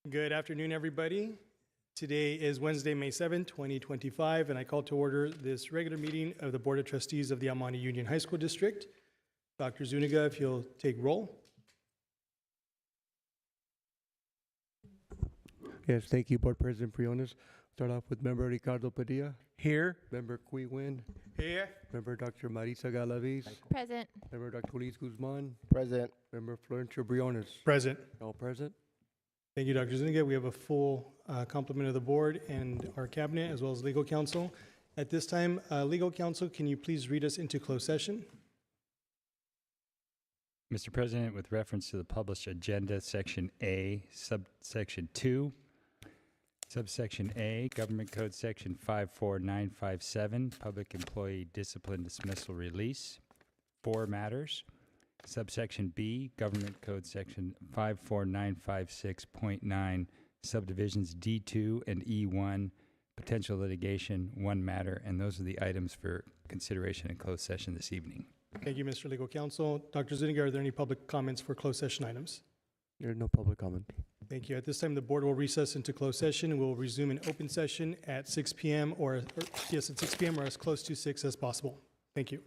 Good afternoon, everybody. Today is Wednesday, May 7th, 2025, and I call to order this regular meeting of the Board of Trustees of the Monte Union High School District. Dr. Zuniga, if you'll take roll. Yes, thank you, Board President Briones. Start off with Member Ricardo Padilla. Here. Member Qui Win. Here. Member Dr. Marisa Galaviz. Present. Member Dr. Luis Guzman. Present. Member Florencio Briones. Present. All present. Thank you, Dr. Zuniga. We have a full complement of the board and our cabinet, as well as legal counsel. At this time, legal counsel, can you please read us into closed session? Mr. President, with reference to the published agenda, Section A, Subsection 2, Subsection A, Government Code Section 54957, Public Employee Discipline Dismissal Release, 4 matters. Subsection B, Government Code Section 54956.9, Subdivisions D2 and E1, Potential Litigation, 1 matter, and those are the items for consideration in closed session this evening. Thank you, Mr. Legal Counsel. Dr. Zuniga, are there any public comments for closed session items? There are no public comment. Thank you. At this time, the board will recess into closed session and we'll resume an open session at 6 p.m. or at 6 p.m. or as close to 6 as possible. Thank you.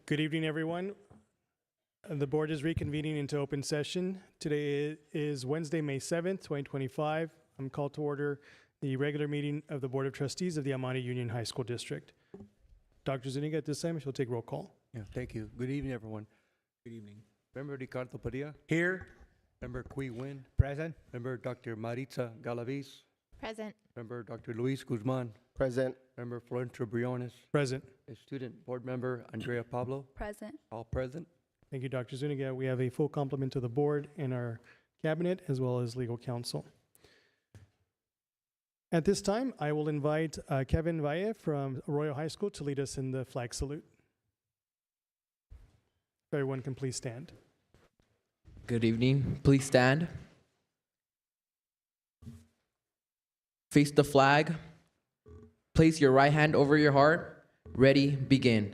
Good evening, everyone. The board is reconvening into open session. Today is Wednesday, May 7th, 2025. I'm called to order the regular meeting of the Board of Trustees of the Monte Union High School District. Dr. Zuniga, at this time, she'll take roll call. Yeah, thank you. Good evening, everyone. Good evening. Member Ricardo Padilla, Here. Member Qui Win, Present. Member Dr. Maritza Galaviz, Present. Member Dr. Luis Guzman, Present. Member Florencio Briones, Present. Student Board Member Andrea Pablo, Present. all present. Thank you, Dr. Zuniga. We have a full complement of the board and our cabinet, as well as legal counsel. At this time, I will invite Kevin Valle from Arroyo High School to lead us in the flag salute. If everyone can please stand. Good evening. Please stand. Face the flag. Place your right hand over your heart. Ready, begin.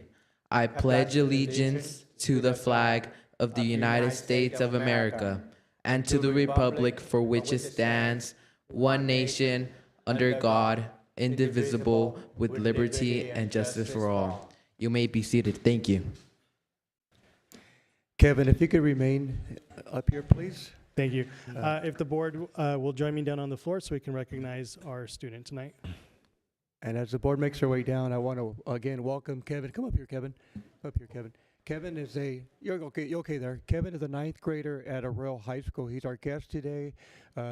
I pledge allegiance to the flag of the United States of America and to the republic for which it stands, one nation, under God, indivisible, with liberty and justice for all. You may be seated. Thank you. Kevin, if you could remain up here, please. Thank you. If the board will join me down on the floor so we can recognize our student tonight. And as the board makes their way down, I want to again welcome Kevin. Come up here, Kevin. Come up here, Kevin. Kevin is you're okay there. Kevin is a ninth grader at Arroyo High School. He's our guest today.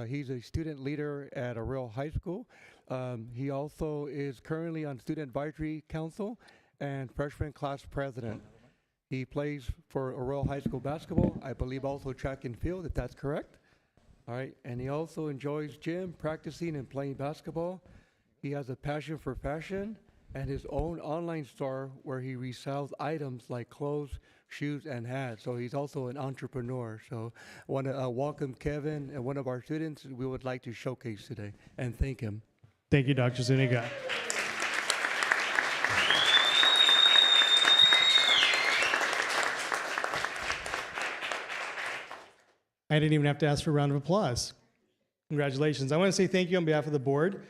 He's a student leader at Arroyo High School. He also is currently on Student Advisory Council and freshman class president. He plays for Arroyo High School basketball, I believe also track and field, if that's correct. All right, and he also enjoys gym, practicing and playing basketball. He has a passion for fashion and his own online store where he resells items like clothes, shoes, and hats. So he's also an entrepreneur. So I want to welcome Kevin, and one of our students we would like to showcase today, and thank him. Thank you, Dr. Zuniga. I didn't even have to ask for a round of applause. Congratulations. I want to say thank you on behalf of the board.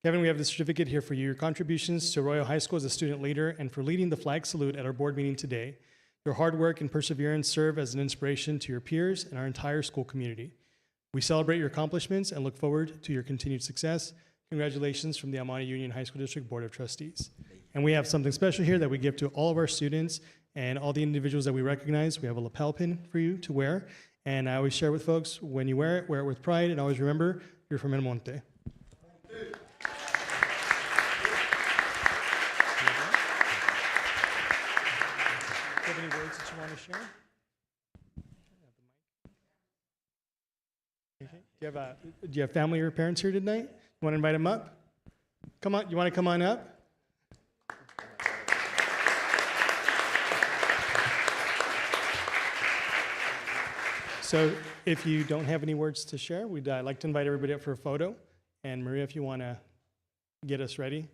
Kevin, we have the certificate here for you. Your contributions to Arroyo High School as a student leader and for leading the flag salute at our board meeting today. Your hard work and perseverance serve as an inspiration to your peers and our entire school community. We celebrate your accomplishments and look forward to your continued success. Congratulations from the Monte Union High School District Board of Trustees. And we have something special here that we give to all of our students and all the individuals that we recognize. We have a lapel pin for you to wear. And I always share with folks, when you wear it with pride, and always remember, you're from El Monte. Do you have any words that you want to share? Okay. Do you have family or parents here tonight? You want to invite them up? Come on, you want to come on up? So if you don't have any words to share, we'd like to invite everybody up for a photo. And Maria, if you want to get us ready.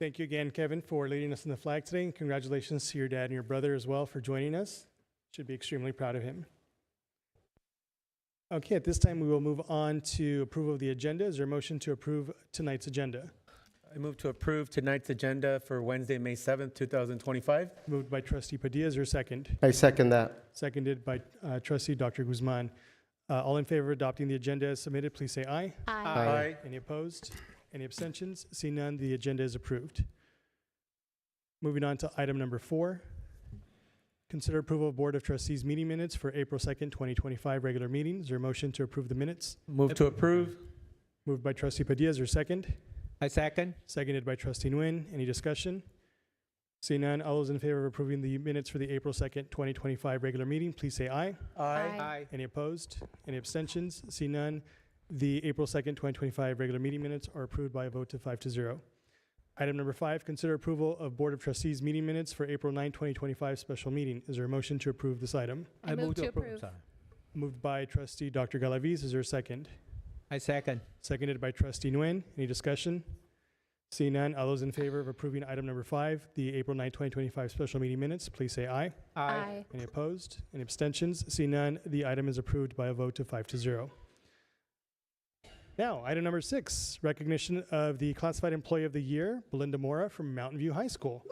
Thank you again, Kevin, for leading us in the flag today. And congratulations to your dad and your brother as well for joining us. Should be extremely proud of him. Okay, at this time, we will move on to approval of the agenda. Is there a motion to approve tonight's agenda? I move to approve tonight's agenda for Wednesday, May 7th, 2025. Moved by Trustee Padilla. Is there a second? I second that. Seconded by Trustee Dr. Guzman. All in favor of adopting the agenda as submitted, please say aye. Aye. Any opposed? Any abstentions? See none, the agenda is approved. Moving on to item number 4. Consider approval of Board of Trustees meeting minutes for April 2nd, 2025 regular meeting. Is there a motion to approve the minutes? Move to approve. Moved by Trustee Padilla. Is there a second? I second. Seconded by Trustee Nguyen. Any discussion? Seeing none, all those in favor of approving the minutes for the April 2nd, 2025 regular meeting, please say aye. Aye. Any opposed? Any abstentions? See none. The April 2nd, 2025 regular meeting minutes are approved by a vote of 5-0. Item number 5, consider approval of Board of Trustees meeting minutes for April 9, 2025 special meeting. Is there a motion to approve this item? I move to approve. Sorry. Moved by Trustee Dr. Galaviz. Is there a second? I second. Seconded by Trustee Nguyen. Any discussion? Seeing none, all those in favor of approving item number 5, the April 9, 2025 special meeting minutes, please say aye. Aye. Any opposed? Any abstentions? Seeing none, the item is approved by a vote of 5-0. Now, item number 6, recognition of the Classified Employee of the Year, Belinda Mora from Mountain View High School.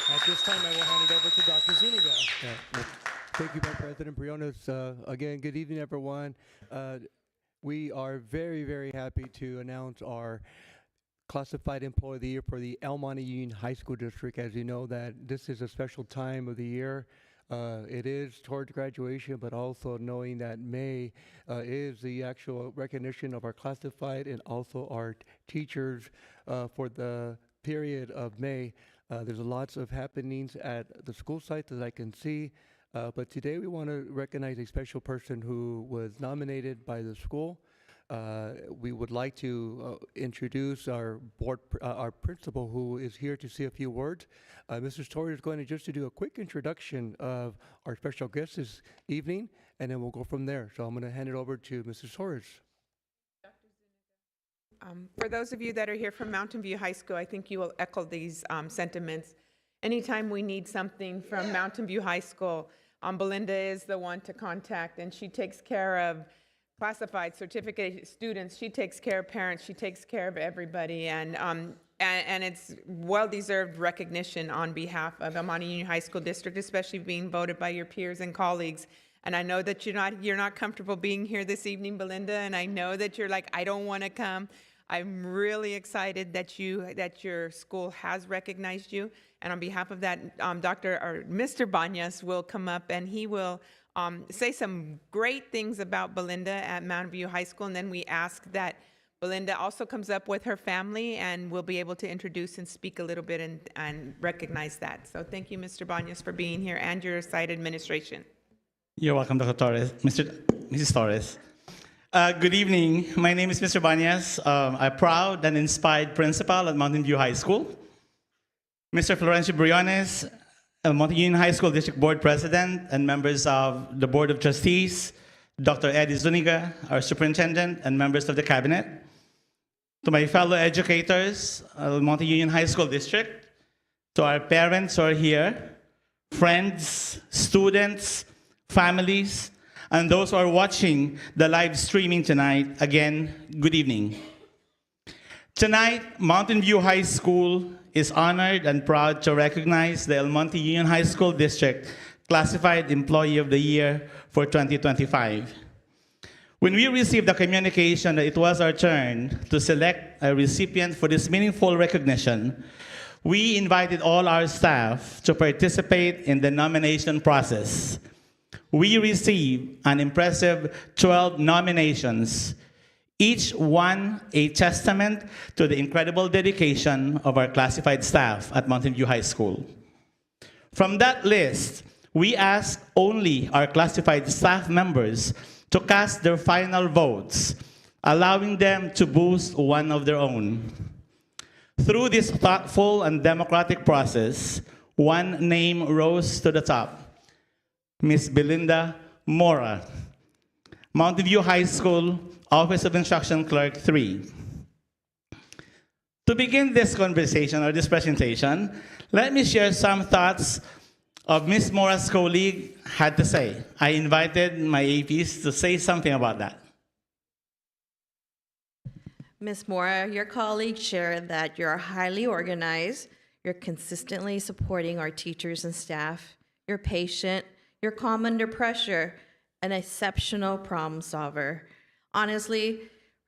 At this time, I will hand it over to Dr. Zuniga. Thank you, Vice President Briones. Again, good evening, everyone. We are very, very happy to announce our Classified Employee of the Year for the El Monte Union High School District. As you know, that this is a special time of the year. It is towards graduation, but also knowing that May is the actual recognition of our classified and also our teachers for the period of May. There's lots of happenings at the school site that I can see, but today we want to recognize a special person who was nominated by the school. We would like to introduce our our principal, who is here to say a few words. Mrs. Torres is going to just to do a quick introduction of our special guest this evening, and then we'll go from there. So I'm going to hand it over to Mrs. Torres. For those of you that are here from Mountain View High School, I think you will echo these sentiments. Anytime we need something from Mountain View High School, Belinda is the one to contact, and she takes care of classified certificate students. She takes care of parents. She takes care of everybody, and it's well-deserved recognition on behalf of El Monte Union High School District, especially being voted by your peers and colleagues. And I know that you're not comfortable being here this evening, Belinda, and I know that you're like, I don't want to come. I'm really excited that your school has recognized you. And on behalf of that, Mr. Banyas will come up and he will say some great things about Belinda at Mountain View High School. And then we ask that Belinda also comes up with her family and we'll be able to introduce and speak a little bit and recognize that. So thank you, Mr. Banyas, for being here and your site administration. You're welcome, Dr. Torres. Mrs. Torres. Good evening. My name is Mr. Banyas. I'm a proud and inspired principal at Mountain View High School. Mr. Florencio Briones, Monte Union High School District Board President and members of the Board of Trustees, Dr. Eddie Zuniga, our Superintendent, and members of the Cabinet. To my fellow educators, Monte Union High School District, to our parents who are here, friends, students, families, and those who are watching the live streaming tonight, again, good evening. Tonight, Mountain View High School is honored and proud to recognize the El Monte Union High School District Classified Employee of the Year for 2025. When we received the communication that it was our turn to select a recipient for this meaningful recognition, we invited all our staff to participate in the nomination process. We received an impressive 12 nominations, each one a testament to the incredible dedication of our classified staff at Mountain View High School. From that list, we asked only our classified staff members to cast their final votes, allowing them to boost one of their own. Through this thoughtful and democratic process, one name rose to the top: Miss Belinda Mora, Mountain View High School, Office of Instruction Clerk 3. To begin this conversation or this presentation, let me share some thoughts of Ms. Mora's colleague had to say. I invited my APs to say something about that. Ms. Mora, your colleagues share that you're highly organized, you're consistently supporting our teachers and staff, you're patient, you're calm under pressure, an exceptional problem solver. Honestly,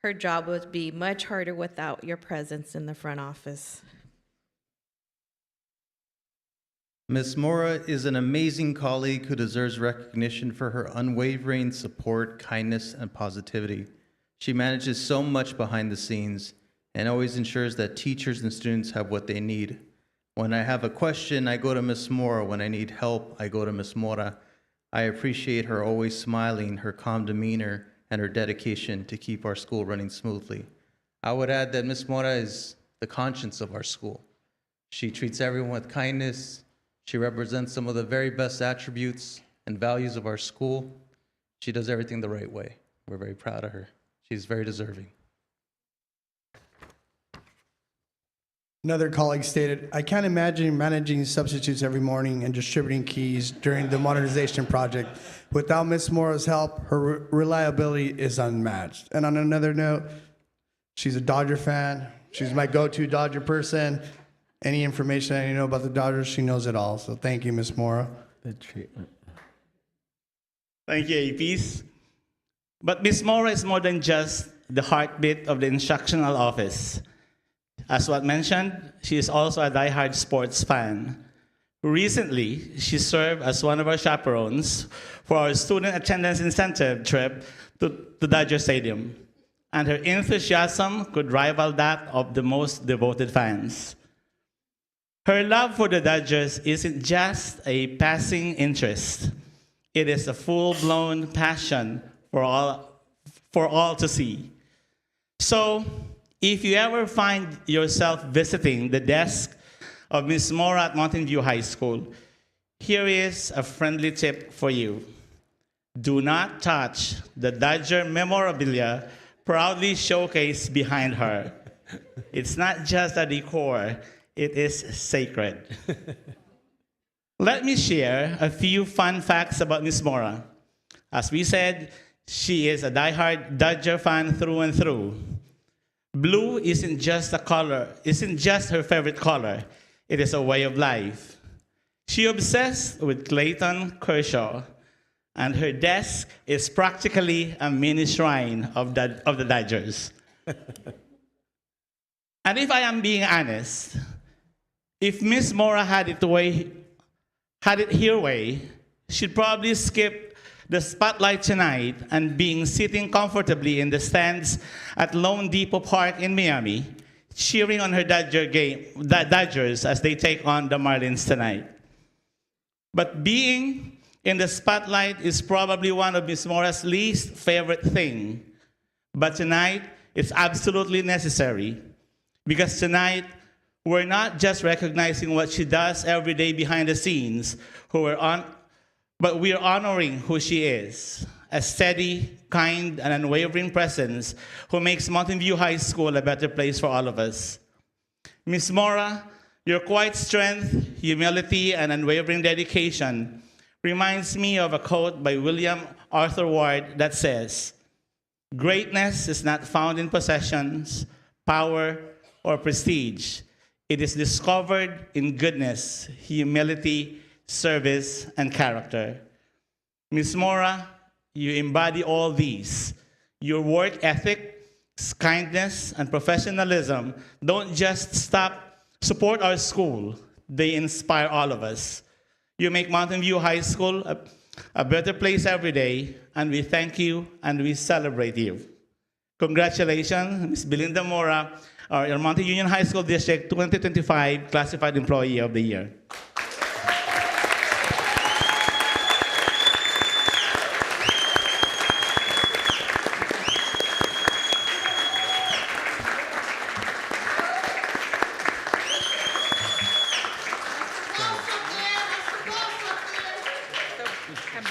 her job would be much harder without your presence in the front office. Ms. Mora is an amazing colleague who deserves recognition for her unwavering support, kindness, and positivity. She manages so much behind the scenes and always ensures that teachers and students have what they need. When I have a question, I go to Ms. Mora. When I need help, I go to Ms. Mora. I appreciate her always smiling, her calm demeanor, and her dedication to keep our school running smoothly. I would add that Ms. Mora is the conscience of our school. She treats everyone with kindness. She represents some of the very best attributes and values of our school. She does everything the right way. We're very proud of her. She's very deserving. Another colleague stated, I can't imagine managing substitutes every morning and distributing keys during the modernization project. Without Ms. Mora's help, her reliability is unmatched. And on another note, she's a Dodger fan. She's my go-to Dodger person. Any information I need to know about the Dodgers, she knows it all. So thank you, Ms. Mora. Good treatment. Thank you, APs. But Ms. Mora is more than just the heartbeat of the instructional office. As what mentioned, she is also a diehard sports fan. Recently, she served as one of our chaperones for our student attendance incentive trip to Dodger Stadium, and her enthusiasm could rival that of the most devoted fans. Her love for the Dodgers isn't just a passing interest. It is a full-blown passion for all to see. So, if you ever find yourself visiting the desk of Ms. Mora at Mountain View High School, here is a friendly tip for you. Do not touch the Dodger memorabilia proudly showcased behind her. It's not just a decor, it is sacred. Let me share a few fun facts about Ms. Mora. As we said, she is a diehard Dodger fan through and through. Blue isn't just a color, isn't just her favorite color. It is a way of life. She obsessed with Clayton Kershaw, and her desk is practically a mini shrine of the Dodgers. And if I am being honest, if Miss Mora had it her way, she'd probably skip the spotlight tonight and being sitting comfortably in the stands at Lone Depot Park in Miami, cheering on her Dodgers as they take on the Marlins tonight. But being in the spotlight is probably one of Ms. Mora's least favorite thing. But tonight, it's absolutely necessary, because tonight, we're not just recognizing what she does every day behind the scenes, but we are honoring who she is, a steady, kind, and unwavering presence who makes Mountain View High School a better place for all of us. Ms. Mora, your quiet strength, humility, and unwavering dedication reminds me of a quote by William Arthur Ward that says, "Greatness is not found in possessions, power, or prestige. It is discovered in goodness, humility, service, and character." Ms. Mora, you embody all these. Your work ethic, kindness, and professionalism don't just support our school, they inspire all of us. You make Mountain View High School a better place every day, and we thank you and we celebrate you. Congratulations, Ms. Belinda Mora, our Monte Union High School District 2025 Classified Employee of the Year. And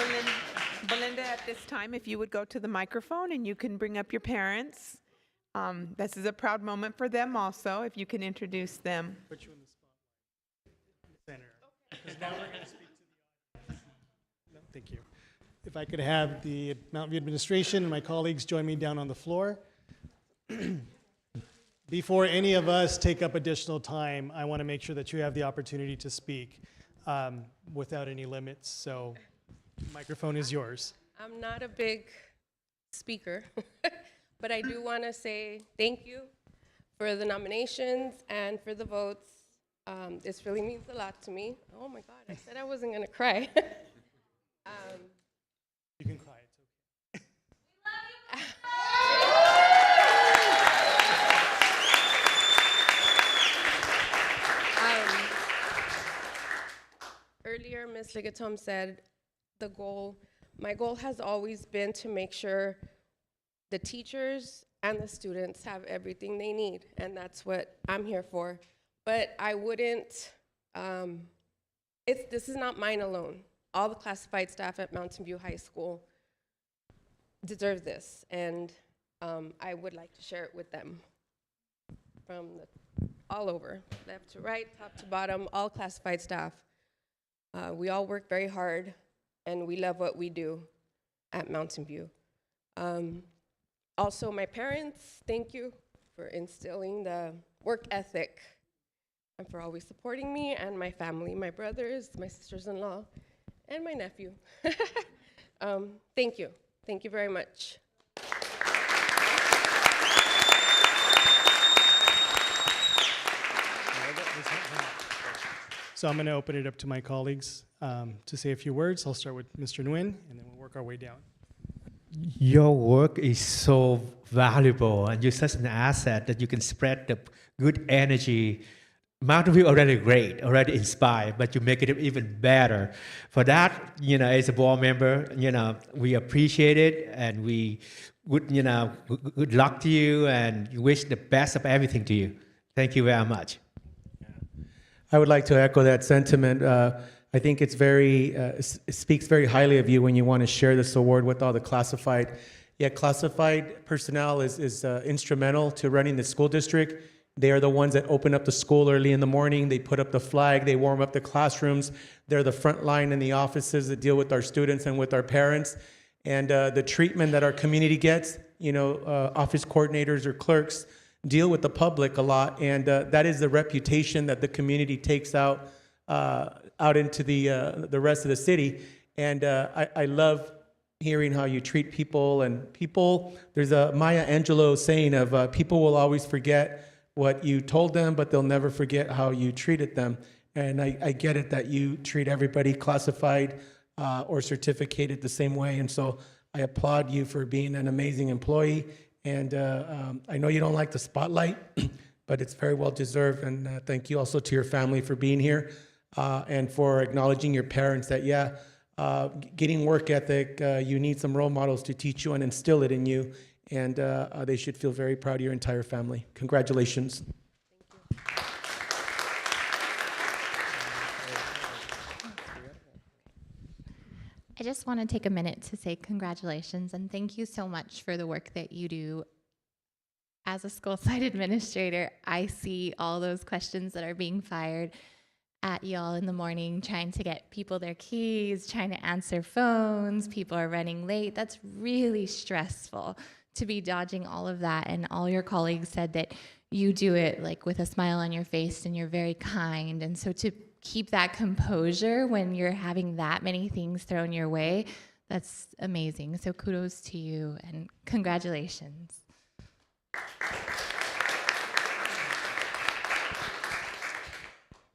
Belinda, this time, if you would go to the microphone and you can bring up your parents. This is a proud moment for them also, if you can introduce them. Put you in the spotlight. Center. Because now we're going to speak to the audience. No, thank you. If I could have the Mountain View administration and my colleagues join me down on the floor. Before any of us take up additional time, I want to make sure that you have the opportunity to speak without any limits. So, the microphone is yours. I'm not a big speaker, but I do want to say thank you for the nominations and for the votes. This really means a lot to me. Oh my God, I said I wasn't going to cry. You can cry. It's okay. Earlier, Ms. Ligatom said my goal has always been to make sure the teachers and the students have everything they need, and that's what I'm here for. But I wouldn't, this is not mine alone. All the classified staff at Mountain View High School deserve this, and I would like to share it with them from all over, left to right, top to bottom, all classified staff. We all work very hard, and we love what we do at Mountain View. Also, my parents, thank you for instilling the work ethic and for always supporting me and my family, my brothers, my sisters-in-law, and my nephew. Thank you. Thank you very much. So I'm going to open it up to my colleagues to say a few words. I'll start with Mr. Nguyen, and then we'll work our way down. Your work is so valuable, and you're such an asset that you can spread the good energy. Mountain View already great, already inspired, but you make it even better. For that, as a board member, we appreciate it, and we would, good luck to you, and wish the best of everything to you. Thank you very much. I would like to echo that sentiment. I think it's it speaks very highly of you when you want to share this award with all the classified. Yeah, classified personnel is instrumental to running the school district. They are the ones that open up the school early in the morning. They put up the flag. They warm up the classrooms. They're the front line in the offices that deal with our students and with our parents. And the treatment that our community gets, office coordinators or clerks deal with the public a lot. And that is the reputation that the community takes out into the rest of the city. And I love hearing how you treat people. And people, there's a Maya Angelou saying of people will always forget what you told them, but they'll never forget how you treated them. And I get it that you treat everybody classified or certificated the same way. And so I applaud you for being an amazing employee. And I know you don't like the spotlight, but it's very well deserved. And thank you also to your family for being here and for acknowledging your parents that, getting work ethic, you need some role models to teach you and instill it in you. And they should feel very proud of your entire family. Congratulations. I just want to take a minute to say congratulations and thank you so much for the work that you do. As a school site administrator, I see all those questions that are being fired at y'all in the morning, trying to get people their keys, trying to answer phones, people are running late. That's really stressful to be dodging all of that. And all your colleagues said that you do it like with a smile on your face and you're very kind. And so to keep that composure when you're having that many things thrown your way, that's amazing. So kudos to you and congratulations.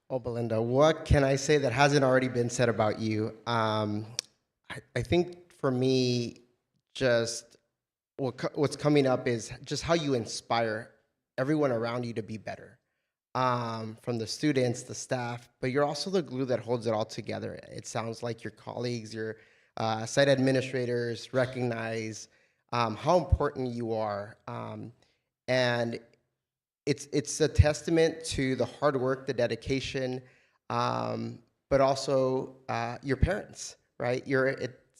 Oh, Belinda, what can I say that hasn't already been said about you? I think for me, just what's coming up is just how you inspire everyone around you to be better. From the students, the staff, but you're also the glue that holds it all together. It sounds like your colleagues, your site administrators recognize how important you are. And it's a testament to the hard work, the dedication, but also your parents, right?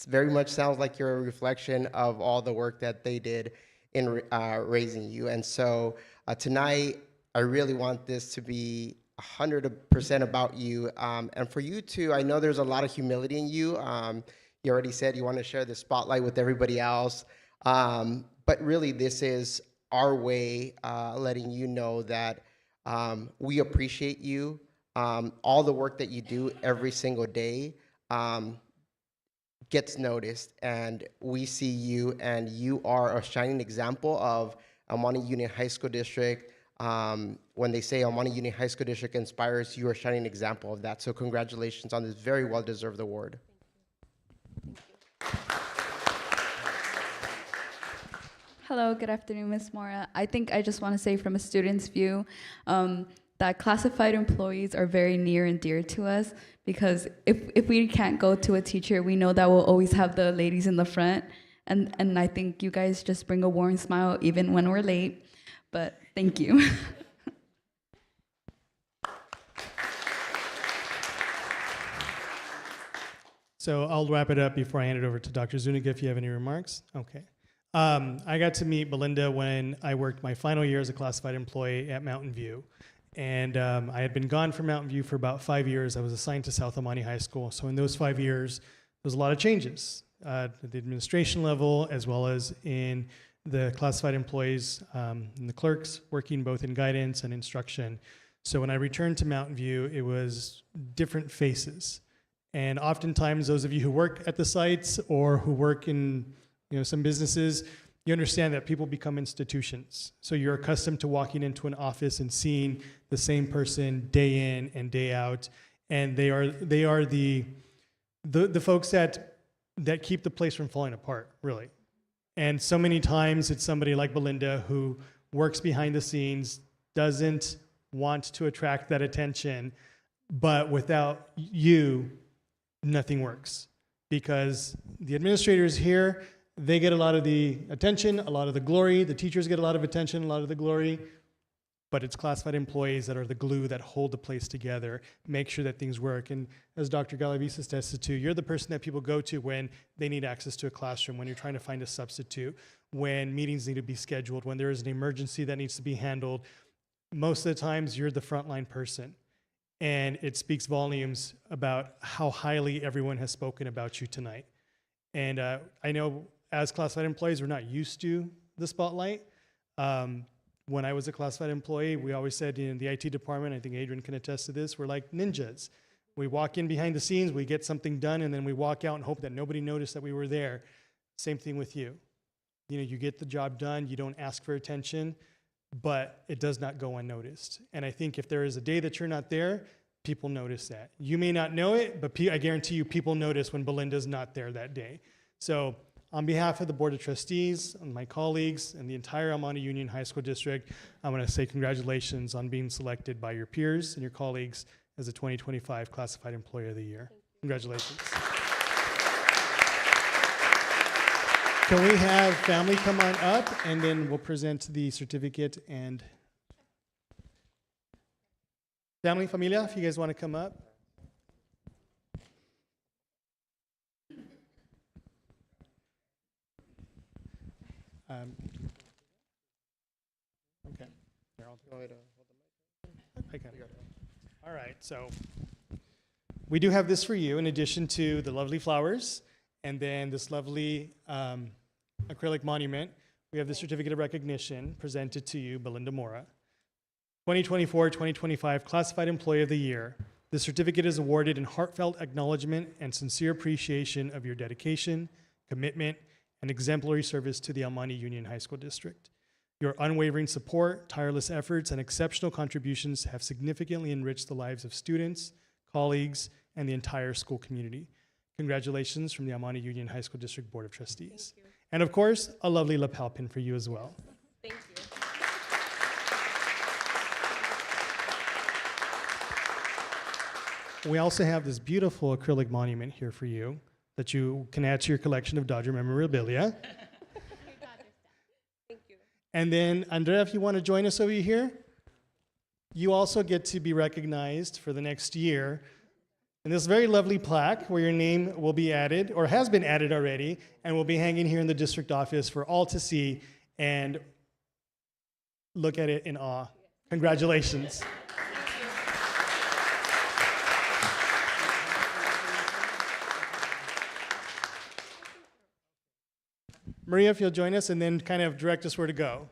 very much sounds like you're a reflection of all the work that they did in raising you. And so tonight, I really want this to be 100% about you. And for you too, I know there's a lot of humility in you. You already said you want to share the spotlight with everybody else. But really, this is our way letting you know that we appreciate you. All the work that you do every single day gets noticed, and we see you, and you are a shining example of El Monte Union High School District. When they say El Monte Union High School District inspires, you are a shining example of that. So congratulations on this very well-deserved award. Hello, good afternoon, Ms. Mora. I think I just want to say from a student's view that classified employees are very near and dear to us, because if we can't go to a teacher, we know that we'll always have the ladies in the front. And I think you guys just bring a warm smile even when we're late. But thank you. So I'll wrap it up before I hand it over to Dr. Zuniga if you have any remarks. Okay. I got to meet Belinda when I worked my final year as a classified employee at Mountain View. And I had been gone from Mountain View for about 5 years. I was assigned to South El Monte High School. So in those 5 years, there was a lot of changes at the administration level, as well as in the classified employees and the clerks, working both in guidance and instruction. So when I returned to Mountain View, it was different faces. And oftentimes, those of you who work at the sites or who work in some businesses, you understand that people become institutions. So you're accustomed to walking into an office and seeing the same person day in and day out, and they are the folks that keep the place from falling apart, really. And so many times it's somebody like Belinda who works behind the scenes, doesn't want to attract that attention, but without you, nothing works, because the administrators here, they get a lot of the attention, a lot of the glory. The teachers get a lot of attention, a lot of the glory. But it's classified employees that are the glue that hold the place together, make sure that things work. And as Dr. Galaviz attested to, you're the person that people go to when they need access to a classroom, when you're trying to find a substitute, when meetings need to be scheduled, when there is an emergency that needs to be handled. Most of the times, you're the frontline person. And it speaks volumes about how highly everyone has spoken about you tonight. And I know as classified employees, we're not used to the spotlight. When I was a classified employee, we always said in the IT department, I think Adrian can attest to this, we're like ninjas. We walk in behind the scenes, we get something done, and then we walk out and hope that nobody noticed that we were there. Same thing with you. You get the job done, you don't ask for attention, but it does not go unnoticed. And I think if there is a day that you're not there, people notice that. You may not know it, but I guarantee you people notice when Belinda's not there that day. So on behalf of the Board of Trustees, and my colleagues, and the entire El Monte Union High School District, I want to say congratulations on being selected by your peers and your colleagues as the 2025 Classified Employee of the Year. Congratulations. Can we have family come on up, and then we'll present the certificate. And family, familia, if you guys want to come up. Okay. All right, so we do have this for you in addition to the lovely flowers and then this lovely acrylic monument. We have the certificate of recognition presented to you, Belinda Mora. 2024-2025 Classified Employee of the Year. The certificate is awarded in heartfelt acknowledgement and sincere appreciation of your dedication, commitment, and exemplary service to the El Monte Union High School District. Your unwavering support, tireless efforts, and exceptional contributions have significantly enriched the lives of students, colleagues, and the entire school community. Congratulations from the El Monte Union High School District Board of Trustees. And of course, a lovely lapel pin for you as well. Thank you. We also have this beautiful acrylic monument here for you that you can add to your collection of Dodger memorabilia. Thank you. And then, Andrea, if you want to join us over here, you also get to be recognized for the next year And this very lovely plaque where your name will be added, or has been added already, and will be hanging here in the district office for all to see and look at it in awe. Congratulations. Maria, if you'll join us and then kind of direct us where to go.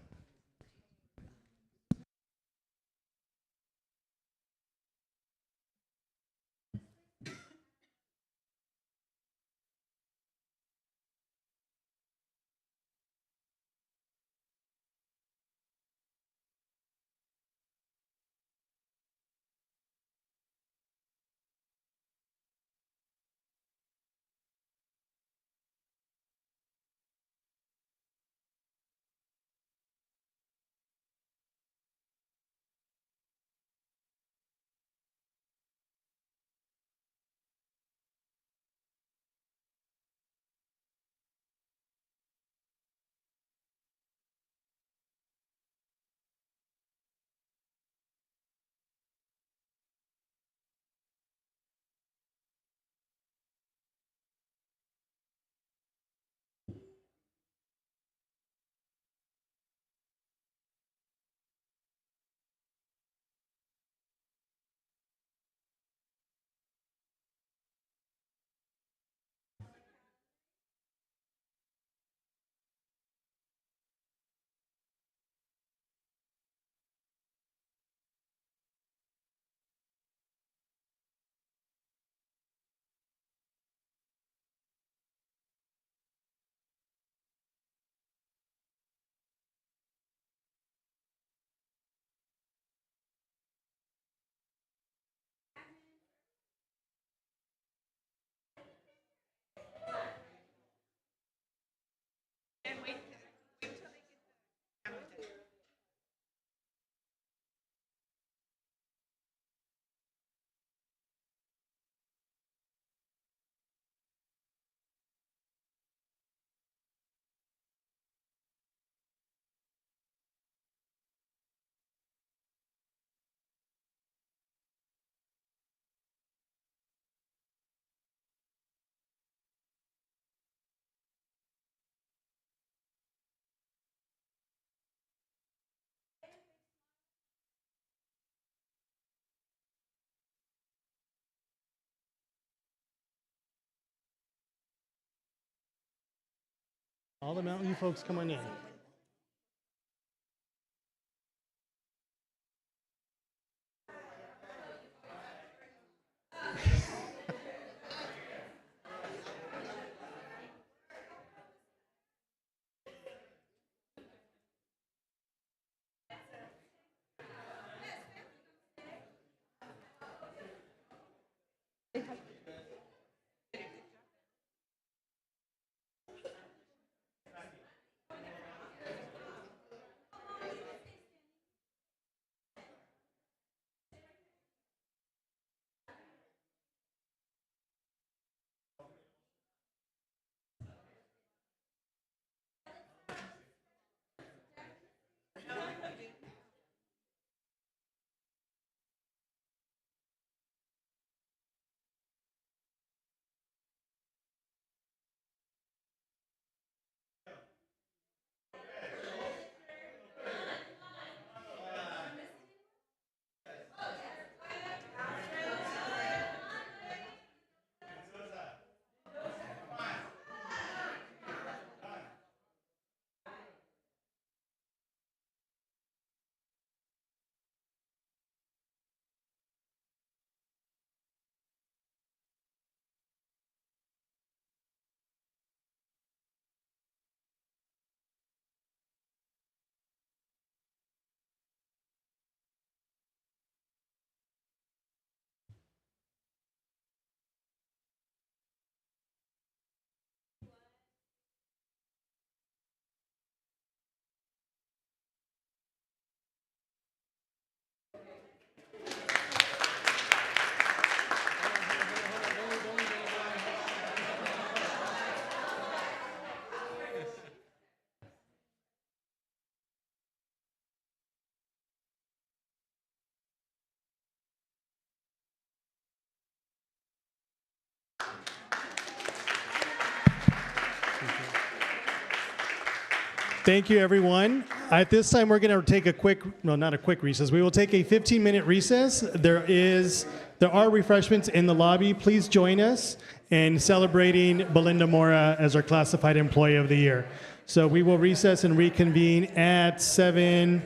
All the Mountain View folks, come on in. Thank you, everyone. At this time, we're going to take a quick, no, not a quick recess. We will take a 15-minute recess. There are refreshments in the lobby. Please join us in celebrating Belinda Mora as our Classified Employee of the Year. So we will recess and reconvene at 7:10.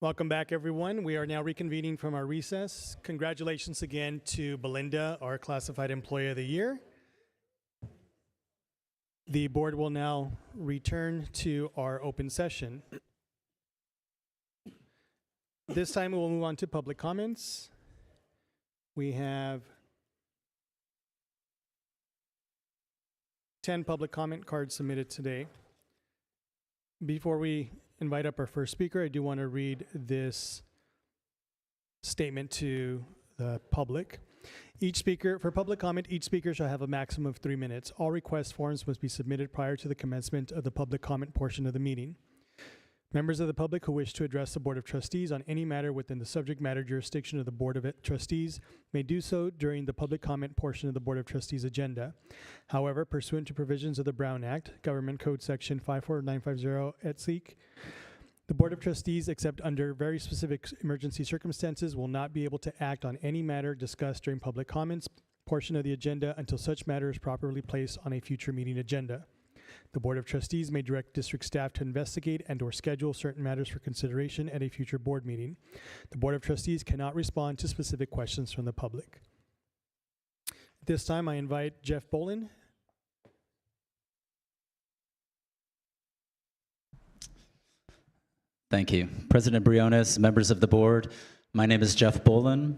Welcome back, everyone. We are now reconvening from our recess. Congratulations again to Belinda, our Classified Employee of the Year. The board will now return to our open session. This time we will move on to public comments. We have 10 public comment cards submitted today. Before we invite up our first speaker, I do want to read this statement to the public. For public comment, each speaker shall have a maximum of 3 minutes. All request forms must be submitted prior to the commencement of the public comment portion of the meeting. Members of the public who wish to address the Board of Trustees on any matter within the subject matter jurisdiction of the Board of Trustees may do so during the public comment portion of the Board of Trustees agenda. However, pursuant to provisions of the Brown Act, Government Code Section 54950 et seq., the Board of Trustees, except under very specific emergency circumstances, will not be able to act on any matter discussed during public comments portion of the agenda until such matter is properly placed on a future meeting agenda. The Board of Trustees may direct district staff to investigate and/or schedule certain matters for consideration at a future board meeting. The Board of Trustees cannot respond to specific questions from the public. At this time, I invite Jeff Bolin. Thank you. President Briones, members of the board, my name is Jeff Bolin.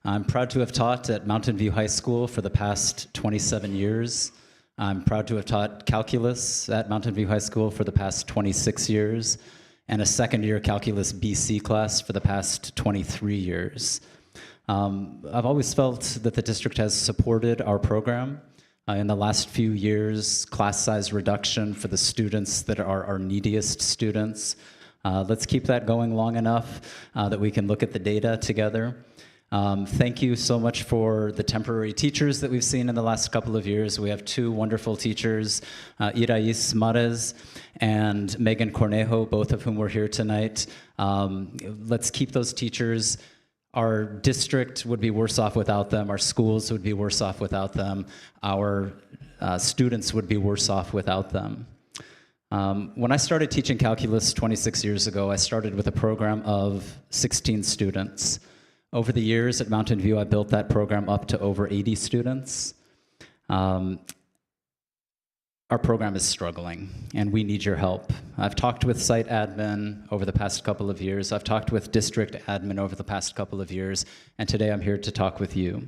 I'm proud to have taught at Mountain View High School for the past 27 years. I'm proud to have taught calculus at Mountain View High School for the past 26 years, and a second-year calculus BC class for the past 23 years. I've always felt that the district has supported our program. In the last few years, class size reduction for the students that are our neediest students. Let's keep that going long enough that we can look at the data together. Thank you so much for the temporary teachers that we've seen in the last couple of years. We have two wonderful teachers, Irais Marez and Megan Cornejo, both of whom were here tonight. Let's keep those teachers. Our district would be worse off without them. Our schools would be worse off without them. Our students would be worse off without them. When I started teaching calculus 26 years ago, I started with a program of 16 students. Over the years at Mountain View, I built that program up to over 80 students. Our program is struggling, and we need your help. I've talked with site admin over the past couple of years. I've talked with district admin over the past couple of years, and today I'm here to talk with you.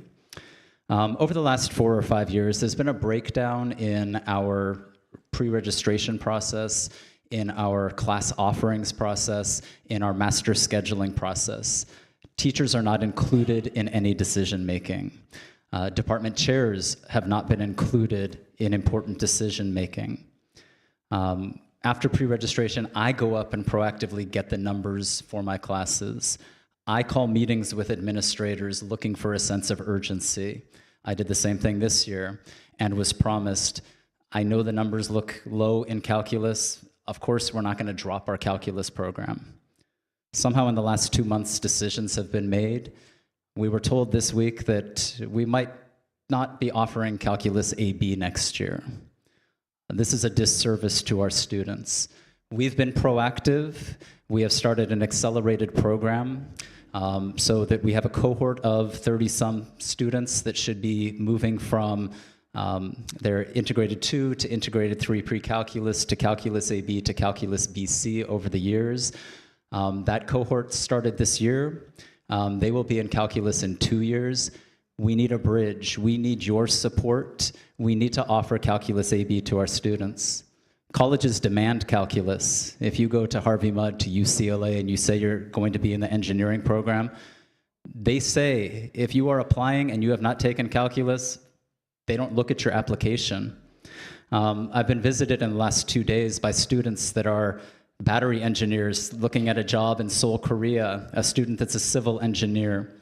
Over the last 4 or 5 years, there's been a breakdown in our pre-registration process, in our class offerings process, in our master scheduling process. Teachers are not included in any decision-making. Department chairs have not been included in important decision-making. After pre-registration, I go up and proactively get the numbers for my classes. I call meetings with administrators looking for a sense of urgency. I did the same thing this year and was promised, I know the numbers look low in calculus. Of course, we're not going to drop our calculus program. Somehow in the last 2 months, decisions have been made. We were told this week that we might not be offering calculus AB next year. This is a disservice to our students. We've been proactive. We have started an accelerated program so that we have a cohort of 30-some students that should be moving from their integrated 2 to integrated 3 pre-calculus to calculus AB to calculus BC over the years. That cohort started this year. They will be in calculus in 2 years. We need a bridge. We need your support. We need to offer calculus AB to our students. Colleges demand calculus. If you go to Harvey Mudd, to UCLA, and you say you're going to be in the engineering program, they say if you are applying and you have not taken calculus, they don't look at your application. I've been visited in the last 2 days by students that are battery engineers looking at a job in Seoul, Korea, a student that's a civil engineer.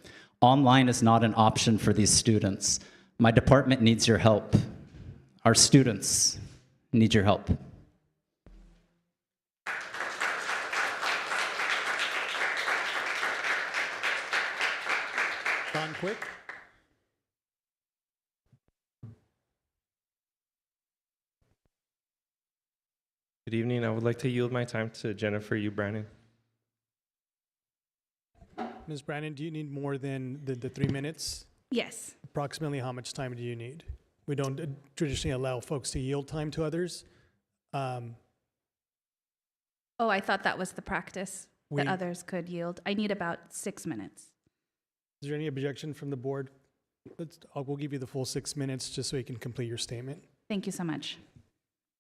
Online is not an option for these students. My department needs your help. Our students need your help. Don Quick. Good evening. I would like to yield my time to Jennifer U. Brannon. Ms. Brandon, do you need more than the 3 minutes? Yes. Approximately how much time do you need? We don't traditionally allow folks to yield time to others. Oh, I thought that was the practice, that We- others could yield. I need about 6 minutes. Is there any objection from the board? We'll give you the full 6 minutes just so you can complete your statement. Thank you so much.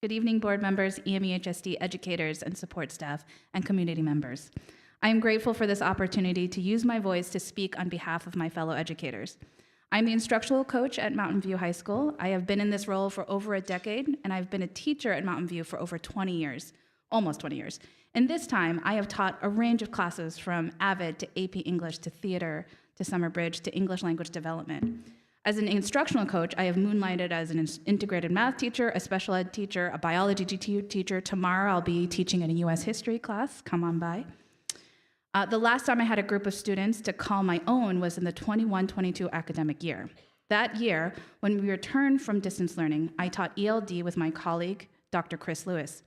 Good evening, board members, EMUHSD educators and support staff, and community members. I am grateful for this opportunity to use my voice to speak on behalf of my fellow educators. I'm the instructional coach at Mountain View High School. I have been in this role for over a decade, and I've been a teacher at Mountain View for over 20 years, almost 20 years. In this time, I have taught a range of classes from AVID to AP English to theater to Summer Bridge to English language development. As an instructional coach, I have moonlighted as an integrated math teacher, a special ed teacher, a biology teacher. Tomorrow I'll be teaching in a US history class. Come on by. The last time I had a group of students to call my own was in the 21-22 academic year. That year, when we returned from distance learning, I taught ELD with my colleague, Dr. Chris Lewis.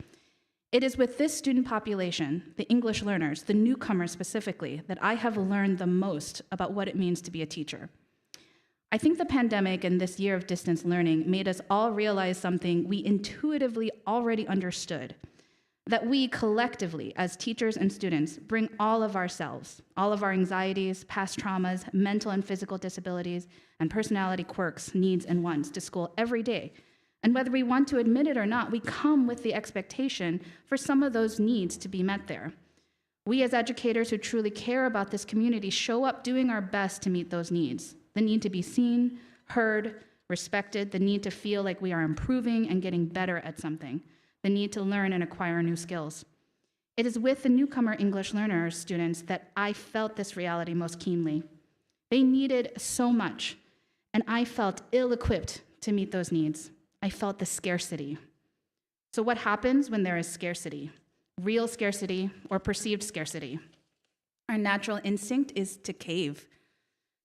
It is with this student population, the English learners, the newcomers specifically, that I have learned the most about what it means to be a teacher. I think the pandemic and this year of distance learning made us all realize something we intuitively already understood, that we collectively, as teachers and students, bring all of ourselves, all of our anxieties, past traumas, mental and physical disabilities, and personality quirks, needs, and wants to school every day. And whether we want to admit it or not, we come with the expectation for some of those needs to be met there. We as educators who truly care about this community show up doing our best to meet those needs. The need to be seen, heard, respected, the need to feel like we are improving and getting better at something, the need to learn and acquire new skills. It is with the newcomer English learner students that I felt this reality most keenly. They needed so much, and I felt ill-equipped to meet those needs. I felt the scarcity. So what happens when there is scarcity? Real scarcity or perceived scarcity? Our natural instinct is to cave,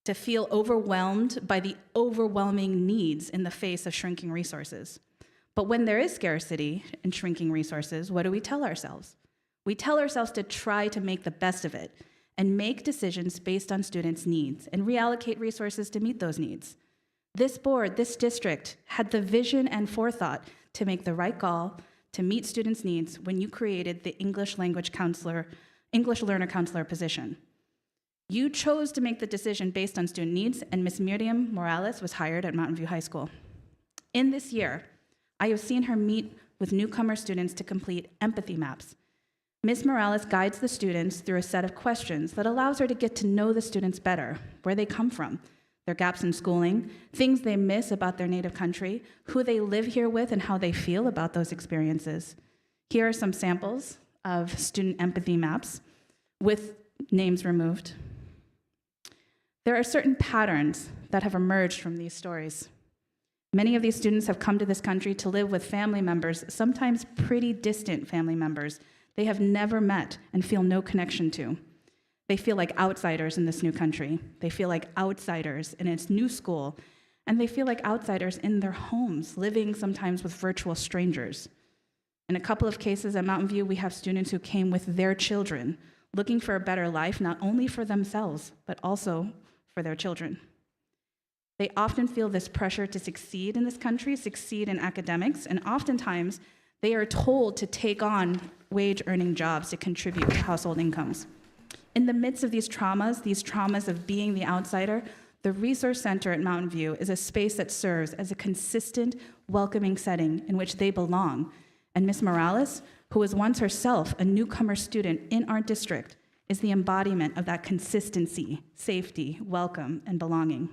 to feel overwhelmed by the overwhelming needs in the face of shrinking resources. But when there is scarcity and shrinking resources, what do we tell ourselves? We tell ourselves to try to make the best of it and make decisions based on students' needs and reallocate resources to meet those needs. This board, this district, had the vision and forethought to make the right call to meet students' needs when you created the English learner counselor position. You chose to make the decision based on student needs, and Ms. Miriam Morales was hired at Mountain View High School. In this year, I have seen her meet with newcomer students to complete empathy maps. Ms. Morales guides the students through a set of questions that allows her to get to know the students better, where they come from, their gaps in schooling, things they miss about their native country, who they live here with, and how they feel about those experiences. Here are some samples of student empathy maps with names removed. There are certain patterns that have emerged from these stories. Many of these students have come to this country to live with family members, sometimes pretty distant family members they have never met and feel no connection to. They feel like outsiders in this new country. They feel like outsiders in its new school, and they feel like outsiders in their homes, living sometimes with virtual strangers. In a couple of cases at Mountain View, we have students who came with their children, looking for a better life, not only for themselves, but also for their children. They often feel this pressure to succeed in this country, succeed in academics, and oftentimes they are told to take on wage-earning jobs to contribute to household incomes. In the midst of these traumas of being the outsider, the Resource Center at Mountain View is a space that serves as a consistent, welcoming setting in which they belong. And Ms. Morales, who was once herself a newcomer student in our district, is the embodiment of that consistency, safety, welcome, and belonging.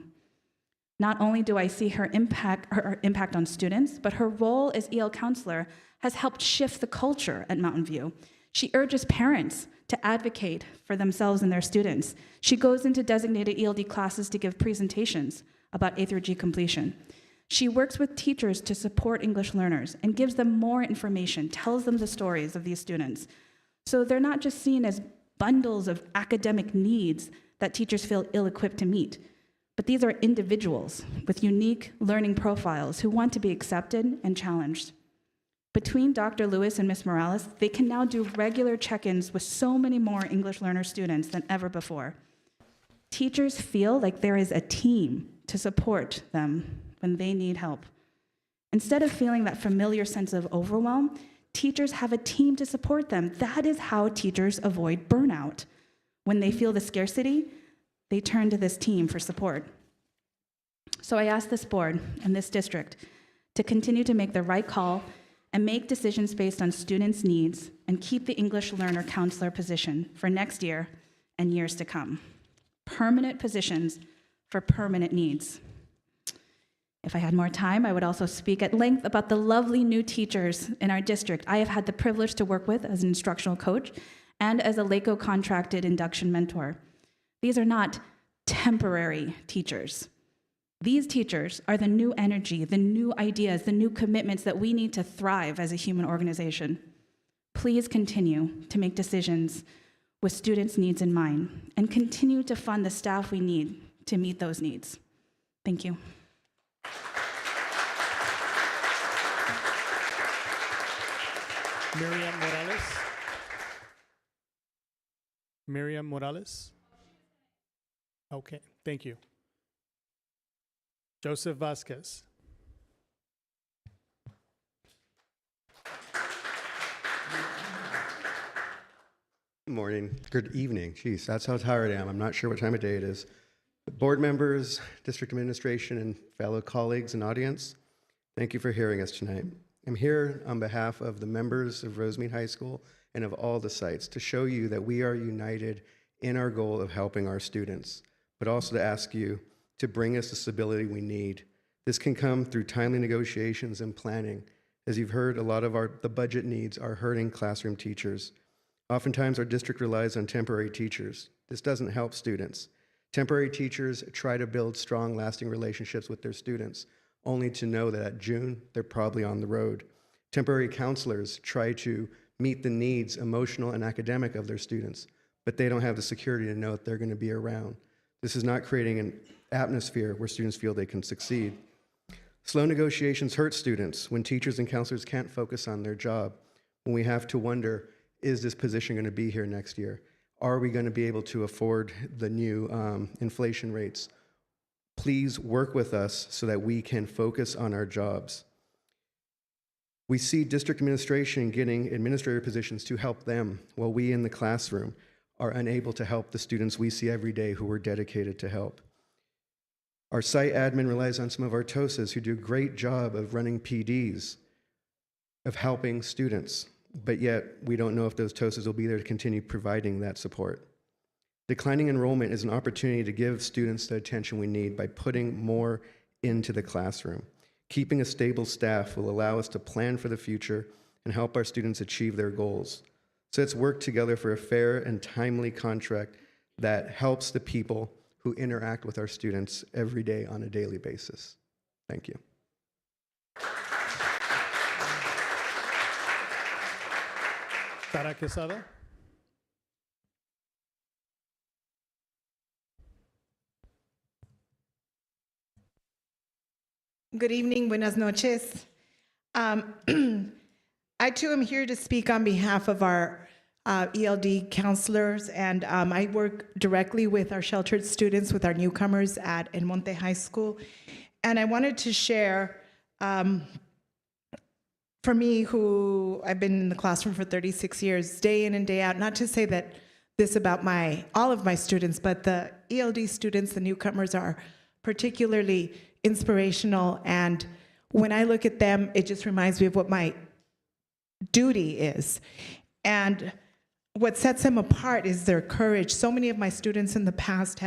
Not only do I see her impact on students, but her role as EL counselor has helped shift the culture at Mountain View. She urges parents to advocate for themselves and their students. She goes into designated ELD classes to give presentations about A through G completion. She works with teachers to support English learners and gives them more information, tells them the stories of these students. So they're not just seen as bundles of academic needs that teachers feel ill-equipped to meet, but these are individuals with unique learning profiles who want to be accepted and challenged. Between Dr. Lewis and Ms. Morales, they can now do regular check-ins with so many more English learner students than ever before. Teachers feel like there is a team to support them when they need help. Instead of feeling that familiar sense of overwhelm, teachers have a team to support them. That is how teachers avoid burnout. When they feel the scarcity, they turn to this team for support. So I ask this board and this district to continue to make the right call and make decisions based on students' needs and keep the English learner counselor position for next year and years to come. Permanent positions for permanent needs. If I had more time, I would also speak at length about the lovely new teachers in our district I have had the privilege to work with as an instructional coach and as a LACO contracted induction mentor. These are not temporary teachers. These teachers are the new energy, the new ideas, the new commitments that we need to thrive as a human organization. Please continue to make decisions with students' needs in mind and continue to fund the staff we need to meet those needs. Thank you. Miriam Morales. Miriam Morales. Okay, thank you. Joseph Vasquez. Good morning, good evening. Jeez, that's how tired I am. I'm not sure what time of day it is. Board members, district administration, and fellow colleagues and audience, thank you for hearing us tonight. I'm here on behalf of the members of Rosemead High School and of all the sites to show you that we are united in our goal of helping our students, but also to ask you to bring us the stability we need. This can come through timely negotiations and planning. As you've heard, a lot of the budget needs are hurting classroom teachers. Oftentimes, our district relies on temporary teachers. This doesn't help students. Temporary teachers try to build strong, lasting relationships with their students, only to know that at June, they're probably on the road. Temporary counselors try to meet the needs, emotional and academic, of their students, but they don't have the security to know that they're going to be around. This is not creating an atmosphere where students feel they can succeed. Slow negotiations hurt students when teachers and counselors can't focus on their job, when we have to wonder, is this position going to be here next year? Are we going to be able to afford the new inflation rates? Please work with us so that we can focus on our jobs. We see district administration getting administrator positions to help them, while we in the classroom are unable to help the students we see every day who are dedicated to help. Our site admin relies on some of our TOSAs who do a great job of running PDs, of helping students, but yet we don't know if those TOSAs will be there to continue providing that support. Declining enrollment is an opportunity to give students the attention we need by putting more into the classroom. Keeping a stable staff will allow us to plan for the future and help our students achieve their goals. So let's work together for a fair and timely contract that helps the people who interact with our students every day on a daily basis. Thank you. Sara Quesada. Good evening, buenas noches. I too am here to speak on behalf of our ELD counselors, and I work directly with our sheltered students, with our newcomers at Monte High School. And I wanted to share, for me, who I've been in the classroom for 36 years, day in and day out, not to say that this about all of my students, but the ELD students, the newcomers, are particularly inspirational, and when I look at them, it just reminds me of what my duty is. And what sets them apart is their courage. So many of my students in the past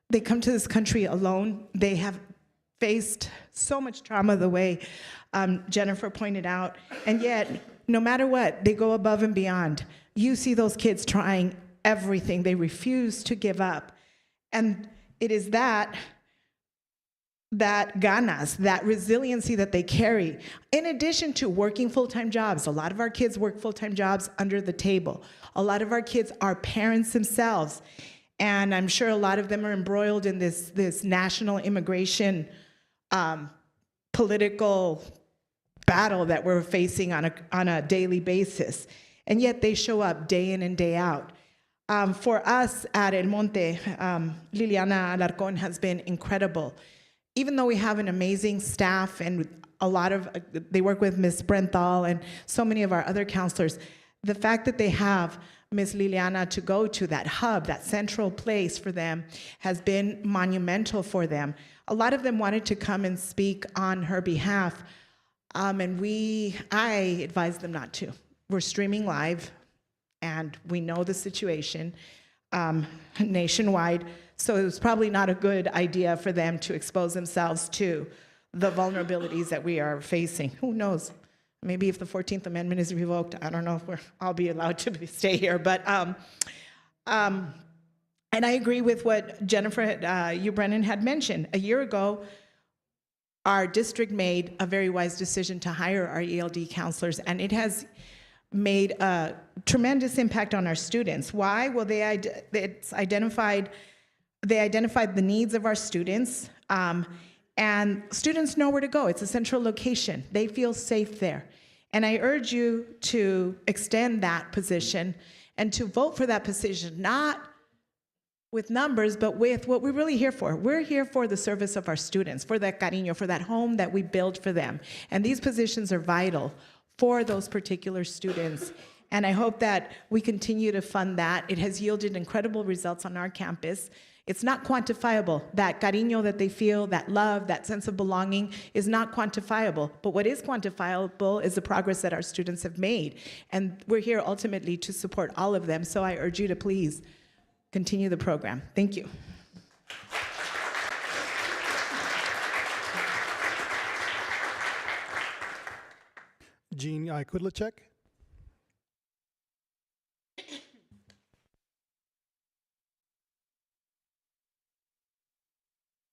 they come to this country alone. They have faced so much trauma, the way Jennifer pointed out, and yet, no matter what, they go above and beyond. You see those kids trying everything. They refuse to give up. And it is that ganas, that resiliency that they carry, in addition to working full-time jobs. A lot of our kids work full-time jobs under the table. A lot of our kids are parents themselves. And I'm sure a lot of them are embroiled in this national immigration political battle that we're facing on a daily basis. And yet they show up day in and day out. For us at El Monte, Liliana Alarcón has been incredible. Even though we have an amazing staff and they work with Ms. Brenthal and so many of our other counselors, the fact that they have Ms. Liliana to go to that hub, that central place for them, has been monumental for them. A lot of them wanted to come and speak on her behalf, and I advised them not to. We're streaming live, and we know the situation nationwide, so it was probably not a good idea for them to expose themselves to the vulnerabilities that we are facing. Who knows? Maybe if the 14th Amendment is revoked, I don't know if I'll be allowed to stay here. But and I agree with what Jennifer Brennan had mentioned. A year ago, our district made a very wise decision to hire our ELD counselors, and it has made a tremendous impact on our students. Why? Well, they identified the needs of our students, and students know where to go. It's a central location. They feel safe there. And I urge you to extend that position and to vote for that position, not with numbers, but with what we're really here for. We're here for the service of our students, for that cariño, for that home that we build for them. And these positions are vital for those particular students. And I hope that we continue to fund that. It has yielded incredible results on our campus. It's not quantifiable. That cariño that they feel, that love, that sense of belonging is not quantifiable. But what is quantifiable is the progress that our students have made. And we're here ultimately to support all of them. So I urge you to please continue the program. Thank you. Jean Kudlacek.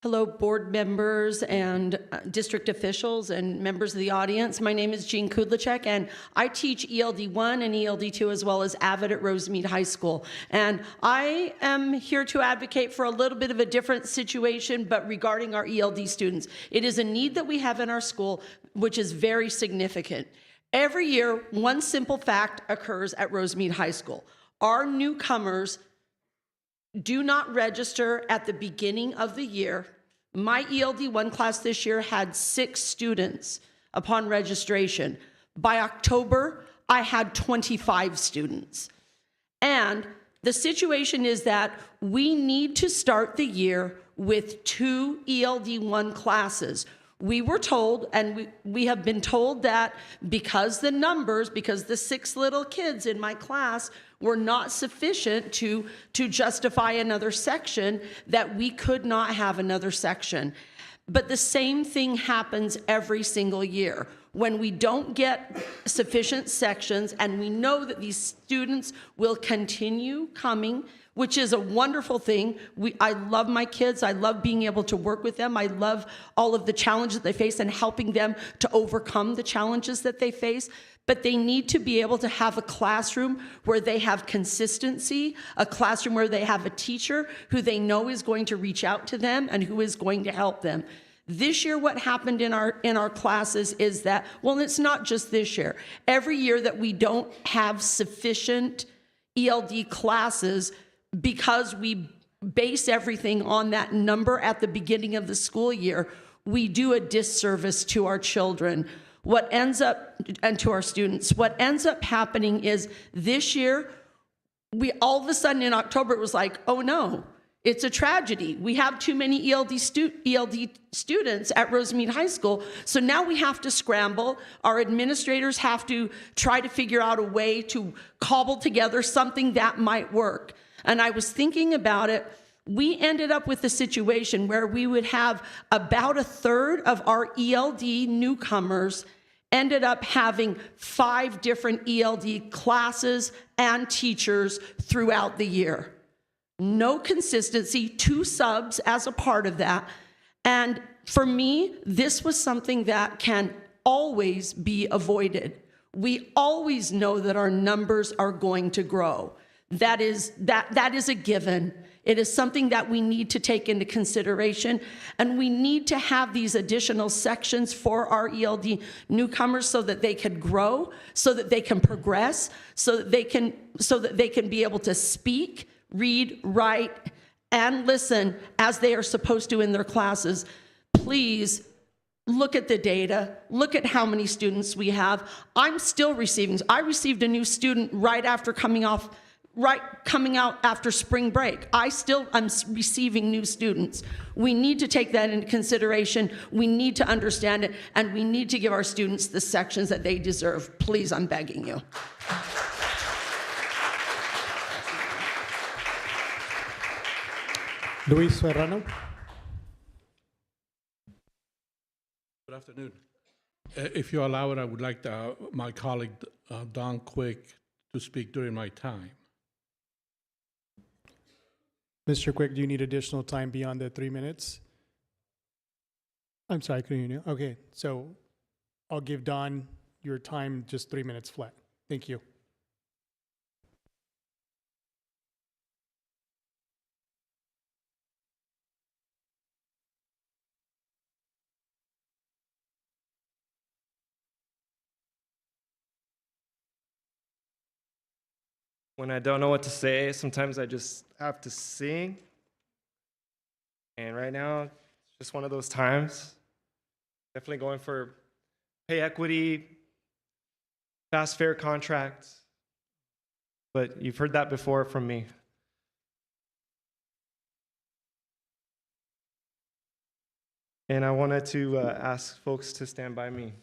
Hello, board members and district officials and members of the audience. My name is Jean Kudlacek, and I teach ELD 1 and ELD 2 as well as AVID at Rosemead High School. And I am here to advocate for a little bit of a different situation, but regarding our ELD students. It is a need that we have in our school, which is very significant. Every year, one simple fact occurs at Rosemead High School. Our newcomers do not register at the beginning of the year. My ELD 1 class this year had 6 students upon registration. By October, I had 25 students. And the situation is that we need to start the year with 2 ELD 1 classes. We were told, and we have been told that because the 6 little kids in my class were not sufficient to justify another section, that we could not have another section. But the same thing happens every single year. When we don't get sufficient sections, and we know that these students will continue coming, which is a wonderful thing. I love my kids. I love being able to work with them. I love all of the challenges they face and helping them to overcome the challenges that they face. But they need to be able to have a classroom where they have consistency, a classroom where they have a teacher who they know is going to reach out to them and who is going to help them. This year, what happened in our classes is that, well, it's not just this year. Every year that we don't have sufficient ELD classes, because we base everything on that number at the beginning of the school year, we do a disservice to our children. And to our students, what ends up happening is this year, we all of a sudden in October, it was like, oh no, it's a tragedy. We have too many ELD students at Rosemead High School, so now we have to scramble. Our administrators have to try to figure out a way to cobble together something that might work. And I was thinking about it. We ended up with a situation where we would have about a third of our ELD newcomers ended up having 5 different ELD classes and teachers throughout the year. No consistency, 2 subs as a part of that. And for me, this was something that can always be avoided. We always know that our numbers are going to grow. That is a given. It is something that we need to take into consideration, and we need to have these additional sections for our ELD newcomers so that they can grow, so that they can progress, so that they can be able to speak, read, write, and listen as they are supposed to in their classes. Please look at the data, look at how many students we have. I received a new student right after coming out after spring break. I'm receiving new students. We need to take that into consideration. We need to understand it, and we need to give our students the sections that they deserve. Please, I'm begging you. Luis Serrano. Good afternoon. If you allow it, I would like my colleague, Don Quick, to speak during my time. Mr. Quick, do you need additional time beyond the 3 minutes? I'm sorry, I couldn't hear you. Okay, so I'll give Don your time, just 3 minutes flat. Thank you. When I don't know what to say, sometimes I just have to sing. And right now, it's just one of those times. Definitely going for pay equity, fast fair contracts. But you've heard that before from me. And I wanted to ask folks to stand by me.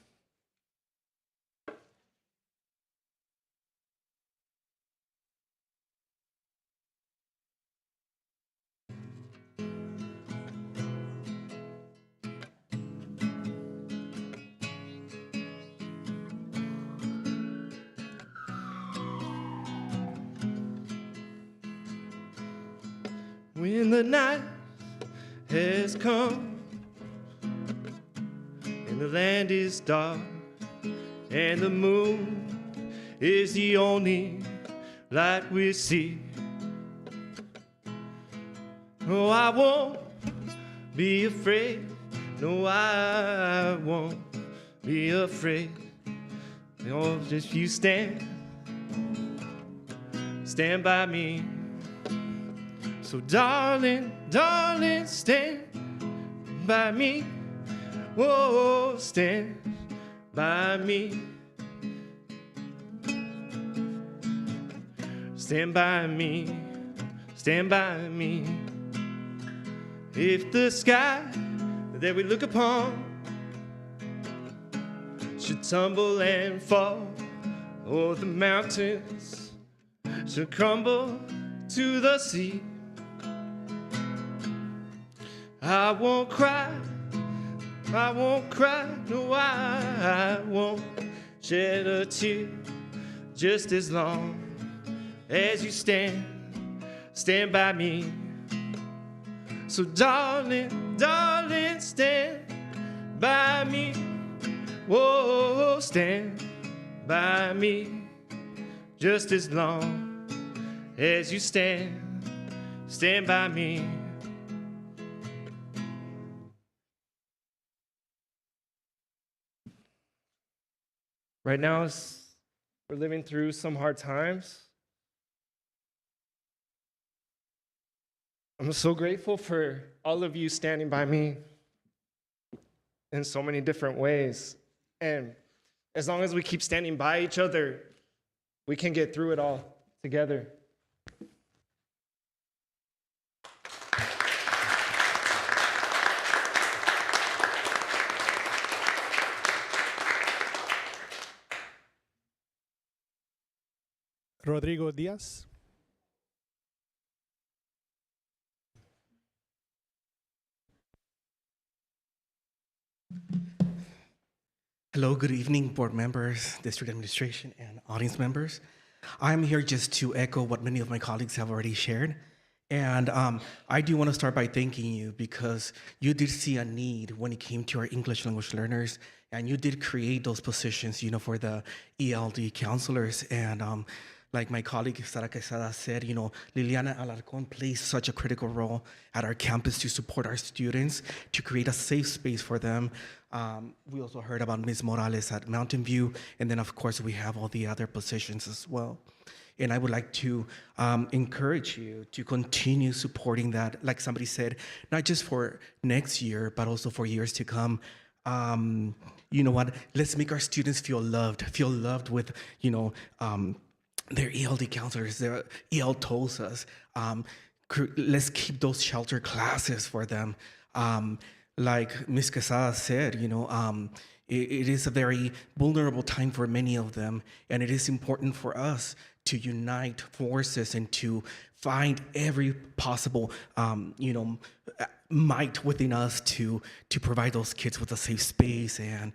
When the night has come and the land is dark and the moon is the only light we see, oh, I won't be afraid. No, I won't be afraid. Oh, if you stand by me. So darling, darling, stand by me. Whoa, stand by me. Stand by me, stand by me. If the sky that we look upon should tumble and fall, or the mountains should crumble to the sea, I won't cry, no, I won't shed a tear, just as long as you stand by me. So darling, darling, stand by me. Whoa, stand by me, just as long as you stand by me. Right now, we're living through some hard times. I'm so grateful for all of you standing by me in so many different ways. And as long as we keep standing by each other, we can get through it all together. Rodrigo Diaz. Hello, good evening, board members, district administration, and audience members. I'm here just to echo what many of my colleagues have already shared. And I do want to start by thanking you because you did see a need when it came to our English language learners, and you did create those positions, for the ELD counselors. And like my colleague Sara Quesada said, Liliana Alarcon plays such a critical role at our campus to support our students, to create a safe space for them. We also heard about Ms. Morales at Mountain View, and then of course we have all the other positions as well. And I would like to encourage you to continue supporting that, like somebody said, not just for next year, but also for years to come. You know what? Let's make our students feel loved with, their ELD counselors, their EL TOSAs. Let's keep those shelter classes for them. Like Ms. Quesada said, it is a very vulnerable time for many of them, and it is important for us to unite forces and to find every possible, might within us to provide those kids with a safe space and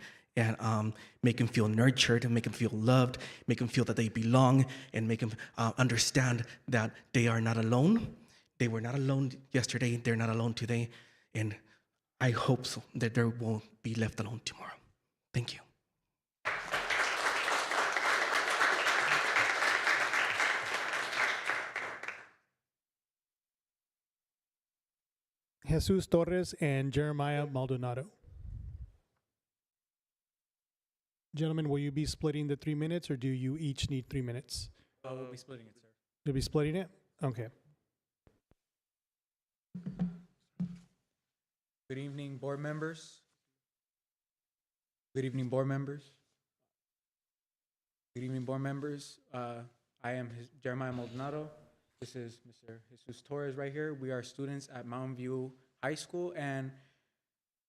make them feel nurtured and make them feel loved, make them feel that they belong, and make them understand that they are not alone. They were not alone yesterday. They're not alone today, and I hope so that they won't be left alone tomorrow. Thank you. Jesus Torres and Jeremiah Maldonado. Gentlemen, will you be splitting the 3 minutes, or do you each need 3 minutes? We'll be splitting it, sir. You'll be splitting it? Okay. Good evening, board members. Good evening, board members. Good evening, board members. I am Jeremiah Maldonado. This is Mr. Jesus Torres right here. We are students at Mountain View High School, and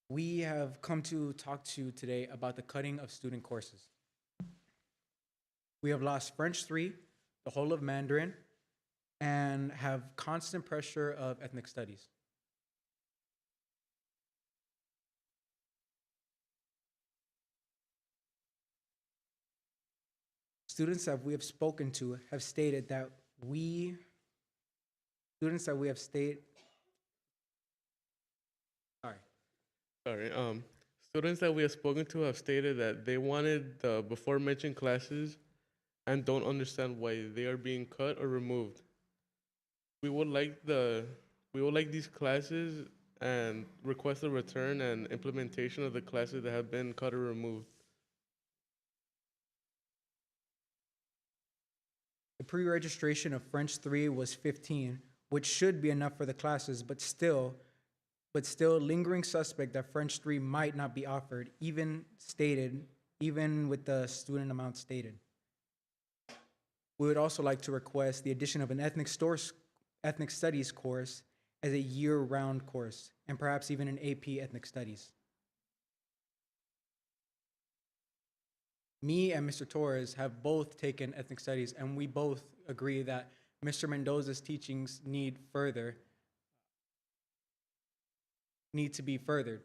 we have come to talk to you today about the cutting of student courses. We have lost French 3, the whole of Mandarin, and have constant pressure of ethnic studies. Students that we have spoken to have stated that students that we have stated that they wanted the before mentioned classes and don't understand why they are being cut or removed. We would like these classes and request a return and implementation of the classes that have been cut or removed. The pre-registration of French 3 was 15, which should be enough for the classes, but still lingering suspect that French 3 might not be offered, even with the student amount stated. We would also like to request the addition of an ethnic studies course as a year-round course, and perhaps even an AP ethnic studies. Me and Mr. Torres have both taken ethnic studies, and we both agree that Mr. Mendoza's teachings need to be furthered.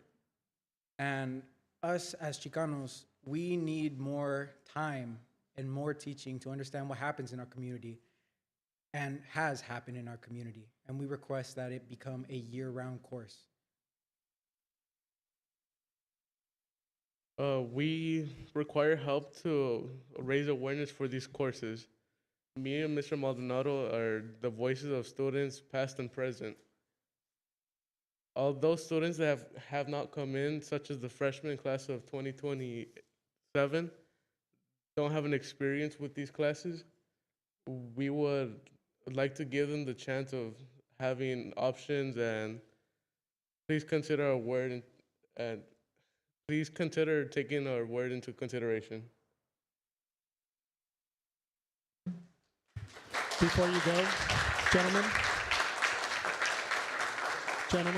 And us as Chicanos, we need more time and more teaching to understand what happens in our community and has happened in our community. And we request that it become a year-round course. We require help to raise awareness for these courses. Me and Mr. Maldonado are the voices of students past and present. All those students that have not come in, such as the freshman class of 2027, don't have an experience with these classes. We would like to give them the chance of having options, and please consider our word and please consider taking our word into consideration. Before you go, gentlemen,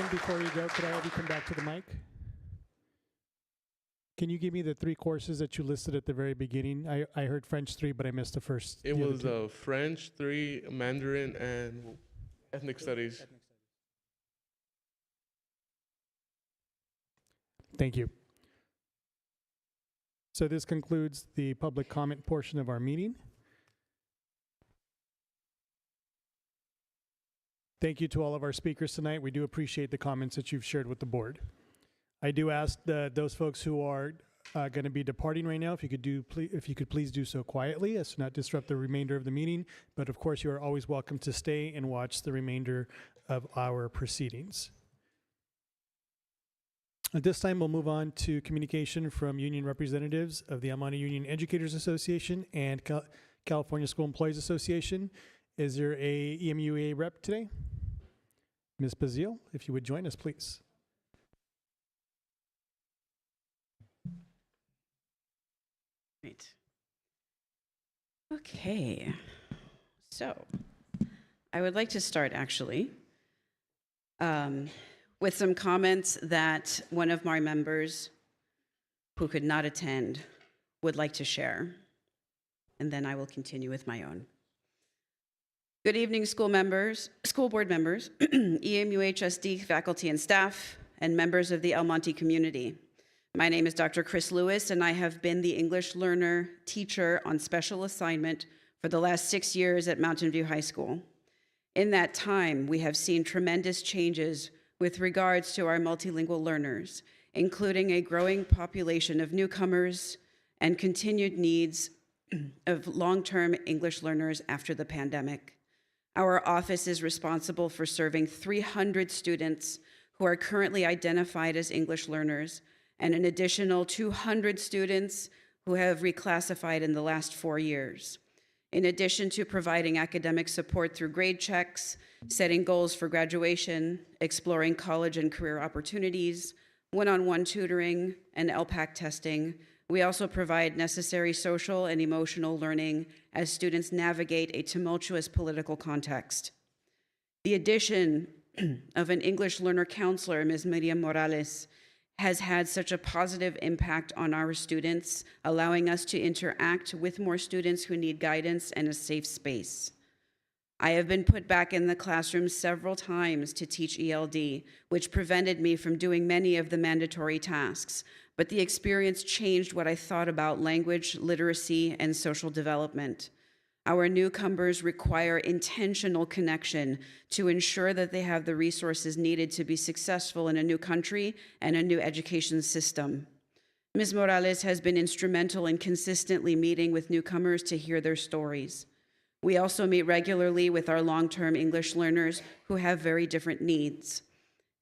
before you go, could I have you come back to the mic? Can you give me the 3 courses that you listed at the very beginning? I heard French 3, but I missed the first. It was French 3, Mandarin, and ethnic studies. Thank you. So this concludes the public comment portion of our meeting. Thank you to all of our speakers tonight. We do appreciate the comments that you've shared with the board. I do ask those folks who are going to be departing right now. If you could please do so quietly as to not disrupt the remainder of the meeting. But of course, you are always welcome to stay and watch the remainder of our proceedings. At this time, we'll move on to communication from union representatives of the El Monte Union Educators Association and California School Employees Association. Is there a EMUA rep today? Ms. Bazile, if you would join us, please. Right. Okay. So I would like to start actually with some comments that one of my members who could not attend would like to share. And then I will continue with my own. Good evening, school board members, EMUHSD faculty and staff, and members of the El Monte community. My name is Dr. Chris Lewis, and I have been the English learner teacher on special assignment for the last 6 years at Mountain View High School. In that time, we have seen tremendous changes with regards to our multilingual learners, including a growing population of newcomers and continued needs of long-term English learners after the pandemic. Our office is responsible for serving 300 students who are currently identified as English learners, and an additional 200 students who have reclassified in the last 4 years. In addition to providing academic support through grade checks, setting goals for graduation, exploring college and career opportunities, one-on-one tutoring, and LPAC testing, we also provide necessary social and emotional learning as students navigate a tumultuous political context. The addition of an English learner counselor, Ms. Miriam Morales, has had such a positive impact on our students, allowing us to interact with more students who need guidance and a safe space. I have been put back in the classroom several times to teach ELD, which prevented me from doing many of the mandatory tasks, but the experience changed what I thought about language, literacy, and social development. Our newcomers require intentional connection to ensure that they have the resources needed to be successful in a new country and a new education system. Ms. Morales has been instrumental in consistently meeting with newcomers to hear their stories. We also meet regularly with our long-term English learners who have very different needs.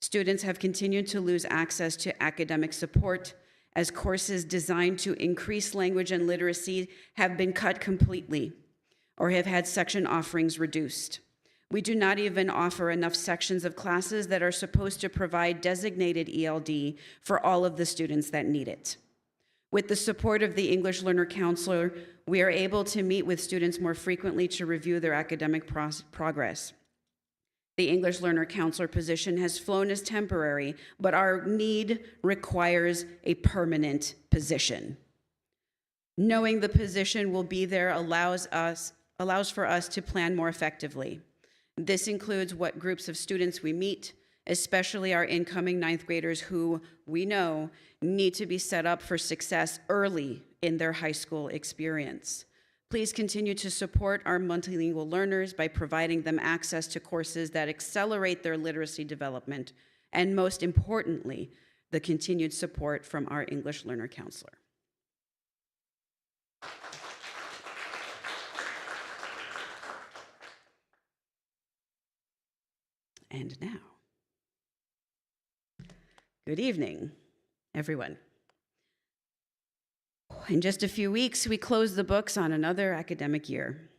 Students have continued to lose access to academic support as courses designed to increase language and literacy have been cut completely or have had section offerings reduced. We do not even offer enough sections of classes that are supposed to provide designated ELD for all of the students that need it. With the support of the English Learner Counselor, we are able to meet with students more frequently to review their academic progress. The English Learner Counselor position has flown as temporary, but our need requires a permanent position. Knowing the position will be there allows for us to plan more effectively. This includes what groups of students we meet, especially our incoming 9th graders who we know need to be set up for success early in their high school experience. Please continue to support our multilingual learners by providing them access to courses that accelerate their literacy development, and most importantly, the continued support from our English Learner Counselor. And now, good evening, everyone. In just a few weeks, we close the books on another academic year.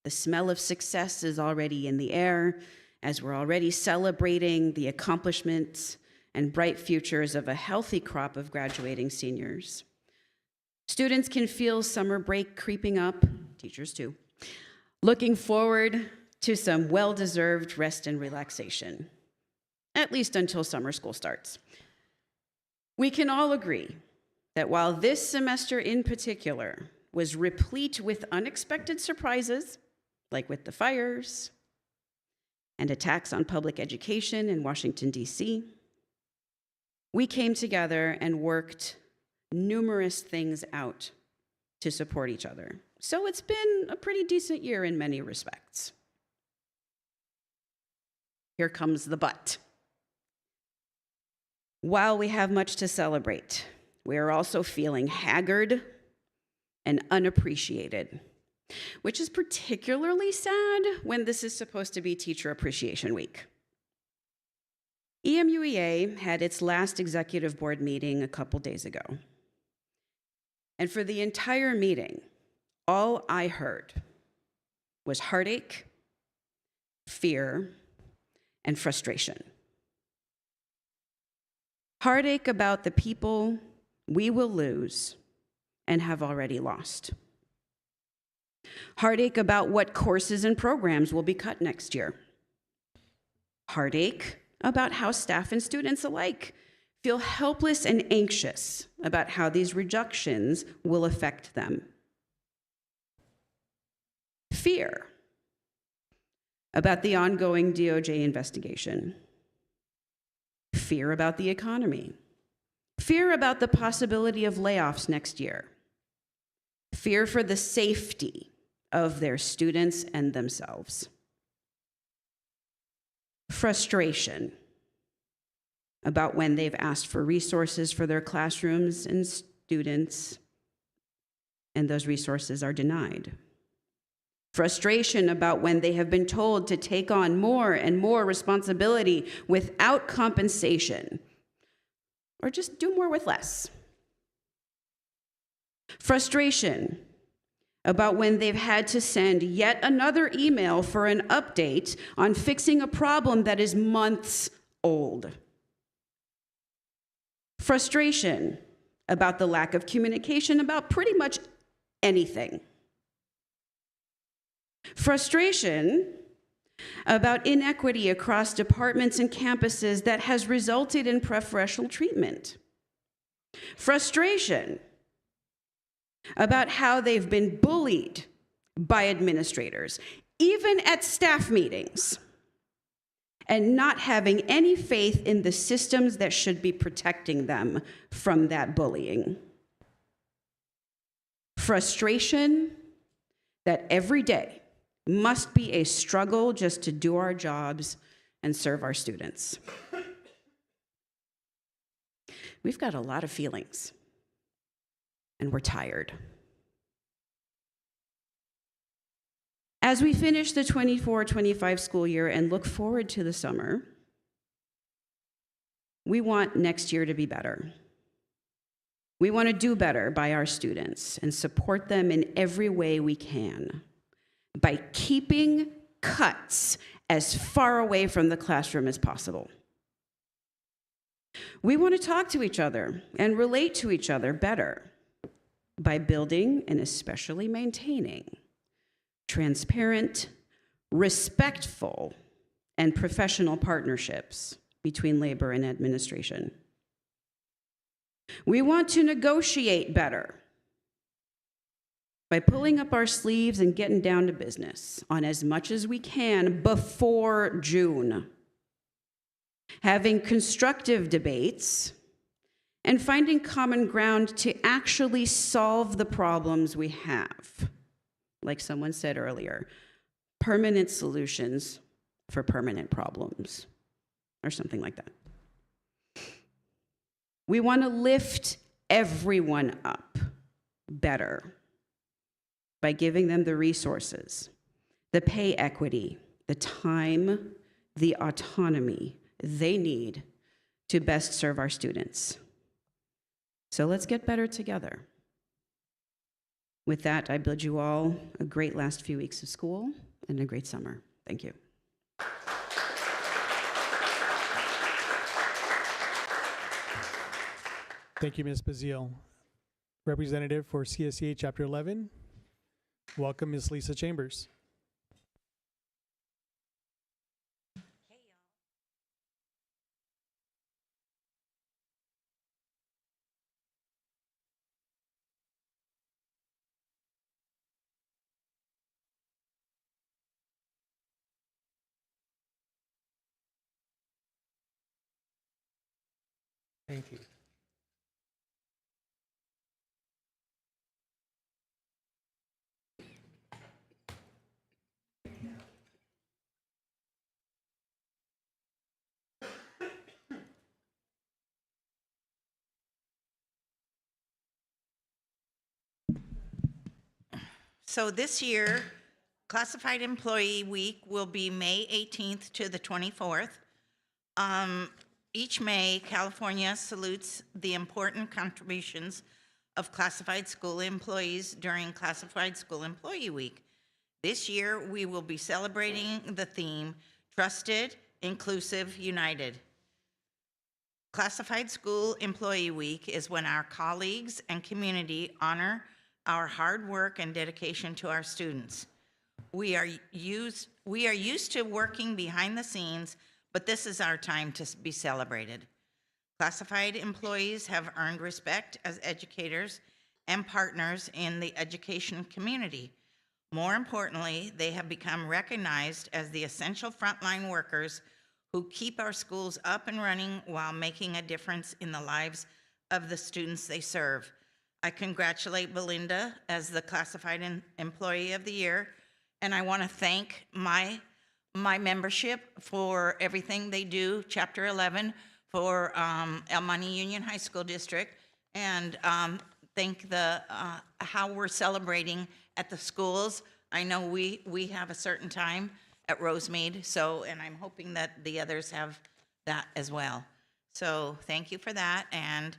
The smell of success is already in the air as we're already celebrating the accomplishments and bright futures of a healthy crop of graduating seniors. Students can feel summer break creeping up, teachers too, looking forward to some well-deserved rest and relaxation, at least until summer school starts. We can all agree that while this semester in particular was replete with unexpected surprises, like with the fires and attacks on public education in Washington, D.C., we came together and worked numerous things out to support each other. So it's been a pretty decent year in many respects. Here comes the but. While we have much to celebrate, we are also feeling haggard and unappreciated, which is particularly sad when this is supposed to be Teacher Appreciation Week. EMUEA had its last executive board meeting a couple days ago. And for the entire meeting, all I heard was heartache, fear, and frustration. Heartache about the people we will lose and have already lost. Heartache about what courses and programs will be cut next year. Heartache about how staff and students alike feel helpless and anxious about how these reductions will affect them. Fear about the ongoing DOJ investigation. Fear about the economy. Fear about the possibility of layoffs next year. Fear for the safety of their students and themselves. Frustration about when they've asked for resources for their classrooms and students, and those resources are denied. Frustration about when they have been told to take on more and more responsibility without compensation, or just do more with less. Frustration about when they've had to send yet another email for an update on fixing a problem that is months old. Frustration about the lack of communication about pretty much anything. Frustration about inequity across departments and campuses that has resulted in preferential treatment. Frustration about how they've been bullied by administrators, even at staff meetings, and not having any faith in the systems that should be protecting them from that bullying. Frustration that every day must be a struggle just to do our jobs and serve our students. We've got a lot of feelings, and we're tired. As we finish the 24-25 school year and look forward to the summer, we want next year to be better. We want to do better by our students and support them in every way we can by keeping cuts as far away from the classroom as possible. We want to talk to each other and relate to each other better by building and especially maintaining transparent, respectful, and professional partnerships between labor and administration. We want to negotiate better by pulling up our sleeves and getting down to business on as much as we can before June, having constructive debates, and finding common ground to actually solve the problems we have. Like someone said earlier, permanent solutions for permanent problems, or something like that. We want to lift everyone up better by giving them the resources, the pay equity, the time, the autonomy they need to best serve our students. So let's get better together. With that, I bid you all a great last few weeks of school and a great summer. Thank you. Thank you, Ms. Bazile. Representative for CSEA Chapter 11, welcome Ms. Lisa Chambers. Thank you. So this year, Classified Employee Week will be May 18th to the 24th. Each May, California salutes the important contributions of classified school employees during Classified School Employee Week. This year, we will be celebrating the theme, Trusted, Inclusive, United. Classified School Employee Week is when our colleagues and community honor our hard work and dedication to our students. We are used to working behind the scenes, but this is our time to be celebrated. Classified employees have earned respect as educators and partners in the education community. More importantly, they have become recognized as the essential frontline workers who keep our schools up and running while making a difference in the lives of the students they serve. I congratulate Belinda as the Classified Employee of the Year, and I want to thank my membership for everything they do, Chapter 11, for El Monte Union High School District, and thank the how we're celebrating at the schools. I know we have a certain time at Rosemead, so, and I'm hoping that the others have that as well. So thank you for that, and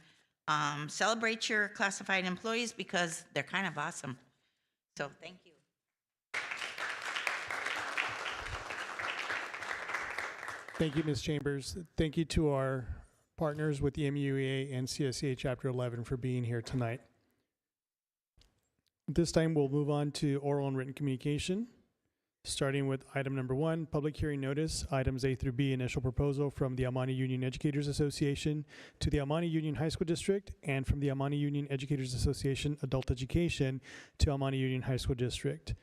celebrate your classified employees because they're kind of awesome. So thank you. Thank you, Ms. Chambers. Thank you to our partners with the EMUHSD and CSCA Chapter 11 for being here tonight. This time we'll move on to oral and written communication, starting with item number 1, public hearing notice, items A through B, initial proposal from the El Monte Union Educators Association to the El Monte Union High School District, and from the El Monte Union Educators Association Adult Education to El Monte Union High School District.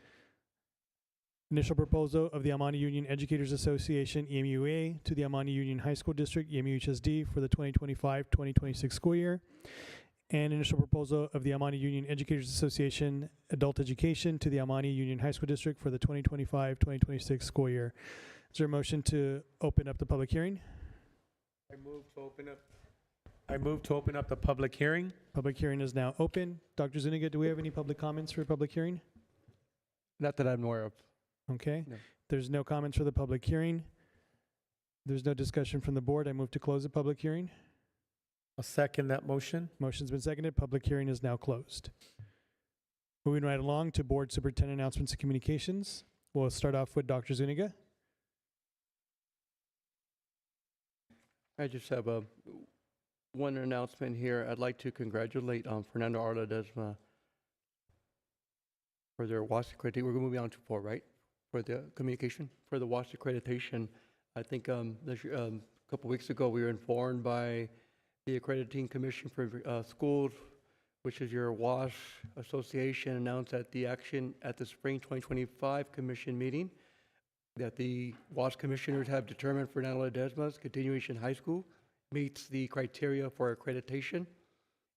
Initial proposal of the El Monte Union Educators Association, EMUA, to the El Monte Union High School District, EMUHSD, for the 2025-2026 school year. And initial proposal of the El Monte Union Educators Association, Adult Education, to the El Monte Union High School District for the 2025-2026 school year. Is there a motion to open up the public hearing? I move to open up the public hearing. Public hearing is now open. Dr. Zuniga, do we have any public comments for public hearing? Not that I'm aware of. Okay. No. There's no comments for the public hearing. There's no discussion from the board. I move to close the public hearing. I'll second that motion. Motion's been seconded. Public hearing is now closed. Moving right along to board superintendent announcements and communications. We'll start off with Dr. Zuniga. I just have one announcement here. I'd like to congratulate Fernando Arla Desma for their WASC accreditation. We're moving on to 4, right? For the communication, for the WASC accreditation. I think a couple weeks ago we were informed by the Accrediting Commission for Schools, which is your WASC association, announced at the spring 2025 commission meeting that the WASC commissioners have determined Fernando Ledesma's continuation high school meets the criteria for accreditation,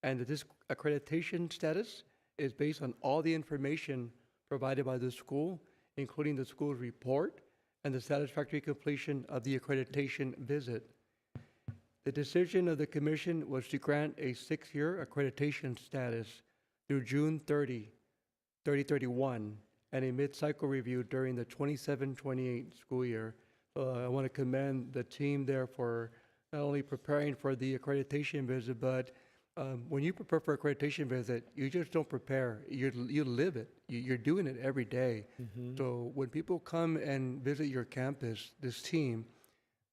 and that this accreditation status is based on all the information provided by the school, including the school's report and the satisfactory completion of the accreditation visit. The decision of the commission was to grant a 6-year accreditation status through June 30, 2031, and a mid-cycle review during the 27-28 school year. I want to commend the team there for not only preparing for the accreditation visit, but when you prepare for accreditation visit, you just don't prepare. You live it. You're doing it every day. Mm-hmm. So when people come and visit your campus, this team,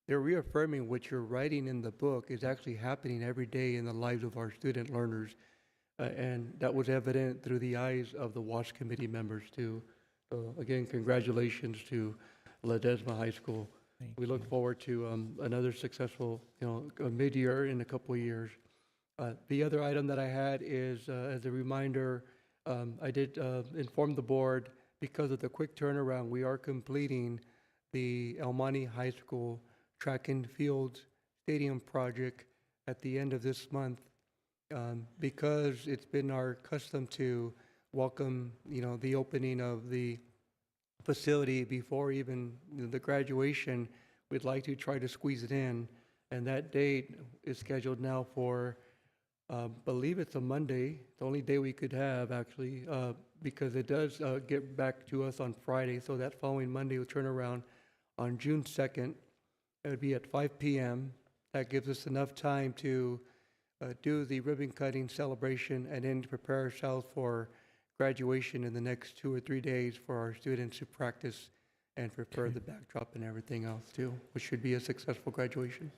they're reaffirming what you're writing in the book is actually happening every day in the lives of our student learners. And that was evident through the eyes of the WASC committee members too. So again, congratulations to Ledesma High School. We look forward to another successful, mid-year in a couple of years. The other item that I had is, as a reminder, I did inform the board, because of the quick turnaround, we are completing the El Monte High School track and field stadium project at the end of this month, because it's been our custom to welcome, the opening of the facility before even the graduation. We'd like to try to squeeze it in, and that date is scheduled now for Believe it's a Monday, the only day we could have actually, because it does get back to us on Friday. So that following Monday will turn around on June 2nd. It would be at 5 p.m. That gives us enough time to do the ribbon cutting celebration and then to prepare ourselves for graduation in the next 2 or 3 days for our students to practice and prepare the backdrop and everything else too, which should be a successful graduation.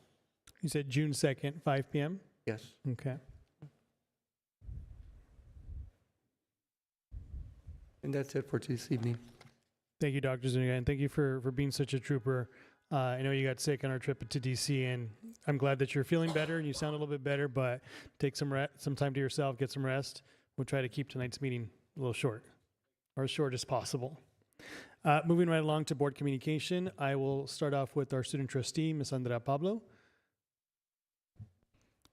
You said June 2nd, 5 p.m.? Yes. Okay. And that's it for this evening. Thank you, Dr. Zuniga, and thank you for being such a trooper. I know you got sick on our trip to DC, and I'm glad that you're feeling better and you sound a little bit better, but take some time to yourself, get some rest. We'll try to keep tonight's meeting a little short, or as short as possible. Moving right along to board communication, I will start off with our student trustee, Ms. Andrea Pablo.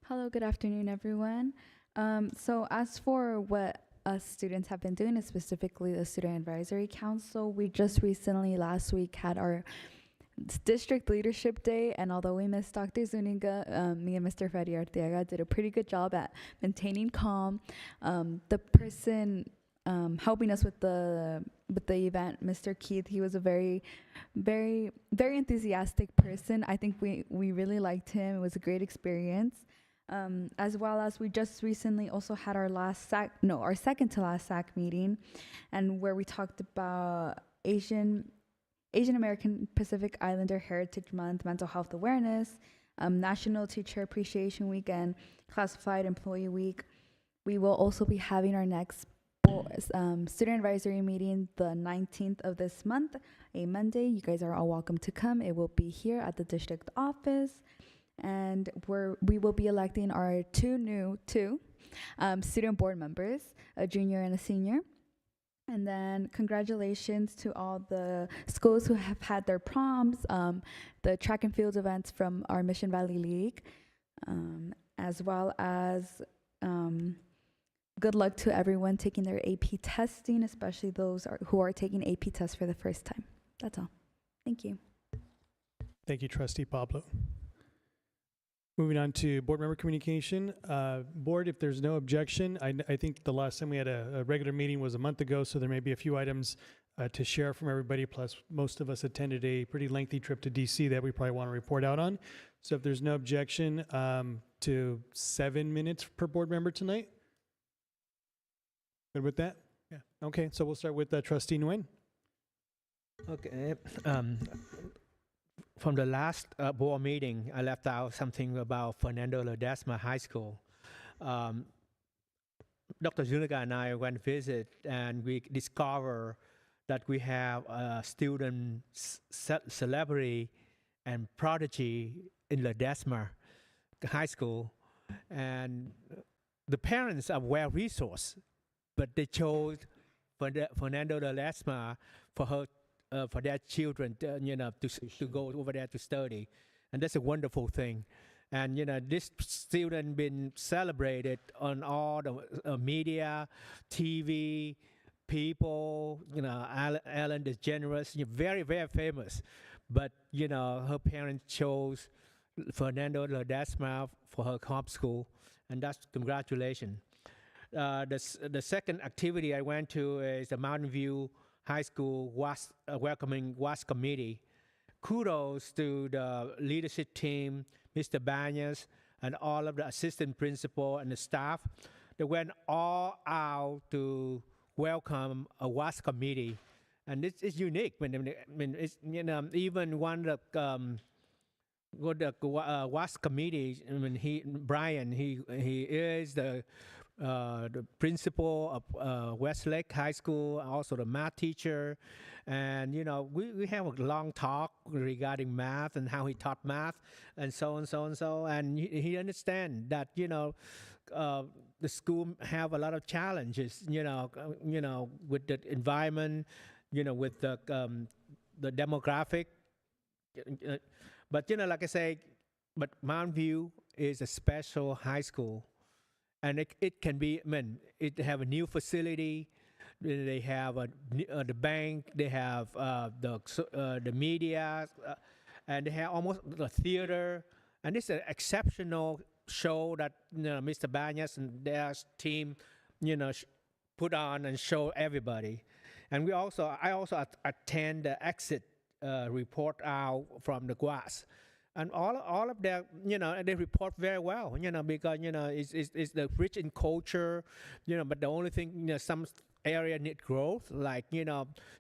Hello, good afternoon, everyone. So as for what us students have been doing, specifically the Student Advisory Council, we just recently, last week, had our District Leadership Day, and although we missed Dr. Zuniga, me and Mr. Freddy Arteaga did a pretty good job at maintaining calm. The person helping us with the event, Mr. Keith, he was a very, very, very enthusiastic person. I think we really liked him. It was a great experience. As well as we just recently also had our second to last SAC meeting, and where we talked about Asian American Pacific Islander Heritage Month, mental health awareness, National Teacher Appreciation Week, and Classified Employee Week. We will also be having our next student advisory meeting the 19th of this month, a Monday. You guys are all welcome to come. It will be here at the district office. And we will be electing our two student board members, a junior and a senior. And then congratulations to all the schools who have had their proms, the track and field events from our Mission Valley League, as well as good luck to everyone taking their AP testing, especially those who are taking AP tests for the first time. That's all. Thank you. Thank you, Trustee Pablo. Moving on to board member communication. Board, if there's no objection, I think the last time we had a regular meeting was a month ago, so there may be a few items to share from everybody, plus most of us attended a pretty lengthy trip to DC that we probably want to report out on. So if there's no objection to 7 minutes per board member tonight? Good with that? Yeah. Okay, so we'll start with Trustee Nguyen. Okay. From the last board meeting, I left out something about Fernando Ledesma High School. Dr. Zuniga and I went visit, and we discovered that we have a student celebrity and prodigy in Ledesma High School, and the parents are well resourced, but they chose Fernando Ledesma for their children, to go over there to study, and that's a wonderful thing. And this student been celebrated on all the media, TV, people. Ellen DeGeneres, very, very famous. But her parents chose Fernando Ledesma for her home school, and that's congratulations. The second activity I went to is the Mountain View High School welcoming WAS committee. Kudos to the leadership team, Mr. Banyas, and all of the assistant principal and the staff. They went all out to welcome a WAS committee, and it's unique. It's, even one of the WAS committee. Brian, he is the principal of Westlake High School, also the math teacher. And, we have a long talk regarding math and how he taught math and so on, so on, so. And he understands that, the school have a lot of challenges, with the environment, with the demographic. But, like I say, but Mountain View is a special high school. And it can be, it have a new facility. They have the bank. They have the media, and they have almost the theater. And it's an exceptional show that Mr. Banyas and their team, put on and show everybody. And I also attend the exit report out from the class. And all of them, they report very well, because, it's the rich in culture, but the only thing, some area need growth, like,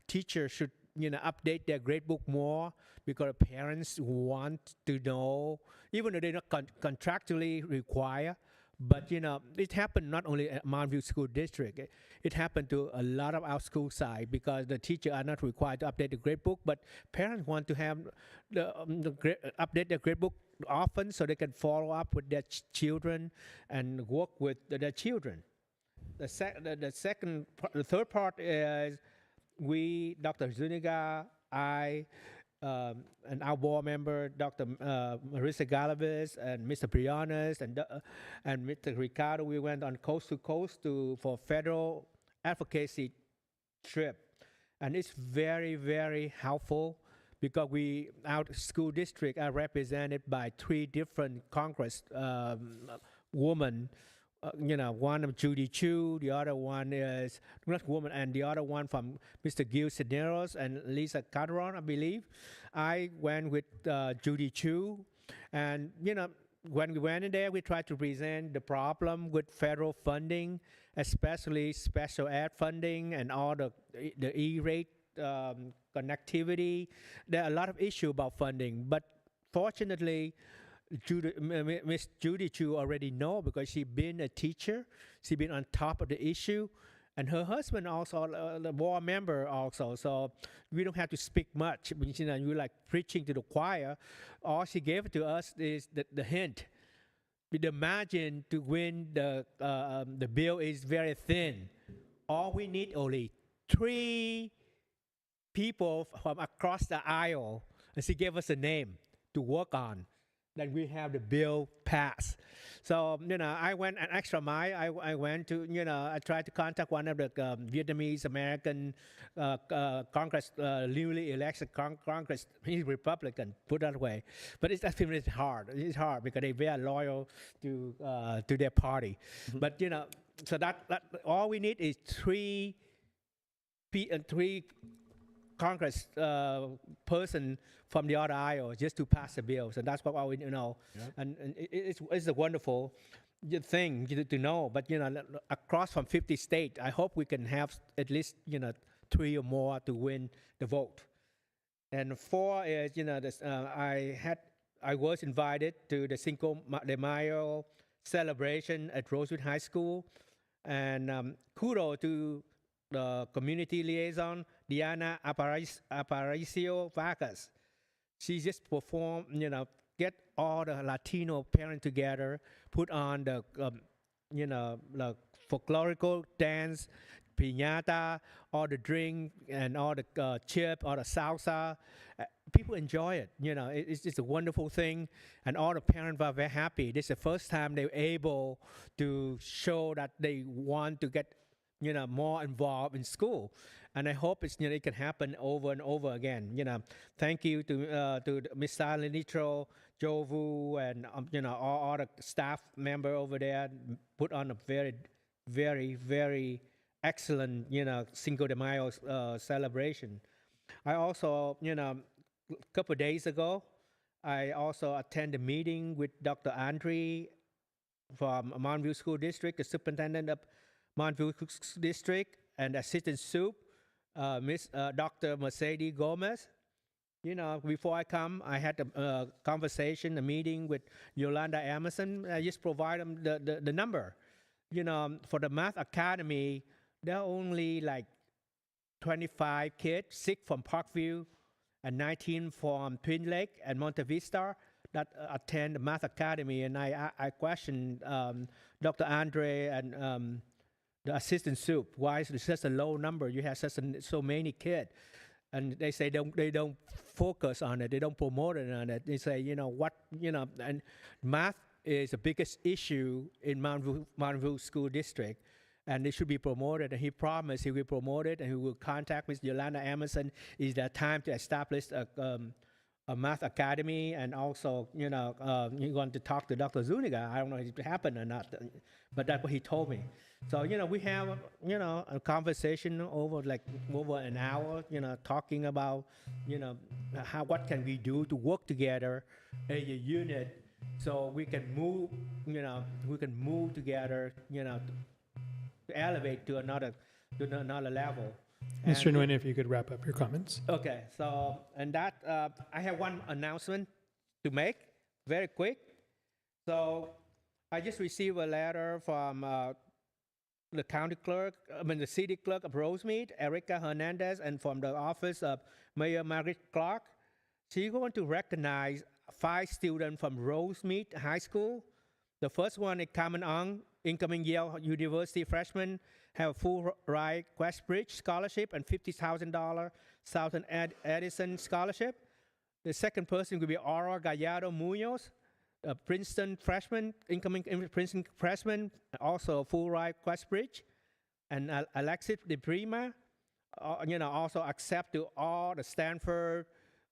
teachers should, update their grade book more because parents want to know, even though they're not contractually required. But, it happened not only at Mountain View School District. It happened to a lot of our school side because the teachers are not required to update the grade book, but parents want to have update their grade book often so they can follow up with their children and work with their children. The third part is we, Dr. Zuniga, I, and our board member, Dr. Marissa Galavis, and Mr. Brianas, and Mr. Ricardo, we went on coast to coast for federal advocacy trip. And it's very, very helpful because our school district are represented by 3 different Congress women. One of Judy Chu, the other one is not woman, and the other one from Mr. Gil Cisneros and Lisa Calderon, I believe. I went with Judy Chu, and when we went in there, we tried to present the problem with federal funding, especially special ed funding and all the E-rate connectivity. There are a lot of issues about funding, but fortunately, Miss Judy Chu already know because she's been a teacher. She's been on top of the issue. And her husband also, the board member also. So we don't have to speak much. You're like preaching to the choir. All she gave to us is the hint. The margin to win the bill is very thin. All we need only 3 people from across the aisle. And she gave us a name to work on. Then we have the bill passed. So, I went an extra mile. I went to, I tried to contact one of the Vietnamese American Congress, newly elected Congress. He's Republican, put that way. But it's hard. It's hard because they're very loyal to their party. Mm-hmm. But, so that all we need is 3 Congress person from the other aisle just to pass the bill. So that's what we know. Yep. And it's a wonderful thing to know. But, across from 50 states, I hope we can have at least, 3 or more to win the vote. And 4 is, I was invited to the Cinco de Mayo celebration at Rosewood High School. And kudos to the community liaison, Diana Aparicio Vargas. She just performed, get all the Latino parents together, put on the, the folklorical dance, piñata, all the drink, and all the chip, all the salsa. People enjoy it. It's just a wonderful thing, and all the parents are very happy. This is the first time they're able to show that they want to get more involved in school, and I hope it can happen over and over again. Thank you to Ms. Sally Nitro, Joe Vu, and all the staff member over there put on a very, very, very excellent Cinco de Mayo celebration. I also a couple of days ago, I also attended a meeting with Dr. Andre from Mountain View School District, the superintendent of Mountain View District, and Assistant Soup, Dr. Mercedes Gomez. Before I come, I had a conversation, a meeting with Yolanda Emerson. I just provide them the number. For the Math Academy, there are only like 25 kids, 6 from Parkview and 19 from Twin Lake and Monte Vista that attend the Math Academy. And I questioned Dr. Andre and the Assistant Soup, why is it such a low number? You have so many kids. And they say they don't focus on it. They don't promote it on it. They say, and math is the biggest issue in Mountain View School District. And it should be promoted. And he promised he will promote it, and he will contact Ms. Yolanda Emerson. Is there time to establish a math academy, and also, you know, you're going to talk to Dr. Zuniga. I don't know if it happened or not, but that's what he told me. So, you know, we have, you know, a conversation over an hour, you know, talking about, you know, what can we do to work together as a unit so we can move, you know, together, you know, to elevate to another level. Mr. Nguyen, if you could wrap up your comments. Okay, so, and that, I have one announcement to make, very quick. So, I just received a letter from the the city clerk of Rosemead, Erica Hernandez, and from the office of Mayor Margaret Clark. She's going to recognize 5 students from Rosemead High School. The first one is Carmen Ong, incoming Yale University freshman, have a full ride Questbridge scholarship and $50,000 Southern Edison scholarship. The second person will be Aura Gallardo Munoz, a Princeton freshman, incoming Princeton freshman, also full ride Questbridge. And Alexis De Prima, you know, also accept to all the Stanford,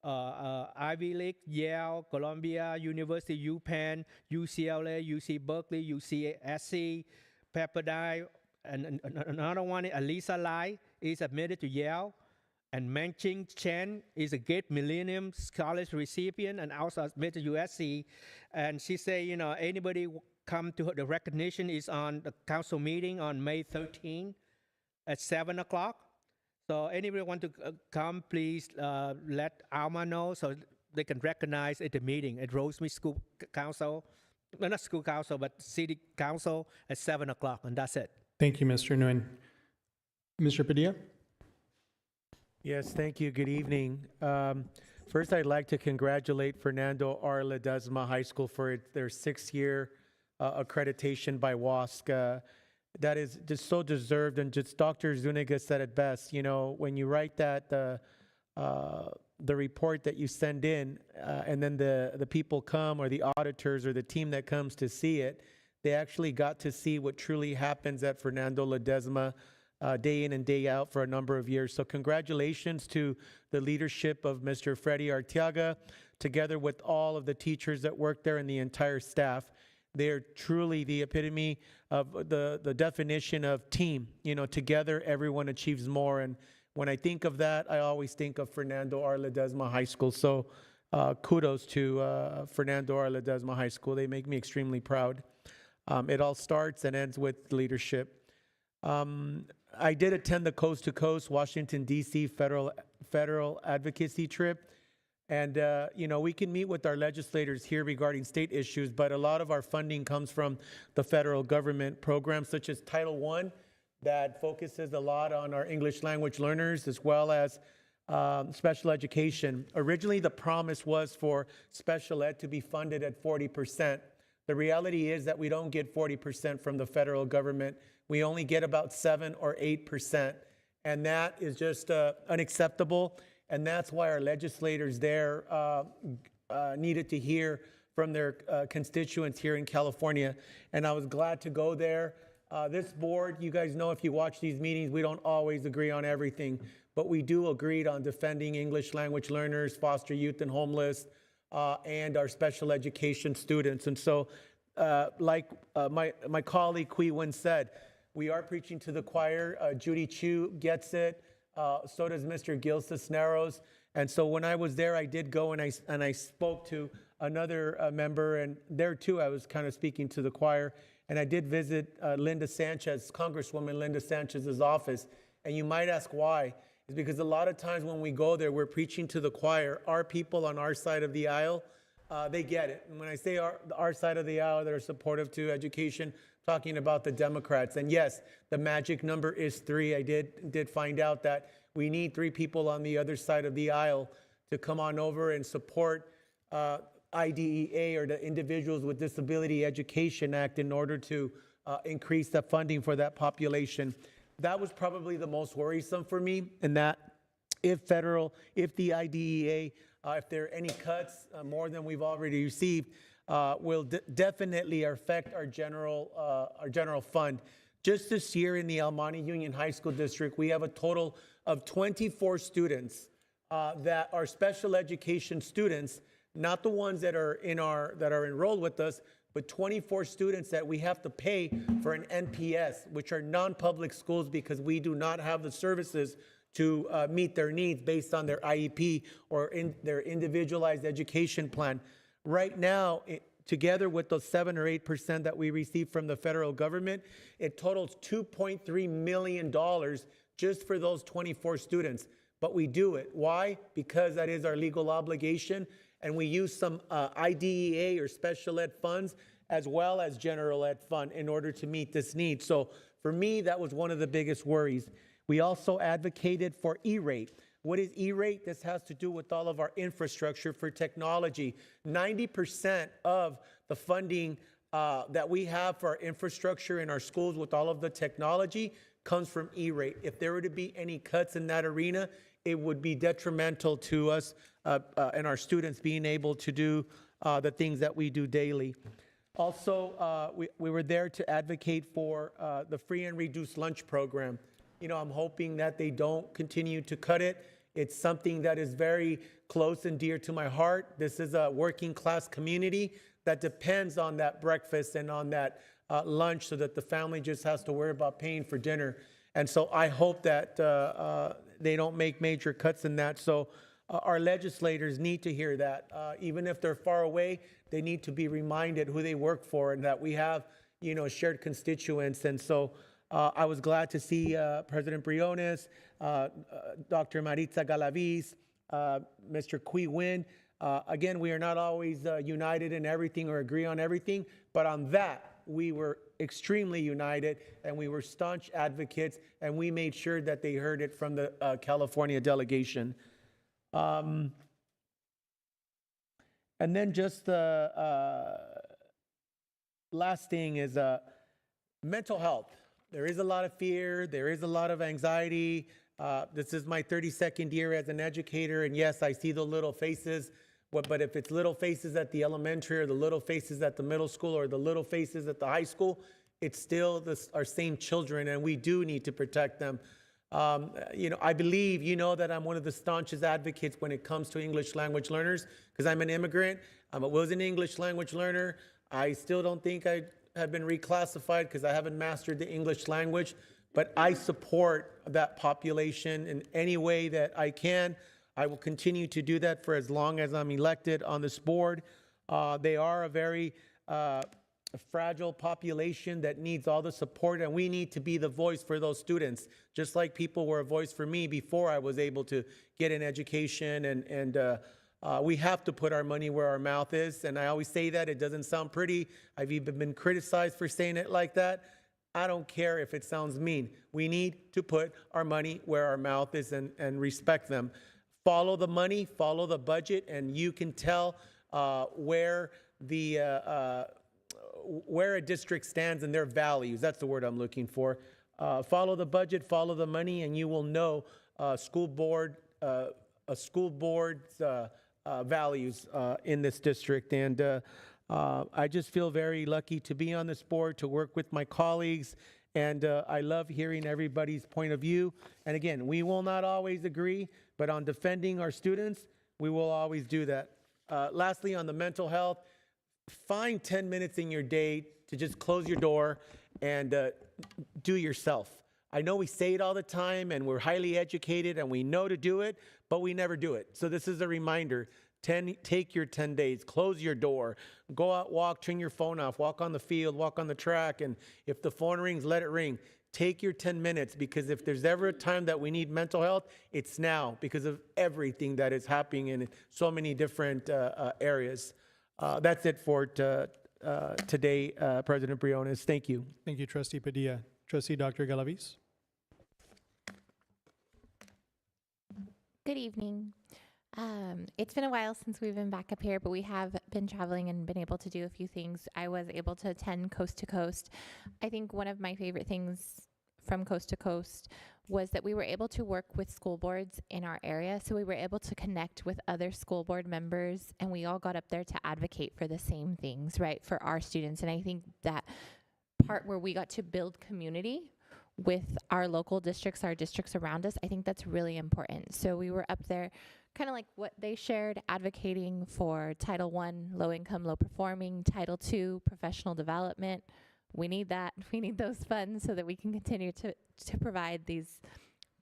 Ivy League, Yale, Columbia, University, UPenn, UCLA, UC Berkeley, UCSC, Pepperdine, and another one, Alisa Lai, is admitted to Yale, and Menching Chen is a Gates Millennium Scholarship recipient and also admitted to USC. And she said, you know, anybody come to the recognition is on the council meeting on May 13 at 7 o'clock. So anybody want to come, please let Alma know so they can recognize at the meeting at Rosemead School Council, well, not School Council, but City Council at 7 o'clock, and that's it. Thank you, Mr. Nguyen. Mr. Padilla? Yes, thank you. Good evening. First, I'd like to congratulate Fernando R. Ledesma High School for their 6th-year accreditation by WASC. That is just so deserved, and just Dr. Zuniga said it best. You know, when you write that, the report that you send in, and then the people come, or the auditors or the team that comes to see it, they actually got to see what truly happens at Fernando Ledesma day in and day out for a number of years. So congratulations to the leadership of Mr. Freddie Arteaga, together with all of the teachers that work there and the entire staff. They're truly the epitome of the definition of team. You know, together everyone achieves more. And when I think of that, I always think of Fernando R. Ledesma High School. So kudos to Fernando R. Ledesma High School. They make me extremely proud. It all starts and ends with leadership. I did attend the Coast to Coast Washington, D.C. federal advocacy trip. And, you know, we can meet with our legislators here regarding state issues, but a lot of our funding comes from the federal government programs such as Title I that focuses a lot on our English language learners, as well as special education. Originally, the promise was for special ed to be funded at 40%. The reality is that we don't get 40% from the federal government. We only get about 7 or 8%. And that is just unacceptable. And that's why our legislators there needed to hear from their constituents here in California. And I was glad to go there. This board, you guys know, if you watch these meetings, we don't always agree on everything, but we do agree on defending English language learners, foster youth and homeless, and our special education students. And so, like my colleague Kui Wen said, we are preaching to the choir. Judy Chu gets it. So does Mr. Gil Cisneros. And so when I was there, I did go and I spoke to another member, and there too I was kind of speaking to the choir. And I did visit Linda Sanchez, Congresswoman Linda Sanchez's office. And you might ask why. It's because a lot of times when we go there, we're preaching to the choir. Our people on our side of the aisle, they get it. And when I say our side of the aisle that are supportive to education, talking about the Democrats. And yes, the magic number is 3. I did find out that we need 3 people on the other side of the aisle to come on over and support IDEA, or the Individuals with Disability Education Act, in order to increase the funding for that population. That was probably the most worrisome for me, in that if the IDEA, if there are any cuts more than we've already received, will definitely affect our general fund. Just this year in the El Monte Union High School District, we have a total of 24 students that are special education students, not the ones that are that are enrolled with us, but 24 students that we have to pay for an NPS, which are non-public schools because we do not have the services to meet their needs based on their IEP or in their individualized education plan. Right now, together with those 7 or 8% that we receive from the federal government, it totals $2.3 million just for those 24 students. But we do it. Why? Because that is our legal obligation, and we use some IDEA or special ed funds as well as general ed fund in order to meet this need. So for me, that was one of the biggest worries. We also advocated for E-rate. What is E-rate? This has to do with all of our infrastructure for technology. 90% of the funding that we have for our infrastructure in our schools with all of the technology comes from E-rate. If there were to be any cuts in that arena, it would be detrimental to us and our students being able to do the things that we do daily. Also, we were there to advocate for the free and reduced lunch program. You know, I'm hoping that they don't continue to cut it. It's something that is very close and dear to my heart. This is a working class community that depends on that breakfast and on that lunch so that the family just has to worry about paying for dinner. And so I hope that they don't make major cuts in that. So our legislators need to hear that. Even if they're far away, they need to be reminded who they work for and that we have, you know, shared constituents. And so I was glad to see President Briones, Dr. Maritza Galaviz, Mr. Qui Win. Again, we are not always united in everything or agree on everything, but on that, we were extremely united and we were staunch advocates, and we made sure that they heard it from the California delegation. And then just the last thing is mental health. There is a lot of fear. There is a lot of anxiety. This is my 32nd year as an educator, and yes, I see the little faces. But if it's little faces at the elementary or the little faces at the middle school or the little faces at the high school, it's still our same children, and we do need to protect them. You know, I believe, you know, that I'm one of the staunchest advocates when it comes to English language learners because I'm an immigrant. I was an English language learner. I still don't think I have been reclassified because I haven't mastered the English language, but I support that population in any way that I can. I will continue to do that for as long as I'm elected on this board. They are a very fragile population that needs all the support, and we need to be the voice for those students, just like people were a voice for me before I was able to get an education. And we have to put our money where our mouth is, and I always say that. It doesn't sound pretty. I've even been criticized for saying it like that. I don't care if it sounds mean. We need to put our money where our mouth is and respect them. Follow the money, follow the budget, and you can tell where a district stands and their values. That's the word I'm looking for. Follow the budget, follow the money, and you will know a school board's values in this district. And I just feel very lucky to be on this board, to work with my colleagues, and I love hearing everybody's point of view. And again, we will not always agree, but on defending our students, we will always do that. Lastly, on the mental health, find 10 minutes in your day to just close your door and do yourself. I know we say it all the time and we're highly educated and we know to do it, but we never do it. So this is a reminder. Take your 10 days, close your door, go out, walk, turn your phone off, walk on the field, walk on the track, and if the phone rings, let it ring. Take your 10 minutes, because if there's ever a time that we need mental health, it's now, because of everything that is happening in so many different areas. That's it for today, President Briones. Thank you. Thank you, Trustee Padilla. Trustee Dr. Galaviz. Good evening. It's been a while since we've been back up here, but we have been traveling and been able to do a few things. I was able to attend Coast to Coast. I think one of my favorite things from Coast to Coast was that we were able to work with school boards in our area. So we were able to connect with other school board members, and we all got up there to advocate for the same things, right, for our students. And I think that part where we got to build community with our local districts, our districts around us. I think that's really important. So we were up there kind of like what they shared, advocating for Title I, low income, low performing, Title II, professional development. We need that. We need those funds so that we can continue to provide these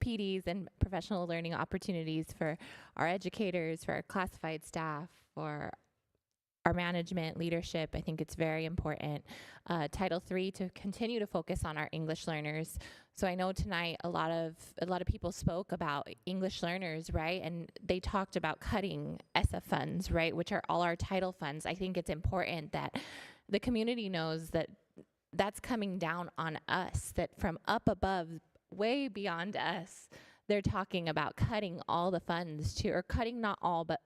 PDs and professional learning opportunities for our educators, for our classified staff, for our management, leadership. I think it's very important. Title III, to continue to focus on our English learners. So I know tonight a lot of people spoke about English learners, right? And they talked about cutting SF funds, right, which are all our title funds. I think it's important that the community knows that that's coming down on us, that from up above, way beyond us, they're talking about cutting all the funds to, or cutting not all, but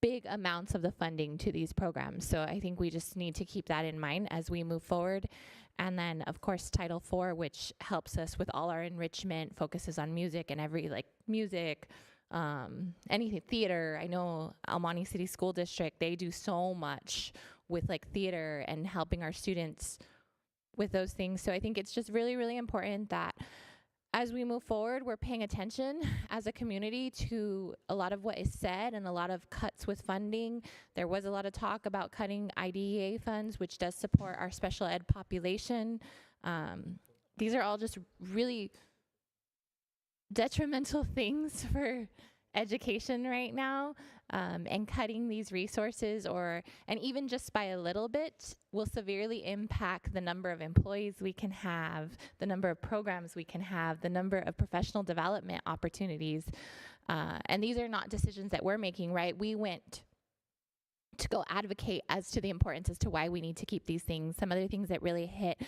big amounts of the funding to these programs. So I think we just need to keep that in mind as we move forward. And then, of course, Title IV, which helps us with all our enrichment, focuses on music and every, like, music, anything, theater. I know El Monte City School District, they do so much with, like, theater and helping our students with those things. So I think it's just really, really important that as we move forward, we're paying attention as a community to a lot of what is said and a lot of cuts with funding. There was a lot of talk about cutting IDEA funds, which does support our special ed population. These are all just really detrimental things for education right now, and cutting these resources, and even just by a little bit, will severely impact the number of employees we can have, the number of programs we can have, the number of professional development opportunities. And these are not decisions that we're making, right? We went to go advocate as to the importance as to why we need to keep these things. Some other things that really hit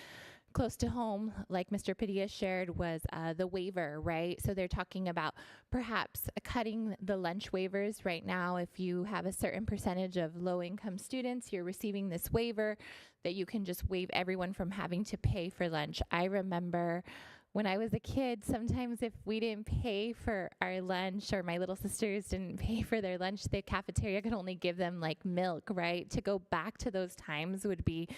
close to home, like Mr. Padilla shared, was the waiver, right? So they're talking about perhaps cutting the lunch waivers right now. If you have a certain percentage of low-income students, you're receiving this waiver that you can just waive everyone from having to pay for lunch. I remember when I was a kid, sometimes if we didn't pay for our lunch, or my little sisters didn't pay for their lunch, the cafeteria could only give them like milk, right? To go back to those times would be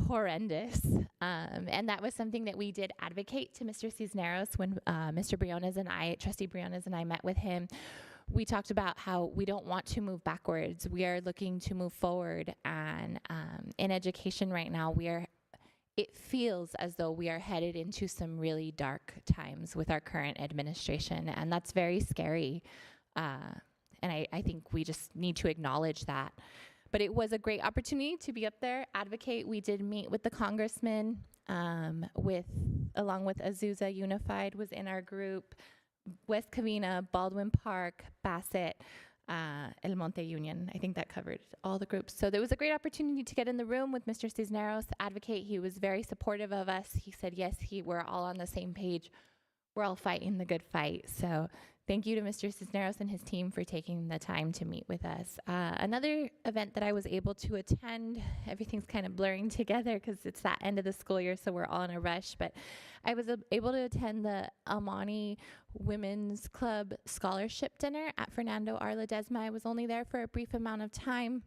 horrendous. And that was something that we did advocate to Mr. Cisneros when Mr. Briones and I, Trustee Briones and I, met with him. We talked about how we don't want to move backwards. We are looking to move forward. And in education right now, it feels as though we are headed into some really dark times with our current administration. And that's very scary. And I think we just need to acknowledge that. But it was a great opportunity to be up there, advocate. We did meet with the congressman, along with Azusa Unified was in our group, West Covina, Baldwin Park, Bassett, El Monte Union. I think that covered all the groups. So there was a great opportunity to get in the room with Mr. Cisneros, advocate. He was very supportive of us. He said, yes, we're all on the same page. We're all fighting the good fight. So thank you to Mr. Cisneros and his team for taking the time to meet with us. Another event that I was able to attend, everything's kind of blurring together because it's that end of the school year, so we're all in a rush, but I was able to attend the El Monte Women's Club Scholarship Dinner at Fernando R. Ledesma. I was only there for a brief amount of time,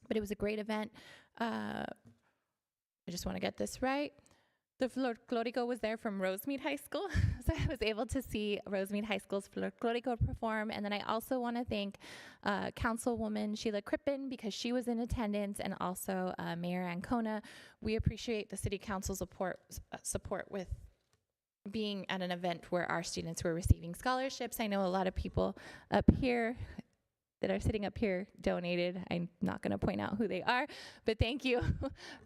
but it was a great event. I just want to get this right. The folklorico was there from Rosemead High School, so I was able to see Rosemead High School's folklorico perform. And then I also want to thank Councilwoman Sheila Crippen because she was in attendance, and also Mayor Ancona. We appreciate the City Council's support with being at an event where our students were receiving scholarships. I know a lot of people up here that are sitting up here donated. I'm not going to point out who they are, but thank you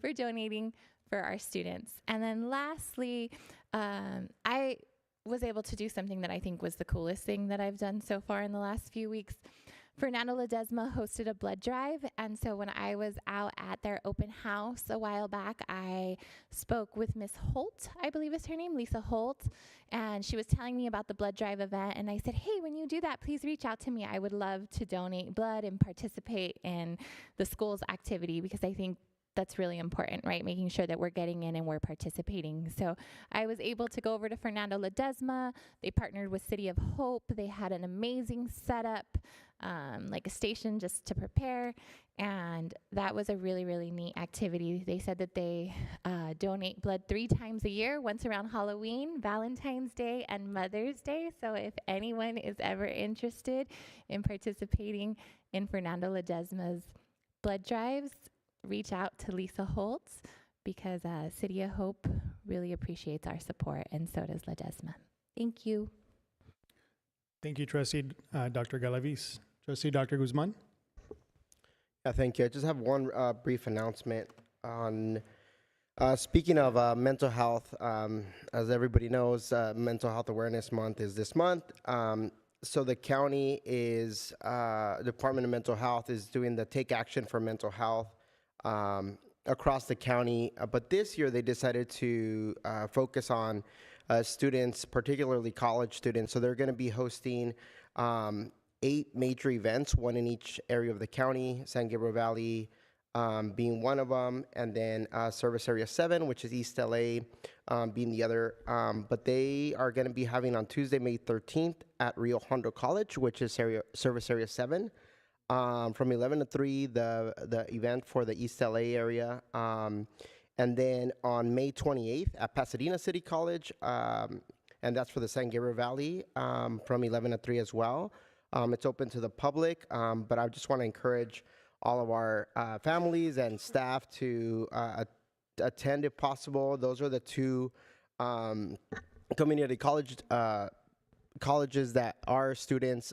for donating for our students. And then lastly, I was able to do something that I think was the coolest thing that I've done so far in the last few weeks. Fernando Ledesma hosted a blood drive, and so when I was out at their open house a while back, I spoke with Miss Holt, I believe is her name, Lisa Holt, and she was telling me about the blood drive event, and I said, hey, when you do that, please reach out to me. I would love to donate blood and participate in the school's activity, because I think that's really important, right? Making sure that we're getting in and we're participating. So I was able to go over to Fernando Ledesma. They partnered with City of Hope. They had an amazing setup. like a station just to prepare. And that was a really, really neat activity. They said that they donate blood 3 times a year, once around Halloween, Valentine's Day, and Mother's Day. So if anyone is ever interested in participating in Fernando Ledesma's blood drives, reach out to Lisa Holtz, because City of Hope really appreciates our support, and so does Ledesma. Thank you. Thank you, Trustee Dr. Galaviz. Trustee Dr. Guzman. Yeah, thank you. I just have one brief announcement on, speaking of mental health. As everybody knows, Mental Health Awareness Month is this month. So the county is, Department of Mental Health is doing the Take Action for Mental Health across the county. But this year they decided to focus on students, particularly college students. So they're going to be hosting 8 major events, one in each area of the county, San Gabriel Valley being one of them, and then Service Area 7, which is East LA, being the other. But they are going to be having on Tuesday, May 13th at Rio Hondo College, which is Service Area 7, from 11 to 3, the event for the East LA area. And then on May 28th at Pasadena City College, and that's for the San Gabriel Valley, from 11 to 3 as well. It's open to the public, but I just want to encourage all of our families and staff to attend if possible. Those are the 2 community colleges that our students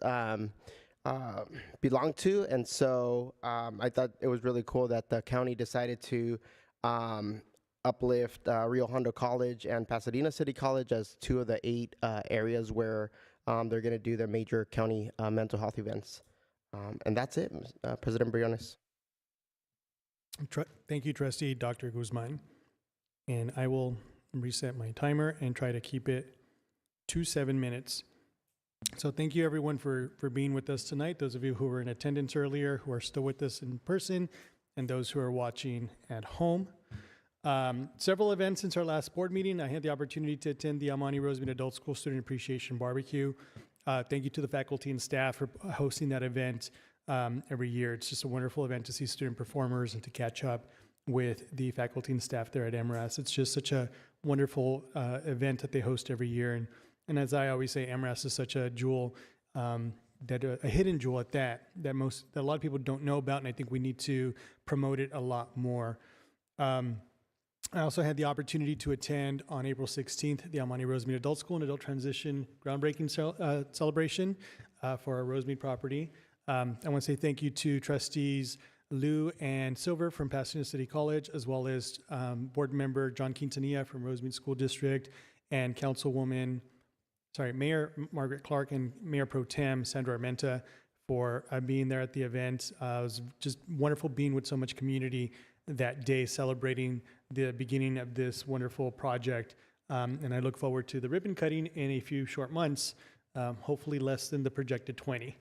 belong to. And so I thought it was really cool that the county decided to uplift Rio Hondo College and Pasadena City College as 2 of the 8 areas where they're going to do their major county mental health events. And that's it, President Briones. Thank you, Trustee Dr. Guzman. And I will reset my timer and try to keep it to 7 minutes. So thank you, everyone, for being with us tonight. Those of you who were in attendance earlier, who are still with us in person, and those who are watching at home. Several events since our last board meeting. I had the opportunity to attend the Amani Rosemead Adult School Student Appreciation Barbecue. Thank you to the faculty and staff for hosting that event every year. It's just a wonderful event to see student performers and to catch up with the faculty and staff there at MRAS. It's just such a wonderful event that they host every year. And as I always say, MRAS is such a jewel, a hidden jewel at that a lot of people don't know about, and I think we need to promote it a lot more. I also had the opportunity to attend on April 16th the Amani Rosemead Adult School and Adult Transition groundbreaking celebration for our Rosemead property. I want to say thank you to Trustees Liu and Silver from Pasadena City College, as well as Board Member John Quintanilla from Rosemead School District, and Mayor Margaret Clark and Mayor Pro Tem Sandra Armenta for being there at the event. It was just wonderful being with so much community that day, celebrating the beginning of this wonderful project. And I look forward to the ribbon cutting in a few short months, hopefully less than the projected 20.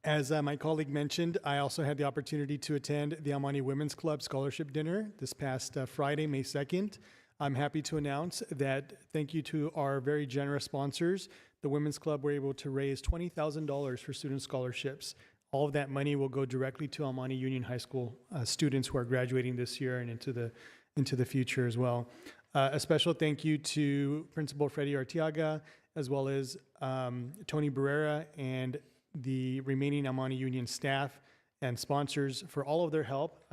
As my colleague mentioned, I also had the opportunity to attend the Amani Women's Club Scholarship Dinner this past Friday, May 2nd. I'm happy to announce that thank you to our very generous sponsors, the Women's Club were able to raise $20,000 for student scholarships. All of that money will go directly to Amani Union High School students who are graduating this year and into the future as well. A special thank you to Principal Freddie Arteaga, as well as Tony Barrera and the remaining Amani Union staff and sponsors for all of their help.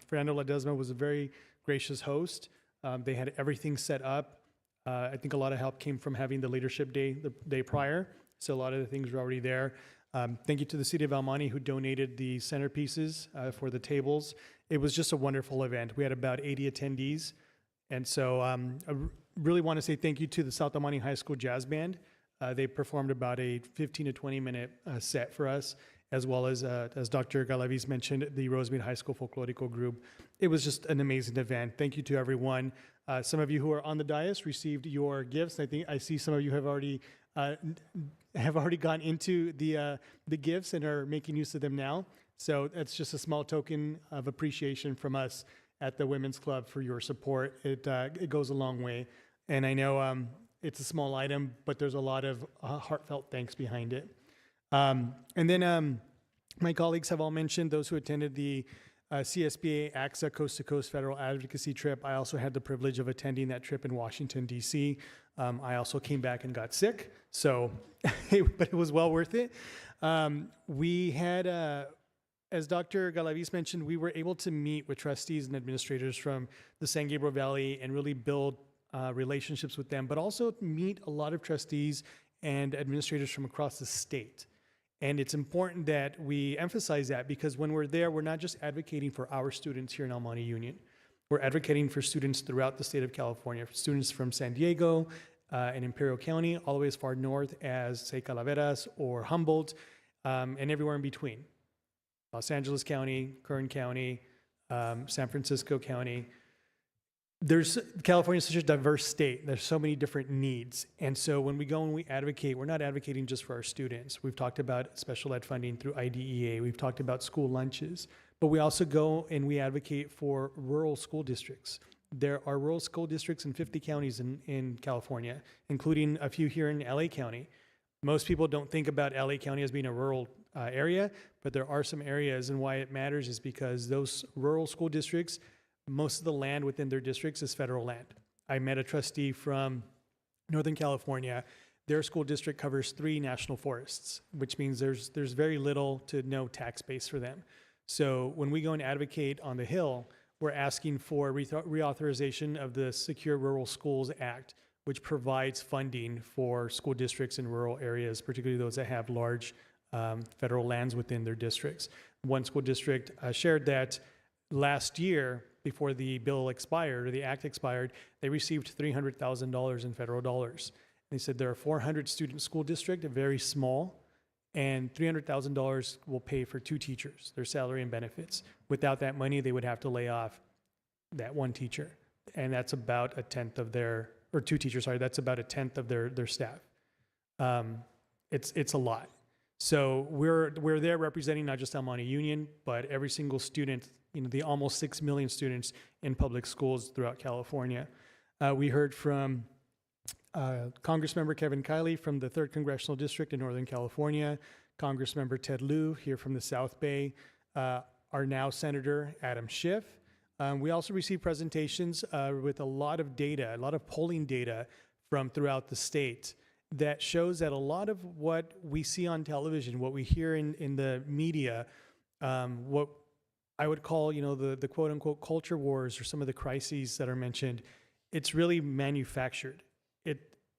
Fernando Ledesma was a very gracious host. They had everything set up. I think a lot of help came from having the leadership day the day prior, so a lot of the things were already there. Thank you to the City of Almani who donated the centerpieces for the tables. It was just a wonderful event. We had about 80 attendees. And so I really want to say thank you to the South Almani High School Jazz Band. They performed about a 15 to 20 minute set for us, as well as Dr. Galaviz mentioned, the Rosemead High School Folklorico Group. It was just an amazing event. Thank you to everyone. Some of you who are on the dais received your gifts. I think I see some of you have already gone into the gifts and are making use of them now. So that's just a small token of appreciation from us at the Women's Club for your support. It goes a long way. And I know it's a small item, but there's a lot of heartfelt thanks behind it. And then my colleagues have all mentioned those who attended the CSBA AXA Coast to Coast Federal Advocacy trip. I also had the privilege of attending that trip in Washington, D.C. I also came back and got sick, so, but it was well worth it. We had, as Dr. Galaviz mentioned, we were able to meet with trustees and administrators from the San Gabriel Valley and really build relationships with them, but also meet a lot of trustees and administrators from across the state. And it's important that we emphasize that, because when we're there, we're not just advocating for our students here in El Monte Union. We're advocating for students throughout the state of California, for students from San Diego and Imperial County, all the way as far north as, say, Calaveras or Humboldt, and everywhere in between. Los Angeles County, Kern County, San Francisco County. California is such a diverse state. There's so many different needs. And so when we go and we advocate, we're not advocating just for our students. We've talked about special ed funding through IDEA. We've talked about school lunches. But we also go and we advocate for rural school districts. There are rural school districts in 50 counties in California, including a few here in LA County. Most people don't think about LA County as being a rural area, but there are some areas, and why it matters is because those rural school districts, most of the land within their districts is federal land. I met a trustee from Northern California. Their school district covers 3 national forests, which means there's very little to no tax base for them. So when we go and advocate on the Hill, we're asking for reauthorization of the Secure Rural Schools Act, which provides funding for school districts in rural areas, particularly those that have large federal lands within their districts. One school district shared that last year, before the bill expired or the act expired, they received $300,000 in federal dollars. They said they're a 400 student school district, very small, and $300,000 will pay for 2 teachers, their salary and benefits. Without that money, they would have to lay off that 1 teacher. And that's about a tenth of their, or 2 teachers, sorry, that's about a tenth of their staff. It's a lot. So we're there representing not just El Monte Union, but every single student, the almost 6 million students in public schools throughout California. We heard from Congressmember Kevin Kiley from the 3rd Congressional District in Northern California, Congressmember Ted Lieu here from the South Bay, our now Senator Adam Schiff. We also received presentations with a lot of data, a lot of polling data from throughout the state that shows that a lot of what we see on television, what we hear in the media, what I would call, the quote unquote culture wars or some of the crises that are mentioned, it's really manufactured.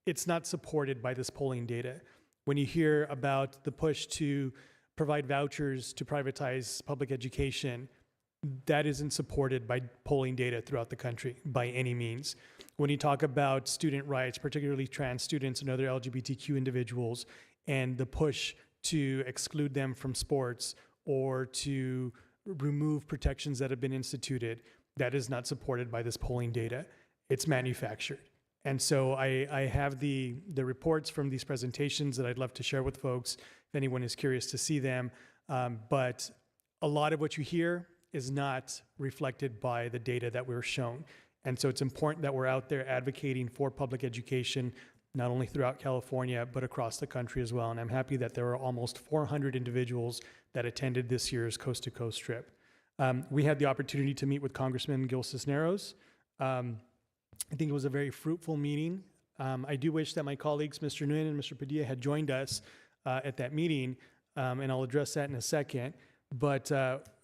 It's not supported by this polling data. When you hear about the push to provide vouchers to privatize public education, that isn't supported by polling data throughout the country by any means. When you talk about student rights, particularly trans students and other LGBTQ individuals, and the push to exclude them from sports or to remove protections that have been instituted, that is not supported by this polling data. It's manufactured. And so I have the reports from these presentations that I'd love to share with folks if anyone is curious to see them. But a lot of what you hear is not reflected by the data that we're shown. And so it's important that we're out there advocating for public education, not only throughout California, but across the country as well. And I'm happy that there are almost 400 individuals that attended this year's Coast to Coast trip. We had the opportunity to meet with Congressman Gil Cisneros. I think it was a very fruitful meeting. I do wish that my colleagues, Mr. Nguyen and Mr. Padilla, had joined us at that meeting, and I'll address that in a second. But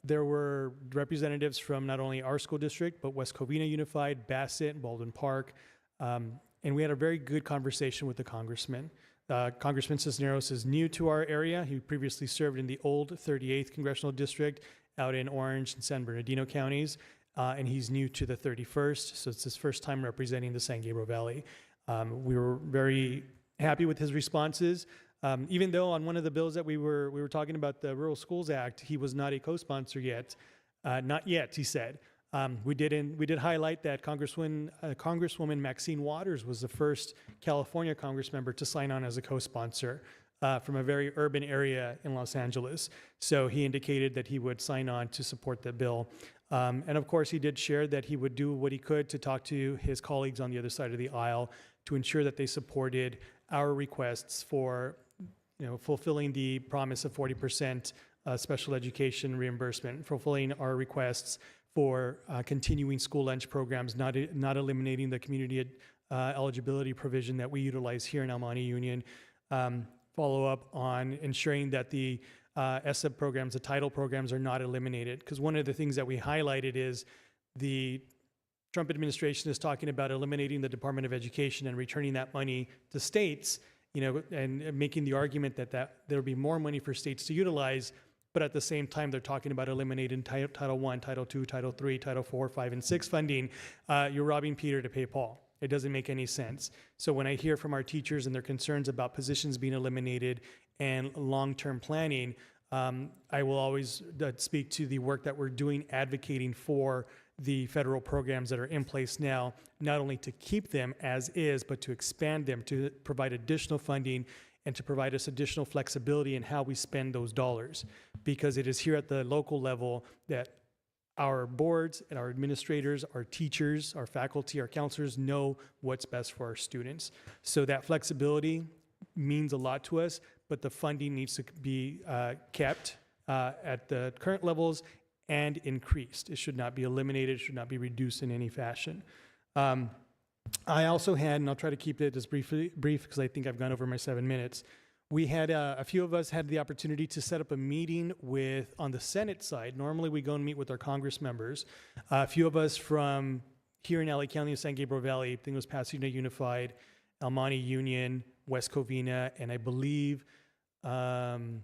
there were representatives from not only our school district, but West Covina Unified, Bassett, Baldwin Park, and we had a very good conversation with the congressman. Congressman Cisneros is new to our area. He previously served in the old 38th Congressional District out in Orange and San Bernardino counties, and he's new to the 31st, so it's his first time representing the San Gabriel Valley. We were very happy with his responses. Even though on one of the bills that we were talking about, the Rural Schools Act, he was not a co-sponsor yet. Not yet, he said. We did highlight that Congresswoman Maxine Waters was the first California Congressmember to sign on as a co-sponsor from a very urban area in Los Angeles. So he indicated that he would sign on to support the bill. And of course, he did share that he would do what he could to talk to his colleagues on the other side of the aisle to ensure that they supported our requests for fulfilling the promise of 40% special education reimbursement, fulfilling our requests for continuing school lunch programs, not eliminating the community eligibility provision that we utilize here in El Monte Union, follow up on ensuring that the ESSEP programs, the title programs, are not eliminated. Because one of the things that we highlighted is the Trump administration is talking about eliminating the Department of Education and returning that money to states, and making the argument that there'll be more money for states to utilize, but at the same time, they're talking about eliminating Title I, Title II, Title III, Title IV, 5, and 6 funding. You're robbing Peter to pay Paul. It doesn't make any sense. So when I hear from our teachers and their concerns about positions being eliminated and long-term planning, I will always speak to the work that we're doing advocating for the federal programs that are in place now, not only to keep them as is, but to expand them, to provide additional funding and to provide us additional flexibility in how we spend those dollars. Because it is here at the local level that our boards and our administrators, our teachers, our faculty, our counselors know what's best for our students. So that flexibility means a lot to us, but the funding needs to be kept at the current levels and increased. It should not be eliminated, it should not be reduced in any fashion. I also had, and I'll try to keep it as brief because I think I've gone over my 7 minutes. We had, a few of us had the opportunity to set up a meeting on the Senate side. Normally we go and meet with our Congress members. A few of us from here in LA County and San Gabriel Valley, I think it was Pasadena Unified, El Monte Union, West Covina, and I believe Snowline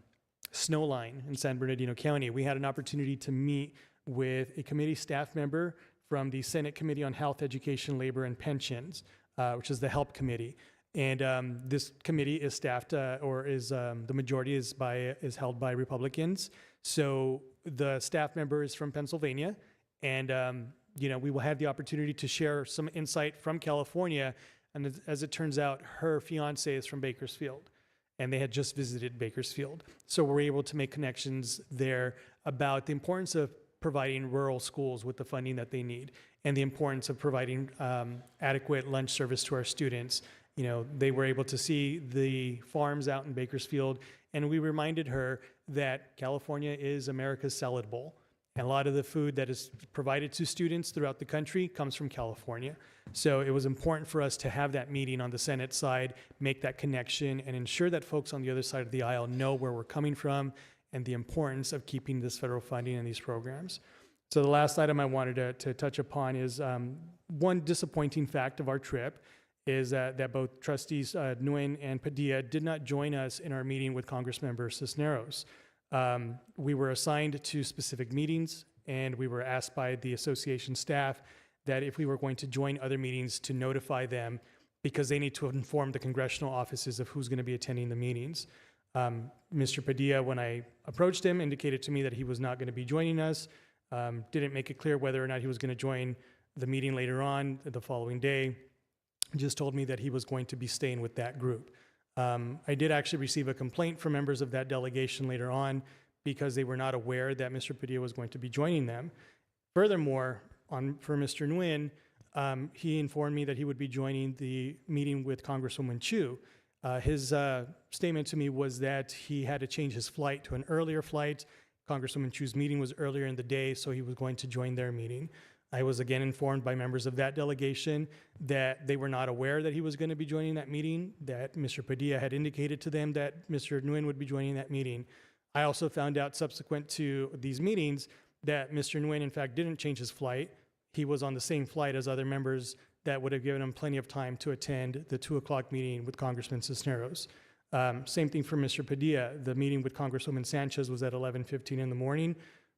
in San Bernardino County. We had an opportunity to meet with a committee staff member from the Senate Committee on Health, Education, Labor, and Pensions, which is the HELP Committee. And this committee is staffed, the majority is held by Republicans. So the staff member is from Pennsylvania, and we will have the opportunity to share some insight from California. And as it turns out, her fiance is from Bakersfield, and they had just visited Bakersfield. So we're able to make connections there about the importance of providing rural schools with the funding that they need, and the importance of providing adequate lunch service to our students. They were able to see the farms out in Bakersfield, and we reminded her that California is America's salad bowl. And a lot of the food that is provided to students throughout the country comes from California. So it was important for us to have that meeting on the Senate side, make that connection, and ensure that folks on the other side of the aisle know where we're coming from and the importance of keeping this federal funding in these programs. So the last item I wanted to touch upon is one disappointing fact of our trip is that both Trustees Nguyen and Padilla did not join us in our meeting with Congressmember Cisneros. We were assigned to specific meetings, and we were asked by the association staff that if we were going to join other meetings to notify them, because they need to inform the congressional offices of who's going to be attending the meetings. Mr. Padilla, when I approached him, indicated to me that he was not going to be joining us, didn't make it clear whether or not he was going to join the meeting later on the following day, just told me that he was going to be staying with that group. I did actually receive a complaint from members of that delegation later on because they were not aware that Mr. Padilla was going to be joining them. Furthermore, for Mr. Nguyen, he informed me that he would be joining the meeting with Congresswoman Chu. His statement to me was that he had to change his flight to an earlier flight. Congresswoman Chu's meeting was earlier in the day, so he was going to join their meeting. I was again informed by members of that delegation that they were not aware that he was going to be joining that meeting, that Mr. Padilla had indicated to them that Mr. Nguyen would be joining that meeting. I also found out subsequent to these meetings that Mr. Nguyen, in fact, didn't change his flight. He was on the same flight as other members that would have given him plenty of time to attend the 2 o'clock meeting with Congressman Cisneros. Same thing for Mr. Padilla. The meeting with Congresswoman Sanchez was at 11:15 in the morning.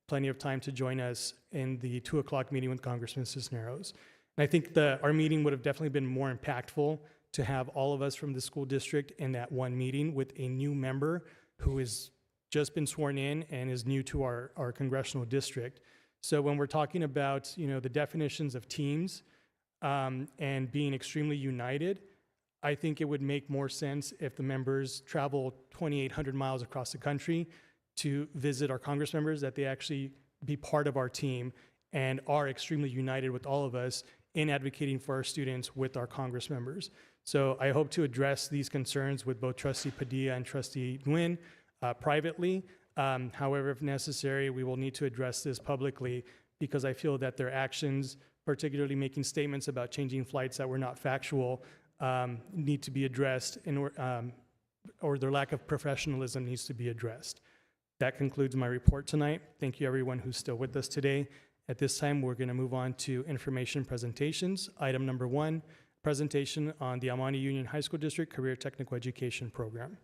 Plenty of time to join us in the 2 o'clock meeting with Congressman Cisneros. And I think our meeting would have definitely been more impactful to have all of us from the school district in that one meeting with a new member who has just been sworn in and is new to our congressional district. So when we're talking about the definitions of teams and being extremely united, I think it would make more sense if the members travel 2,800 miles across the country to visit our Congress members, that they actually be part of our team and are extremely united with all of us in advocating for our students with our Congress members. So I hope to address these concerns with both Trustee Padilla and Trustee Nguyen privately. However, if necessary, we will need to address this publicly because I feel that their actions, particularly making statements about changing flights that were not factual, need to be addressed, or their lack of professionalism needs to be addressed. That concludes my report tonight. Thank you everyone who's still with us today. At this time, we're going to move on to information presentations. Item number 1, presentation on the El Monte Union High School District Career Technical Education Program.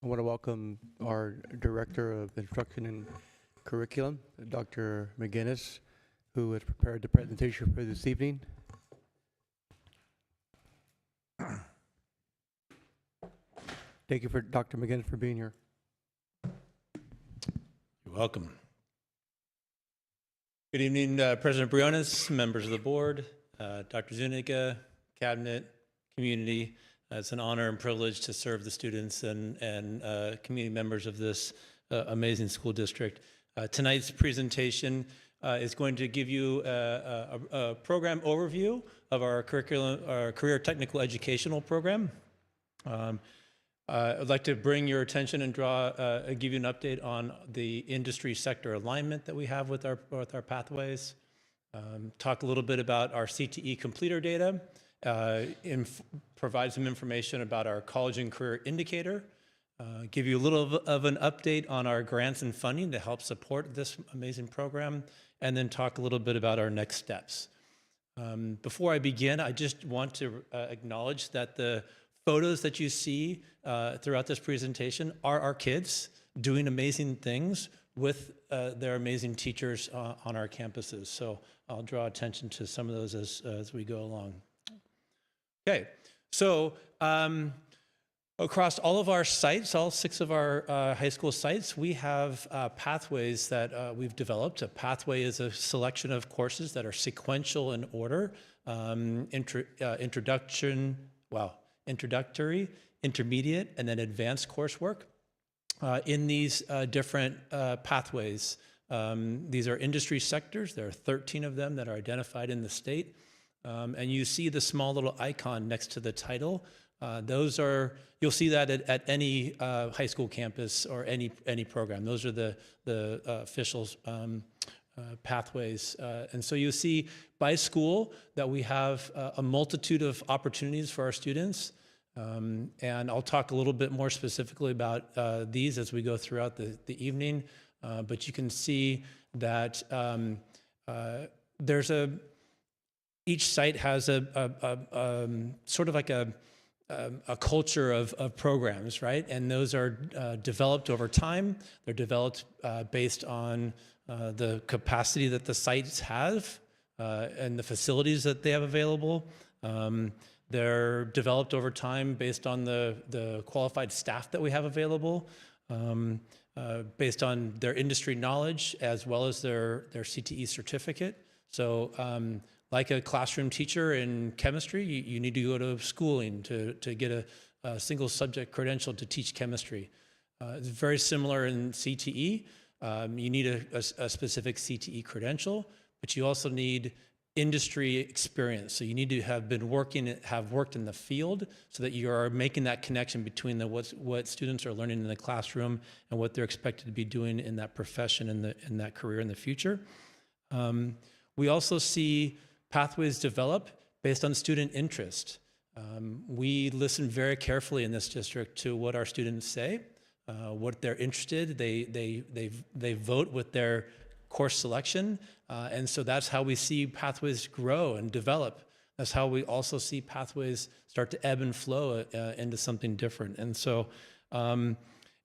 I want to welcome our Director of Instruction and Curriculum, Dr. McGinnis, who has prepared the presentation for this evening. Thank you for Dr. McGinnis for being here. You're welcome. Good evening, President Briones, members of the board, Dr. Zuniga, cabinet, community. It's an honor and privilege to serve the students and community members of this amazing school district. Tonight's presentation is going to give you a program overview of our curriculum, our career technical educational program. I'd like to bring your attention and give you an update on the industry sector alignment that we have with our pathways. Talk a little bit about our CTE completer data. Provide some information about our college and career indicator. Give you a little of an update on our grants and funding to help support this amazing program, and then talk a little bit about our next steps. Before I begin, I just want to acknowledge that the photos that you see throughout this presentation are our kids doing amazing things with their amazing teachers on our campuses. So I'll draw attention to some of those as we go along. Okay, so across all of our sites, all 6 of our high school sites, we have pathways that we've developed. A pathway is a selection of courses that are sequential in order, introductory, intermediate, and then advanced coursework. In these different pathways, these are industry sectors. There are 13 of them that are identified in the state. And you see the small little icon next to the title. You'll see that at any high school campus or any program. Those are the official pathways. And so you see by school that we have a multitude of opportunities for our students. And I'll talk a little bit more specifically about these as we go throughout the evening. But you can see that each site has a sort of like a culture of programs, right? And those are developed over time. They're developed based on the capacity that the sites have and the facilities that they have available. They're developed over time based on the qualified staff that we have available, based on their industry knowledge as well as their CTE certificate. So like a classroom teacher in chemistry, you need to go to schooling to get a single subject credential to teach chemistry. It's very similar in CTE. You need a specific CTE credential, but you also need industry experience. So you need to have worked in the field so that you are making that connection between what students are learning in the classroom and what they're expected to be doing in that profession and in that career in the future. We also see pathways develop based on student interest. We listen very carefully in this district to what our students say, what they're interested. They vote with their course selection, and so that's how we see pathways grow and develop. That's how we also see pathways start to ebb and flow into something different. And so, and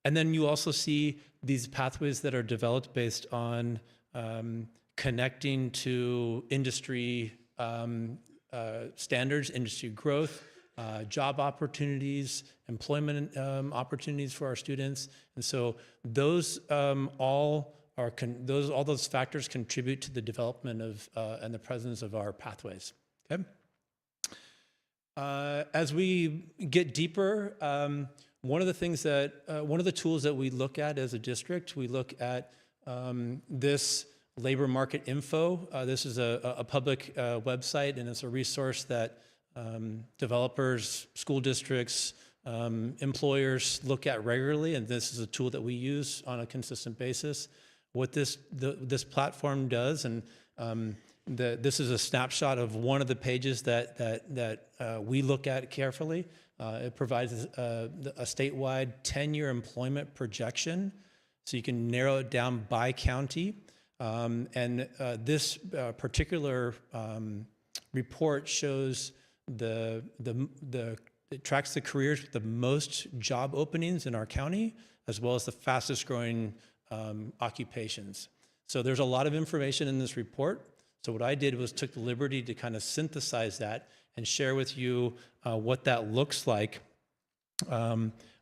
then you also see these pathways that are developed based on connecting to industry standards, industry growth, job opportunities, employment opportunities for our students. And so those all those factors contribute to the development of and the presence of our pathways. Okay. As we get deeper, one of the things that, one of the tools that we look at as a district, we look at this labor market info. This is a public website, and it's a resource that developers, school districts, employers look at regularly, and this is a tool that we use on a consistent basis. What this platform does, and this is a snapshot of one of the pages that we look at carefully. It provides a statewide 10-year employment projection, so you can narrow it down by county. This particular report shows it tracks the careers with the most job openings in our county, as well as the fastest growing occupations. So there's a lot of information in this report. So what I did was took the liberty to kind of synthesize that and share with you what that looks like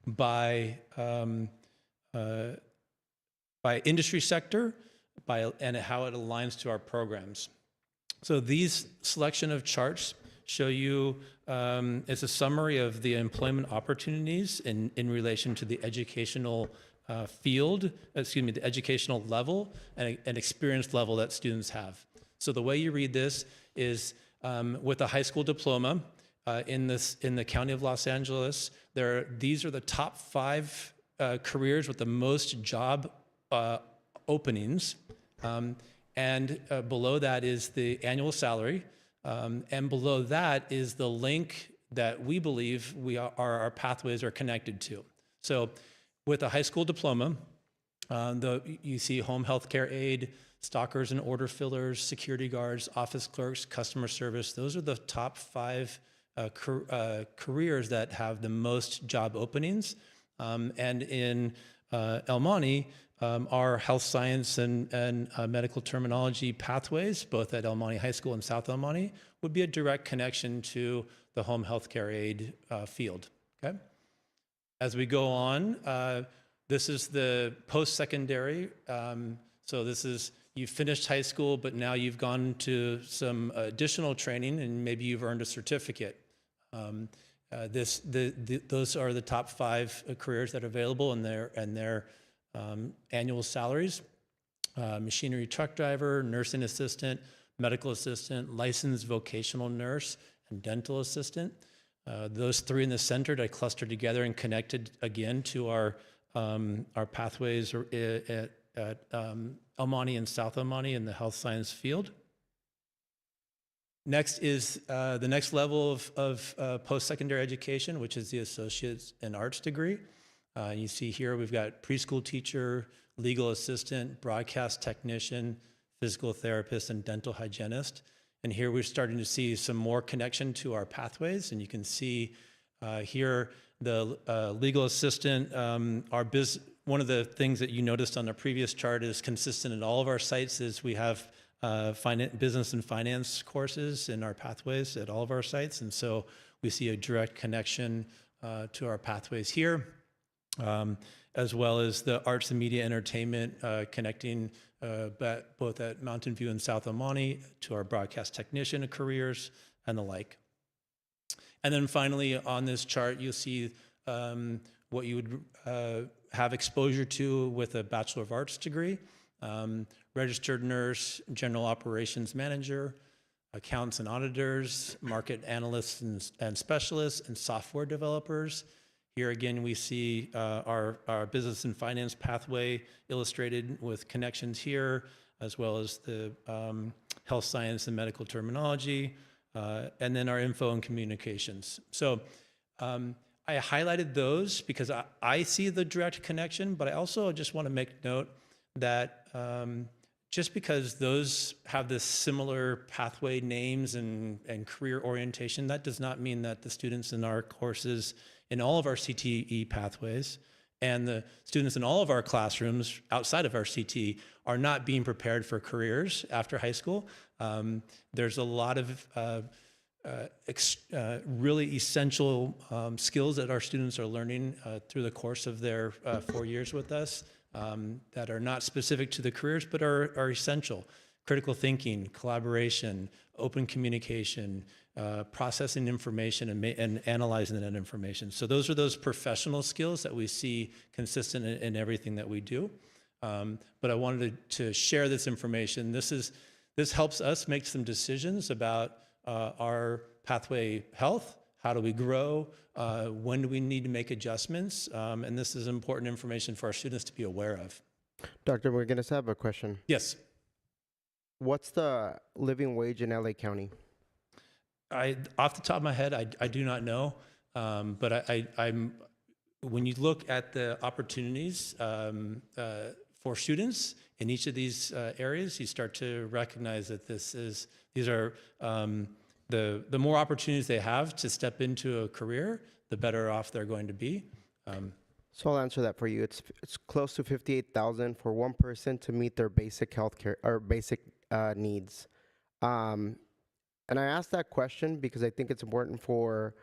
by industry sector, and how it aligns to our programs. So these selection of charts show you, it's a summary of the employment opportunities in relation to the educational the educational level and experience level that students have. So the way you read this is with a high school diploma in the County of Los Angeles, these are the top 5 careers with the most job openings. And below that is the annual salary. And below that is the link that we believe our pathways are connected to. So with a high school diploma, you see home health care aide, stockers and order fillers, security guards, office clerks, customer service. Those are the top 5 careers that have the most job openings. And in El Monte, our health science and medical terminology pathways, both at El Monte High School and South El Monte, would be a direct connection to the home health care aide field. Okay? As we go on, this is the post-secondary. So this is, you finished high school, but now you've gone to some additional training, and maybe you've earned a certificate. Those are the top 5 careers that are available, and their annual salaries. Machinery truck driver, nursing assistant, medical assistant, licensed vocational nurse, and dental assistant. Those 3 in the center I clustered together and connected again to our pathways at El Monte and South El Monte in the health science field. Next is the next level of post-secondary education, which is the Associate's in Arts degree. You see here we've got preschool teacher, legal assistant, broadcast technician, physical therapist, and dental hygienist. And here we're starting to see some more connection to our pathways. And you can see here the legal assistant, one of the things that you noticed on the previous chart is consistent in all of our sites is we have business and finance courses in our pathways at all of our sites. And so we see a direct connection to our pathways here, as well as the arts and media entertainment connecting both at Mountain View and South El Monte to our broadcast technician careers and the like. And then finally on this chart, you'll see what you would have exposure to with a Bachelor of Arts degree. Registered nurse, general operations manager, accountants and auditors, market analysts and specialists, and software developers. Here again, we see our business and finance pathway illustrated with connections here, as well as the health science and medical terminology, and then our info and communications. So I highlighted those because I see the direct connection, but I also just want to make note that just because those have this similar pathway names and career orientation, that does not mean that the students in our courses, in all of our CTE pathways, and the students in all of our classrooms outside of our CTE are not being prepared for careers after high school. There's a lot of really essential skills that our students are learning through the course of their 4 years with us that are not specific to the careers, but are essential. critical thinking, collaboration, open communication, processing information and analyzing that information. So those are those professional skills that we see consistent in everything that we do. But I wanted to share this information. This helps us make some decisions about our pathway health. How do we grow? When do we need to make adjustments? And this is important information for our students to be aware of. Dr. McGinnis, I have a question. Yes. What's the living wage in LA County? Off the top of my head, I do not know. But I'm when you look at the opportunities for students in each of these areas, you start to recognize that these are the more opportunities they have to step into a career, the better off they're going to be. So I'll answer that for you. It's close to 58,000 for one person to meet their basic health care or basic needs. And I asked that question because I think it's important for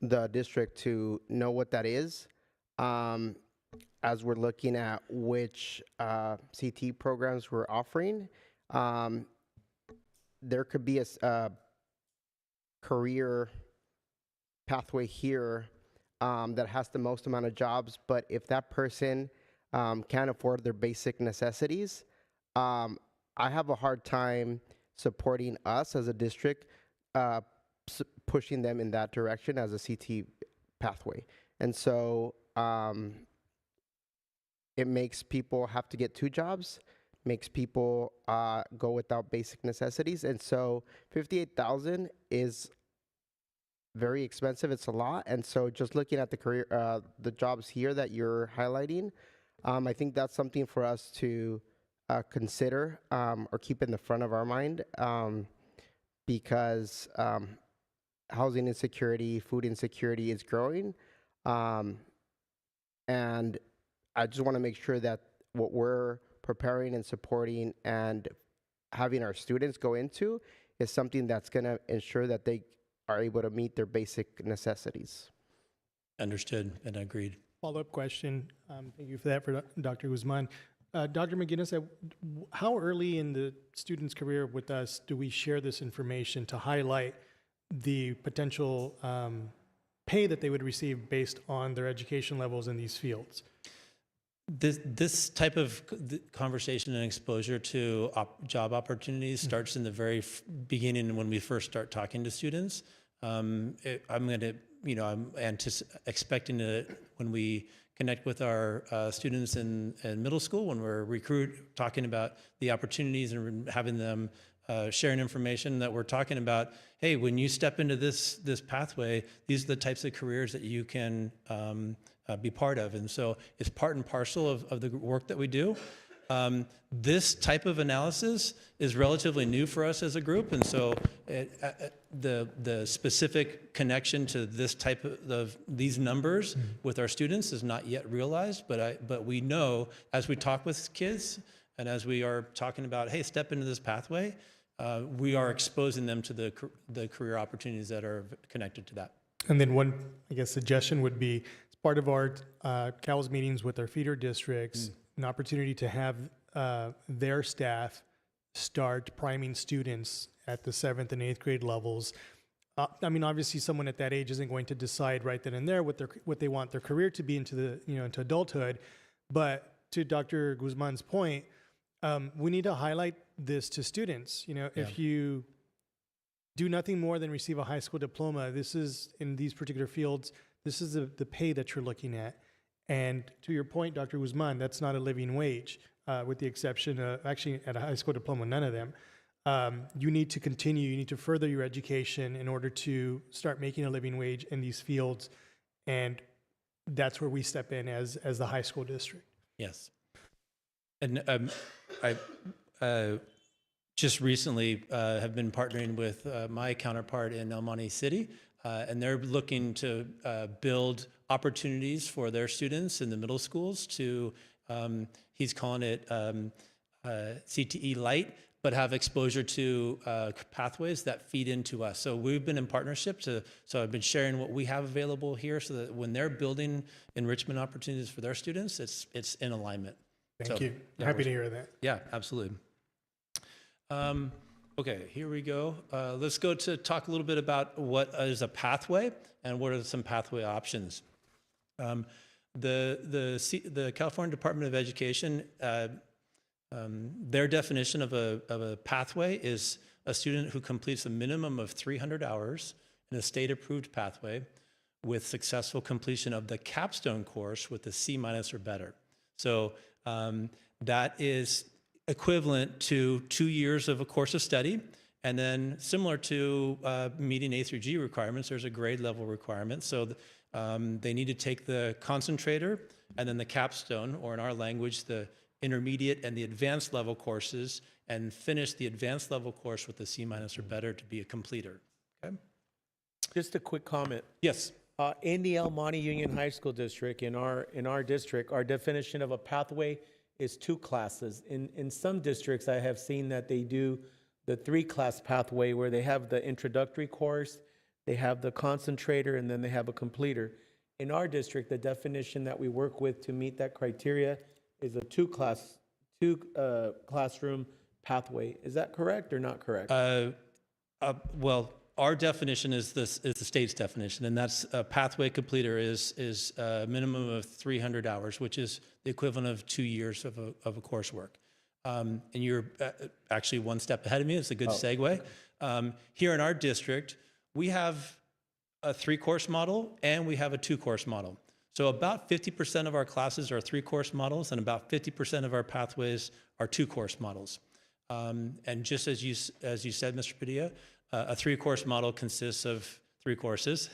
the district to know what that is as we're looking at which CT programs we're offering. There could be a career pathway here that has the most amount of jobs, but if that person can't afford their basic necessities, I have a hard time supporting us as a district, pushing them in that direction as a CT pathway. And so it makes people have to get two jobs, makes people go without basic necessities. And so 58,000 is very expensive. It's a lot. And so just looking at the career, the jobs here that you're highlighting, I think that's something for us to consider or keep in the front of our mind because housing insecurity, food insecurity is growing. And I just want to make sure that what we're preparing and supporting and having our students go into is something that's going to ensure that they are able to meet their basic necessities. Understood and agreed. Follow-up question. Thank you for that, for Dr. Guzman. Dr. McGinnis, how early in the student's career with us do we share this information to highlight the potential pay that they would receive based on their education levels in these fields? This type of conversation and exposure to job opportunities starts in the very beginning when we first start talking to students. I'm expecting it when we connect with our students in middle school, when we're talking about the opportunities and having them sharing information that we're talking about. Hey, when you step into this pathway, these are the types of careers that you can be part of. And so it's part and parcel of the work that we do. This type of analysis is relatively new for us as a group. And so the specific connection to this type of these numbers with our students is not yet realized. But we know as we talk with kids and as we are talking about, hey, step into this pathway, we are exposing them to the career opportunities that are connected to that. And then one, I guess, suggestion would be, as part of our CALS meetings with our feeder districts, an opportunity to have their staff start priming students at the 7th and 8th grade levels. I mean, obviously, someone at that age isn't going to decide right then and there what they want their career to be into adulthood. But to Dr. Guzman's point, we need to highlight this to students. If you do nothing more than receive a high school diploma, this is in these particular fields, this is the pay that you're looking at. And to your point, Dr. Guzman, that's not a living wage, with the exception of, actually, at a high school diploma, none of them. You need to continue, you need to further your education in order to start making a living wage in these fields. And that's where we step in as the high school district. Yes. And I just recently have been partnering with my counterpart in El Monte City, and they're looking to build opportunities for their students in the middle schools to, he's calling it CTE Light, but have exposure to pathways that feed into us. So we've been in partnership so I've been sharing what we have available here so that when they're building enrichment opportunities for their students, it's in alignment. Thank you. Happy to hear that. Yeah, absolutely. Okay, here we go. Let's go to talk a little bit about what is a pathway and what are some pathway options. The California Department of Education, their definition of a pathway is a student who completes a minimum of 300 hours in a state-approved pathway with successful completion of the capstone course with a C- or better. So that is equivalent to 2 years of a course of study. And then similar to meeting A through G requirements, there's a grade level requirement. So they need to take the concentrator and then the capstone, or in our language, the intermediate and the advanced level courses, and finish the advanced level course with a C- or better to be a completer. Okay? Just a quick comment. Yes. In the El Monte Union High School District, in our district, our definition of a pathway is 2 classes. In some districts, I have seen that they do the 3-class pathway where they have the introductory course, they have the concentrator, and then they have a completer. In our district, the definition that we work with to meet that criteria is a 2-classroom pathway. Is that correct or not correct? Well, our definition is the state's definition, and that's a pathway completer is a minimum of 300 hours, which is the equivalent of 2 years of a coursework. And you're actually one step ahead of me. It's a good segue. Here in our district, we have a 3-course model and we have a 2-course model. So about 50% of our classes are 3-course models, and about 50% of our pathways are 2-course models. And just as you said, Mr. Padilla, a 3-course model consists of 3 courses,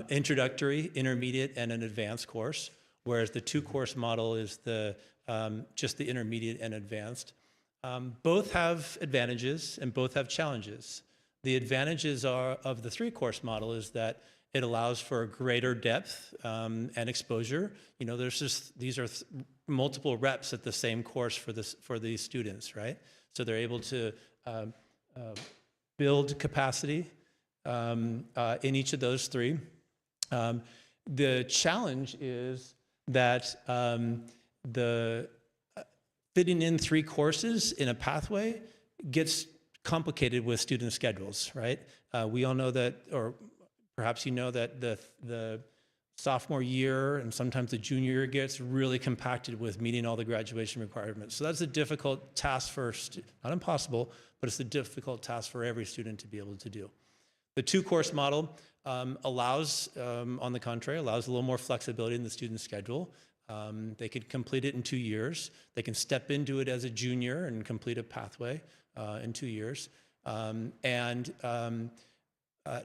introductory, intermediate, and an advanced course, whereas the 2-course model is just the intermediate and advanced. Both have advantages and both have challenges. The advantages of the 3-course model is that it allows for greater depth and exposure. You know, these are multiple reps at the same course for these students, right? So they're able to build capacity in each of those 3. The challenge is that the fitting in 3 courses in a pathway gets complicated with student schedules, right? We all know that, or perhaps you know that the sophomore year and sometimes the junior year gets really compacted with meeting all the graduation requirements. So that's a difficult task for, not impossible, but it's a difficult task for every student to be able to do. The 2-course model allows, on the contrary, allows a little more flexibility in the student schedule. They could complete it in 2 years. They can step into it as a junior and complete a pathway in 2 years.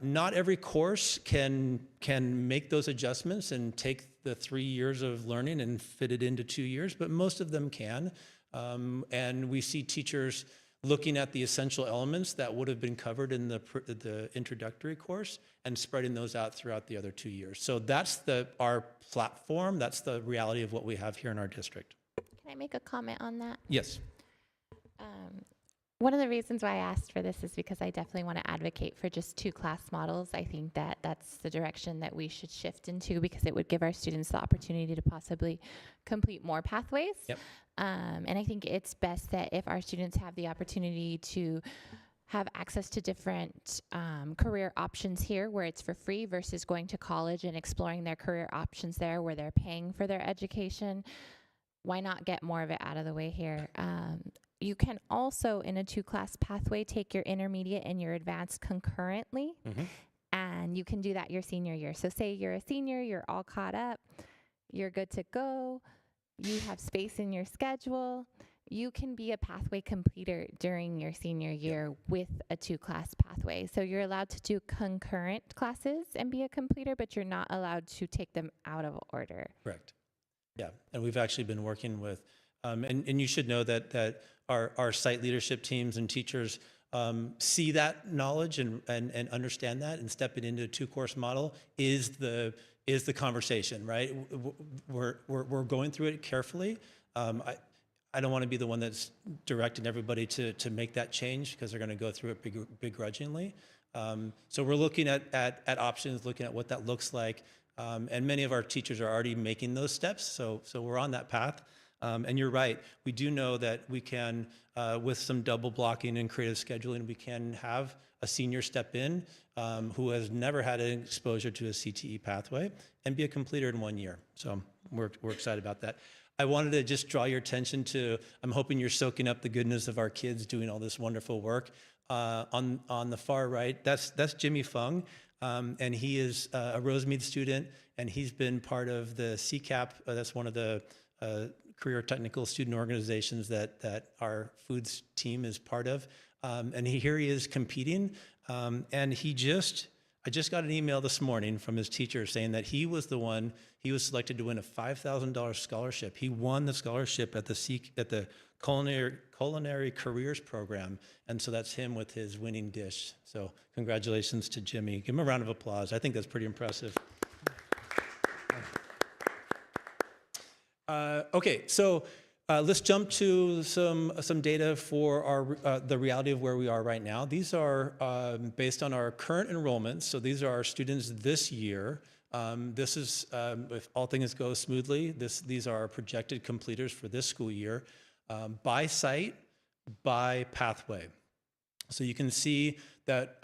Not every course can make those adjustments and take the 3 years of learning and fit it into 2 years, but most of them can. And we see teachers looking at the essential elements that would have been covered in the introductory course and spreading those out throughout the other 2 years. So that's our platform. That's the reality of what we have here in our district. Can I make a comment on that? Yes. One of the reasons why I asked for this is because I definitely want to advocate for just 2-class models. I think that that's the direction that we should shift into, because it would give our students the opportunity to possibly complete more pathways. Yep. And I think it's best that if our students have the opportunity to have access to different career options here where it's for free versus going to college and exploring their career options there where they're paying for their education, why not get more of it out of the way here? You can also, in a 2-class pathway, take your intermediate and your advanced concurrently, and you can do that your senior year. So say you're a senior, you're all caught up, you're good to go, you have space in your schedule, you can be a pathway completer during your senior year with a 2-class pathway. So you're allowed to do concurrent classes and be a completer, but you're not allowed to take them out of order. Correct. Yeah, and we've actually been working with, and you should know that our site leadership teams and teachers see that knowledge and understand that, and stepping into a 2-course model is the conversation, right? We're going through it carefully. I don't want to be the one that's directing everybody to make that change, because they're going to go through it begrudgingly. So we're looking at options, looking at what that looks like. And many of our teachers are already making those steps, so we're on that path. And you're right, we do know that we can, with some double blocking and creative scheduling, we can have a senior step in who has never had an exposure to a CTE pathway and be a completer in 1 year. So we're excited about that. I wanted to just draw your attention to, I'm hoping you're soaking up the goodness of our kids doing all this wonderful work. On the far right, that's Jimmy Fung, and he is a Rosemead student, and he's been part of the CCAP, that's one of the career technical student organizations that our foods team is part of. And here he is competing, and I just got an email this morning from his teacher saying that he was selected to win a $5,000 scholarship. He won the scholarship at the Culinary Careers Program, and so that's him with his winning dish. So congratulations to Jimmy. Give him a round of applause. I think that's pretty impressive. Okay, so let's jump to some data for the reality of where we are right now. These are based on our current enrollments. So these are our students this year. This is, if all things go smoothly, these are our projected completers for this school year by site, by pathway. So you can see that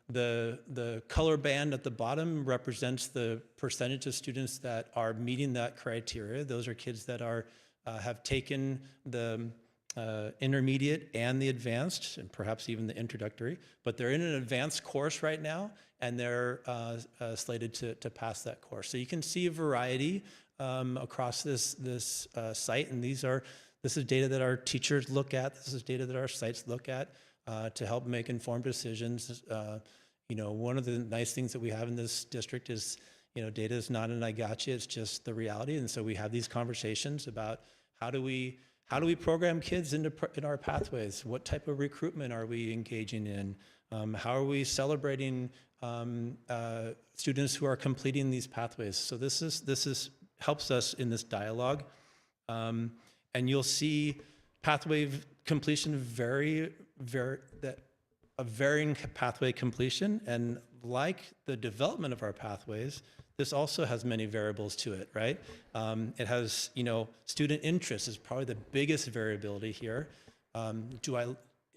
the color band at the bottom represents the percentage of students that are meeting that criteria. Those are kids that have taken the intermediate and the advanced, and perhaps even the introductory, but they're in an advanced course right now, and they're slated to pass that course. So you can see a variety across this site, and this is data that our teachers look at. This is data that our sites look at to help make informed decisions. One of the nice things that we have in this district is, data is not an I gotcha, it's just the reality. And so we have these conversations about how do we program kids in our pathways? What type of recruitment are we engaging in? How are we celebrating students who are completing these pathways? So this helps us in this dialogue. And you'll see pathway completion a varying pathway completion, and like the development of our pathways, this also has many variables to it, right? It has, student interest is probably the biggest variability here.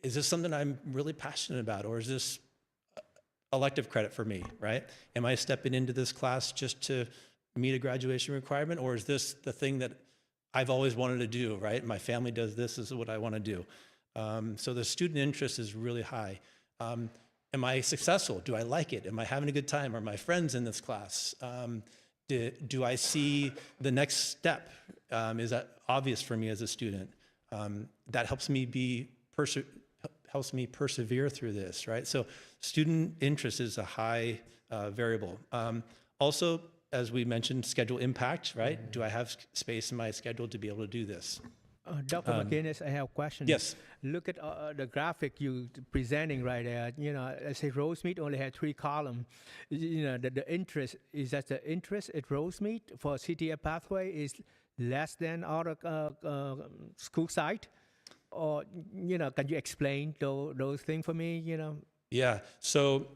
Is this something I'm really passionate about, or is this elective credit for me, right? Am I stepping into this class just to meet a graduation requirement, or is this the thing that I've always wanted to do, right? My family does this is what I want to do. So the student interest is really high. Am I successful? Do I like it? Am I having a good time? Are my friends in this class? Do I see the next step? Is that obvious for me as a student? That helps me persevere through this, right? So student interest is a high variable. Also, as we mentioned, schedule impact, right? Do I have space in my schedule to be able to do this? Dr. McGinnis, I have a question. Yes. Look at the graphic you presenting right there. I say Rosemead only had 3 columns. The interest, is that the interest at Rosemead for CTF pathway is less than other school site? Or, can you explain those things for me, Yeah, so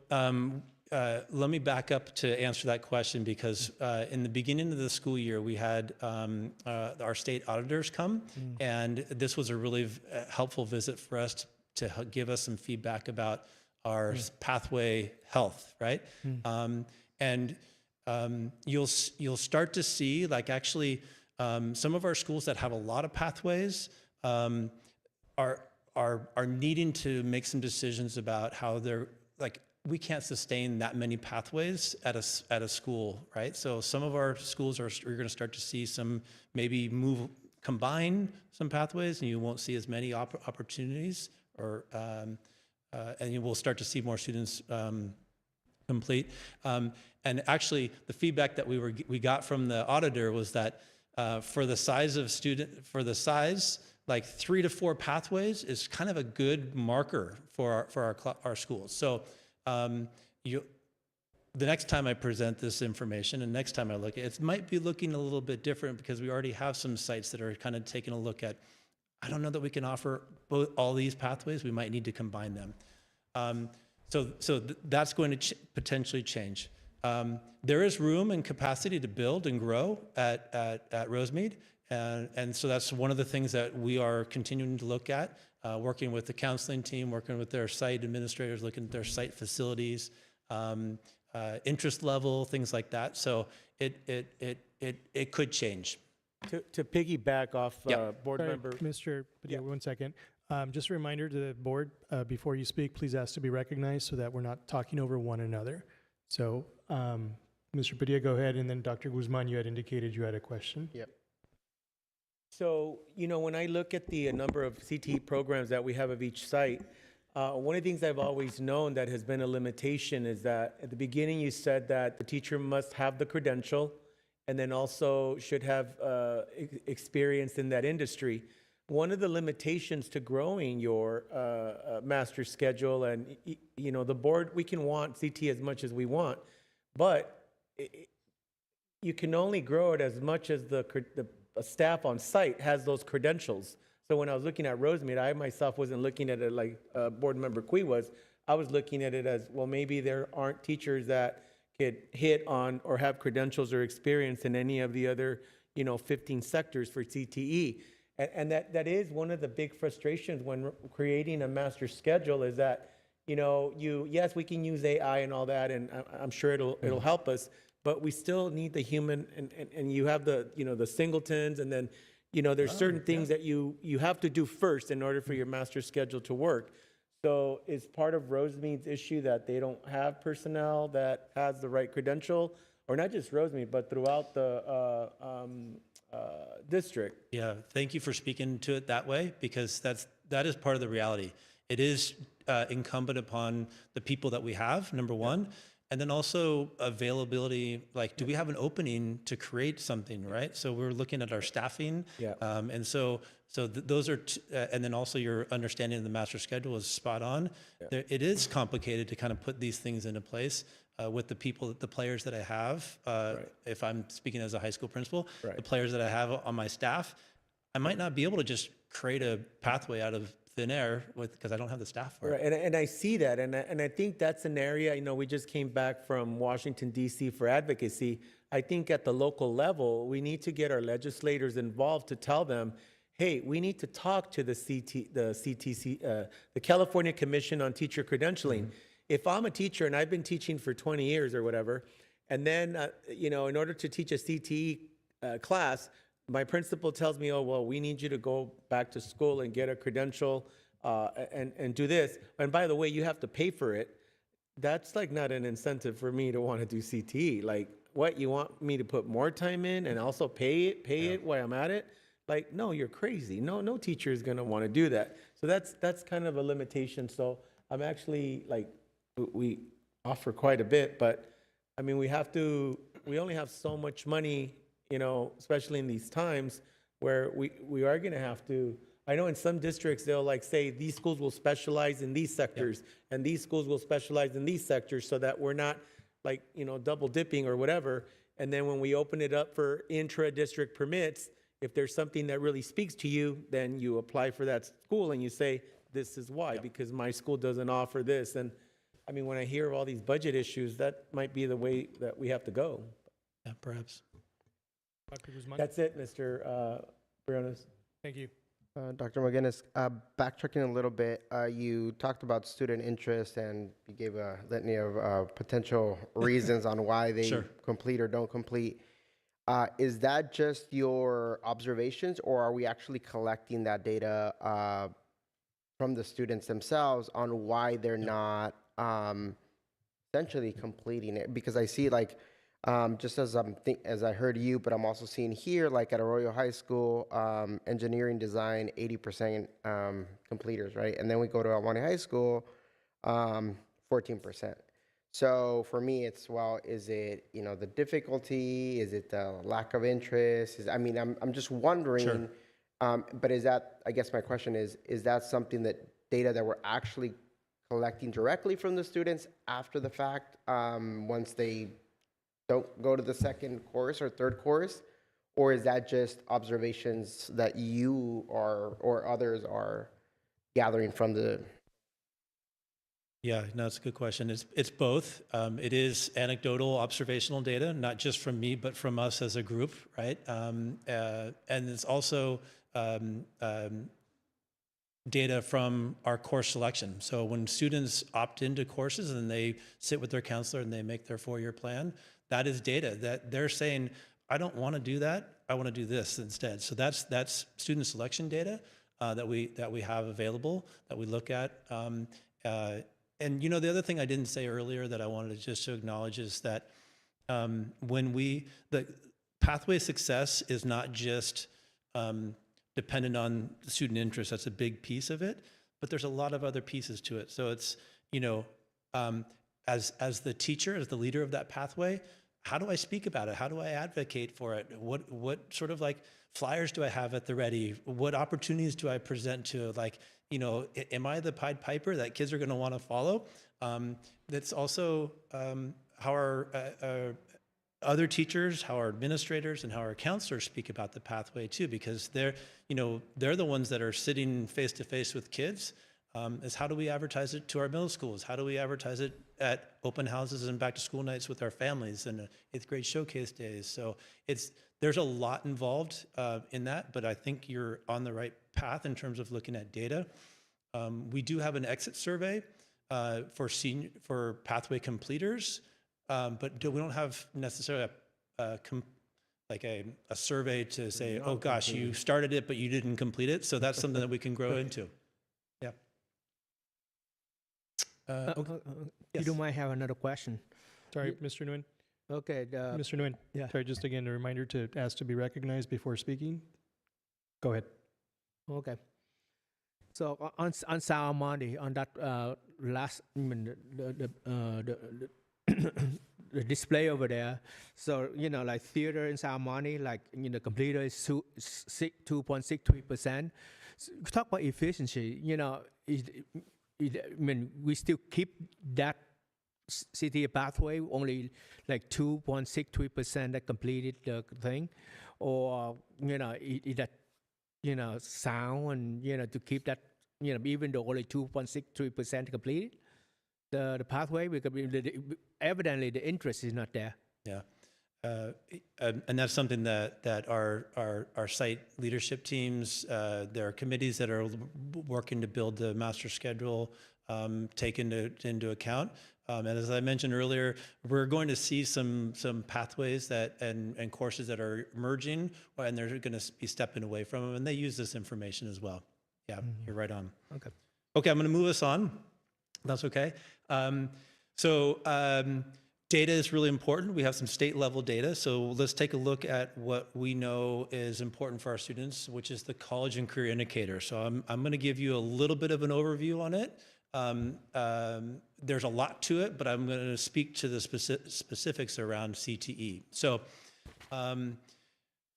let me back up to answer that question, because in the beginning of the school year, we had our state auditors come, and this was a really helpful visit for us to give us some feedback about our pathway health, right? And you'll start to see, like, actually, some of our schools that have a lot of pathways are needing to make some decisions about how they're, like, we can't sustain that many pathways at a school, right? So some of our schools you're going to start to see some maybe combine some pathways, and you won't see as many opportunities, and you will start to see more students complete. And actually, the feedback that we got from the auditor was that for the size, like 3 to 4 pathways is kind of a good marker for our schools. So the next time I present this information, and next time I look at it, it might be looking a little bit different, because we already have some sites that are kind of taking a look at, I don't know that we can offer all these pathways, we might need to combine them. So that's going to potentially change. There is room and capacity to build and grow at Rosemead, And so that's one of the things that we are continuing to look at, working with the counseling team, working with their site administrators, looking at their site facilities, interest level, things like that. So it could change. To piggyback off board Sorry, member. Mr. Padilla, 1 second. Just a reminder to the board, before you speak, please ask to be recognized so that we're not talking over one another. So, Mr. Padilla, go ahead, and then Dr. Guzman, you had indicated you had a question. Yep. So, when I look at the number of CTE programs that we have of each site, one of the things I've always known that has been a limitation is that at the beginning you said that the teacher must have the credential and then also should have experience in that industry. One of the limitations to growing your master schedule and, the board, we can want CTE as much as we want, but you can only grow it as much as the staff on site has those credentials. So when I was looking at Rosemead, I myself wasn't looking at it like board member Cui was. I was looking at it as, well, maybe there aren't teachers that could hit on or have credentials or experience in any of the other, 15 sectors for CTE. And that is one of the big frustrations when creating a master schedule is that, yes, we can use AI and all that, and I'm sure it'll help us, but we still need the human, and you have the, the singletons, and then, there's certain things that you have to do first in order for your master schedule to work. So is part of Rosemead's issue that they don't have personnel that has the right credential, or not just Rosemead, but throughout the district? Yeah, thank you for speaking to it that way, because that is part of the reality. It is incumbent upon the people that we have, number one, and then also availability, like, do we have an opening to create something, right? So we're looking at our staffing. Yeah. And so those are, and then also your understanding of the master schedule is spot on. Yeah. It is complicated to kind of put these things into place with the players that I have. If I'm speaking as a high school principal, the players that I have on my staff, I might not be able to just create a pathway out of thin air because I don't have the staff for it. Right, and I see that, and I think that's an area, we just came back from Washington, D.C. for advocacy. I think at the local level, we need to get our legislators involved to tell them, hey, we need to talk to the CTC, the California Commission on Teacher Credentialing. If I'm a teacher and I've been teaching for 20 years or whatever, and then, in order to teach a CTE class, my principal tells me, oh, well, we need you to go back to school and get a credential and do this. And by the way, you have to pay for it. That's like not an incentive for me to want to do CTE. Like, what, you want me to put more time in and also pay it while I'm at it? Like, no, you're crazy. No teacher is going to want to do that. So that's kind of a limitation. So I'm actually like, we offer quite a bit, but I mean, we only have so much money, especially in these times where we are going to have to. I know in some districts, they'll like say these schools will specialize in these sectors and these schools will specialize in these sectors so that we're not like, double dipping or whatever. And then when we open it up for intra-district permits, if there's something that really speaks to you, then you apply for that school and you say, this is why, because my school doesn't offer this. And I mean, when I hear of all these budget issues, that might be the way that we have to go. Yeah, perhaps. Dr. Guzman? That's it, Mr. Briones. Thank you. Dr. McGinnis, backtracking a little bit, you talked about student interest and you gave a litany of potential reasons on why they complete or don't complete. Is that just your observations, or are we actually collecting that data from the students themselves on why they're not essentially completing it? Because I see like, just as I heard you, but I'm also seeing here, like at Arroyo High School, engineering design, 80% completers, right? And then we go to Monte High School, 14%. So for me, it's, well, is it, the difficulty? Is it the lack of interest? I'm just wondering, but is that, I guess my question is that something data that we're actually collecting directly from the students after the fact, once they don't go to the second course or third course? Or is that just observations that you or others are gathering from the Yeah, no, it's a good question. It's both. It is anecdotal, observational data, not just from me, but from us as a group, right? And it's also data from our course selection. So when students opt into courses and they sit with their counselor and they make their 4-year plan, that is data that they're saying, I don't want to do that. I want to do this instead. So that's student selection data that we have available that we look at. And you know, the other thing I didn't say earlier that I wanted to acknowledge is that the pathway success is not just dependent on student interest. That's a big piece of it, but there's a lot of other pieces to it. So it's, you know, as the teacher, as the leader of that pathway, how do I speak about it? How do I advocate for it? What sort of like flyers do I have at the ready? What opportunities do I present to, like, you know, am I the Pied Piper that kids are going to want to follow? That's also how our other teachers, how our administrators, and how our counselors speak about the pathway too, because they're the ones that are sitting face to face with kids. Is how do we advertise it to our middle schools? How do we advertise it at open houses and back to school nights with our families and 8th grade showcase days? So there's a lot involved in that, but I think you're on the right path in terms of looking at data. We do have an exit survey for pathway completers, but we don't have necessarily a survey to say, oh gosh, you started it, but you didn't complete it. So that's something that we can grow into. Yeah. You don't mind have another question? Sorry, Mr. Nguyen. Okay. Mr. Nguyen, Yeah. sorry, just again, a reminder to ask to be recognized before speaking. Go ahead. Okay. So on South Monte, on that last, the display over there. So, you know, like theater in South Monte, like, you know, completer is 2.63%. So talk about efficiency, you know, we still keep that city pathway, only like 2.63% that completed the thing, or, you know, that, you know, sound and, you know, to keep that, you know, even though only 2.63% completed the pathway, because evidently the interest is not there. Yeah. And that's something that our site leadership teams, there are committees that are working to build the master schedule, take into account. And as I mentioned earlier, we're going to see some pathways and courses that are emerging, and they're going to be stepping away from them, and they use this information as well. Yeah, you're right on. Okay. Okay, I'm going to move us on. That's okay. Data is really important. We have some state level data. So let's take a look at what we know is important for our students, which is the college and career indicator. So I'm going to give you a little bit of an overview on it. There's a lot to it, but I'm going to speak to the specifics around CTE. So for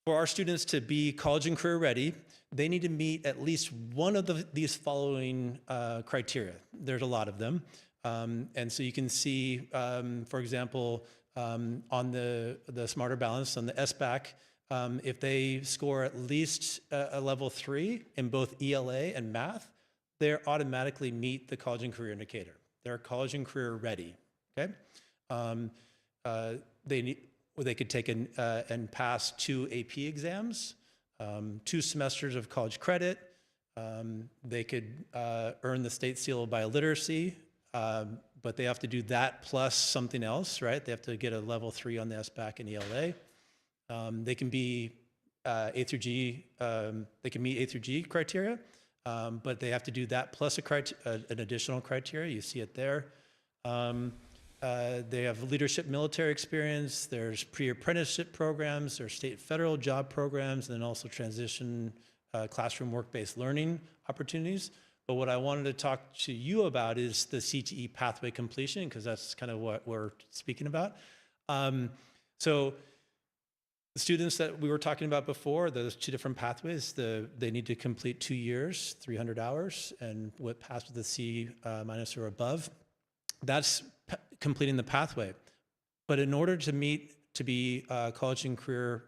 our students to be college and career ready, they need to meet at least one of these following criteria. There's a lot of them. And so you can see, for example, on the Smarter Balance, on the SBAC, if they score at least a level 3 in both ELA and math, they automatically meet the college and career indicator. They're college and career ready, okay? They could take and pass 2 AP exams, 2 semesters of college credit. They could earn the state seal of bioliteracy, but they have to do that plus something else, right? They have to get a level 3 on the SBAC and ELA. They can be A through G, they can meet A through G criteria, but they have to do that plus an additional criteria. You see it there. They have leadership military experience. There's pre-apprenticeship programs. There's state federal job programs, and then also transition classroom work-based learning opportunities. But what I wanted to talk to you about is the CTE pathway completion, because that's kind of what we're speaking about. So the students that we were talking about before, those 2 different pathways, they need to complete 2 years, 300 hours, and what passed with a C minus or above. That's completing the pathway. But in order to be college and career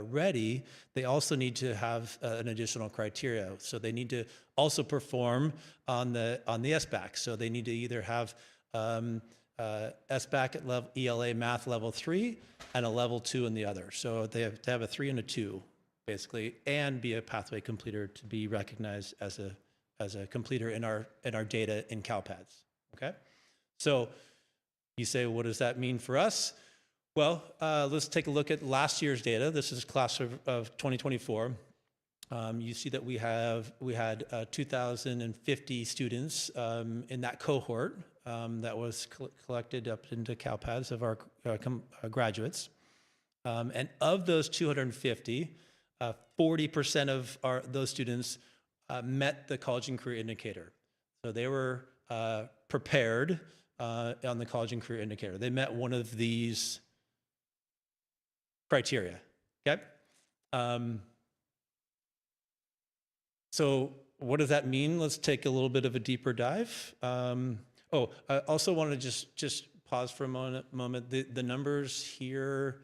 ready, they also need to have an additional criteria. So they need to also perform on the SBAC. So they need to either have SBAC at level ELA Math level 3 and a level 2 in the other. So they have to have a 3 and a 2, basically, and be a pathway completer to be recognized as a completer in our data in CalPads. Okay, so you say, what does that mean for us? Well, let's take a look at last year's data. This is class of 2024. You see that we had 2,050 students in that cohort that was collected up into CalPads of our graduates. And of those 250, 40% of those students met the college and career indicator. So they were prepared on the college and career indicator. They met one of these criteria, okay? So what does that mean? Let's take a little bit of a deeper dive. I also want to just pause for a moment. The numbers here,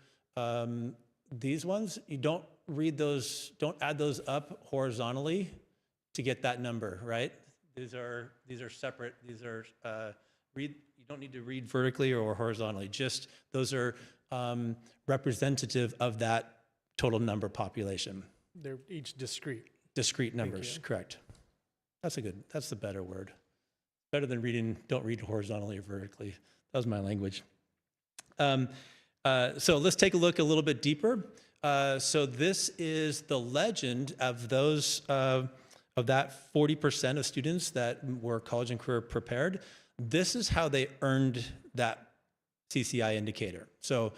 these ones, you don't read those, don't add those up horizontally to get that number, right? These are separate. These are you don't need to read vertically or horizontally. Just those are representative of that total number population. They're each discrete. Discrete numbers, correct. That's the better word. Better than reading, don't read horizontally or vertically. That was my language. So let's take a look a little bit deeper. So this is the legend of those, of that 40% of students that were college and career prepared. This is how they earned that CCI indicator. So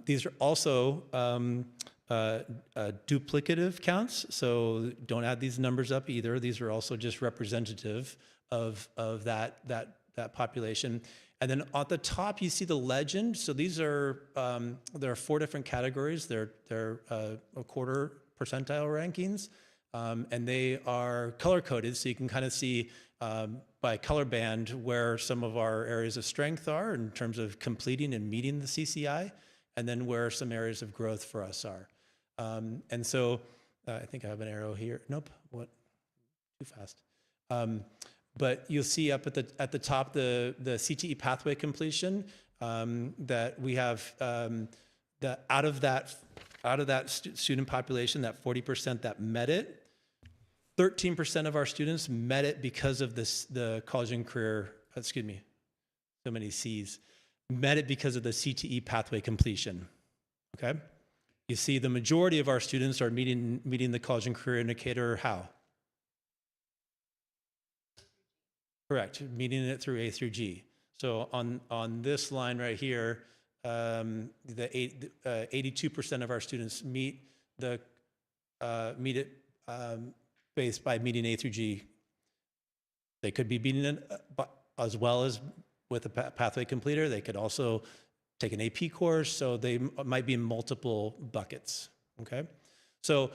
these are also duplicative counts, so don't add these numbers up either. These are also just representative of that population. And then at the top, you see the legend. So these are, there are 4 different categories. They're a quarter percentile rankings, and they are color-coded, so you can kind of see by color band where some of our areas of strength are in terms of completing and meeting the CCI, and then where some areas of growth for us are. And so I think I have an arrow here. Nope, what? Too fast. But you'll see up at the top the CTE pathway completion that we have out of that student population, that 40% that met it. 13% of our students met it because of the college and career. Excuse me, so many C's. Met it because of the CTE pathway completion. Okay. You see, the majority of our students are meeting the college and career indicator how? Correct, meeting it through A through G. So on this line right here, 82% of our students meet it based by meeting A through G. They could be meeting it as well as with a pathway completer. They could also take an AP course, so they might be in multiple buckets, okay? So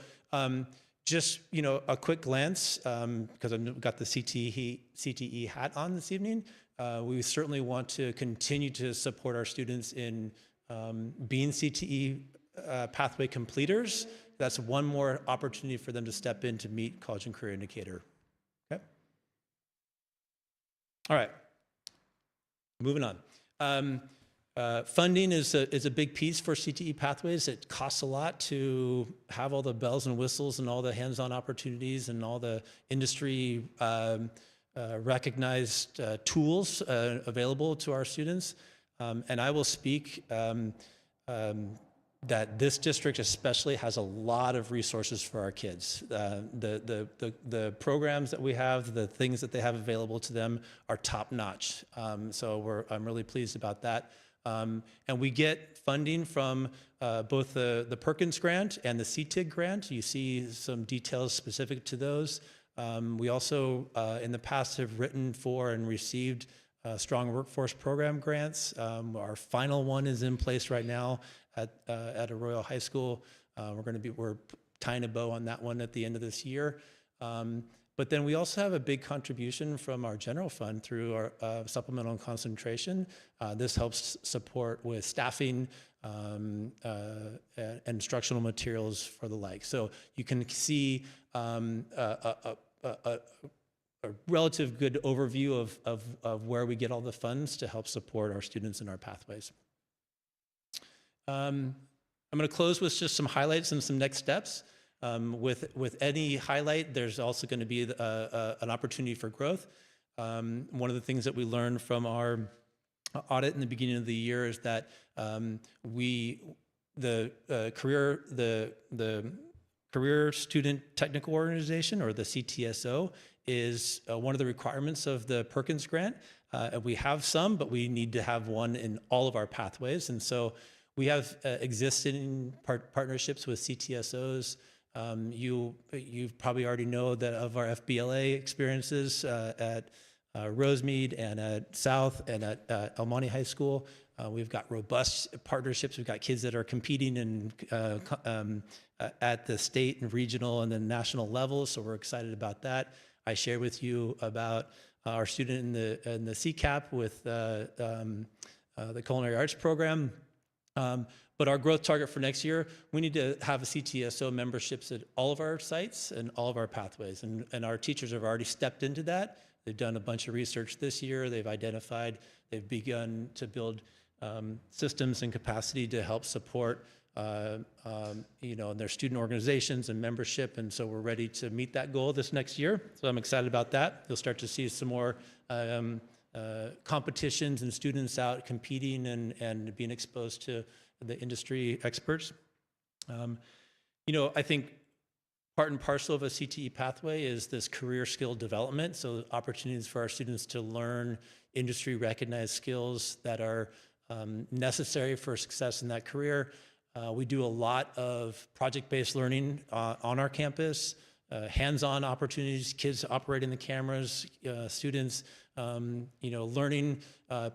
just, a quick glance, because I've got the CTE hat on this evening. We certainly want to continue to support our students in being CTE pathway completers. That's one more opportunity for them to step in to meet college and career indicator, okay? All right, moving on. Funding is a big piece for CTE pathways. It costs a lot to have all the bells and whistles and all the hands-on opportunities and all the industry recognized tools available to our students. And I will speak that this district especially has a lot of resources for our kids. The programs that we have, the things that they have available to them are top-notch. So I'm really pleased about that. And we get funding from both the Perkins grant and the CTIG grant. You see some details specific to those. We also, in the past, have written for and received strong workforce program grants. Our final one is in place right now at Arroyo High School. We're tying a bow on that one at the end of this year. But then we also have a big contribution from our general fund through our supplemental and concentration. This helps support with staffing, and instructional materials for the like. So you can see a relative good overview of where we get all the funds to help support our students in our pathways. I'm going to close with just some highlights and some next steps. With any highlight, there's also going to be an opportunity for growth. One of the things that we learned from our audit in the beginning of the year is that the Career Student Technical Organization, or the CTSO, is one of the requirements of the Perkins Grant. We have some, but we need to have one in all of our pathways. And so we have existing partnerships with CTSOs. You probably already know that of our FBLA experiences at Rosemead and at South and at El Monte High School. We've got robust partnerships. We've got kids that are competing at the state and regional and then national levels, so we're excited about that. I shared with you about our student in the CCAP with the Culinary Arts Program. But our growth target for next year, we need to have a CTSO memberships at all of our sites and all of our pathways. And our teachers have already stepped into that. They've done a bunch of research this year. They've they've begun to build systems and capacity to help support their student organizations and membership. And so we're ready to meet that goal this next year. So I'm excited about that. You'll start to see some more competitions and students out competing and being exposed to the industry experts. I think part and parcel of a CTE pathway is this career skill development. So opportunities for our students to learn industry recognized skills that are necessary for success in that career. We do a lot of project-based learning on our campus, hands-on opportunities, kids operating the cameras, students, learning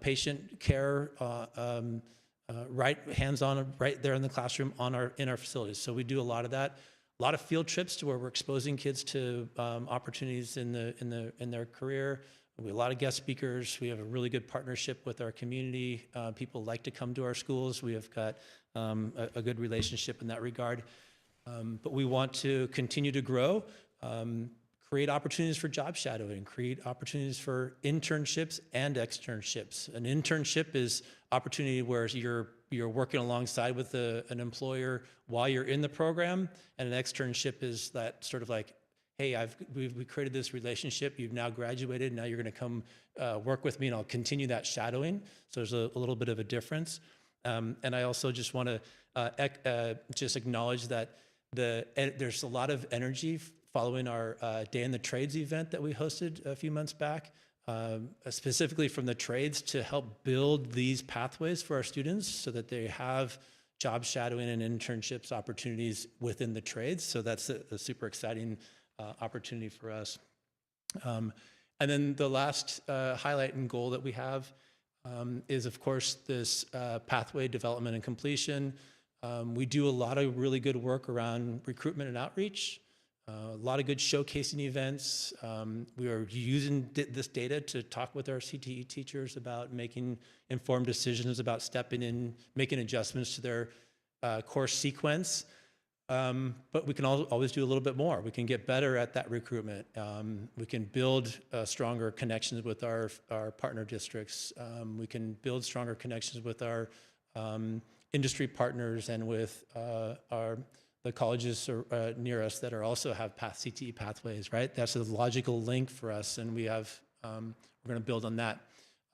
patient care, right hands-on, right there in the classroom in our facilities. So we do a lot of that. A lot of field trips to where we're exposing kids to opportunities in their career. We have a lot of guest speakers. We have a really good partnership with our community. People like to come to our schools. We have got a good relationship in that regard. But we want to continue to grow, create opportunities for job shadowing, create opportunities for internships and externships. An internship is opportunity where you're working alongside with an employer while you're in the program, and an externship is that sort of like, hey, we created this relationship, you've now graduated, now you're going to come work with me and I'll continue that shadowing. So there's a little bit of a difference. And I also just want to just acknowledge that there's a lot of energy following our Day in the Trades event that we hosted a few months back, specifically from the trades to help build these pathways for our students so that they have job shadowing and internships opportunities within the trades. So that's a super exciting opportunity for us. And then the last highlight and goal that we have is, of course, this pathway development and completion. We do a lot of really good work around recruitment and outreach, a lot of good showcasing events. We are using this data to talk with our CTE teachers about making informed decisions about stepping in, making adjustments to their course sequence. But we can always do a little bit more. We can get better at that recruitment. We can build stronger connections with our partner districts. We can build stronger connections with our industry partners and with the colleges near us that also have CTE pathways, right? That's a logical link for us, and we're going to build on that.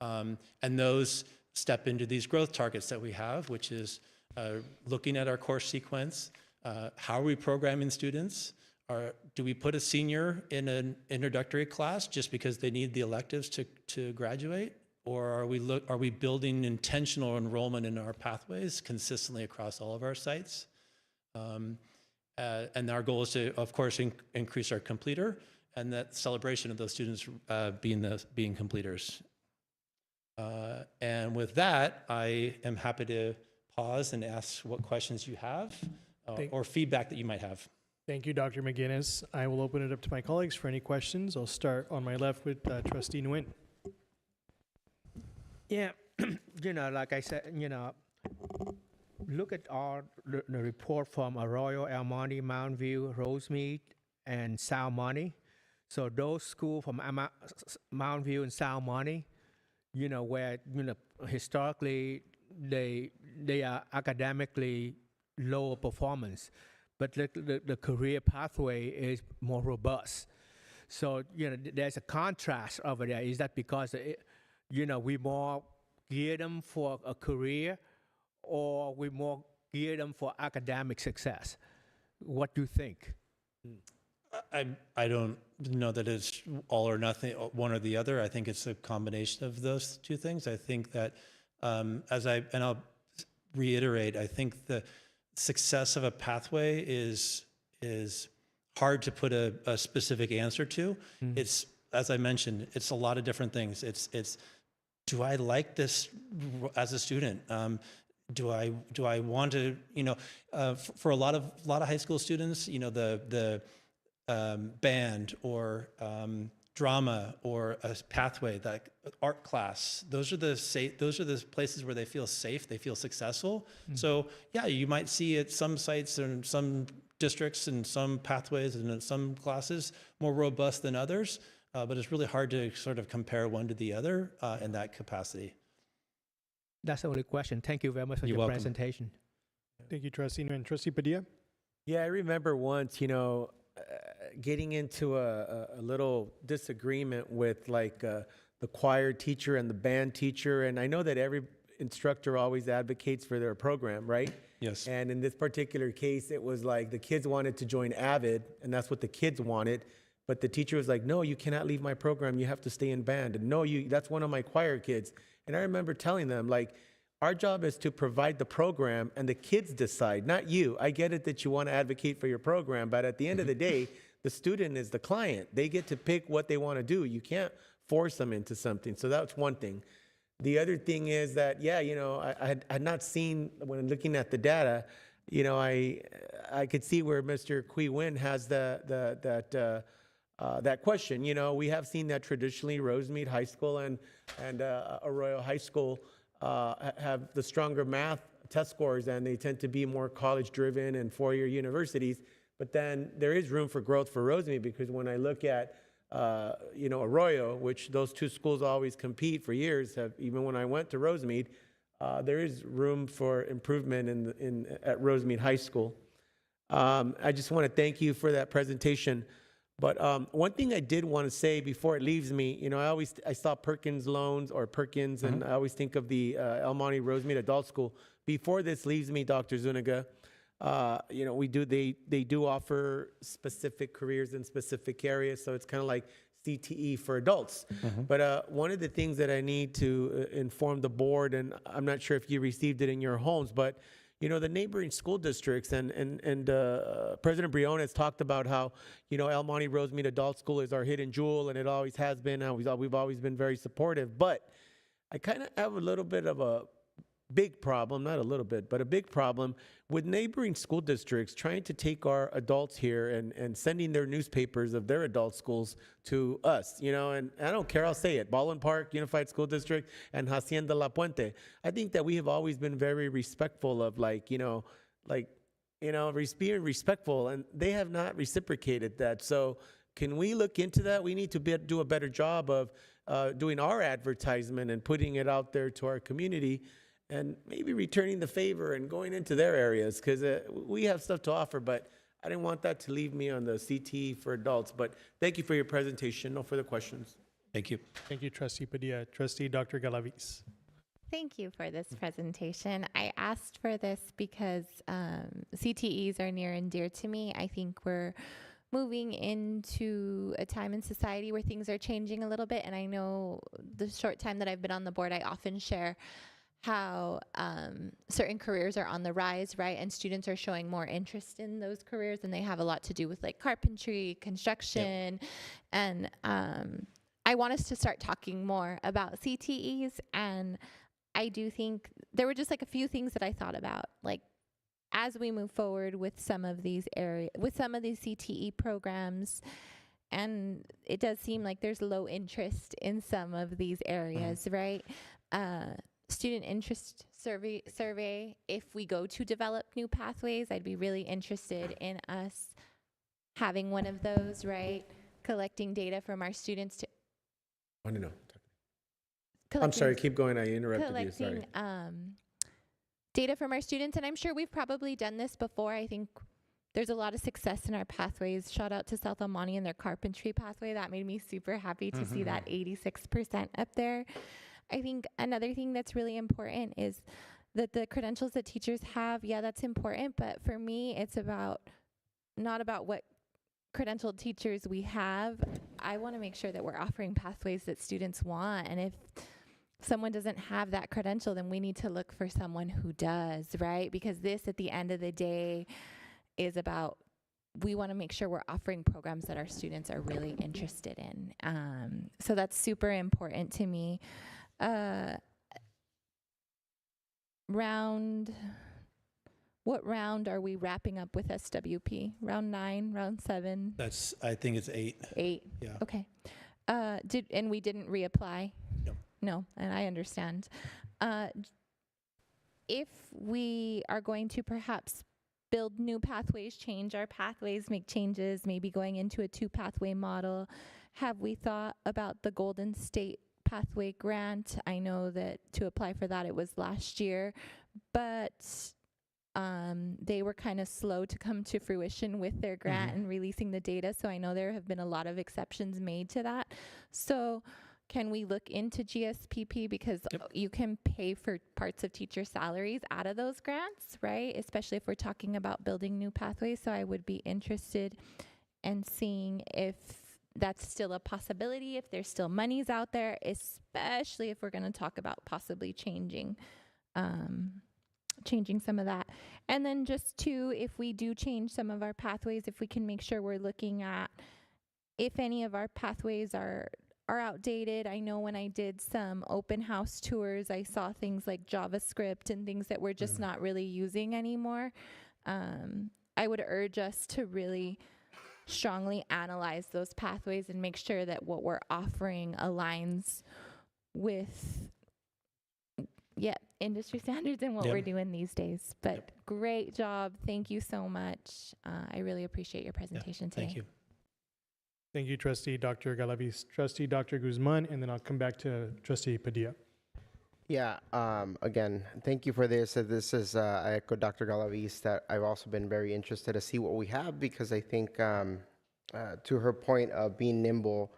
And those step into these growth targets that we have, which is looking at our course sequence. How are we programming students? Do we put a senior in an introductory class just because they need the electives to graduate? Or are we building intentional enrollment in our pathways consistently across all of our sites? And our goal is to, of course, increase our completer and that celebration of those students being completers. And with that, I am happy to pause and ask what questions you have or feedback that you might have. Thank you, Dr. McGinnis. I will open it up to my colleagues for any questions. I'll start on my left with Trustee Nguyen. Yeah, like I said, look at all the report from Arroyo, El Monte, Mount View, Rosemead, and South Monte. So those schools from Mount View and South Monte, where historically they are academically lower performance, but the career pathway is more robust. So there's a contrast over there. Is that because we more gear them for a career, or we more gear them for academic success? What do you think? I don't know that it's all or nothing, one or the other. I think it's a combination of those two things. I think that and I'll reiterate, I think the success of a pathway is hard to put a specific answer to. Mm-hmm. It's, as I mentioned, it's a lot of different things. It's do I like this as a student? Do I want to, for a lot of high school students, the band or drama or a pathway, like art class, those are the places where they feel safe, they feel successful. So yeah, you might see at some sites and some districts and some pathways and in some classes more robust than others, but it's really hard to sort of compare one to the other in that capacity. That's the only question. Thank you very much for You're your welcome. presentation. Thank you, Trustee Nguyen. Trustee Padilla? Yeah, I remember once, getting into a little disagreement with like the choir teacher and the band teacher. And I know that every instructor always advocates for their program, right? Yes. And in this particular case, it was like the kids wanted to join AVID, and that's what the kids wanted. But the teacher was like, no, you cannot leave my program. You have to stay in band. And no, that's one of my choir kids. And I remember telling them, like, our job is to provide the program and the kids decide, not you. I get it that you want to advocate for your program, but at the end of the day, the student is the client. They get to pick what they want to do. You can't force them into something. So that's one thing. The other thing is that, yeah, I had not seen, when looking at the data, I could see where Mr. Qui Win has that question. We have seen that traditionally Rosemead High School and Arroyo High School have the stronger math test scores, and they tend to be more college-driven and four-year universities. But then there is room for growth for Rosemead, because when I look at Arroyo, which those two schools always compete for years, even when I went to Rosemead, there is room for improvement at Rosemead High School. I just want to thank you for that presentation. But one thing I did want to say before it leaves me, I saw Perkins Loans or Perkins, and I always think of the El Monte Rosemead Adult School. Before this leaves me, Dr. Zuniga, they do offer specific careers in specific areas, so it's kind of like CTE for adults. But one of the things that I need to inform the board, and I'm not sure if you received it in your homes, but the neighboring school districts and President Briones talked about how, El Monte Rosemead Adult School is our hidden jewel, and it always has been, and we've always been very supportive. But I kind of have a little bit of a big problem, not a little bit, but a big problem with neighboring school districts trying to take our adults here and sending their newspapers of their adult schools to us, and I don't care, I'll say it, Baldwin Park Unified School District and Hacienda La Puente. I think that we have always been very respectful of being respectful, and they have not reciprocated that. So can we look into that? We need to do a better job of doing our advertisement and putting it out there to our community, and maybe returning the favor and going into their areas, because we have stuff to offer, but I didn't want that to leave me on the CTE for adults. But thank you for your presentation. No further questions. Thank you. Thank you, Trustee Padilla. Trustee Dr. Galaviz. Thank you for this presentation. I asked for this because CTEs are near and dear to me. I think we're moving into a time in society where things are changing a little bit, and I know the short time that I've been on the board, I often share how certain careers are on the rise, right? And students are showing more interest in those careers, and they have a lot to do with like carpentry, construction. Yep. And I want us to start talking more about CTEs. And I do think there were just like a few things that I thought about. Like, as we move forward with some of these CTE programs, and it does seem like there's low interest in some of these areas, right? Student interest survey, if we go to develop new pathways, I'd be really interested in us having one of those, right? Collecting data from our students to I want to know. I'm sorry, keep going. I interrupted you. Sorry. Data from our students, and I'm sure we've probably done this before. I think there's a lot of success in our pathways. Shout out to South El Monte and their carpentry pathway. That made me super happy to see that 86% up there. I think another thing that's really important is that the credentials that teachers have, yeah, that's important, but for me, it's not about what credentialed teachers we have. I want to make sure that we're offering pathways that students want, and if someone doesn't have that credential, then we need to look for someone who does, right? Because this, at the end of the day, is about, we want to make sure we're offering programs that our students are really interested in. So that's super important to me. What round are we wrapping up with SWP? Round 9, round 7? I think it's 8. 8. Yeah. Okay. And we didn't reapply? No, and I understand. If we are going to perhaps build new pathways, change our pathways, make changes, maybe going into a 2-pathway model, have we thought about the Golden State Pathway Grant? I know that to apply for that, it was last year, but they were kind of slow to come to fruition with their grant and releasing the data. So I know there have been a lot of exceptions made to that. So can we look into GSPP, because you can pay for parts of teacher salaries out of those grants, right? Especially if we're talking about building new pathways. So I would be interested in seeing if that's still a possibility, if there's still monies out there, especially if we're going to talk about possibly changing some of that. And then just 2, if we do change some of our pathways, if we can make sure we're looking at if any of our pathways are outdated. I know when I did some open house tours, I saw things like JavaScript and things that we're just not really using anymore. I would urge us to really strongly analyze those pathways and make sure that what we're offering aligns with industry standards and what we're doing these days. But great job. Thank you so much. I really appreciate your presentation today. Thank you. Thank you, Trustee Dr. Galaviz. Trustee Dr. Guzman, and then I'll come back to Trustee Padilla. Yeah, again, thank you for this. This is, I echo Dr. Galaviz that I've also been very interested to see what we have, because I think to her point of being nimble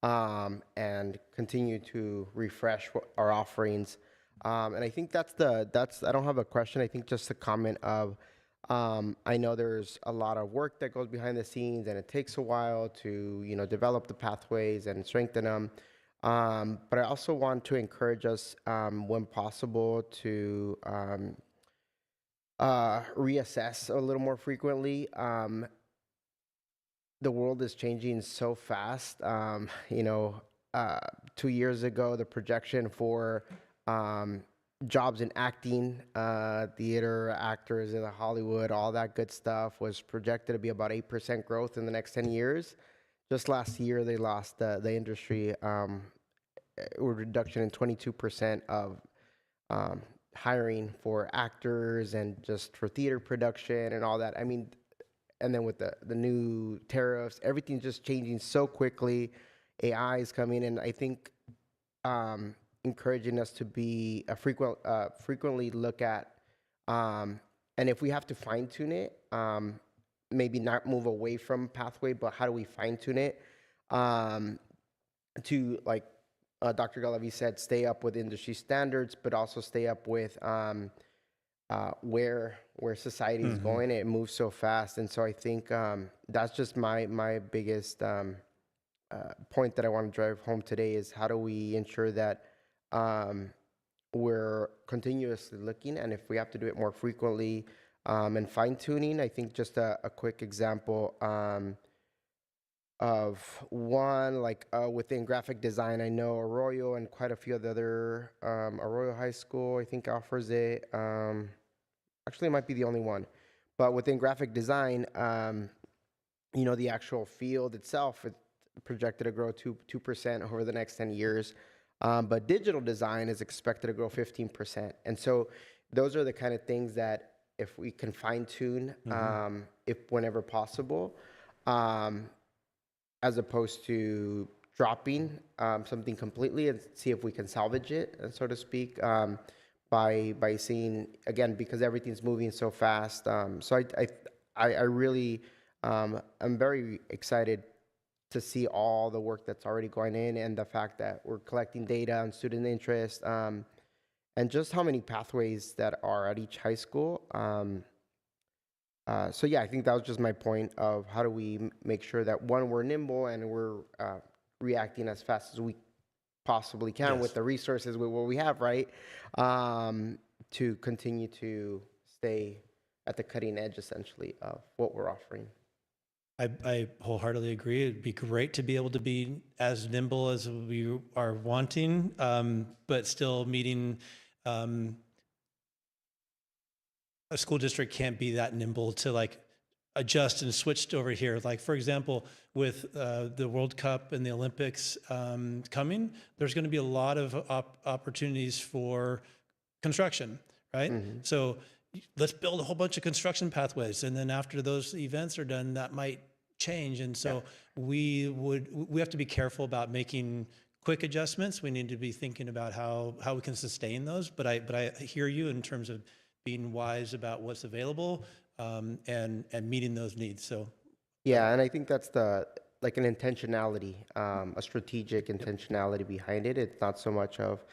and continue to refresh our offerings. And I think that's, I don't have a question. I think just a comment of, I know there's a lot of work that goes behind the scenes, and it takes a while to, develop the pathways and strengthen them. But I also want to encourage us, when possible, to reassess a little more frequently. The world is changing so fast. 2 years ago, the projection for jobs in acting, theater, actors in Hollywood, all that good stuff was projected to be about 8% growth in the next 10 years. Just last year, they lost the industry, a reduction in 22% of hiring for actors and just for theater production and all that. I mean, and then with the new tariffs, everything's just changing so quickly. AI is coming, and I think encouraging us to be frequently look at, and if we have to fine tune it, maybe not move away from pathway, but how do we fine tune it to, like Dr. Galaviz said, stay up with industry standards, but also stay up with where society is going. It moves so fast, and so I think that's just my biggest point that I want to drive home today is how do we ensure that we're continuously looking, and if we have to do it more frequently and fine-tuning. I think just a quick example of one, like within graphic design, I know Arroyo and quite a few of the other, Arroyo High School, I think offers it. Actually, it might be the only one. But within graphic design, the actual field itself, it's projected to grow 2% over the next 10 years. But digital design is expected to grow 15%. And so those are the kind of things that if we can fine tune, if whenever possible, as opposed to dropping something completely and see if we can salvage it, so to speak, by seeing, again, because everything's moving so fast. So I really, I'm very excited to see all the work that's already going in and the fact that we're collecting data on student interest, and just how many pathways that are at each high school. So yeah, I think that was just my point of how do we make sure that, one, we're nimble and we're reacting as fast as we possibly can with the resources with what we have, right? To continue to stay at the cutting edge, essentially, of what we're offering. I wholeheartedly agree. It'd be great to be able to be as nimble as we are wanting, but still meeting. A school district can't be that nimble to like adjust and switch over here. Like, for example, with the World Cup and the Olympics coming, there's going to be a lot of opportunities for construction, right? So let's build a whole bunch of construction pathways, and then after those events are done, that might change. And so we have to be careful about making quick adjustments. We need to be thinking about how we can sustain those. But I hear you in terms of being wise about what's available and meeting those needs. So yeah, and I think that's like an intentionality, a strategic intentionality behind it. It's not so much of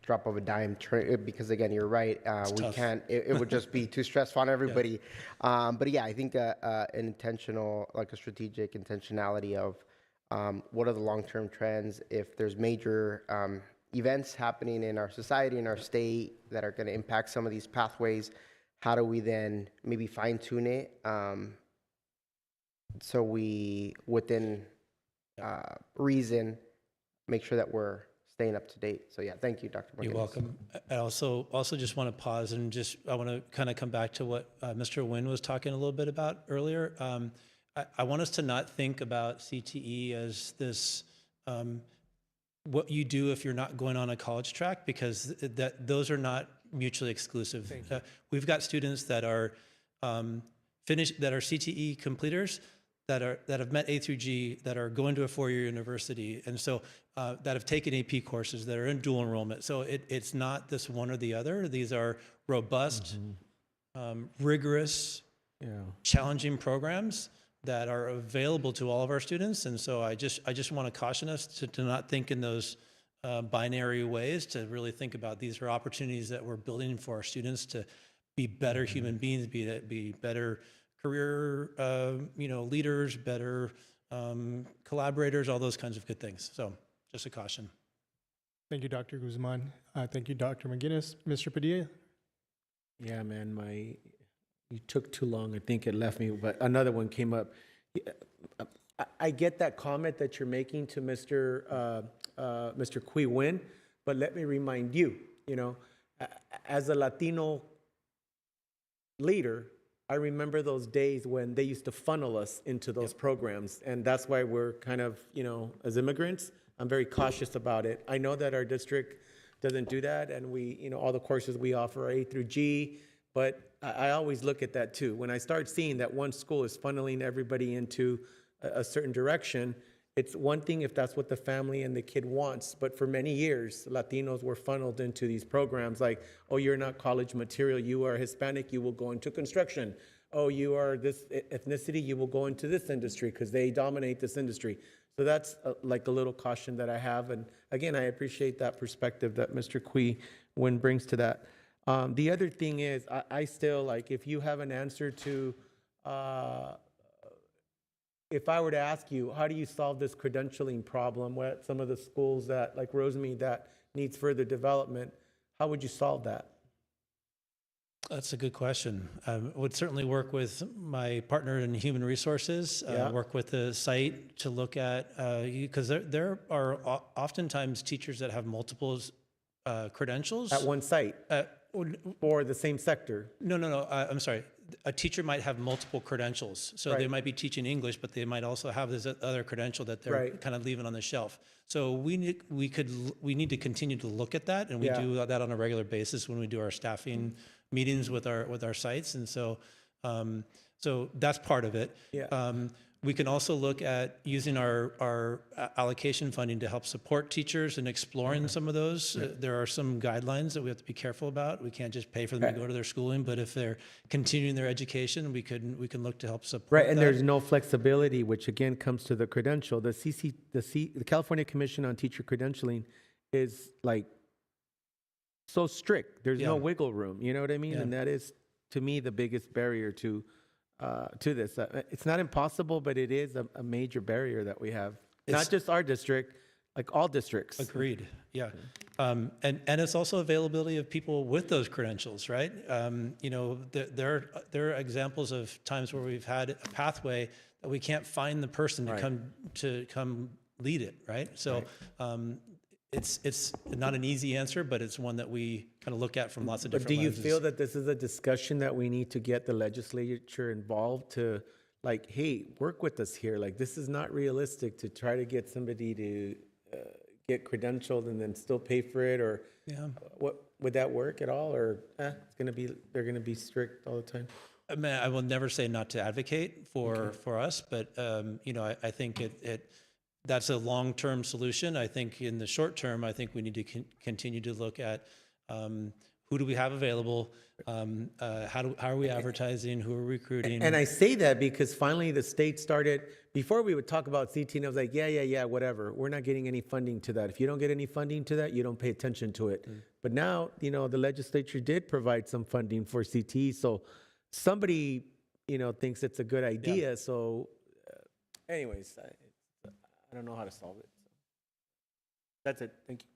drop of a dime, because again, you're right. We can't. It would just be too stressful on everybody. But yeah, I think an intentional, like a strategic intentionality of what are the long-term trends. If there's major events happening in our society, in our state, that are going to impact some of these pathways, how do we then maybe fine-tune it so we, within reason, make sure that we're staying up to date. So yeah, thank you, Dr. McGinnis. You're welcome. I also just want to pause and I want to kind of come back to what Mr. Nguyen was talking a little bit about earlier. I want us to not think about CTE as this what you do if you're not going on a college track, because those are not mutually exclusive. We've got students that are that are CTE completers, that have met A through G, that are going to a four-year university, and so that have taken AP courses, that are in dual enrollment. So it's not this one or the other. These are robust, rigorous, challenging programs that are available to all of our students. And so I just want to caution us to not think in those binary ways, to really think about these are opportunities that we're building for our students to be better human beings, be better career leaders, better collaborators, all those kinds of good things. So just a caution. Thank you, Dr. Guzman. Thank you, Dr. McGinnis. Mr. Padilla? Yeah, man, you took too long. I think it left me, but another one came up. I get that comment that you're making to Mr. Qui Nguyen, but let me remind you, as a Latino leader, I remember those days when they used to funnel us into those programs, and that's why we're kind of, as immigrants, I'm very cautious about it. I know that our district doesn't do that, and we, all the courses we offer are A through G, but I always look at that too. When I start seeing that one school is funneling everybody into a certain direction, it's one thing if that's what the family and the kid wants, but for many years, Latinos were funneled into these programs like, oh, you're not college material, you are Hispanic, you will go into construction. Oh, you are this ethnicity, you will go into this industry because they dominate this industry. So that's like a little caution that I have. And again, I appreciate that perspective that Mr. Qui Nguyen brings to that. The other thing is, I still, like, if you have an answer to, if I were to ask you, how do you solve this credentialing problem at some of the schools that, like Rosemead, that needs further development, how would you solve that? That's a good question. I would certainly work with my partner in human resources, work with the site to look at, because there are oftentimes teachers that have multiple credentials. At one site? for the same sector. No, I'm sorry. A teacher might have multiple credentials. So they Right. might be teaching English, but they might also have this other credential that they're Right. kind of leaving on the shelf. So we need to continue to look at that, and we Yeah. do that on a regular basis when we do our staffing meetings with our sites. And so so that's part of it. Yeah. We can also look at using our allocation funding to help support teachers and exploring some of those. There are some guidelines that we have to be careful about. We can't just pay for them to go to their schooling, but if they're continuing their education, we can look to help support Right, and that. there's no flexibility, which again comes to the credential. The California Commission on Teacher Credentialing is like so strict. There's no Yeah. wiggle room. You know what I mean? Yeah. And that is, to me, the biggest barrier to this. It's not impossible, but it is a major barrier that we have. It's- Not just our district, like all districts. Agreed. Yeah. And it's also availability of people with those credentials, right? You know, there are examples of times where we've had a pathway that we can't find the person to come lead it, right? So it's not an easy answer, but it's one that we kind of look at from lots of But different do you lenses. feel that this is a discussion that we need to get the legislature involved to, like, hey, work with us here? Like, this is not realistic to try to get somebody to get credentialed and then still pay for it, or what would that work at all? Or they're gonna be strict all the time? I mean, I will never say not to advocate for us, but you know, I think that's a long-term solution. I think in the short term, I think we need to continue to look at who do we have available, how are we advertising, who are we recruiting. And I say that because finally the state started, before we would talk about CT, and I was like, yeah, whatever. We're not getting any funding to that. If you don't get any funding to that, you don't pay attention to it. But now, you know, the legislature did provide some funding for CT, so somebody, you know, thinks it's a good idea. So anyways, I don't know how to solve it. So. That's it. Thank you.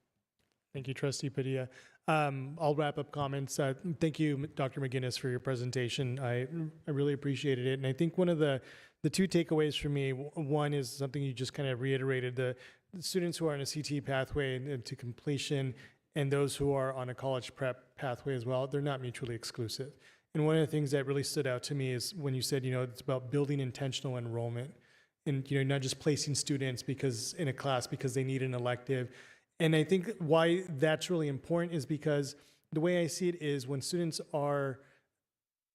Thank you, Trustee Padilla. I'll wrap up comments. Thank you, Dr. McGinnis, for your presentation. I really appreciated it. And I think one of the two takeaways for me, one is something you just kind of reiterated, the students who are on a CT pathway and to completion and those who are on a college prep pathway as well, they're not mutually exclusive. And one of the things that really stood out to me is when you said, you know, it's about building intentional enrollment and, you know, not just placing students in a class because they need an elective. And I think why that's really important is because the way I see it is when students are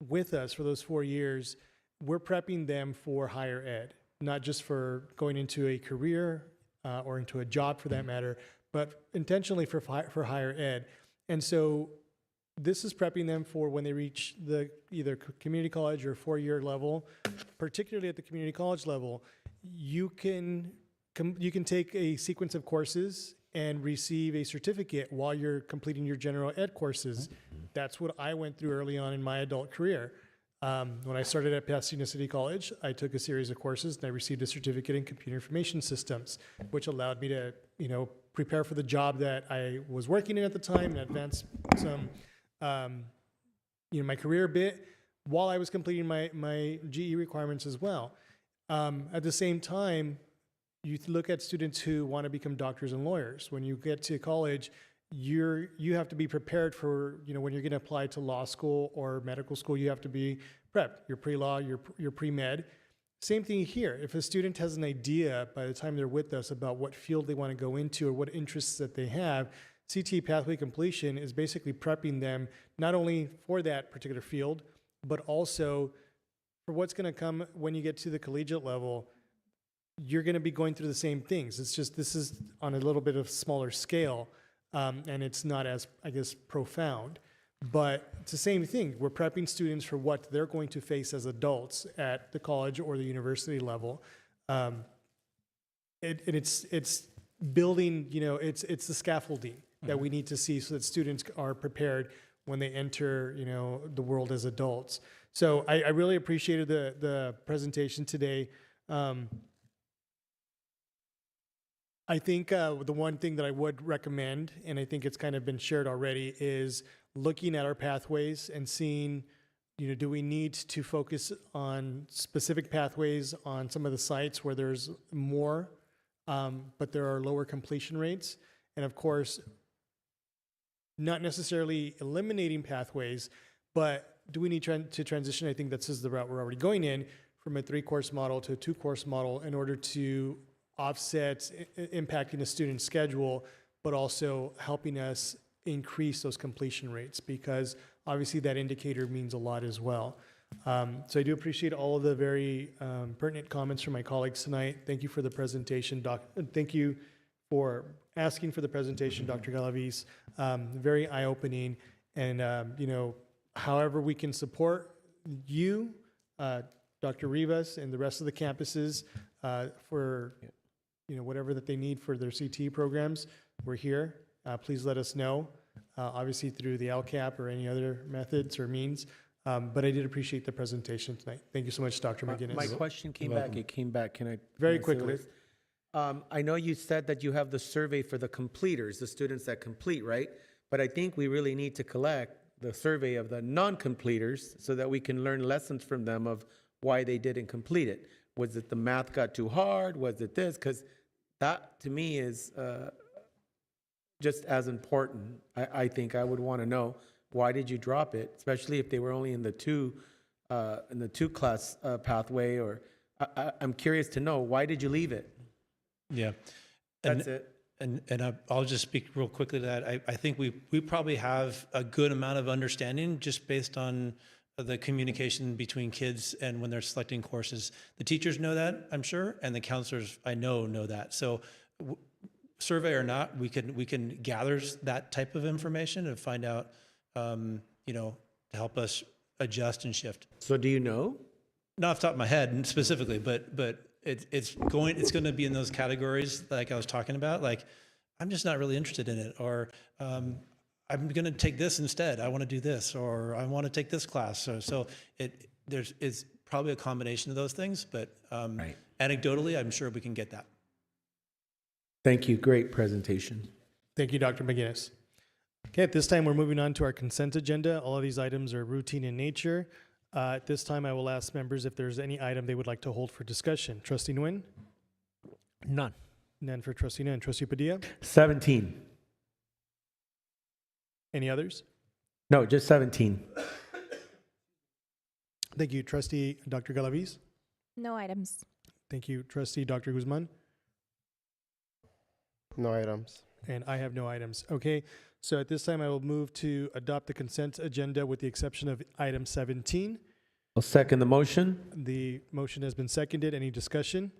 with us for those 4 years, we're prepping them for higher ed, not just for going into a career or into a job for that matter, but intentionally for higher ed. And so this is prepping them for when they reach the either community college or 4-year level. Particularly at the community college level, you can take a sequence of courses and receive a certificate while you're completing your general ed courses. That's what I went through early on in my adult career. When I started at Pasadena City College, I took a series of courses and I received a certificate in computer information systems, which allowed me to, you know, prepare for the job that I was working in at the time and advance some, you know, my career a bit while I was completing my GE requirements as well. At the same time, you look at students who want to become doctors and lawyers. When you get to college, you have to be prepared for, you know, when you're going to apply to law school or medical school, you have to be prepped. You're pre-law, you're pre-med. Same thing here. If a student has an idea by the time they're with us about what field they want to go into or what interests that they have, CT pathway completion is basically prepping them not only for that particular field, but also for what's going to come when you get to the collegiate level. You're going to be going through the same things. It's just this is on a little bit of smaller scale, and it's not as, I guess, profound. But it's the same thing. We're prepping students for what they're going to face as adults at the college or the university level. It's building, you know, it's the scaffolding that we need to see so that students are prepared when they enter, you know, the world as adults. So I really appreciated the presentation today. I think the one thing that I would recommend, and I think it's kind of been shared already, is looking at our pathways and seeing, you know, do we need to focus on specific pathways on some of the sites where there's more, but there are lower completion rates. And of course, not necessarily eliminating pathways, but do we need to transition? I think this is the route we're already going in, from a 3-course model to a 2-course model in order to offset impacting a student's schedule, but also helping us increase those completion rates, because obviously that indicator means a lot as well. So I do appreciate all of the very pertinent comments from my colleagues tonight. Thank you for the presentation, thank you for asking for the presentation, Dr. Galaviz. Very eye-opening, and however we can support you, Dr. Rivas, and the rest of the campuses for whatever that they need for their CTE programs, we're here. Please let us know, obviously through the LCAP or any other methods or means. But I did appreciate the presentation tonight. Thank you so much, Dr. McGinnis. My question came back. It came back. Can I? Very can I say what quickly. it is? I know you said that you have the survey for the completers, the students that complete, right? But I think we really need to collect the survey of the non-completers so that we can learn lessons from them of why they didn't complete it. Was it the math got too hard? Was it this? Because that, to me, is just as important. I think I would want to know, why did you drop it? Especially if they were only in the two class pathway, or I'm curious to know, why did you leave it? Yeah. That's it. And I'll just speak real quickly to that. I think we probably have a good amount of understanding just based on the communication between kids and when they're selecting courses. The teachers know that, I'm sure, and the counselors, I know that. So survey or not, we can gather that type of information and find out, to help us adjust and shift. So do you know? Not off the top of my head specifically, but it's going to be in those categories like I was talking about. Like, I'm just not really interested in it, or I'm going to take this instead. I want to do this, or I want to take this class. So it's probably a combination of those things, but anecdotally, I'm sure we can get that. Thank you. Great presentation. Thank you, Dr. McGinnis. Okay, at this time, we're moving on to our consent agenda. All of these items are routine in nature. At this time, I will ask members if there's any item they would like to hold for discussion. Trustee Nguyen? None. None for Trustee Nguyen. Trustee Padilla? 17. Any others? No, just 17. Thank you, Trustee Dr. Galaviz. No items. Thank you, Trustee Dr. Guzman. No items. And I have no items. Okay, so at this time, I will move to adopt the consent agenda with the exception of item 17. I'll second the motion. The motion has been seconded. Any discussion?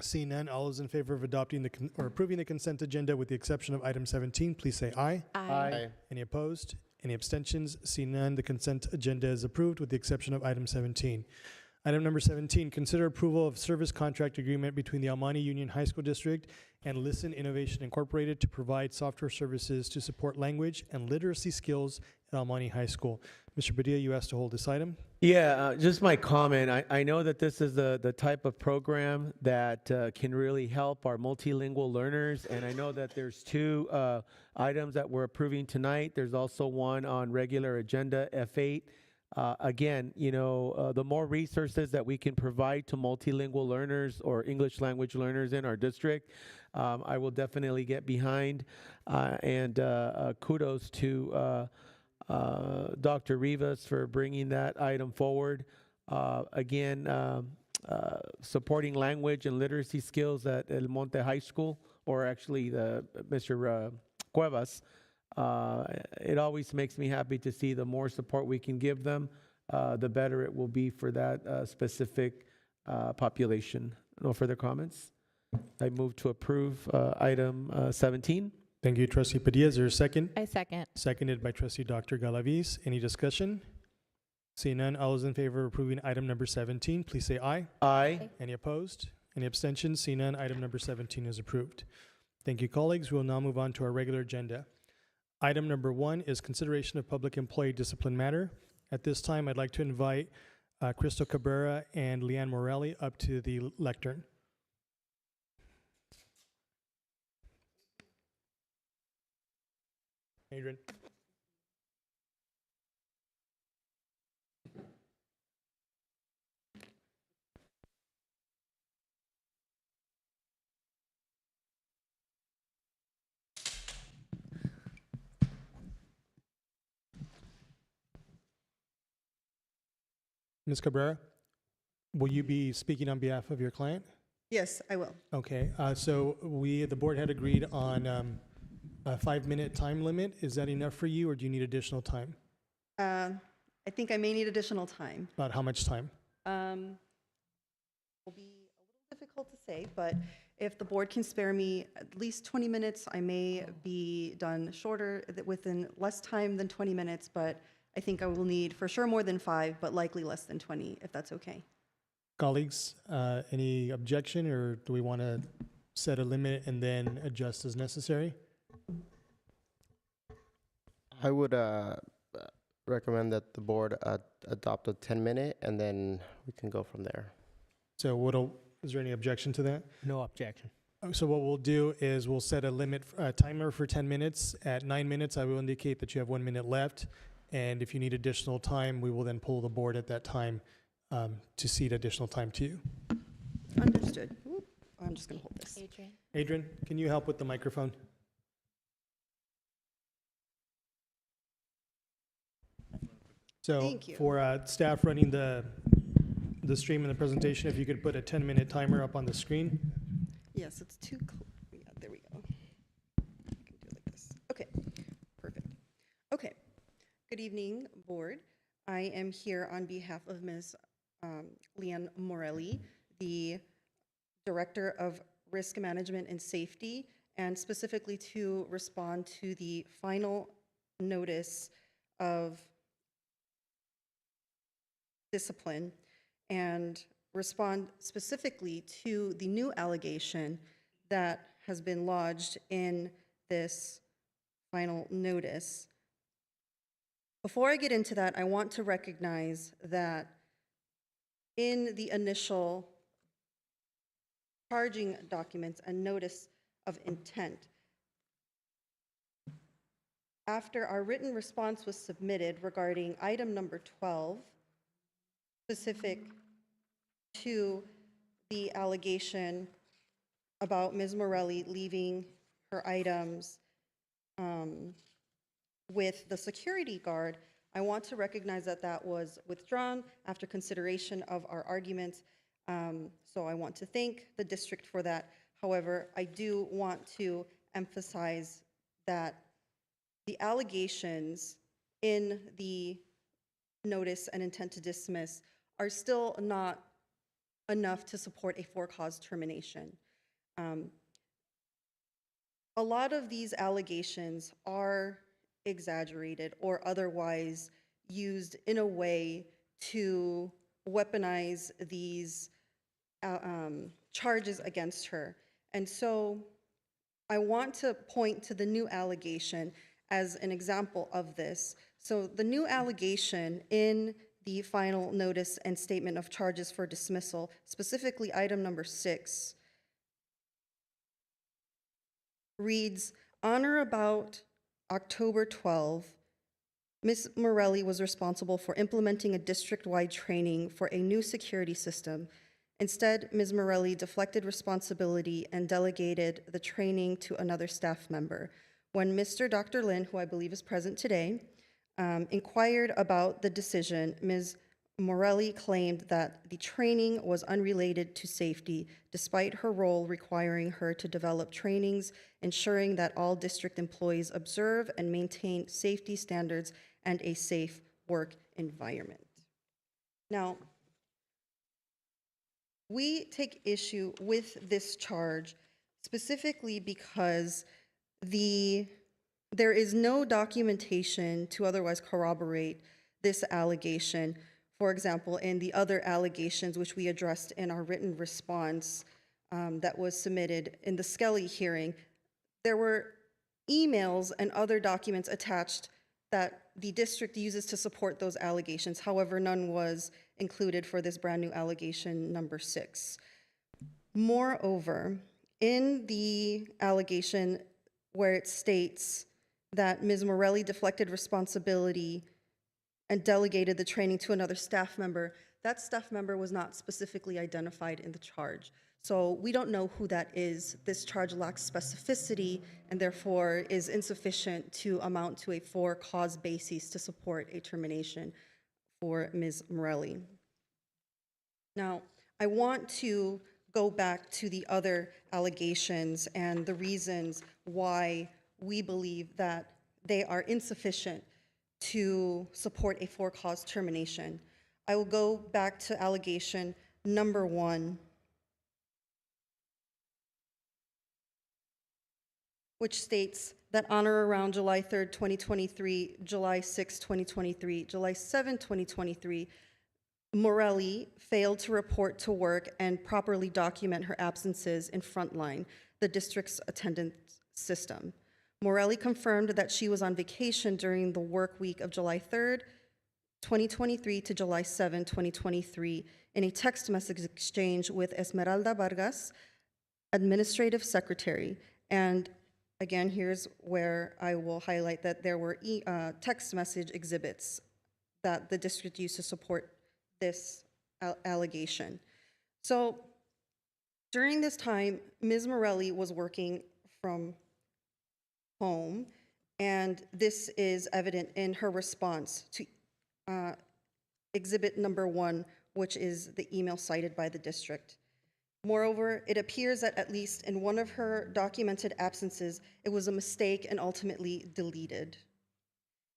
Seeing none, all those in favor of adopting or approving the consent agenda with the exception of item 17, please say aye. Aye. Any opposed? Any abstentions? Seeing none, the consent agenda is approved with the exception of item 17. Item number 17, consider approval of service contract agreement between the El Monte Union High School District and Listen Innovation Incorporated to provide software services to support language and literacy skills at El Monte High School. Mr. Padilla, you asked to hold this item. Yeah, just my comment. I know that this is the type of program that can really help our multilingual learners, and I know that there's two items that we're approving tonight. There's also one on regular agenda, F8. Again, the more resources that we can provide to multilingual learners or English language learners in our district, I will definitely get behind. And kudos to Dr. Rivas for bringing that item forward. Again, supporting language and literacy skills at El Monte High School, or actually Mr. Cuevas. It always makes me happy to see the more support we can give them, the better it will be for that specific population. No further comments. I move to approve item 17. Thank you, Trustee Padilla. Is there a second? I second. Seconded by Trustee Dr. Galaviz. Any discussion? Seeing none, all those in favor of approving item number 17, please say aye. Aye. Any opposed? Any abstentions? Seeing none, item number 17 is approved. Thank you, colleagues. We will now move on to our regular agenda. Item number 1 is consideration of public employee discipline matter. At this time, I'd like to invite Crystal Cabrera and Leanne Morelli up to the lectern. Adrian. Ms. Cabrera, will you be speaking on behalf of your client? Yes, I will. Okay, so the board had agreed on a 5-minute time limit. Is that enough for you, or do you need additional time? I think I may need additional time. About how much time? Will be a little difficult to say, but if the board can spare me at least 20 minutes, I may be done shorter, within less time than 20 minutes, but I think I will need for sure more than 5, but likely less than 20, if that's okay. Colleagues, any objection, or do we want to set a limit and then adjust as necessary? I would recommend that the board adopt a 10-minute, and then we can go from there. So is there any objection to that? No objection. So what we'll do is we'll set a limit, timer for 10 minutes. At 9 minutes, I will indicate that you have 1 minute left. And if you need additional time, we will then pull the board at that time to cede additional time to you. Understood. Oop, I'm just going to hold this. Adrian, can you help with the microphone? So Thank you. for staff running the stream and the presentation, if you could put a 10-minute timer up on the screen. Yes, it's too close. Yeah, there we go. I can do it like this. Okay, perfect. Okay. Good evening, board. I am here on behalf of Ms. Leanne Morelli, the Director of Risk Management and Safety, and specifically to respond to the final notice of discipline and respond specifically to the new allegation that has been lodged in this final notice. Before I get into that, I want to recognize that in the initial charging documents and notice of intent, after our written response was submitted regarding item number 12, specific to the allegation about Ms. Morelli leaving her items with the security guard, I want to recognize that that was withdrawn after consideration of our arguments. So I want to thank the district for that. However, I do want to emphasize that the allegations in the notice and intent to dismiss are still not enough to support a for-cause termination. A lot of these allegations are exaggerated or otherwise used in a way to weaponize these charges against her. And so I want to point to the new allegation as an example of this. So the new allegation in the final notice and statement of charges for dismissal, specifically item number 6, reads, on or about October 12, Ms. Morelli was responsible for implementing a district-wide training for a new security system. Instead, Ms. Morelli deflected responsibility and delegated the training to another staff member. When Mr. Dr. Lin, who I believe is present today, inquired about the decision, Ms. Morelli claimed that the training was unrelated to safety, despite her role requiring her to develop trainings ensuring that all district employees observe and maintain safety standards and a safe work environment. Now, we take issue with this charge specifically because there is no documentation to otherwise corroborate this allegation. For example, in the other allegations which we addressed in our written response that was submitted in the Skelly hearing, there were emails and other documents attached that the district uses to support those allegations. However, none was included for this brand new allegation number 6. Moreover, in the allegation where it states that Ms. Morelli deflected responsibility and delegated the training to another staff member, that staff member was not specifically identified in the charge. So we don't know who that is. This charge lacks specificity and therefore is insufficient to amount to a for-cause basis to support a termination for Ms. Morelli. Now, I want to go back to the other allegations and the reasons why we believe that they are insufficient to support a for-cause termination. I will go back to allegation number 1, which states that on or around July 3rd, 2023, July 6, 2023, July 7, 2023, Morelli failed to report to work and properly document her absences in Frontline, the district's attendance system. Morelli confirmed that she was on vacation during the work week of July 3rd, 2023 to July 7, 2023, in a text message exchange with Esmeralda Vargas, administrative secretary. And again, here's where I will highlight that there were text message exhibits that the district used to support this allegation. So during this time, Ms. Morelli was working from home, and this is evident in her response to exhibit number 1, which is the email cited by the district. Moreover, it appears that at least in one of her documented absences, it was a mistake and ultimately deleted.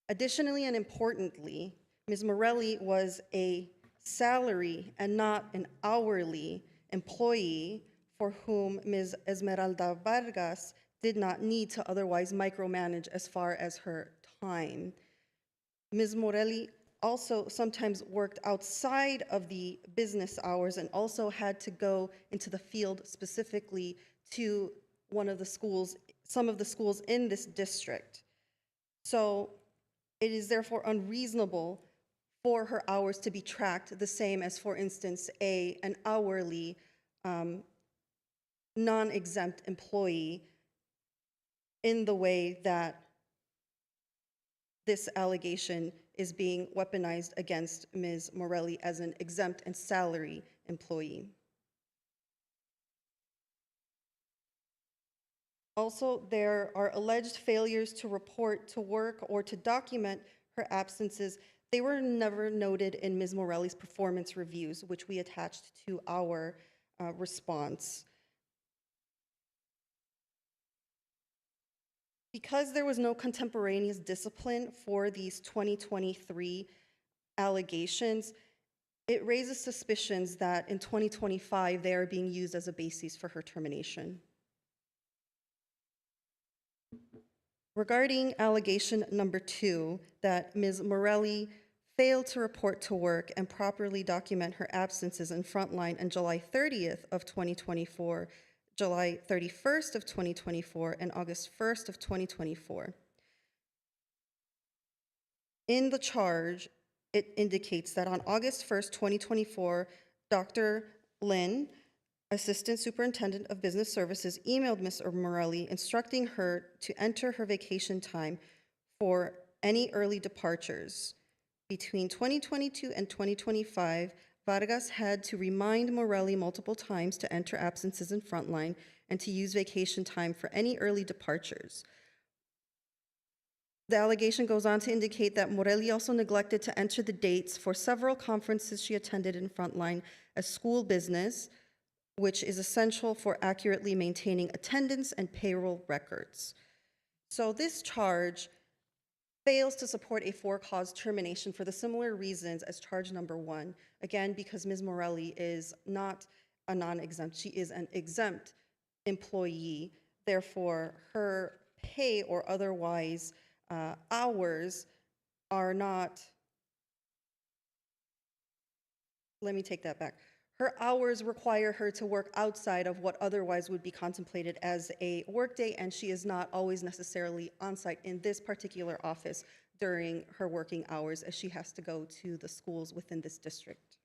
Additionally and importantly, Ms. Morelli was a salary and not an hourly employee for whom Ms. Esmeralda Vargas did not need to otherwise micromanage as far as her time. Ms. Morelli also sometimes worked outside of the business hours and also had to go into the field specifically to one of the schools, some of the schools in this district. So it is therefore unreasonable for her hours to be tracked the same as, for instance, an hourly non-exempt employee in the way that this allegation is being weaponized against Ms. Morelli as an exempt and salary employee. Also, there are alleged failures to report to work or to document her absences. They were never noted in Ms. Morelli's performance reviews, which we attached to our response. Because there was no contemporaneous discipline for these 2023 allegations, it raises suspicions that in 2025 they are being used as a basis for her termination. Regarding allegation number 2, that Ms. Morelli failed to report to work and properly document her absences in Frontline on July 30th of 2024, July 31st of 2024, and August 1st of 2024. In the charge, it indicates that on August 1st, 2024, Dr. Lin, Assistant Superintendent of Business Services, emailed Ms. Morelli instructing her to enter her vacation time for any early departures. Between 2022 and 2025, Vargas had to remind Morelli multiple times to enter absences in Frontline and to use vacation time for any early departures. The allegation goes on to indicate that Morelli also neglected to enter the dates for several conferences she attended in Frontline as school business, which is essential for accurately maintaining attendance and payroll records. So this charge fails to support a for-cause termination for the similar reasons as charge number 1. Again, because Ms. Morelli is not a non-exempt, she is an exempt employee. Therefore, her pay or otherwise hours are not, let me take that back. Her hours require her to work outside of what otherwise would be contemplated as a workday, and she is not always necessarily on-site in this particular office during her working hours, as she has to go to the schools within this district.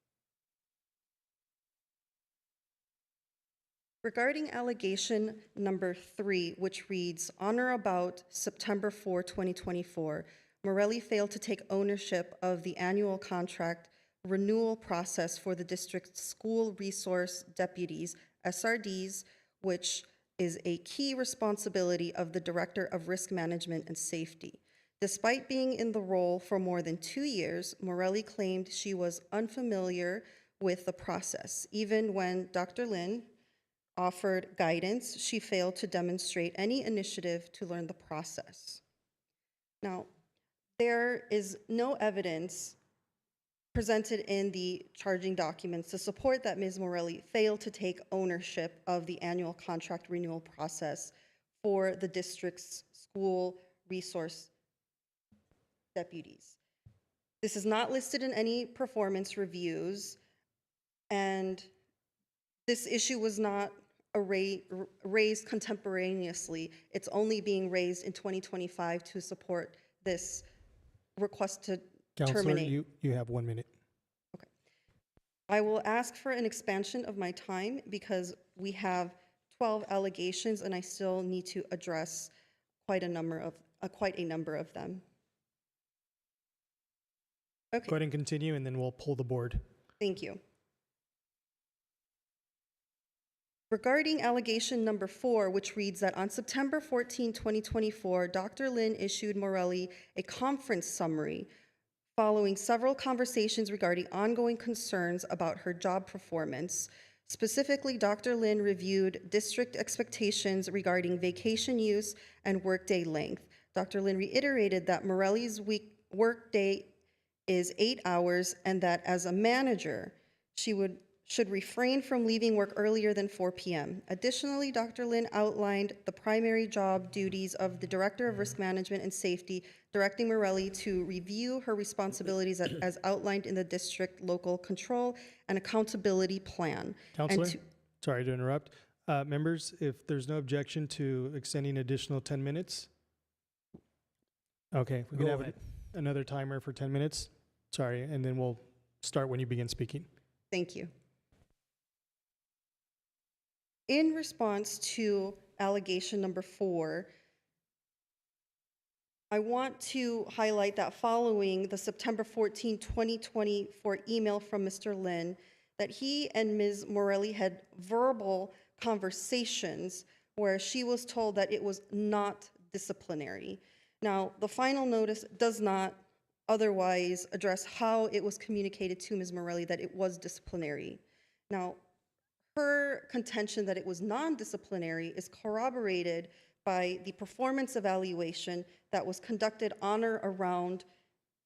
Regarding allegation number 3, which reads, on or about September 4, 2024, Morelli failed to take ownership of the annual contract renewal process for the district's school resource deputies, SRDs, which is a key responsibility of the Director of Risk Management and Safety. Despite being in the role for more than 2 years, Morelli claimed she was unfamiliar with the process. Even when Dr. Lin offered guidance, she failed to demonstrate any initiative to learn the process. Now, there is no evidence presented in the charging documents to support that Ms. Morelli failed to take ownership of the annual contract renewal process for the district's school resource deputies. This is not listed in any performance reviews, and this issue was not raised contemporaneously. It's only being raised in 2025 to support this request to Counselor, terminate. you have 1 minute. I will ask for an expansion of my time because we have 12 allegations and I still need to address quite a number of them. Okay. Go ahead and continue, and then we'll pull the board. Thank you. Regarding allegation number 4, which reads that on September 14, 2024, Dr. Lin issued Morelli a conference summary following several conversations regarding ongoing concerns about her job performance. Specifically, Dr. Lin reviewed district expectations regarding vacation use and workday length. Dr. Lin reiterated that Morelli's workday is 8 hours and that as a manager, she should refrain from leaving work earlier than 4 p.m. Additionally, Dr. Lin outlined the primary job duties of the Director of Risk Management and Safety, directing Morelli to review her responsibilities as outlined in the district local control and accountability plan. Counselor, sorry to interrupt. Members, if there's no objection to extending additional 10 minutes. Okay, we can have another timer for 10 minutes. Sorry, and then we'll start when you begin speaking. Thank you. In response to allegation number 4, I want to highlight that following the September 14, 2024 email from Mr. Lin, that he and Ms. Morelli had verbal conversations where she was told that it was not disciplinary. Now, the final notice does not otherwise address how it was communicated to Ms. Morelli that it was disciplinary. Now, her contention that it was non-disciplinary is corroborated by the performance evaluation that was conducted on or around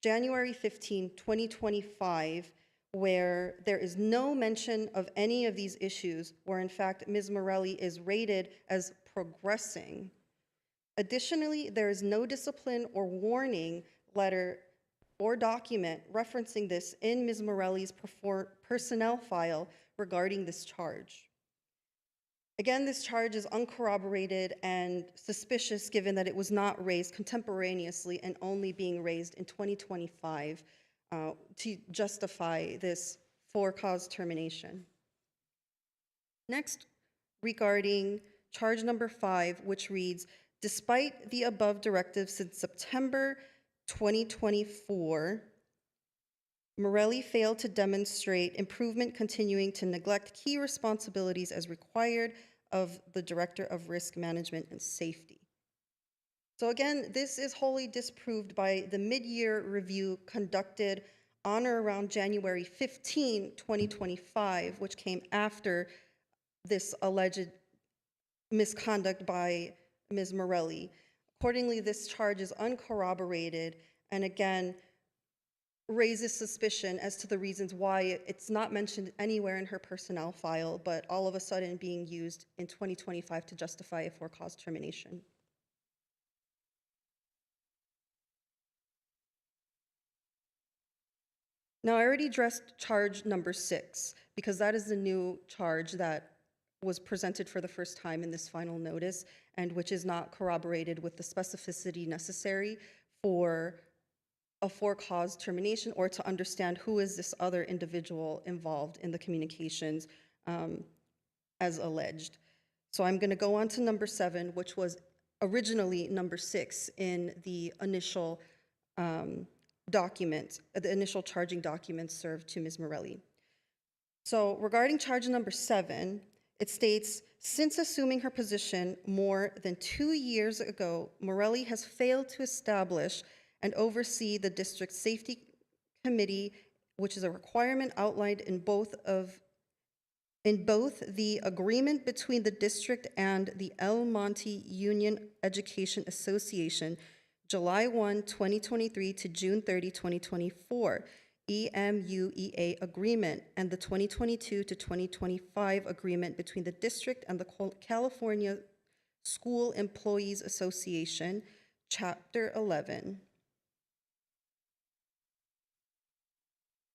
January 15, 2025, where there is no mention of any of these issues, where in fact Ms. Morelli is rated as progressing. Additionally, there is no discipline or warning letter or document referencing this in Ms. Morelli's personnel file regarding this charge. Again, this charge is uncorroborated and suspicious given that it was not raised contemporaneously and only being raised in 2025 to justify this for-cause termination. Next, regarding charge number 5, which reads, despite the above directive since September 2024, Morelli failed to demonstrate improvement, continuing to neglect key responsibilities as required of the Director of Risk Management and Safety. So again, this is wholly disproved by the mid-year review conducted on or around January 15, 2025, which came after this alleged misconduct by Ms. Morelli. Accordingly, this charge is uncorroborated and again raises suspicion as to the reasons why it's not mentioned anywhere in her personnel file, but all of a sudden being used in 2025 to justify a for-cause termination. Now, I already addressed charge number 6 because that is the new charge that was presented for the first time in this final notice and which is not corroborated with the specificity necessary for a for-cause termination or to understand who is this other individual involved in the communications as alleged. So I'm going to go on to number 7, which was originally number 6 in the initial document, the initial charging document served to Ms. Morelli. So regarding charge number 7, it states, since assuming her position more than 2 years ago, Morelli has failed to establish and oversee the district's safety committee which is a requirement outlined in both the agreement between the district and the El Monte Union Education Association, July 1, 2023 to June 30, 2024, EMUEA agreement, and the 2022 to 2025 agreement between the district and the California School Employees Association, Chapter 11.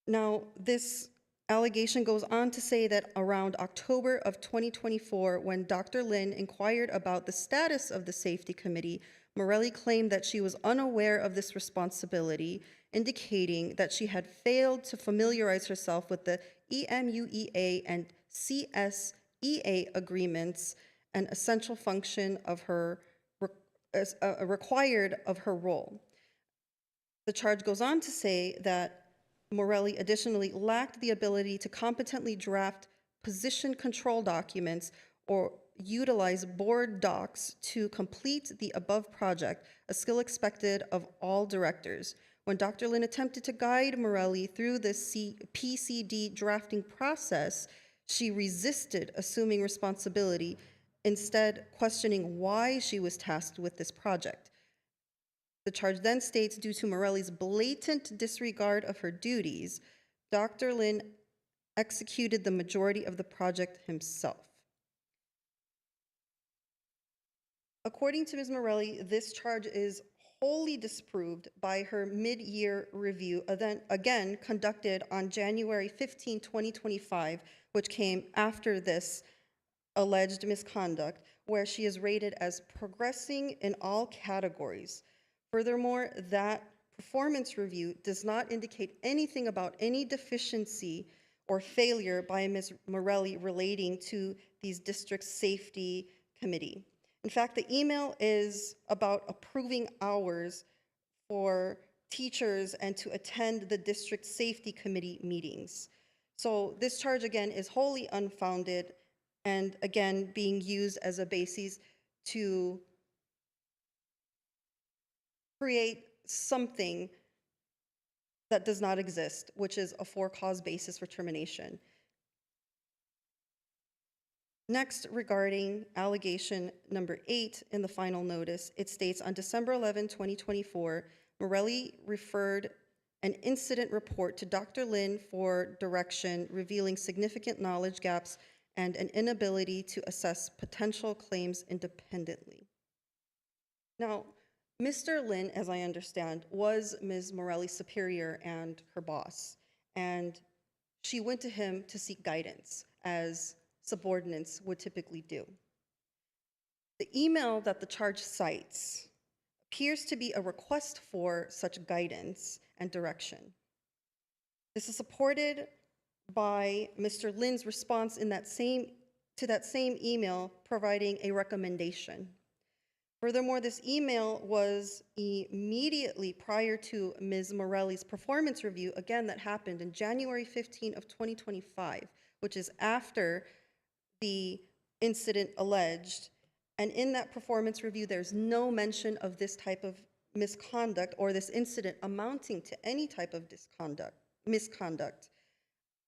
Now, this allegation goes on to say that around October of 2024, when Dr. Lin inquired about the status of the safety committee, Morelli claimed that she was unaware of this responsibility, indicating that she had failed to familiarize herself with the EMUEA and CSEA agreements, an essential function of her required of her role. The charge goes on to say that Morelli additionally lacked the ability to competently draft position control documents or utilize board docs to complete the above project, a skill expected of all directors. When Dr. Lin attempted to guide Morelli through the PCD drafting process, she resisted assuming responsibility, instead questioning why she was tasked with this project. The charge then states, due to Morelli's blatant disregard of her duties, Dr. Lin executed the majority of the project himself. According to Ms. Morelli, this charge is wholly disproved by her mid-year review, again conducted on January 15, 2025, which came after this alleged misconduct, where she is rated as progressing in all categories. Furthermore, that performance review does not indicate anything about any deficiency or failure by Ms. Morelli relating to these district safety committee. In fact, the email is about approving hours for teachers and to attend the district safety committee meetings. So this charge, again, is wholly unfounded and, again, being used as a basis to create something that does not exist, which is a for-cause basis for termination. Next, regarding allegation number 8 in the final notice, it states, on December 11, 2024, Morelli referred an incident report to Dr. Lin for direction, revealing significant knowledge gaps and an inability to assess potential claims independently. Now, Mr. Lin, as I understand, was Ms. Morelli's superior and her boss, and she went to him to seek guidance, as subordinates would typically do. The email that the charge cites appears to be a request for such guidance and direction. This is supported by Mr. Lin's response to that same email, providing a recommendation. Furthermore, this email was immediately prior to Ms. Morelli's performance review, again, that happened in January 15 of 2025, which is after the incident alleged. And in that performance review, there's no mention of this type of misconduct or this incident amounting to any type of misconduct,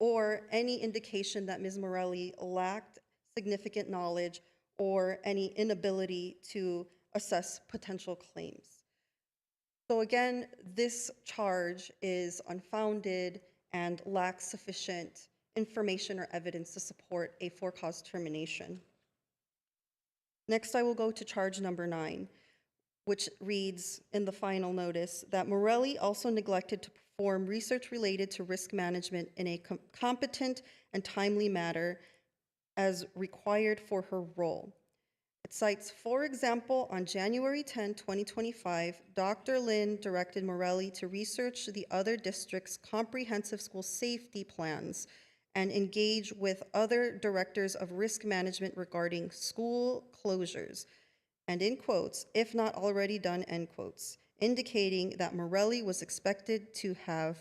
or any indication that Ms. Morelli lacked significant knowledge or any inability to assess potential claims. So again, this charge is unfounded and lacks sufficient information or evidence to support a for-cause termination. Next, I will go to charge number 9, which reads in the final notice that Morelli also neglected to perform research related to risk management in a competent and timely manner as required for her role. It cites, for example, on January 10, 2025, Dr. Lin directed Morelli to research the other districts' comprehensive school safety plans and engage with other directors of risk management regarding school closures, and in quotes, if not already done, end quotes, indicating that Morelli was expected to have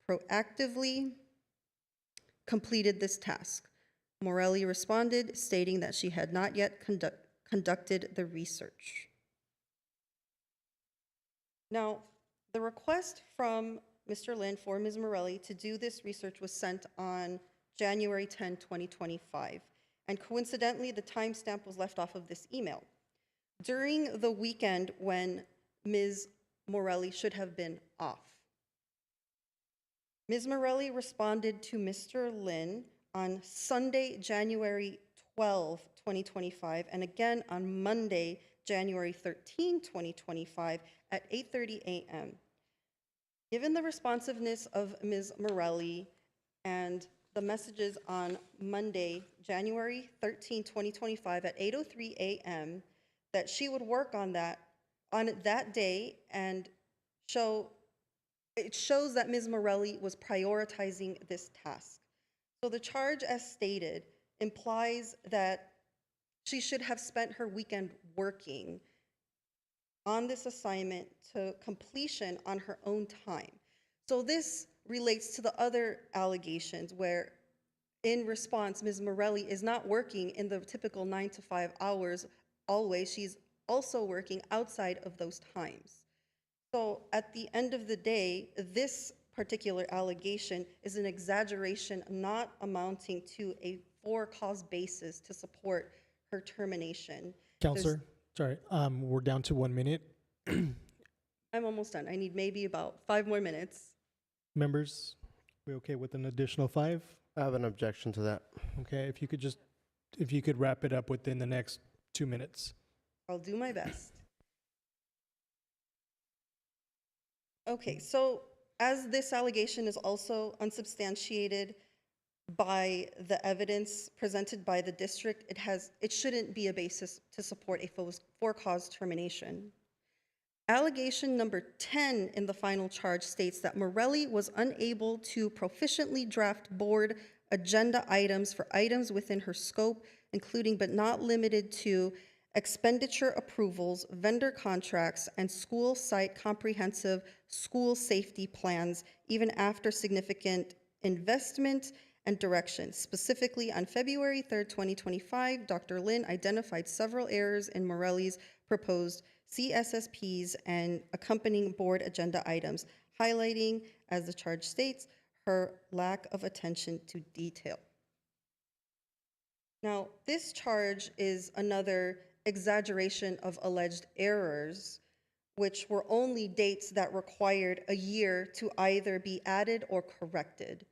proactively completed this task. Morelli responded, stating that she had not yet conducted the research. Now, the request from Mr. Lin for Ms. Morelli to do this research was sent on January 10, 2025. And coincidentally, the timestamp was left off of this email. During the weekend when Ms. Morelli should have been off. Ms. Morelli responded to Mr. Lin on Sunday, January 12, 2025, and again on Monday, January 13, 2025 at 8:30 a.m. Given the responsiveness of Ms. Morelli and the messages on Monday, January 13, 2025 at 8:03 a.m., that she would work on that day, and it shows that Ms. Morelli was prioritizing this task. So the charge, as stated, implies that she should have spent her weekend working on this assignment to completion on her own time. So this relates to the other allegations where, in response, Ms. Morelli is not working in the typical 9 to 5 hours always. She's also working outside of those times. So at the end of the day, this particular allegation is an exaggeration not amounting to a for-cause basis to support her termination. Counselor, sorry, we're down to 1 minute. I'm almost done. I need maybe about 5 more minutes. Members, we okay with an additional 5? I have an objection to that. Okay, if you could wrap it up within the next 2 minutes. I'll do my best. Okay, so as this allegation is also unsubstantiated by the evidence presented by the district, it shouldn't be a basis to support a for-cause termination. Allegation number 10 in the final charge states that Morelli was unable to proficiently draft board agenda items for items within her scope, including but not limited to expenditure approvals, vendor contracts, and school site comprehensive school safety plans, even after significant investment and direction. Specifically, on February 3rd, 2025, Dr. Lin identified several errors in Morelli's proposed CSSPs and accompanying board agenda items, highlighting, as the charge states, her lack of attention to detail. Now, this charge is another exaggeration of alleged errors, which were only dates that required a year to either be added or corrected.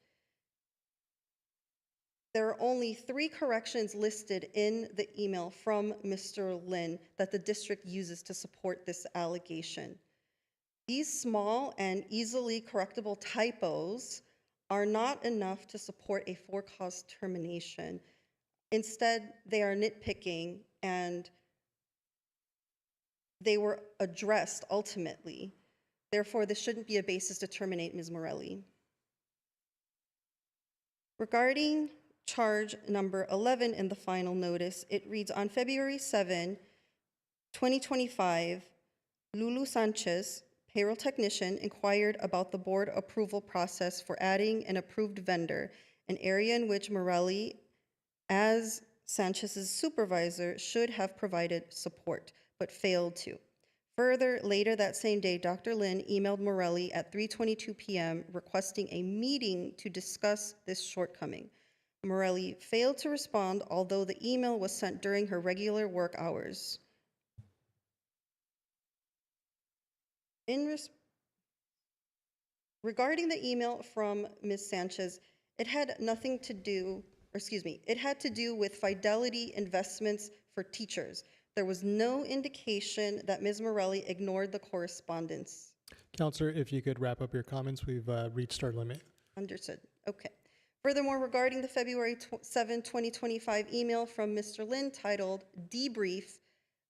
There are only 3 corrections listed in the email from Mr. Lin that the district uses to support this allegation. These small and easily correctable typos are not enough to support a for-cause termination. Instead, they are nitpicking, and they were addressed ultimately. Therefore, this shouldn't be a basis to terminate Ms. Morelli. Regarding charge number 11 in the final notice, it reads, on February 7, 2025, Lulu Sanchez, payroll technician, inquired about the board approval process for adding an approved vendor, an area in which Morelli, as Sanchez's supervisor, should have provided support, but failed to. Further, later that same day, Dr. Lin emailed Morelli at 3:22 p.m. requesting a meeting to discuss this shortcoming. Morelli failed to respond, although the email was sent during her regular work hours. Regarding the email from Ms. Sanchez, it had to do with Fidelity Investments for Teachers. There was no indication that Ms. Morelli ignored the correspondence. Counselor, if you could wrap up your comments, we've reached our limit. Understood. Okay. Furthermore, regarding the February 7, 2025 email from Mr. Lin titled Debrief,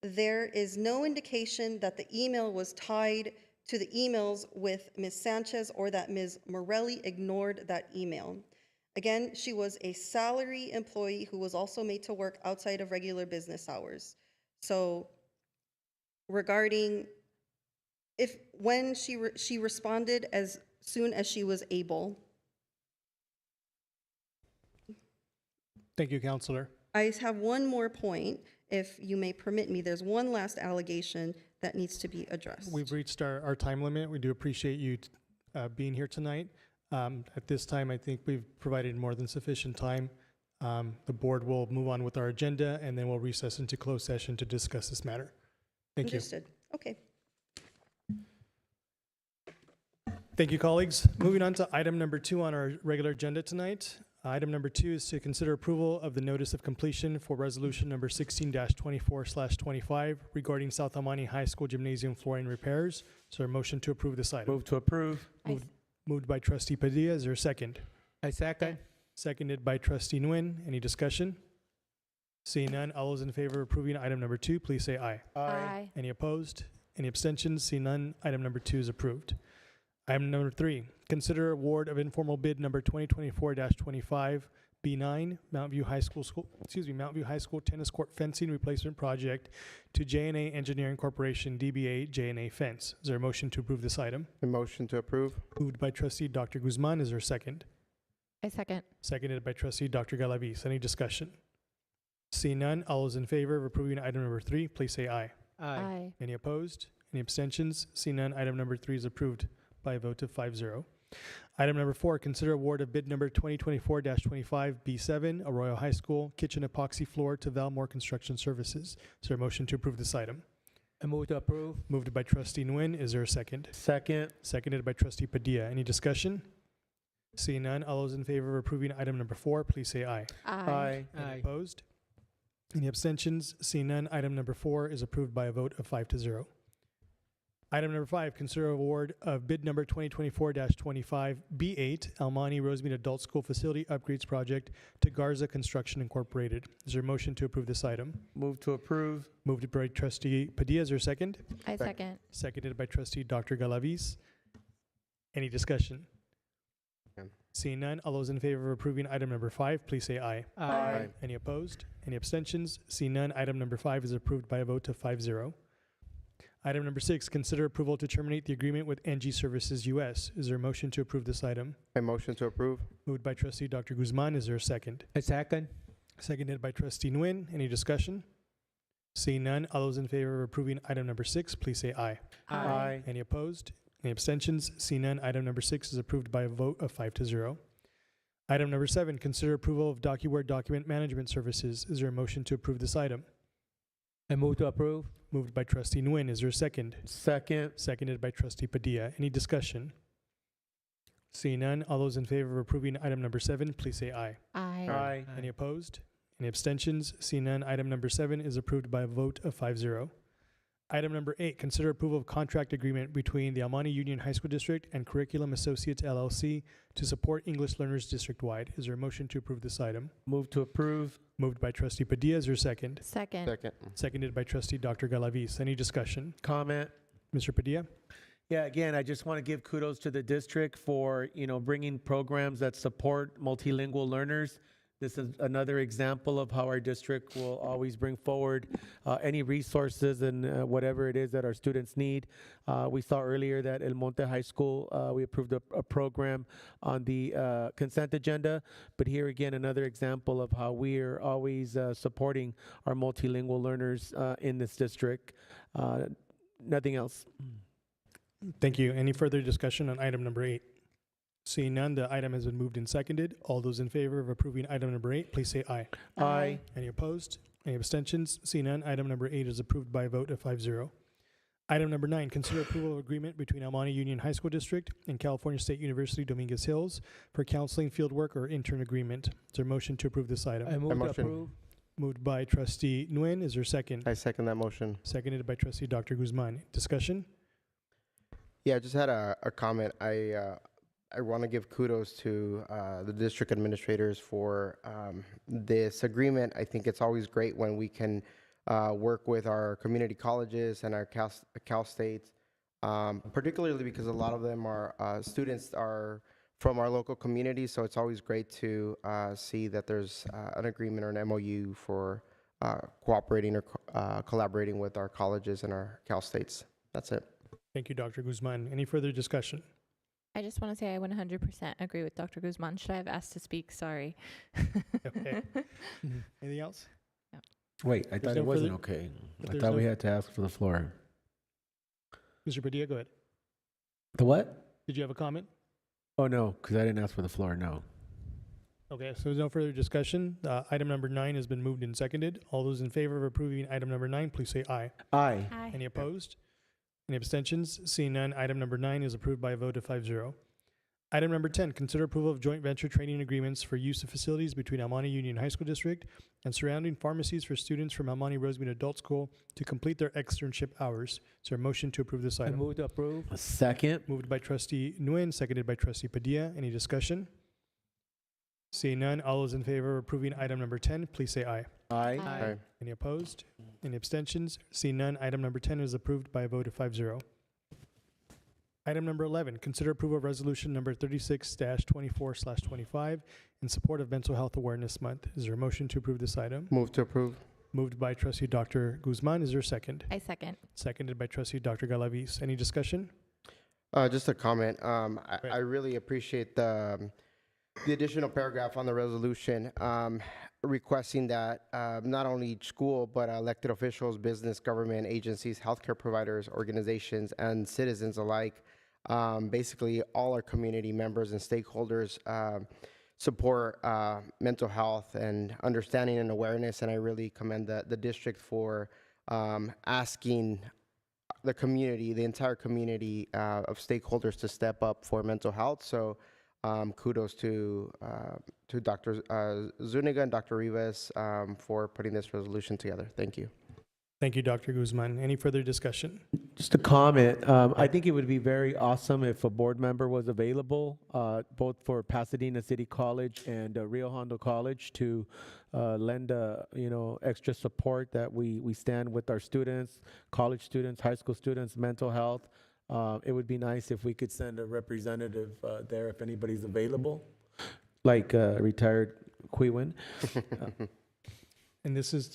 there is no indication that the email was tied to the emails with Ms. Sanchez or that Ms. Morelli ignored that email. Again, she was a salary employee who was also made to work outside of regular business hours. So regarding when she responded as soon as she was able. Thank you, Counselor. I have one more point, if you may permit me. There's one last allegation that needs to be addressed. We've reached our time limit. We do appreciate you being here tonight. At this time, I think we've provided more than sufficient time. The board will move on with our agenda, and then we'll recess into closed session to discuss this matter. Thank you. Understood. Okay. Thank you, colleagues. Moving on to item number 2 on our regular agenda tonight. Item number 2 is to consider approval of the notice of completion for resolution number 16-24/25 regarding South Almani High School gymnasium flooring repairs. Is there a motion to approve this item? Move to approve. Moved by trustee Padilla. Is there a second? I second. Seconded by trustee Nguyen. Any discussion? Seeing none, all those in favor of approving item number 2, please say aye. Aye. Any opposed? Any abstentions? Seeing none, item number 2 is approved. Item number 3, consider award of informal bid number 2024-25 B9 Mountview High School tennis court fencing replacement project to J&A Engineering Corporation, DBA J&A Fence. Is there a motion to approve this item? A motion to approve. Moved by trustee Dr. Guzman. Is there a second? I second. Seconded by trustee Dr. Galaviz. Any discussion? Seeing none, all those in favor of approving item number 3, please say aye. Aye. Any opposed? Any abstentions? Seeing none, item number 3 is approved by a vote of 5-0. Item number 4, consider award of bid number 2024-25 B7, Arroyo High School kitchen epoxy floor to Valmore Construction Services. Is there a motion to approve this item? I move to approve. Moved by trustee Nguyen. Is there a second? Second. Seconded by trustee Padilla. Any discussion? Seeing none, all those in favor of approving item number 4, please say aye. Aye. Any opposed? Any abstentions? Seeing none, item number 4 is approved by a vote of 5-0. Item number 5, consider award of bid number 2024-25 B8 Almani Rosemead Adult School Facility Upgrades Project to Garza Construction Incorporated. Is there a motion to approve this item? Move to approve. Moved by trustee Padilla. Is there a second? I second. Seconded by trustee Dr. Galaviz. Any discussion? Seeing none, all those in favor of approving item number 5, please say aye. Aye. Any opposed? Any abstentions? Seeing none, item number 5 is approved by a vote of 5-0. Item number 6, consider approval to terminate the agreement with NG Services US. Is there a motion to approve this item? A motion to approve. Moved by trustee Dr. Guzman. Is there a second? I second. Seconded by trustee Nguyen. Any discussion? Seeing none, all those in favor of approving item number 6, please say aye. Aye. Any opposed? Any abstentions? Seeing none, item number 6 is approved by a vote of 5-0. Item number 7, consider approval of DocuWare document management services. Is there a motion to approve this item? I move to approve. Moved by trustee Nguyen. Is there a second? Second. Seconded by trustee Padilla. Any discussion? Seeing none, all those in favor of approving item number 7, please say aye. Aye. Aye. Any opposed? Any abstentions? Seeing none, item number 7 is approved by a vote of 5-0. Item number 8, consider approval of contract agreement between the Almani Union High School District and Curriculum Associates LLC to support English learners district-wide. Is there a motion to approve this item? Move to approve. Moved by trustee Padilla. Is there a second? Second. Second. Seconded by trustee Dr. Galaviz. Any discussion? Comment. Mr. Padilla? Yeah, again, I just want to give kudos to the district for, bringing programs that support multilingual learners. This is another example of how our district will always bring forward any resources and whatever it is that our students need. We saw earlier that El Monte High School, we approved a program on the consent agenda, but here again, another example of how we are always supporting our multilingual learners in this district. Nothing else. Thank you. Any further discussion on item number 8? Seeing none, the item has been moved and seconded. All those in favor of approving item number 8, please say aye. Aye. Any opposed? Any abstentions? Seeing none, item number 8 is approved by a vote of 5-0. Item number 9, consider approval of agreement between Almani Union High School District and California State University Dominguez Hills for counseling fieldwork or intern agreement. Is there a motion to approve this item? I move to motion. approve. Moved by trustee Nguyen. Is there a second? I second that motion. Seconded by trustee Dr. Guzman. Discussion? Yeah, I just had a comment. I want to give kudos to the district administrators for this agreement. I think it's always great when we can work with our community colleges and our Cal States, particularly because a lot of them are students are from our local community. So it's always great to see that there's an agreement or an MOU for cooperating or collaborating with our colleges and our Cal States. That's it. Thank you, Dr. Guzman. Any further discussion? I just want to say I 100% agree with Dr. Guzman. Should I have asked to speak? Sorry. Okay. Anything else? Wait, I thought no it wasn't further- okay. if I there's thought no- we had to ask for the floor. Mr. Padilla, go ahead. The what? Did you have a comment? Oh, no, because I didn't ask for the floor, no. Okay, so there's no further discussion. Item number 9 has been moved and seconded. All those in favor of approving item number 9, please say aye. Aye. Aye. Any opposed? Any abstentions? Seeing none, item number 9 is approved by a vote of 5-0. Item number 10, consider approval of joint venture training agreements for use of facilities between El Monte Union High School District and surrounding pharmacies for students from El Monte Rosemead Adult School to complete their externship hours. Is there a motion to approve this I item? move to approve. A second. Moved by trustee Nguyen, seconded by trustee Padilla. Any discussion? Seeing none, all those in favor of approving item number 10, please say aye. Aye. Aye. Any opposed? Any abstentions? Seeing none, item number 10 is approved by a vote of 5-0. Item number 11, consider approval of resolution number 36-24/25 in support of Mental Health Awareness Month. Is there a motion to approve this item? Move to approve. Moved by trustee Dr. Guzman. Is there a second? I second. Seconded by trustee Dr. Galavis. Any discussion? Just a comment. I really appreciate the additional paragraph on the resolution requesting that not only each school, but elected officials, business, government agencies, healthcare providers, organizations, and citizens alike, basically all our community members and stakeholders support mental health and understanding and awareness. And I really commend the district for asking the community, the entire community of stakeholders to step up for mental health. So kudos to Dr. Zuniga and Dr. Rivas for putting this resolution together. Thank you. Thank you, Dr. Guzman. Any further discussion? Just a comment. I think it would be very awesome if a board member was available, both for Pasadena City College and Rio Hondo College, to lend extra support that we stand with our students, college students, high school students, mental health. It would be nice if we could send a representative there if anybody's available, like retired Quewin. And this is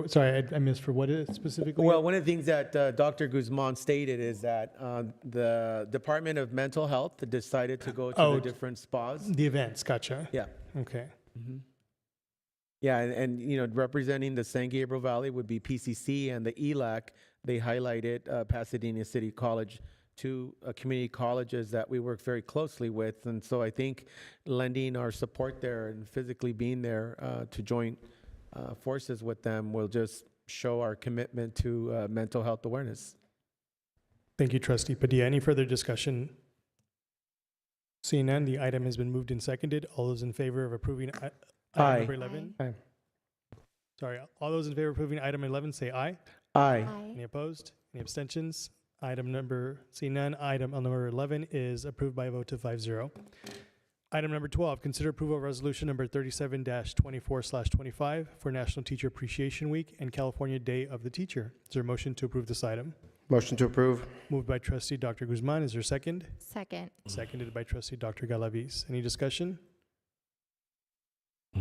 sorry, I missed for what is specifically? Well, one of the things that Dr. Guzman stated is that the Department of Mental Health decided to go to the different spas. The events, gotcha. Yeah. Okay. Mm-hmm. Yeah, and representing the San Gabriel Valley would be PCC, and the ELAC, they highlighted Pasadena City College, two community colleges that we work very closely with. And so I think lending our support there and physically being there to join forces with them will just show our commitment to mental health awareness. Thank you, trustee Padilla. Any further discussion? Seeing none, the item has been moved and seconded. All those in favor of approving item number 11? Aye. Sorry, all those in favor of approving item 11, say aye. Aye. Any opposed? Any abstentions? Seeing none, item number 11 is approved by a vote of 5-0. Item number 12, consider approval of resolution number 37-24/25 for National Teacher Appreciation Week and California Day of the Teacher. Is there a motion to approve this item? Motion to approve. Moved by trustee Dr. Guzman. Is there a second? Second. Seconded by trustee Dr. Galavis. Any discussion?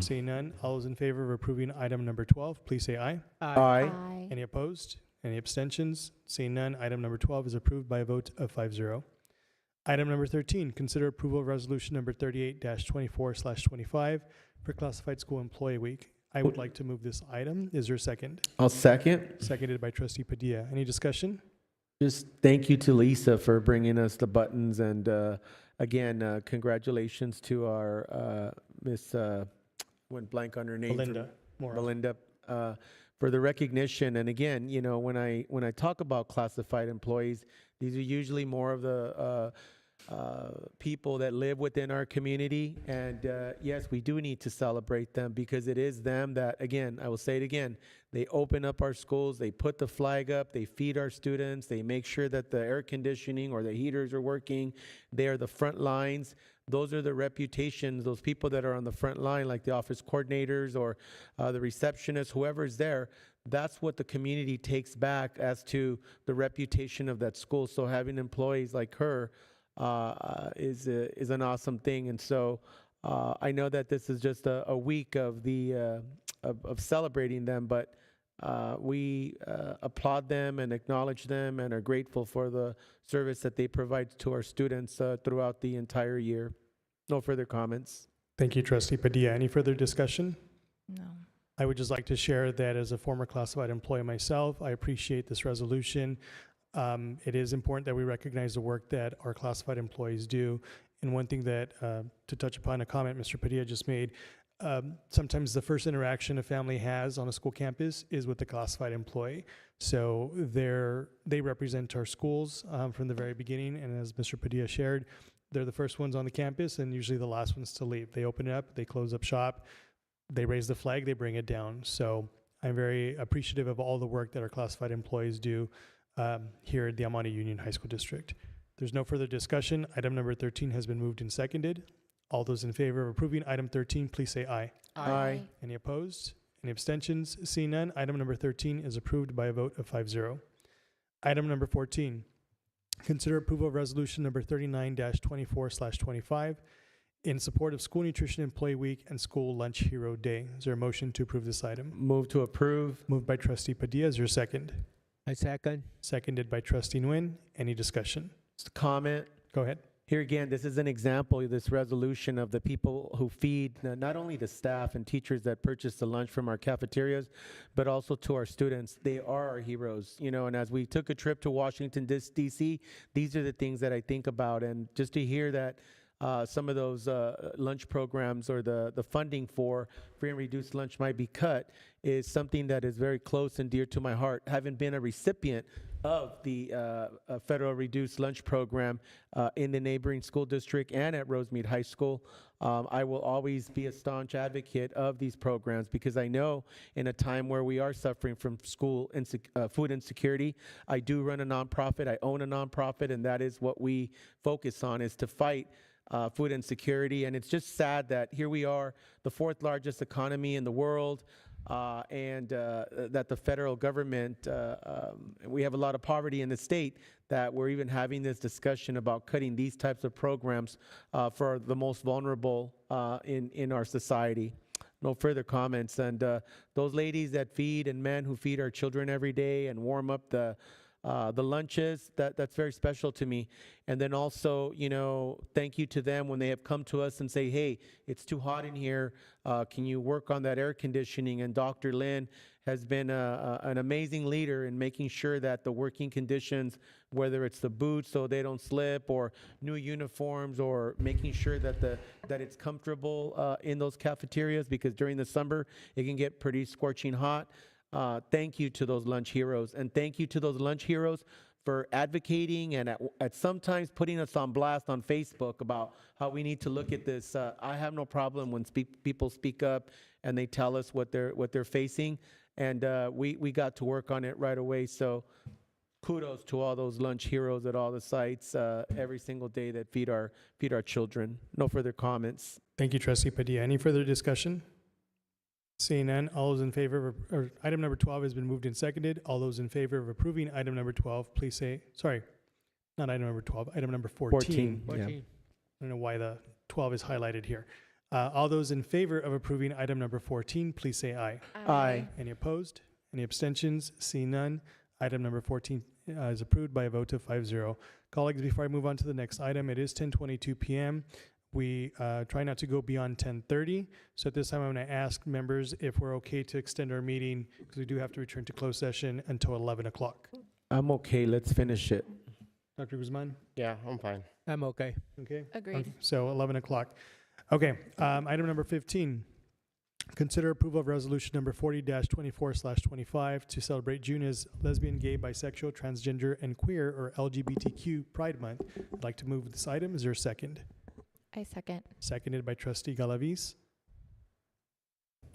Seeing none, all those in favor of approving item number 12, please say aye. Aye. Aye. Any opposed? Any abstentions? Seeing none, item number 12 is approved by a vote of 5-0. Item number 13, consider approval of resolution number 38-24/25 for Classified School Employee Week. I would like to move this item. Is there a second? I'll second. Seconded by trustee Padilla. Any discussion? Just thank you to Lisa for bringing us the buttons, and again, congratulations to our Miss, went blank on her name. Belinda Mora. Belinda, for the recognition. And again, when I talk about classified employees, these are usually more of the people that live within our community. And yes, we do need to celebrate them, because it is them that, again, I will say it again, they open up our schools, they put the flag up, they feed our students, they make sure that the air conditioning or the heaters are working. They are the front lines. Those are the reputations, those people that are on the front line, like the office coordinators or the receptionists, whoever's there. That's what the community takes back as to the reputation of that school. So having employees like her is an awesome thing. And so I know that this is just a week of of celebrating them, but we applaud them and acknowledge them and are grateful for the service that they provide to our students throughout the entire year. No further comments. Thank you, trustee Padilla. Any further discussion? No. I would just like to share that as a former classified employee myself, I appreciate this resolution. It is important that we recognize the work that our classified employees do. And one thing that, to touch upon a comment Mr. Padilla just made, sometimes the first interaction a family has on a school campus is with the classified employee. So they represent our schools from the very beginning. And as Mr. Padilla shared, they're the first ones on the campus and usually the last ones to leave. They open it up, they close up shop, they raise the flag, they bring it down. So I'm very appreciative of all the work that our classified employees do here at the Amani Union High School District. There's no further discussion. Item number 13 has been moved and seconded. All those in favor of approving item 13, please say aye. Aye. Any opposed? Any abstentions? Seeing none, item number 13 is approved by a vote of 5-0. Item number 14, consider approval of resolution number 39-24/25 in support of School Nutrition Employee Week and School Lunch Hero Day. Is there a motion to approve this item? Move to approve. Moved by Trustee Padilla. Is there a second? I second. Seconded by Trustee Nguyen. Any discussion? Just a comment. Go ahead. Here again, this is an example of this resolution of the people who feed not only the staff and teachers that purchase the lunch from our cafeterias, but also to our students. They are our heroes, you know, and as we took a trip to Washington, D.C., these are the things that I think about. And just to hear that some of those lunch programs or the funding for free and reduced lunch might be cut is something that is very close and dear to my heart. Having been a recipient of the federal reduced lunch program in the neighboring school district and at Rosemead High School, I will always be a staunch advocate of these programs because I know in a time where we are suffering from food insecurity, I do run a nonprofit, I own a nonprofit, and that is what we focus on, is to fight food insecurity. And it's just sad that here we are, the fourth largest economy in the world, and that the federal government, we have a lot of poverty in the state, that we're even having this discussion about cutting these types of programs for the most vulnerable in our society. No further comments. And those ladies that feed and men who feed our children every day and warm up the lunches, that's very special to me. And then also, you know, thank you to them when they have come to us and say, hey, it's too hot in here. Can you work on that air conditioning? And Dr. Lynn has been an amazing leader in making sure that the working conditions, whether it's the boots so they don't slip, or new uniforms, or making sure that it's comfortable in those cafeterias, because during the summer it can get pretty scorching hot. Thank you to those lunch heroes, and thank you to those lunch heroes for advocating and at sometimes putting us on blast on Facebook about how we need to look at this. I have no problem when people speak up and they tell us what they're facing, and we got to work on it right away. So kudos to all those lunch heroes at all the sites every single day that feed our children. No further comments. Thank you, Trustee Padilla. Any further discussion? Seeing none, all those in favor of, or item number 12 has been moved and seconded. All those in favor of approving item number 12, please say, sorry, not item number 12, item number 14. 14. I don't know why the 12 is highlighted here. All those in favor of approving item number 14, please say aye. Aye. Any opposed? Any abstentions? Seeing none, item number 14 is approved by a vote of 5-0. Colleagues, before I move on to the next item, it is 10:22 p.m. We try not to go beyond 10:30. So at this time, I'm going to ask members if we're okay to extend our meeting, because we do have to return to closed session until 11 o'clock. I'm okay. Let's finish it. Dr. Guzman? Yeah, I'm fine. I'm okay. Okay. Agreed. Okay, so 11 o'clock. Okay, item number 15. Consider approval of resolution number 40-24/25 to celebrate June as Lesbian, Gay, Bisexual, Transgender, and Queer, or LGBTQ Pride Month. I'd like to move this item. Is there a second? I second. Seconded by Trustee Galaviz.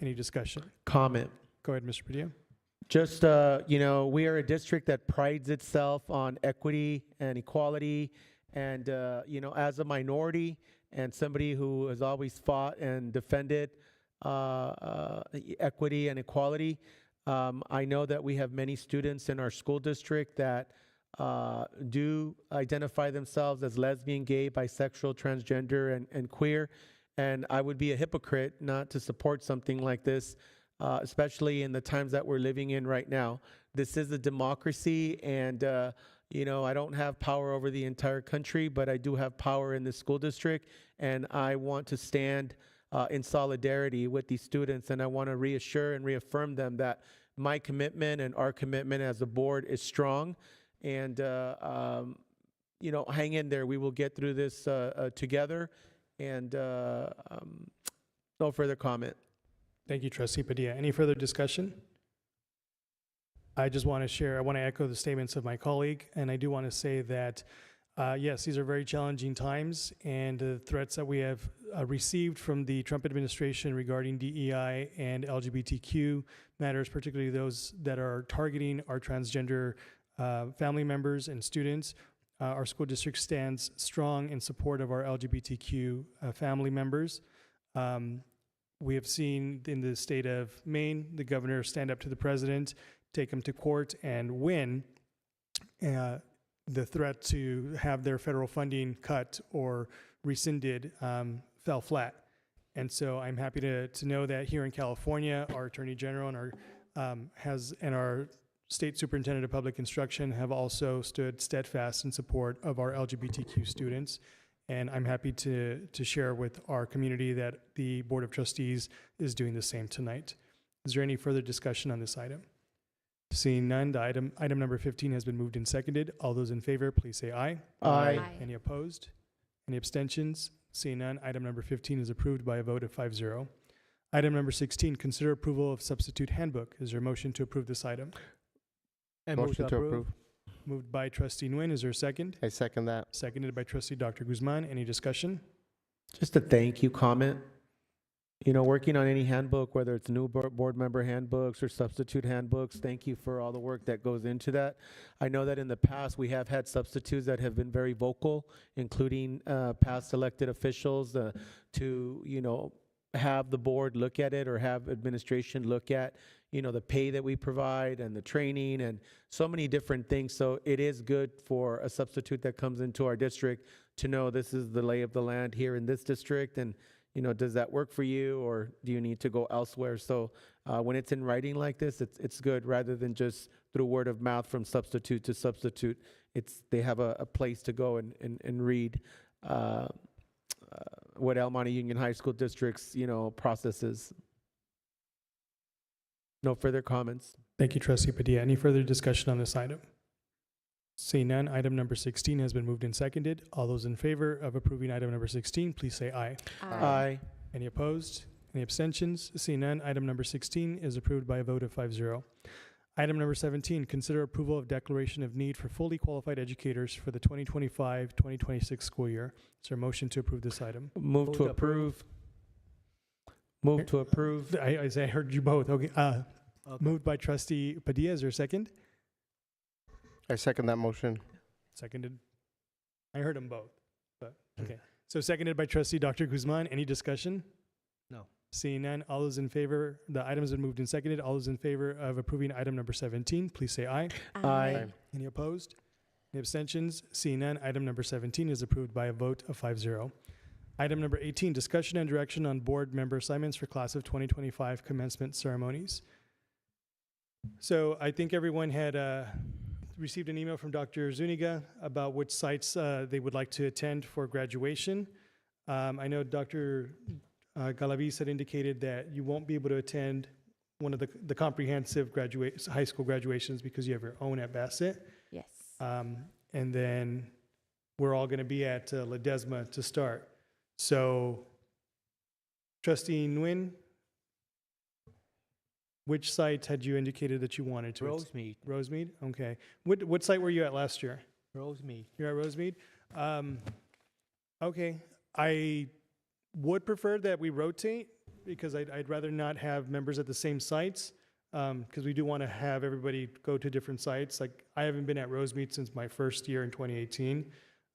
Any discussion? Comment. Go ahead, Mr. Padilla. Just, you know, we are a district that prides itself on equity and equality. And, you know, as a minority and somebody who has always fought and defended equity and equality, I know that we have many students in our school district that do identify themselves as lesbian, gay, bisexual, transgender, and queer. And I would be a hypocrite not to support something like this, especially in the times that we're living in right now. This is a democracy, and you know, I don't have power over the entire country, but I do have power in the school district, and I want to stand in solidarity with these students, and I want to reassure and reaffirm them that my commitment and our commitment as a board is strong. and hang in there. We will get through this together, and no further comment. Thank you, Trustee Padilla. Any further discussion? I just want to share, I want to echo the statements of my colleague, and I do want to say that, yes, these are very challenging times, and the threats that we have received from the Trump administration regarding DEI and LGBTQ matters, particularly those that are targeting our transgender family members and students. Our school district stands strong in support of our LGBTQ family members. We have seen in the state of Maine, the governor stand up to the president, take him to court, and win. The threat to have their federal funding cut or rescinded fell flat. And so I'm happy to know that here in California, our Attorney General and our State Superintendent of Public Instruction have also stood steadfast in support of our LGBTQ students. And I'm happy to share with our community that the Board of Trustees is doing the same tonight. Is there any further discussion on this item? Seeing none, the item number 15 has been moved and seconded. All those in favor, please say aye. Aye. Any opposed? Any abstentions? Seeing none, item number 15 is approved by a vote of 5-0. Item number 16, consider approval of substitute handbook. Is there a motion to approve this item? Motion to approve. Moved by Trustee Nguyen. Is there a second? I second that. Seconded by Trustee Dr. Guzman. Any discussion? Just a thank you comment. Working on any handbook, whether it's new board member handbooks or substitute handbooks, thank you for all the work that goes into that. I know that in the past, we have had substitutes that have been very vocal, including past elected officials, to, have the board look at it or have administration look at, the pay that we provide and the training and so many different things. So it is good for a substitute that comes into our district to know this is the lay of the land here in this district, and does that work for you, or do you need to go elsewhere? So when it's in writing like this, it's good rather than just through word of mouth from substitute to substitute. They have a place to go and read what El Monte Union High School District's process is. No further comments. Thank you, Trustee Padilla. Any further discussion on this item? Seeing none, item number 16 has been moved and seconded. All those in favor of approving item number 16, please say aye. Aye. Any opposed? Any abstentions? Seeing none, item number 16 is approved by a vote of 5-0. Item number 17, consider approval of declaration of need for fully qualified educators for the 2025-2026 school year. Is there a motion to approve this item? Move to approve. Move to approve. I heard you both. Okay. Moved by Trustee Padilla. Is there a second? I second that motion. Seconded. I heard them both, but okay. So seconded by Trustee Dr. Guzman. Any discussion? No. Seeing none, all those in favor, the item has been moved and seconded. All those in favor of approving item number 17, please say aye. Aye. Any opposed? Any abstentions? Seeing none, item number 17 is approved by a vote of 5-0. Item number 18, discussion and direction on board member assignments for class of 2025 commencement ceremonies. So I think everyone had received an email from Dr. Zuniga about which sites they would like to attend for graduation. I know Dr. Galaviz had indicated that you won't be able to attend one of the comprehensive high school graduations because you have your own at Bassett. Yes. And then we're all going to be at Ledesma to start. So, Trustee Nguyen, which site had you indicated that you wanted to? Rosemead. Rosemead? Okay. What site were you at last year? Rosemead. You're at Rosemead? Okay. I would prefer that we rotate because I'd rather not have members at the same sites because we do want to have everybody go to different sites. Like, I haven't been at Rosemead since my first year in 2018.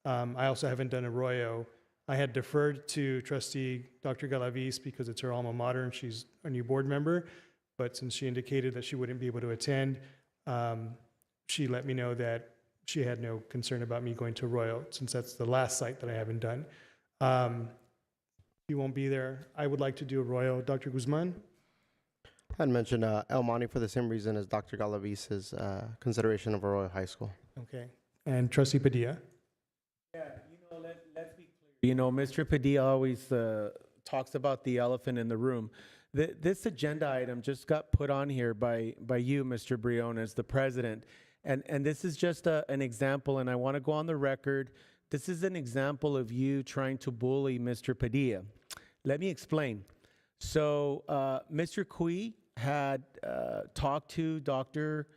I also haven't done Arroyo. I had deferred to Trustee Dr. Galaviz because it's her alma mater and she's a new board member. But since she indicated that she wouldn't be able to attend, she let me know that she had no concern about me going to Arroyo since that's the last site that I haven't done. You won't be there. I would like to do Arroyo. Dr. Guzman? I'd mentioned El Monte for the same reason as Dr. Galaviz's consideration of Arroyo High School. Okay. And Trustee Padilla? Yeah, let's be clear. Mr. Padilla always talks about the elephant in the room. This agenda item just got put on here by you, Mr. Briones, as the president. And this is just an example, and I want to go on the record. This is an example of you trying to bully Mr. Padilla. Let me explain. So Mr. Cui had talked to Dr.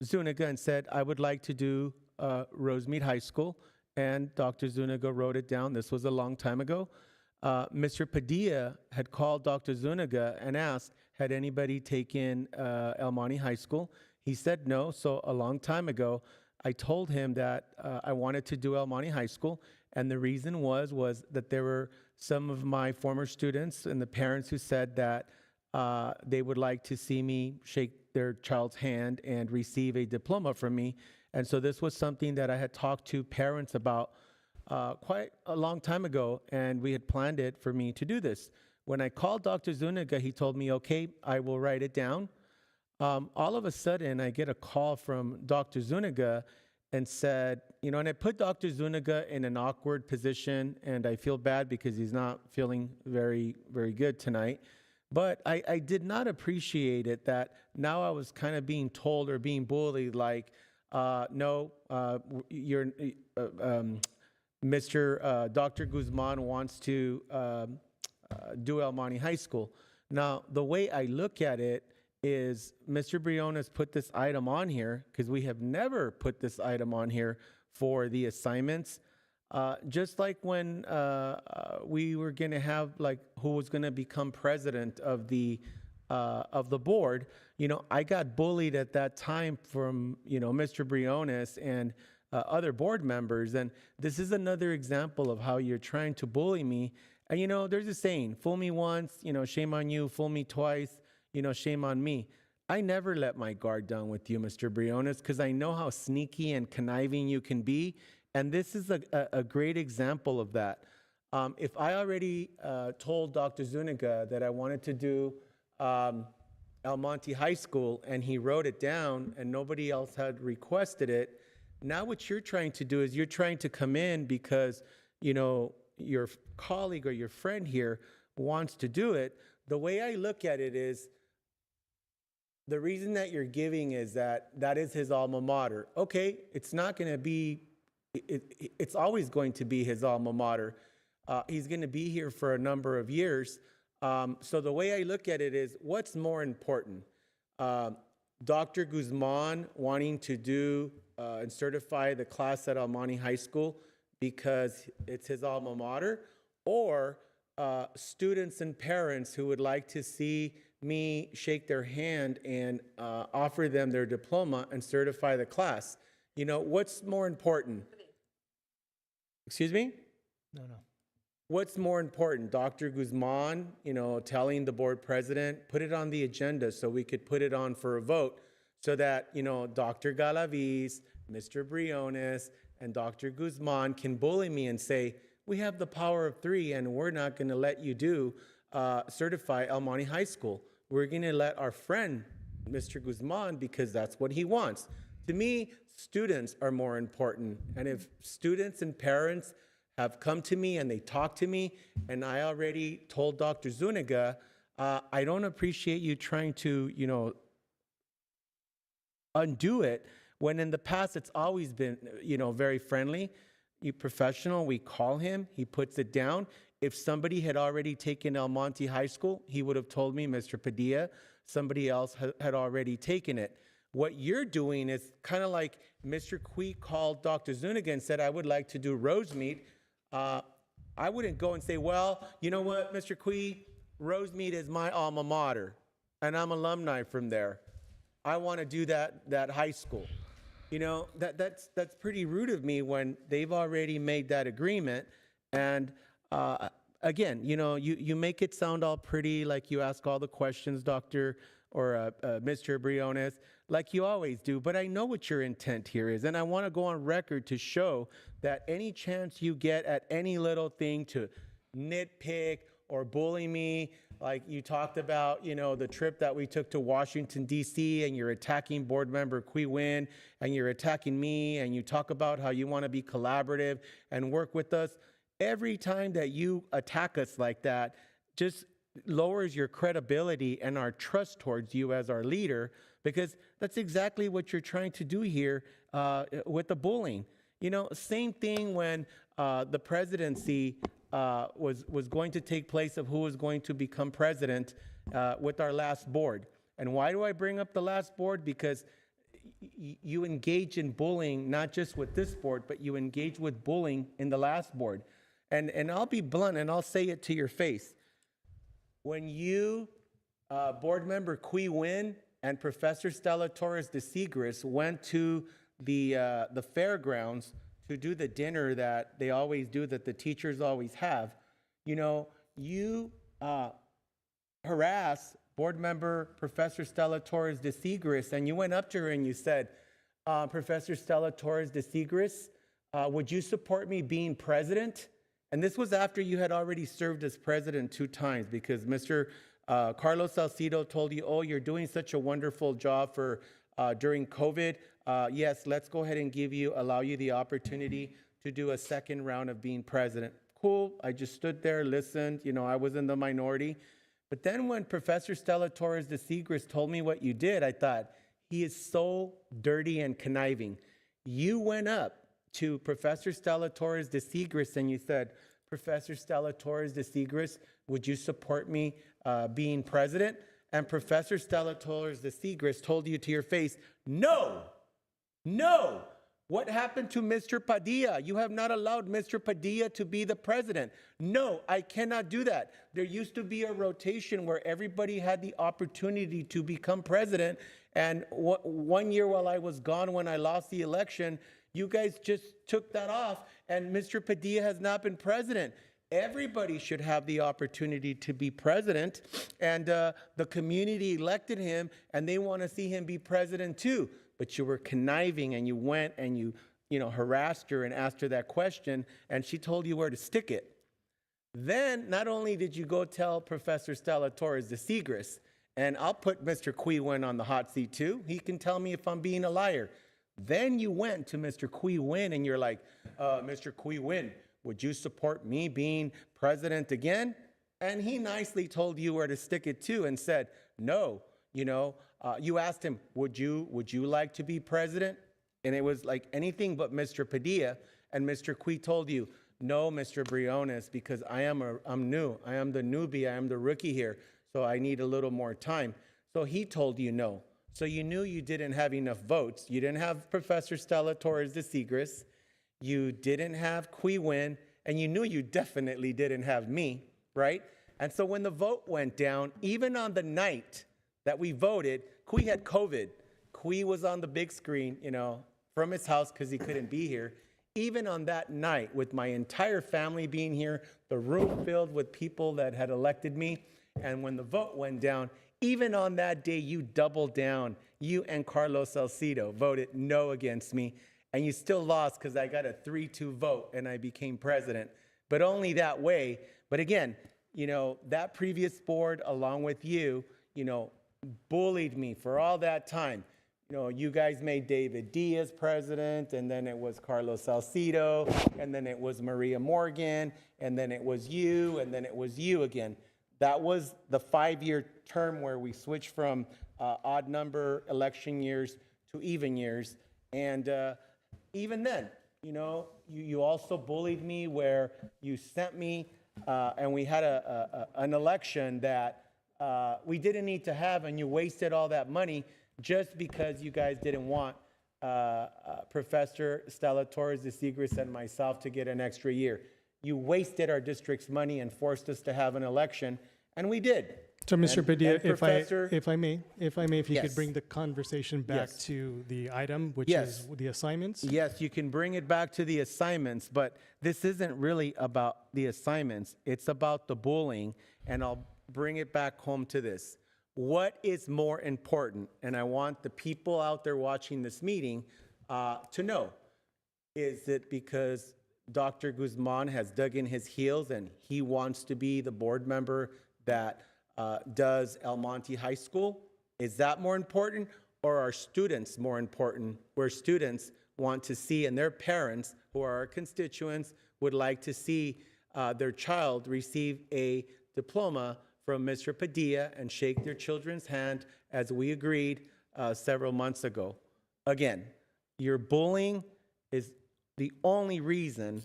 Zuniga and said, I would like to do Rosemead High School, and Dr. Zuniga wrote it down. This was a long time ago. Mr. Padilla had called Dr. Zuniga and asked, had anybody taken El Monte High School? He said no, so a long time ago, I told him that I wanted to do El Monte High School, and the reason was that there were some of my former students and the parents who said that they would like to see me shake their child's hand and receive a diploma from me. And so this was something that I had talked to parents about quite a long time ago, and we had planned it for me to do this. When I called Dr. Zuniga, he told me, okay, I will write it down. All of a sudden, I get a call from Dr. Zuniga and said, and I put Dr. Zuniga in an awkward position, and I feel bad because he's not feeling very, very good tonight. But I did not appreciate it that now I was kind of being told or being bullied, like, no, you're, Dr. Guzman wants to do El Monte High School. Now, the way I look at it is Mr. Briones put this item on here because we have never put this item on here for the assignments. Just like when we were going to have like who was going to become president of the board, I got bullied at that time from Mr. Briones and other board members, and this is another example of how you're trying to bully me. And there's a saying: "Fool me once, shame on you. Fool me twice, shame on me." I never let my guard down with you, Mr. Briones, because I know how sneaky and conniving you can be. And this is a great example of that. If I already told Dr. Zuniga that I wanted to do El Monte High School and he wrote it down and nobody else had requested it, now what you're trying to do is you're trying to come in because, your colleague or your friend here wants to do it. The way I look at it is, the reason that you're giving is that is his alma mater. Okay, it's not going to be, it's always going to be his alma mater. He's going to be here for a number of years. So the way I look at it is, what's more important? Dr. Guzman wanting to do and certify the class at El Monte High School because it's his alma mater, or students and parents who would like to see me shake their hand and offer them their diploma and certify the class. What's more important? Excuse me? No. What's more important? Dr. Guzman, telling the board president, put it on the agenda so we could put it on for a vote so that, Dr. Galaviz, Mr. Briones, and Dr. Guzman can bully me and say, we have the power of 3 and we're not going to let you do certify El Monte High School. We're going to let our friend, Mr. Guzman, because that's what he wants. To me, students are more important. And if students and parents have come to me and they talk to me, and I already told Dr. Zuniga, I don't appreciate you trying to, undo it, when in the past it's always been, very friendly, professional. We call him, he puts it down. If somebody had already taken El Monte High School, he would have told me, Mr. Padilla, somebody else had already taken it. What you're doing is kind of like Mr. Cui called Dr. Zuniga and said, I would like to do Rosemead. I wouldn't go and say, well, you know what, Mr. Cui, Rosemead is my alma mater, and I'm alumni from there. I want to do that high school. That's pretty rude of me when they've already made that agreement. And again, you make it sound all pretty, like you ask all the questions, Dr. or Mr. Briones, like you always do. But I know what your intent here is, and I want to go on record to show that any chance you get at any little thing to nitpick or bully me, like you talked about, the trip that we took to Washington, D.C., and you're attacking board member Qui Win, and you're attacking me, and you talk about how you want to be collaborative and work with us. Every time that you attack us like that, just lowers your credibility and our trust towards you as our leader, because that's exactly what you're trying to do here with the bullying. You know, same thing when the presidency was going to take place of who was going to become president with our last board. And why do I bring up the last board? Because you engage in bullying, not just with this board, but you engage with bullying in the last board. And I'll be blunt and I'll say it to your face. When you, board member Qui Win and Professor Stella Torres de Segres went to the fairgrounds to do the dinner that they always do, that the teachers always have, you know, you harass board member Professor Stella Torres de Segres, and you went up to her and you said, Professor Stella Torres de Segres, would you support me being president? And this was after you had already served as president 2 times, because Mr. Carlos Salcido told you, oh, you're doing such a wonderful job for during COVID. Yes, let's go ahead and allow you the opportunity to do a second round of being president. Cool, I just stood there, listened, you know, I was in the minority. But then when Professor Stella Torres de Segres told me what you did, I thought, he is so dirty and conniving. You went up to Professor Stella Torres de Segres and you said, Professor Stella Torres de Segres, would you support me being president? And Professor Stella Torres de Segres told you to your face, no, no. What happened to Mr. Padilla? You have not allowed Mr. Padilla to be the president. No, I cannot do that. There used to be a rotation where everybody had the opportunity to become president. And one year while I was gone, when I lost the election, you guys just took that off, and Mr. Padilla has not been president. Everybody should have the opportunity to be president, and the community elected him, and they want to see him be president too. But you were conniving, and you went and you harassed her and asked her that question, and she told you where to stick it. Then, not only did you go tell Professor Stella Torres de Segres, and I'll put Mr. Qui Win on the hot seat too. He can tell me if I'm being a liar. Then you went to Mr. Qui Win and you're like, Mr. Qui Win, would you support me being president again? And he nicely told you where to stick it too and said, no, you asked him, would you like to be president? And it was like anything but Mr. Padilla. And Mr. Qui told you, no, Mr. Briones, because I'm new. I am the newbie. I am the rookie here. So I need a little more time. So he told you no. So you knew you didn't have enough votes. You didn't have Professor Stella Torres de Segres. You didn't have Qui Win. And you knew you definitely didn't have me, right? And so when the vote went down, even on the night that we voted, Qui had COVID. Qui was on the big screen, from his house because he couldn't be here. Even on that night, with my entire family being here, the room filled with people that had elected me, and when the vote went down, even on that day, you doubled down. You and Carlos Salcido voted no against me, and you still lost because I got a 3-2 vote and I became president, but only that way. But again, that previous board, along with you, bullied me for all that time. You guys made David Diaz president, and then it was Carlos Salcido, and then it was Maria Morgan, and then it was you, and then it was you again. That was the 5-year term where we switched from odd number election years to even years. And even then, you also bullied me where you sent me and we had an election that we didn't need to have, and you wasted all that money just because you guys didn't want Professor Stella Torres de Segres and myself to get an extra year. You wasted our district's money and forced us to have an election, and we did. So, Mr. Padilla, if I may, if you Yes. could bring the conversation back to the item, which Yes. is the assignments. Yes, you can bring it back to the assignments, but this isn't really about the assignments. It's about the bullying, and I'll bring it back home to this. What is more important, and I want the people out there watching this meeting to know, is it because Dr. Guzman has dug in his heels and he wants to be the board member that does El Monte High School? Is that more important, or are students more important, where students want to see, and their parents, who are our constituents, would like to see their child receive a diploma from Mr. Padilla and shake their children's hand, as we agreed several months ago. Again, your bullying is the only reason,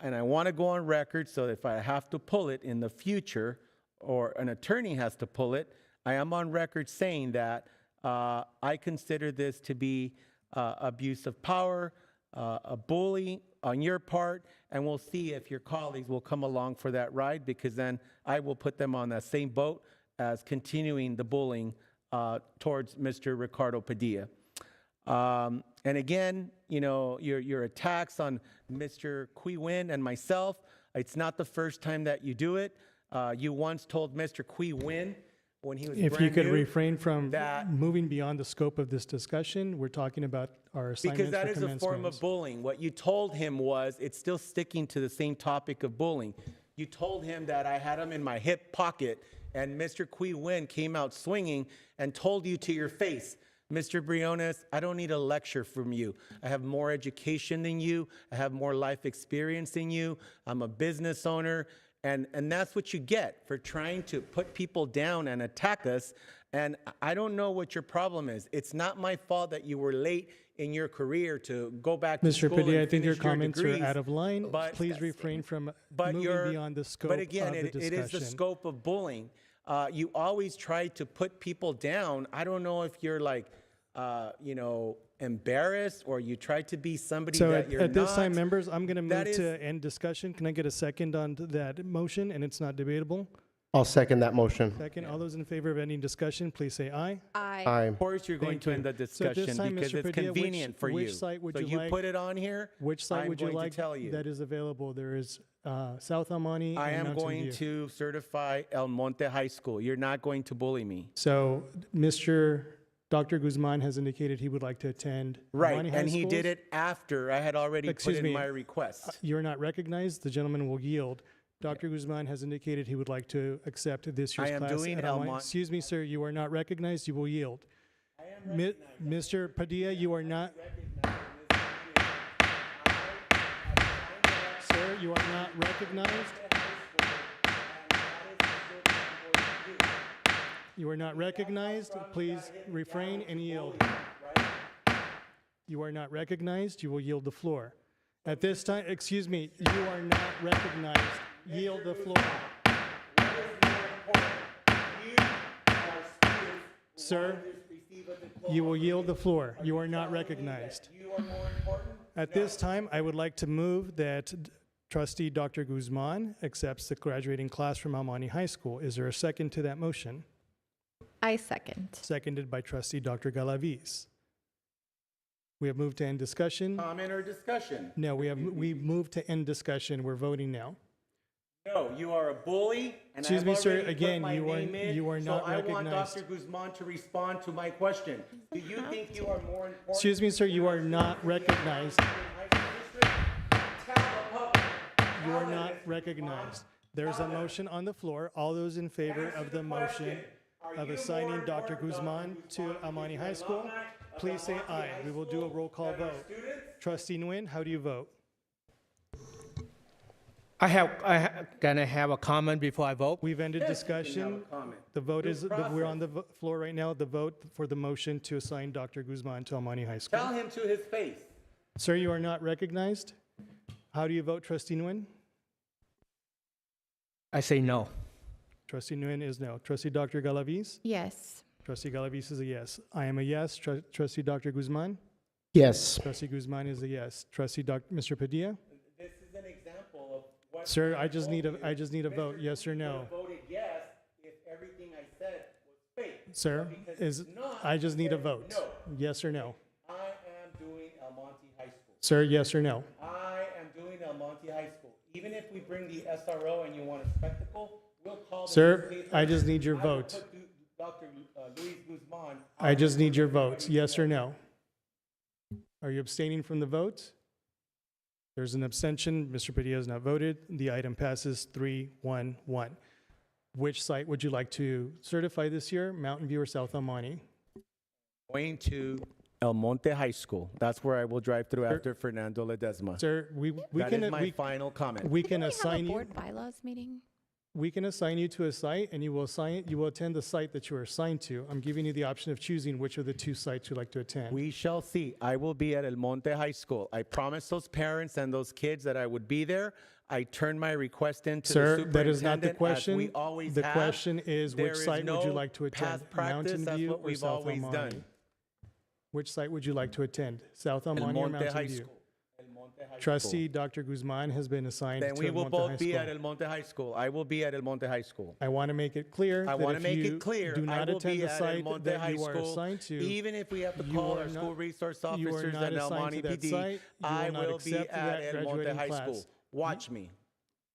and I want to go on record, so if I have to pull it in the future, or an attorney has to pull it, I am on record saying that I consider this to be abuse of power, a bully on your part, and we'll see if your colleagues will come along for that ride, because then I will put them on that same boat as continuing the bullying towards Mr. Ricardo Padilla. And again, you know, your attacks on Mr. Qui Win and myself, it's not the first time that you do it. You once told Mr. Qui Win when he was If you brand could new refrain from that moving beyond the scope of this discussion, we're talking about our assignments because that for is a form of commencements. bullying. What you told him was, it's still sticking to the same topic of bullying. You told him that I had him in my hip pocket, and Mr. Qui Win came out swinging and told you to your face, Mr. Briones, I don't need a lecture from you. I have more education than you. I have more life experience than you. I'm a business owner. And that's what you get for trying to put people down and attack us. And I don't know what your problem is. It's not my fault that you were late in your career to go back to Mr. school Padilla, I and think your finish your comments degrees. are out of line. But- Please refrain from but moving you're- beyond the scope But again, of the it is the discussion. scope of bullying. You always try to put people down. I don't know if you're like, you know, embarrassed, or you try to be somebody So that you're at this time, not. members, I'm going to That move is- to end discussion. Can I get a second on that motion, and it's not debatable? I'll second that motion. Second, all those in favor of ending discussion, please say aye. Aye. Of course, you're going Thank to you. end the So at this discussion time, because Mr. it's Padilla, convenient for you. which site would So you like? put it on here. Which site I'm would you going to like tell you. that is available? There is South Amani I and am Mountain going View. to certify El Monte High School. You're not going to bully me. So Dr. Guzman has indicated he would like to attend Right, Amani High and he did Schools. it after I had already Excuse put in me. my request. You're not recognized. The gentleman will yield. Dr. Guzman has indicated he would like to accept this year's I am class doing at El Amani. Mon- Excuse me, sir. You are not recognized. You will yield. Mr. Padilla, you are not. Sir, you are not recognized. You are not recognized. Please refrain and yield. You are not recognized. You will yield the floor. At this time, excuse me, you are not recognized. Yield the floor. Sir, you will yield the floor. You are not recognized. At this time, I would like to move that Trustee Dr. Guzman accepts the graduating class from Amani High School. Is there a second to that motion? I second. Seconded by Trustee Dr. Galaviz. We have moved to end discussion. Comment or discussion? No, we've moved to end discussion. We're voting now. No, you are a bully, and Excuse I've me, sir, already put again, my you are- name in, you are not So I want recognized. Dr. Guzman to respond to my question. Do you think you are more important? Excuse me, sir, you are not recognized. You are not recognized. There's a motion on the floor. All those in favor of the motion of assigning Dr. Guzman to Amani High School, please say aye. We will do a roll call vote. Trustee Nguyen, how do you vote? Can I have a comment before I vote? We've ended discussion. The vote is, we're on the floor right now. The vote for the motion to assign Dr. Guzman to Amani High School. Tell him to his face. Sir, you are not recognized. How do you vote, Trustee Nguyen? I say no. Trustee Nguyen is no. Trustee Dr. Galaviz? Yes. Trustee Galaviz is a yes. I am a yes. Trustee Dr. Guzman? Yes. Trustee Guzman is a yes. Trustee Mr. Padilla? This is an example of what. Sir, I just need a vote, yes or no. Voted yes if everything I said was fake. Sir, I just need a vote. No. Yes or no. I am doing El Monte High School. Sir, yes or no. I am doing El Monte High School. Even if we bring the SRO and you want a spectacle, we'll call the Sir, newspaper. I just need your I will vote. put Dr. Luis Guzman. I just need your vote, yes or no. Are you abstaining from the vote? There's an abstention. Mr. Padilla has not voted. The item passes 3-1-1. Which site would you like to certify this year, Mountain View or South Amani? Going to El Monte High School. That's where I will drive through after Fernando Ledesma. Sir, we That can is my final comment. we can Can we have assign a you. board bylaws meeting? we can assign you to a site, and you will attend the site that you are assigned to. I'm giving you the option of choosing which of the two sites you'd like to attend. We shall see. I will be at El Monte High School. I promised those parents and those kids that I would be there. I turned my request in to the Sir, superintendent. that is not the as question. we always The have. question is, There which site would you no like to attend? past practice. Mountain That's View what or we've South always El done. Monte? Which site would you like to attend? South El El Monte or Monte Mountain High View? School. El Monte High Trustee Dr. Guzman has been assigned Then to we El will Monte High both be at School. El Monte High School. I will be at El Monte High School. I want to make it clear I that want to if make you it clear. do I not will attend be the at El site Monte that High you are School. assigned to, Even if we have to you call are our not- school resource you are officers not and El assigned Monte to that PD, site. You I will not will be accept at that El Monte graduating High class. School. Watch me.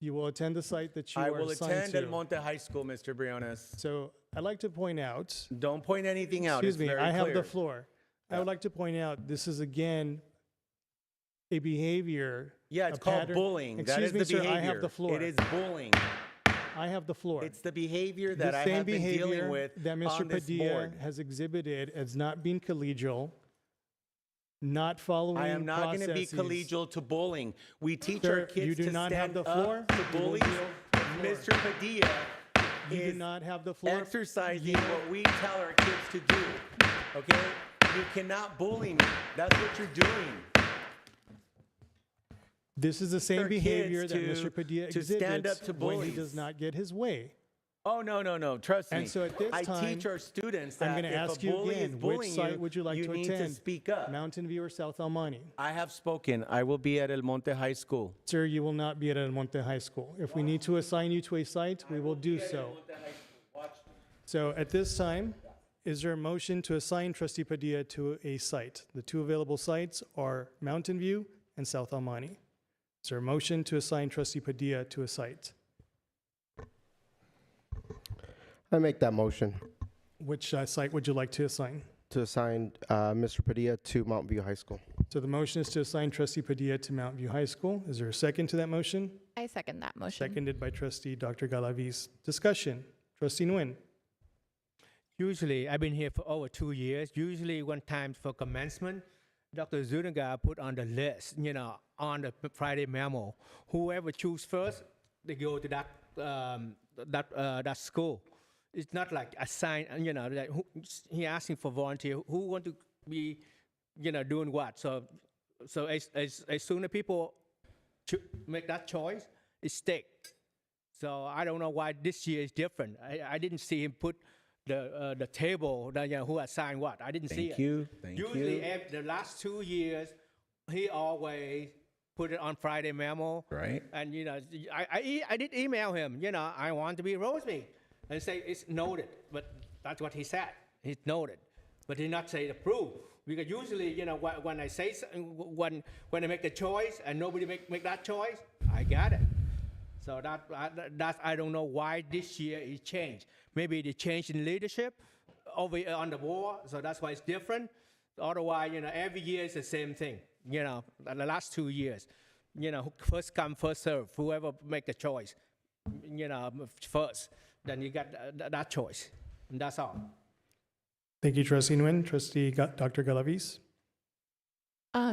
You will attend the site that you I are will assigned attend to. El Monte High School, Mr. Briones. So I'd like to point out. Don't point anything out. Excuse It's me, very I have clear. the floor. I would like to point out, this is again a behavior. Yeah, it's a called pattern. bullying. That Excuse is me, the sir, behavior. I have the floor. It is bullying. I have the floor. It's the behavior that The I same have been dealing behavior with that Mr. on this Padilla board. has exhibited as not being collegial, not following I am not going to be processes. collegial to bullying. We teach Sir, our kids you do to not have stand the floor. up to You will bullies. yield the floor. Mr. Padilla You do is not have the floor. exercising what we tell our kids to do. Okay? You cannot bully me. That's what you're doing. This is the same Our behavior kids that to- Mr. Padilla to stand exhibits up to when he bullies. does not get his way. Oh, no, no, no. Trust me. And so at this I time, teach our students I'm that going to if ask a you bully is again, which bullying site would you like to need attend? to speak up. Mountain View or South El Monte? I have spoken. I will be at El Monte High School. Sir, you will not be at El Monte High School. If we need to assign you to a site, we will do so. So at this time, is there a motion to assign Trustee Padilla to a site? The two available sites are Mountain View and South El Monte. Is there a motion to assign Trustee Padilla to a site? I make that motion Which site would you like to assign? to assign Mr. Padilla to Mount View High School. So the motion is to assign Trustee Padilla to Mount View High School. Is there a second to that motion? I second that motion. Seconded by Trustee Dr. Galaviz. Discussion. Trustee Nguyen. Usually, I've been here for over 2 years. Usually, one time for commencement, Dr. Zuniga put on the list, on the Friday memo. Whoever choose first, they go to that school. It's not like assign, that he asking for volunteer. Who want to be, doing what? So as soon as people make that choice, it stick. So I don't know why this year is different. I didn't see him put the table, who assigned what. I didn't see it. Thank you. Thank Usually, you. the last 2 years, he always put it on Friday memo. Right. And I did email him. I want to be rosemeat, and say it's noted. But that's what he said. It's noted, but he not say approve. Because usually, when I say when I make the choice and nobody make that choice, I got it. So that I don't know why this year it changed. Maybe they changed in leadership over on the board, so that's why it's different. Otherwise, every year it's the same thing. The last 2 years, first come, first serve. Whoever make the choice, first, then you got that choice, and that's all. Thank you, Trustee Nguyen. Trustee Dr. Galaviz.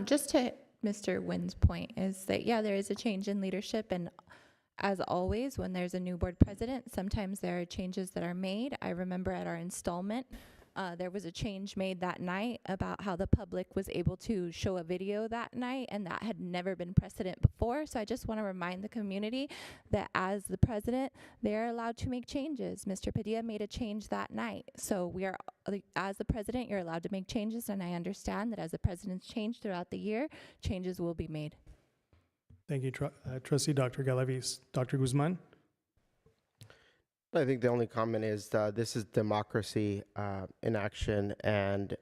Just to Mr. Nguyen's point is that, yeah, there is a change in leadership, and as always, when there's a new board president, sometimes there are changes that are made. I remember at our installment, there was a change made that night about how the public was able to show a video that night, and that had never been precedent before. So I just want to remind the community that as the president, they're allowed to make changes. Mr. Padilla made a change that night. So we are, as the president, you're allowed to make changes, and I understand that as the president's changed throughout the year, changes will be made. Thank you, Trustee Dr. Galaviz. Dr. Guzman. I think the only comment is this is democracy in action, and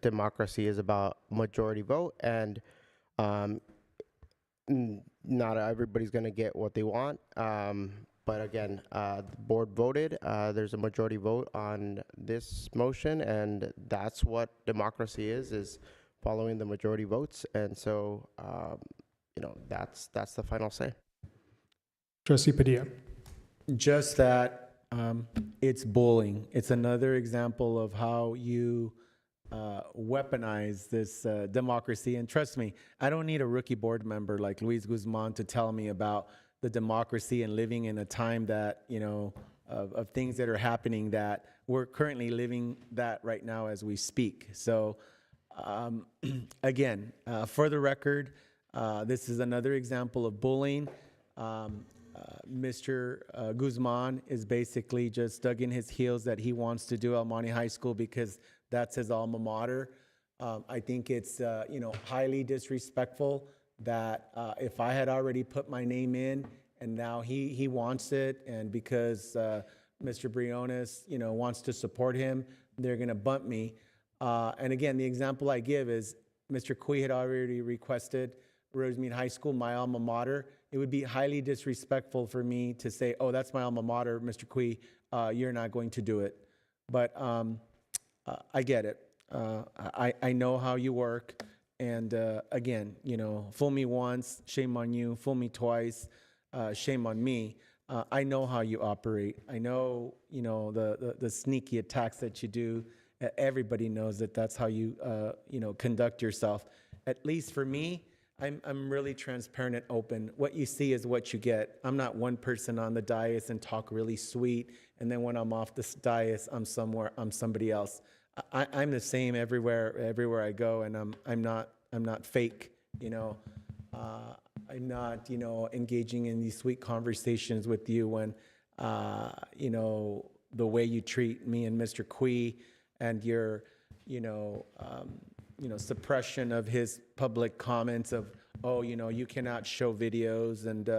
democracy is about majority vote, and not everybody's going to get what they want. But again, the board voted. There's a majority vote on this motion, and that's what democracy is following the majority votes. And so, that's the final say. Trustee Padilla. Just that it's bullying. It's another example of how you weaponize this democracy. And trust me, I don't need a rookie board member like Luis Guzman to tell me about the democracy and living in a time that, you know, of things that are happening that we're currently living that right now as we speak. So again, for the record, this is another example of bullying. Mr. Guzman is basically just dug in his heels that he wants to do El Monte High School because that's his alma mater. I think it's you know, highly disrespectful that if I had already put my name in and now he wants it, and because Mr. Briones, you know, wants to support him, they're going to bump me. And again, the example I give is Mr. Cui had already requested Rosemead High School, my alma mater. It would be highly disrespectful for me to say, oh, that's my alma mater, Mr. Cui, you're not going to do it. But I get it. I know how you work. And again, you know, fool me once, shame on you. Fool me twice, shame on me. I know how you operate. I know, you know, the sneaky attacks that you do. Everybody knows that that's how you, you know, conduct yourself. At least for me, I'm really transparent and open. What you see is what you get. I'm not one person on the dais and talk really sweet, and then when I'm off the dais, I'm somebody else. I'm the same everywhere I go, and I'm not fake. You know, I'm not, you know, engaging in these sweet conversations with you when, you know, the way you treat me and Mr. Cui and your, you know, suppression of his public comments of, oh, you know, you cannot show videos and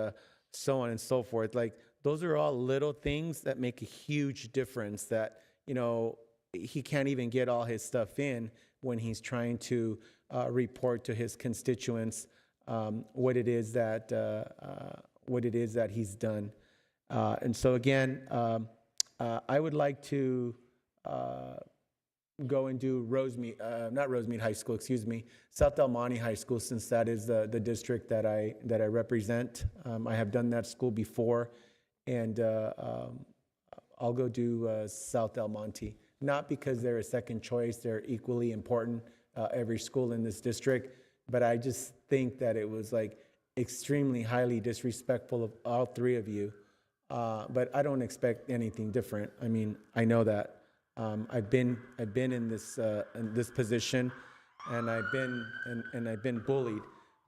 so on and so forth. Like, those are all little things that make a huge difference that, you know, he can't even get all his stuff in when he's trying to report to his constituents what it is that he's done. And so again, I would like to go and do not Rosemead High School, excuse me, South Del Monte High School, since that is the district that I represent. I have done that school before, and I'll go do South Del Monte. Not because they're a second choice, they're equally important, every school in this district, but I just think that it was like extremely highly disrespectful of all three of you. But I don't expect anything different. I mean, I know that. I've been in this position, and I've been bullied.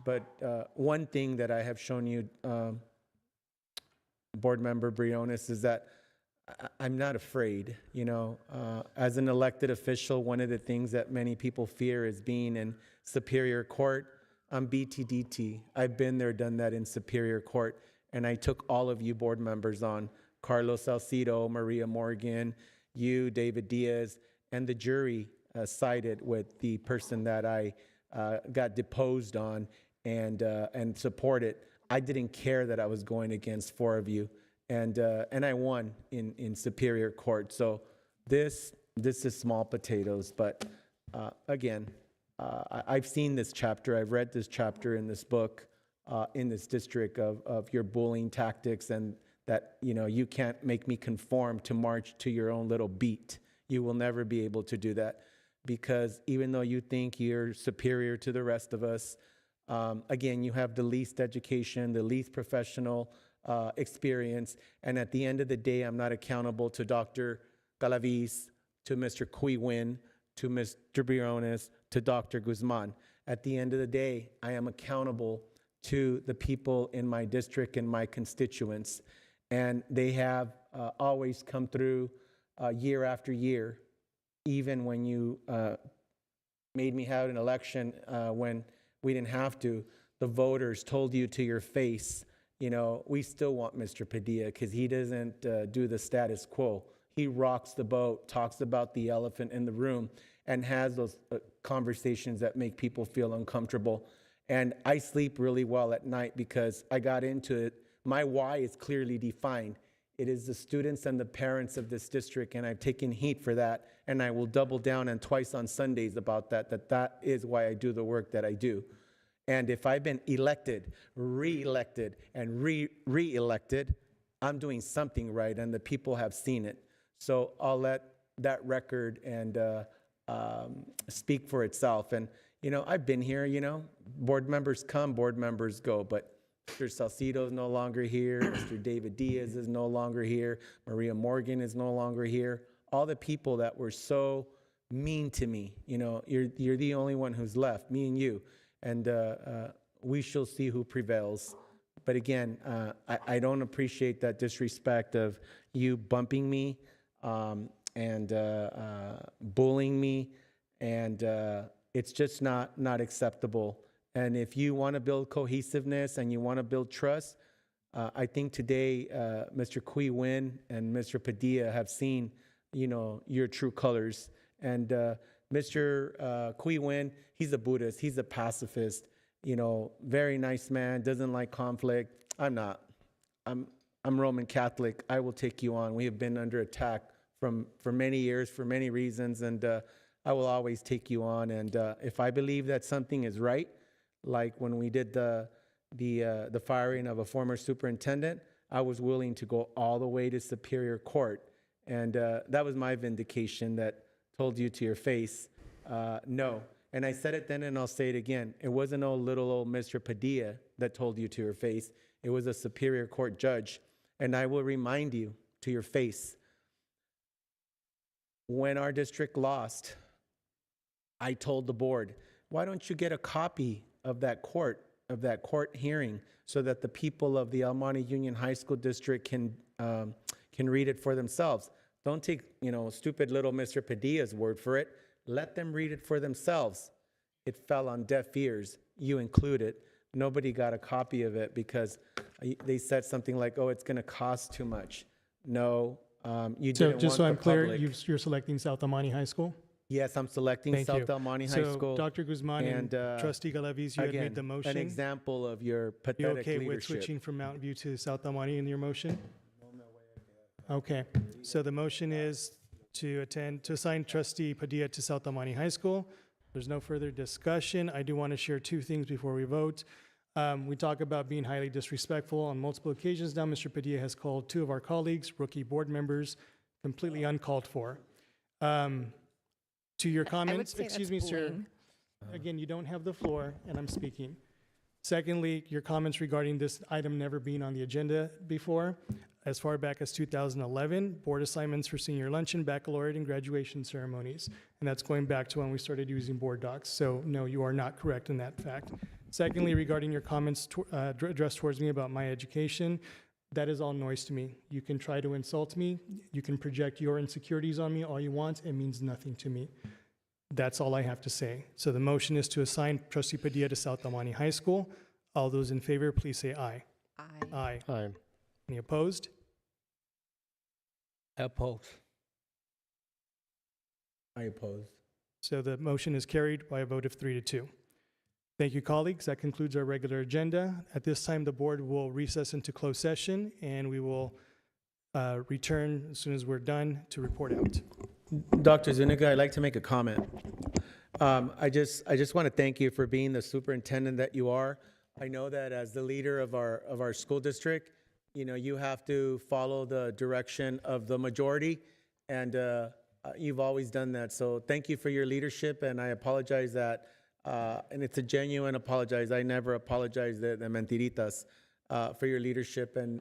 But one thing that I have shown you, Board Member Briones, is that I'm not afraid. You know, as an elected official, one of the things that many people fear is being in Superior Court. I'm BTDT. I've been there, done that in Superior Court, and I took all of you board members on: Carlos Salcido, Maria Morgan, you, David Diaz, and the jury sided with the person that I got deposed on and supported. I didn't care that I was going against four of you, and I won in Superior Court. So this is small potatoes, but again, I've seen this chapter. I've read this chapter in this book, in this district of your bullying tactics, and that, you know, you can't make me conform to march to your own little beat. You will never be able to do that, because even though you think you're superior to the rest of us, again, you have the least education, the least professional experience, and at the end of the day, I'm not accountable to Dr. Galaviz, to Mr. Cuiwin, to Mr. Briones, to Dr. Guzman. At the end of the day, I am accountable to the people in my district and my constituents. And they have always come through year after year, even when you made me have an election when we didn't have to. The voters told you to your face, you know, we still want Mr. Padilla because he doesn't do the status quo. He rocks the boat, talks about the elephant in the room, and has those conversations that make people feel uncomfortable. And I sleep really well at night because I got into it. My why is clearly defined. It is the students and the parents of this district, and I've taken heat for that, and I will double down and twice on Sundays about that is why I do the work that I do. And if I've been elected, re-elected, and re-elected, I'm doing something right, and the people have seen it. So I'll let that record and speak for itself. And, you know, I've been here, you know, board members come, board members go, but Mr. Salcido is no longer here. Mr. David Diaz is no longer here. Maria Morgan is no longer here. All the people that were so mean to me, you know, you're the only one who's left, me and you. And we shall see who prevails. But again, I don't appreciate that disrespect of you bumping me and bullying me. And it's just not acceptable. And if you want to build cohesiveness and you want to build trust, I think today Mr. Kui Win and Mr. Padilla have seen, you know, your true colors. And Mr. Kui Win, he's a Buddhist, he's a pacifist, you know, very nice man, doesn't like conflict. I'm not. I'm Roman Catholic. I will take you on. We have been under attack for many years, for many reasons, and I will always take you on. And if I believe that something is right, like when we did the firing of a former superintendent, I was willing to go all the way to Superior Court. And that was my vindication that told you to your face, no. And I said it then and I'll say it again. It wasn't no little old Mr. Padilla that told you to your face. It was a Superior Court judge. And I will remind you to your face, when our district lost, I told the board, why don't you get a copy of that court hearing so that the people of the El Monte Union High School District can read it for themselves. Don't take, you know, stupid little Mr. Padilla's word for it. Let them read it for themselves. It fell on deaf ears, you included. Nobody got a copy of it because they said something like, oh, it's going to cost too much. No, you So didn't just want so the I'm clear, public. you're selecting South El Monte High School? Yes, I'm selecting Thank South you. El Monte High So School. Dr. Guzman and Trustee Galevis, you had again, made the motion. an example of your You pathetic okay with leadership. switching from Mountain View to South El Monte in your motion? Okay, so the motion is to assign Trustee Padilla to South El Monte High School. There's no further discussion. I do want to share two things before we vote. We talk about being highly disrespectful on multiple occasions now. Mr. Padilla has called two of our colleagues, rookie board members, completely uncalled for. To your comments, excuse me, sir. Again, you don't have the floor, and I'm speaking. Secondly, your comments regarding this item never being on the agenda before. As far back as 2011, board assignments for senior luncheon, baccalaureate, and graduation ceremonies. And that's going back to when we started using board docs. So no, you are not correct in that fact. Secondly, regarding your comments addressed towards me about my education, that is all noise to me. You can try to insult me. You can project your insecurities on me all you want. It means nothing to me. That's all I have to say. So the motion is to assign Trustee Padilla to South El Monte High School. All those in favor, please say aye. Aye. Aye. Any opposed? Oppose. I oppose. So the motion is carried by a vote of 3-2. Thank you, colleagues. That concludes our regular agenda. At this time, the board will recess into closed session, and we will return as soon as we're done to report out. Dr. Zuniga, I'd like to make a comment. I just want to thank you for being the superintendent that you are. I know that as the leader of our school district, you know, you have to follow the direction of the majority, and you've always done that. So thank you for your leadership, and I apologize that, and it's a genuine apologize. I never apologize the mentiritas for your leadership, and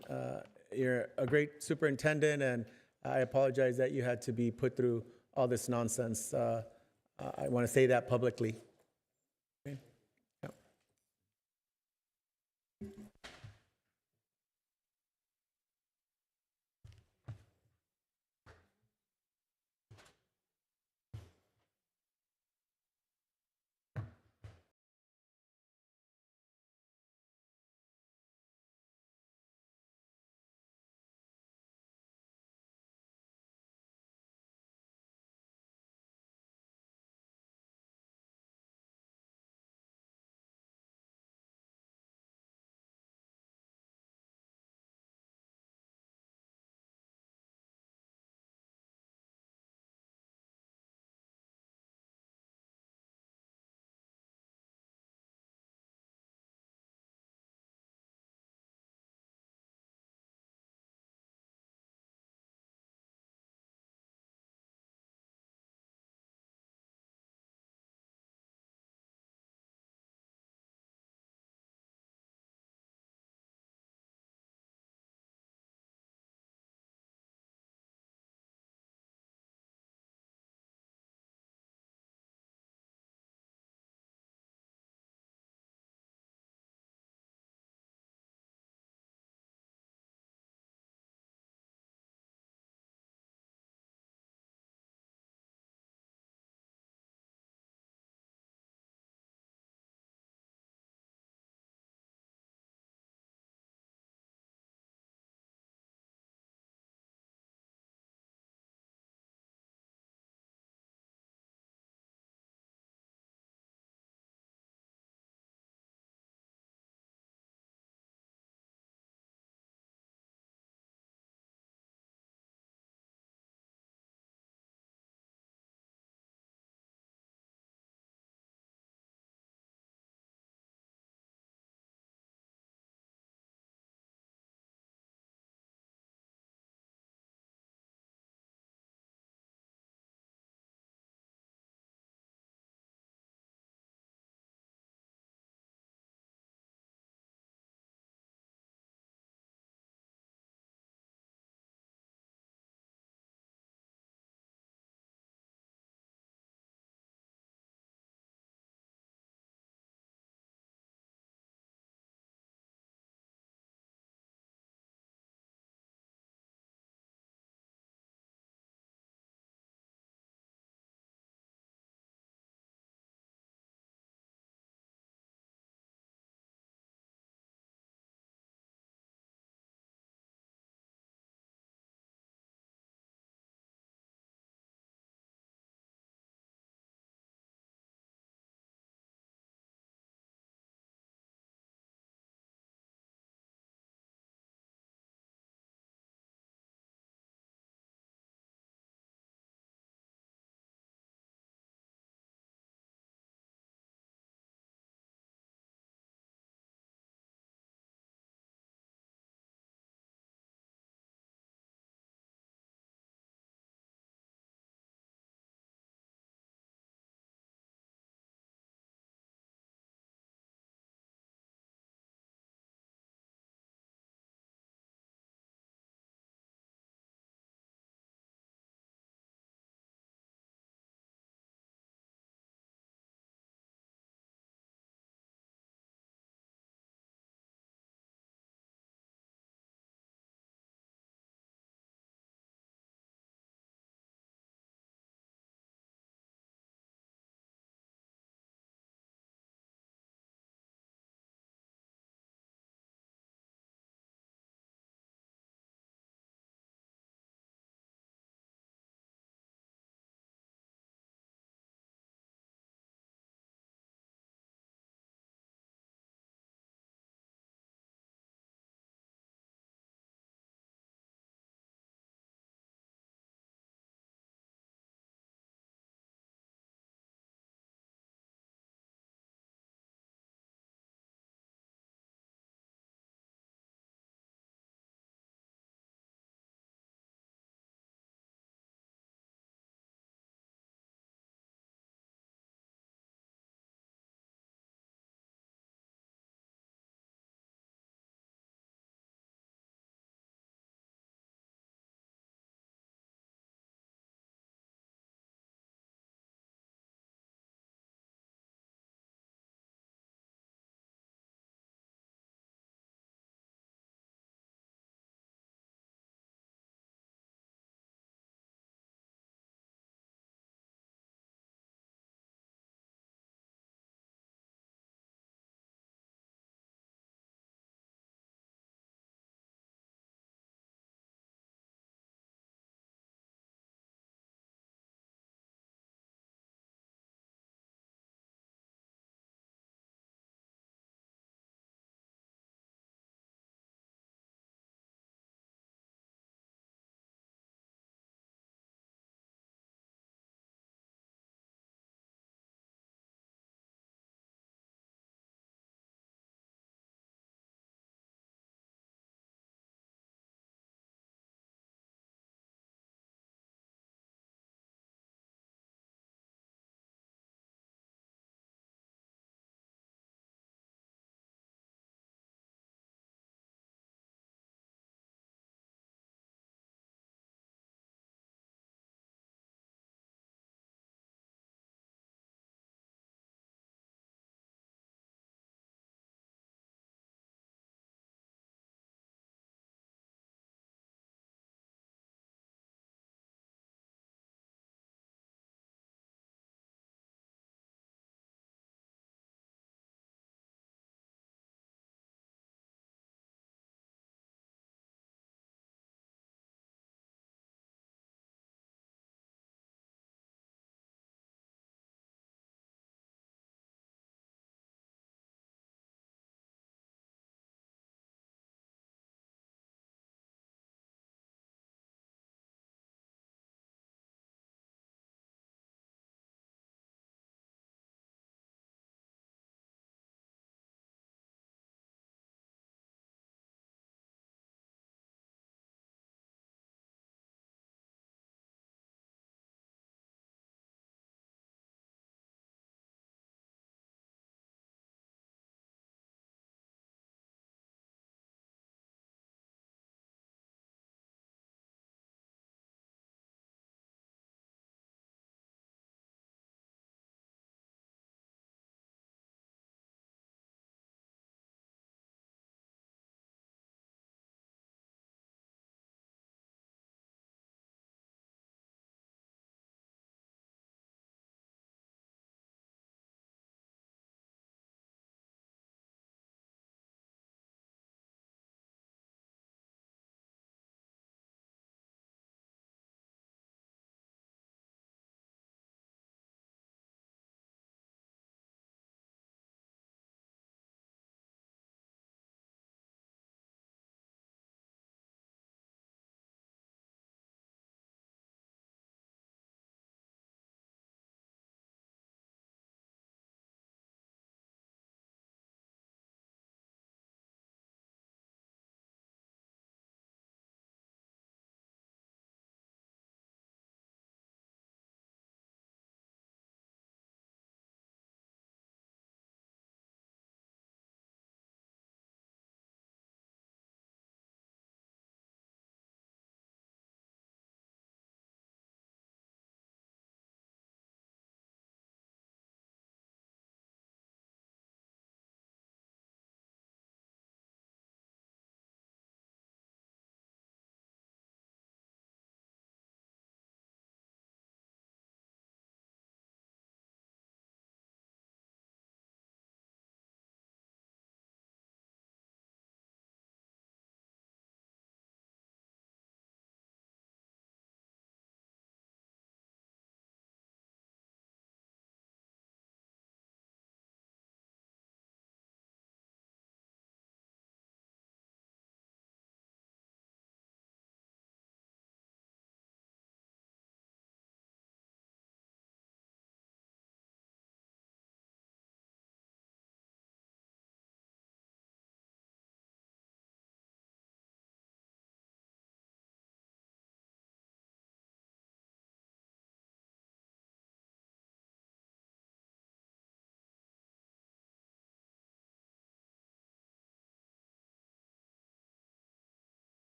you're a great superintendent, and I apologize that you had to be put through all this nonsense. I want to say that publicly. Okay. Yeah.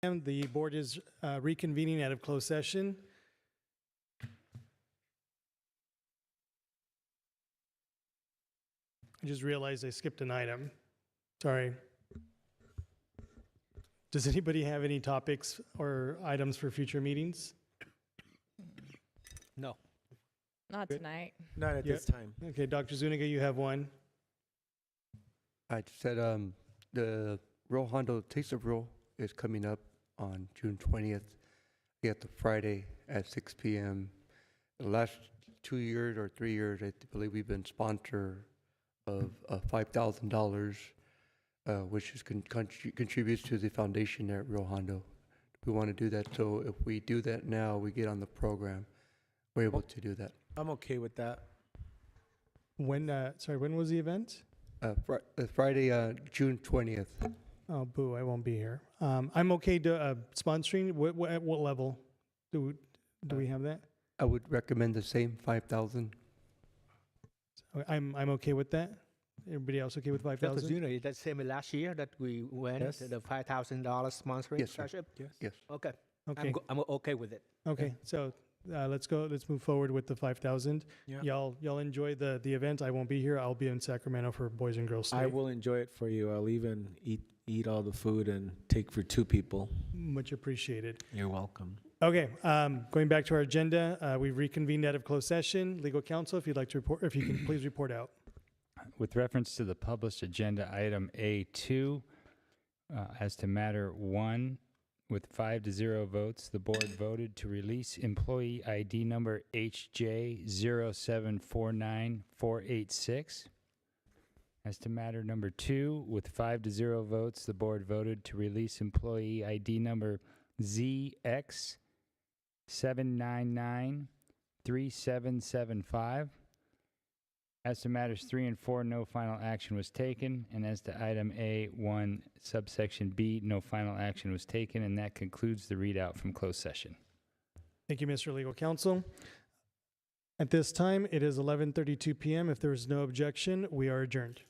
The board is reconvening out of closed session. I just realized I skipped an item. Sorry. Does anybody have any topics or items for future meetings? No. Not tonight. Not at Yeah. this time. Okay, Dr. Zuniga, you have one. I just said the Real Hondo Taste of Real is coming up on June 20th. At the Friday at 6 p.m. The last 2 years or 3 years, I believe we've been sponsor of $5,000, which is contributes to the foundation at Real Hondo. We want to do that, so if we do that now, we get on the program. We're able to do that. I'm okay with that. When, when was the event? Friday, June 20th. Oh, boo, I won't be here. I'm okay to sponsoring. At what level do we have that? I would recommend the same 5,000. I'm okay with that. Everybody else okay with Dr. 5,000? Zuna, is that same as last year that we went Yes. to the $5,000 sponsoring Yes, sir. scholarship? Yes. Okay. Okay. I'm okay with it. Okay, so let's move forward with the 5,000. Yeah. Y'all enjoy the event. I won't be here. I'll be in Sacramento for Boys and Girls Day. I will enjoy it for you. I'll even eat all the food and take for 2 people. Much appreciated. You're welcome. Okay, going back to our agenda, we've reconvened out of closed session. Legal counsel, if you'd like to report, if you can please report out. With reference to the published agenda item A2, as to matter 1, with 5-0 votes, the board voted to release employee ID number HJ0749486. As to matter number 2, with 5-0 votes, the board voted to release employee ID number ZX7993775. As to matters 3 and 4, no final action was taken. And as to item A1, subsection B, no final action was taken. And that concludes the readout from closed session. Thank you, Mr. Legal Counsel. At this time, it is 11:32 p.m. If there is no objection, we are adjourned.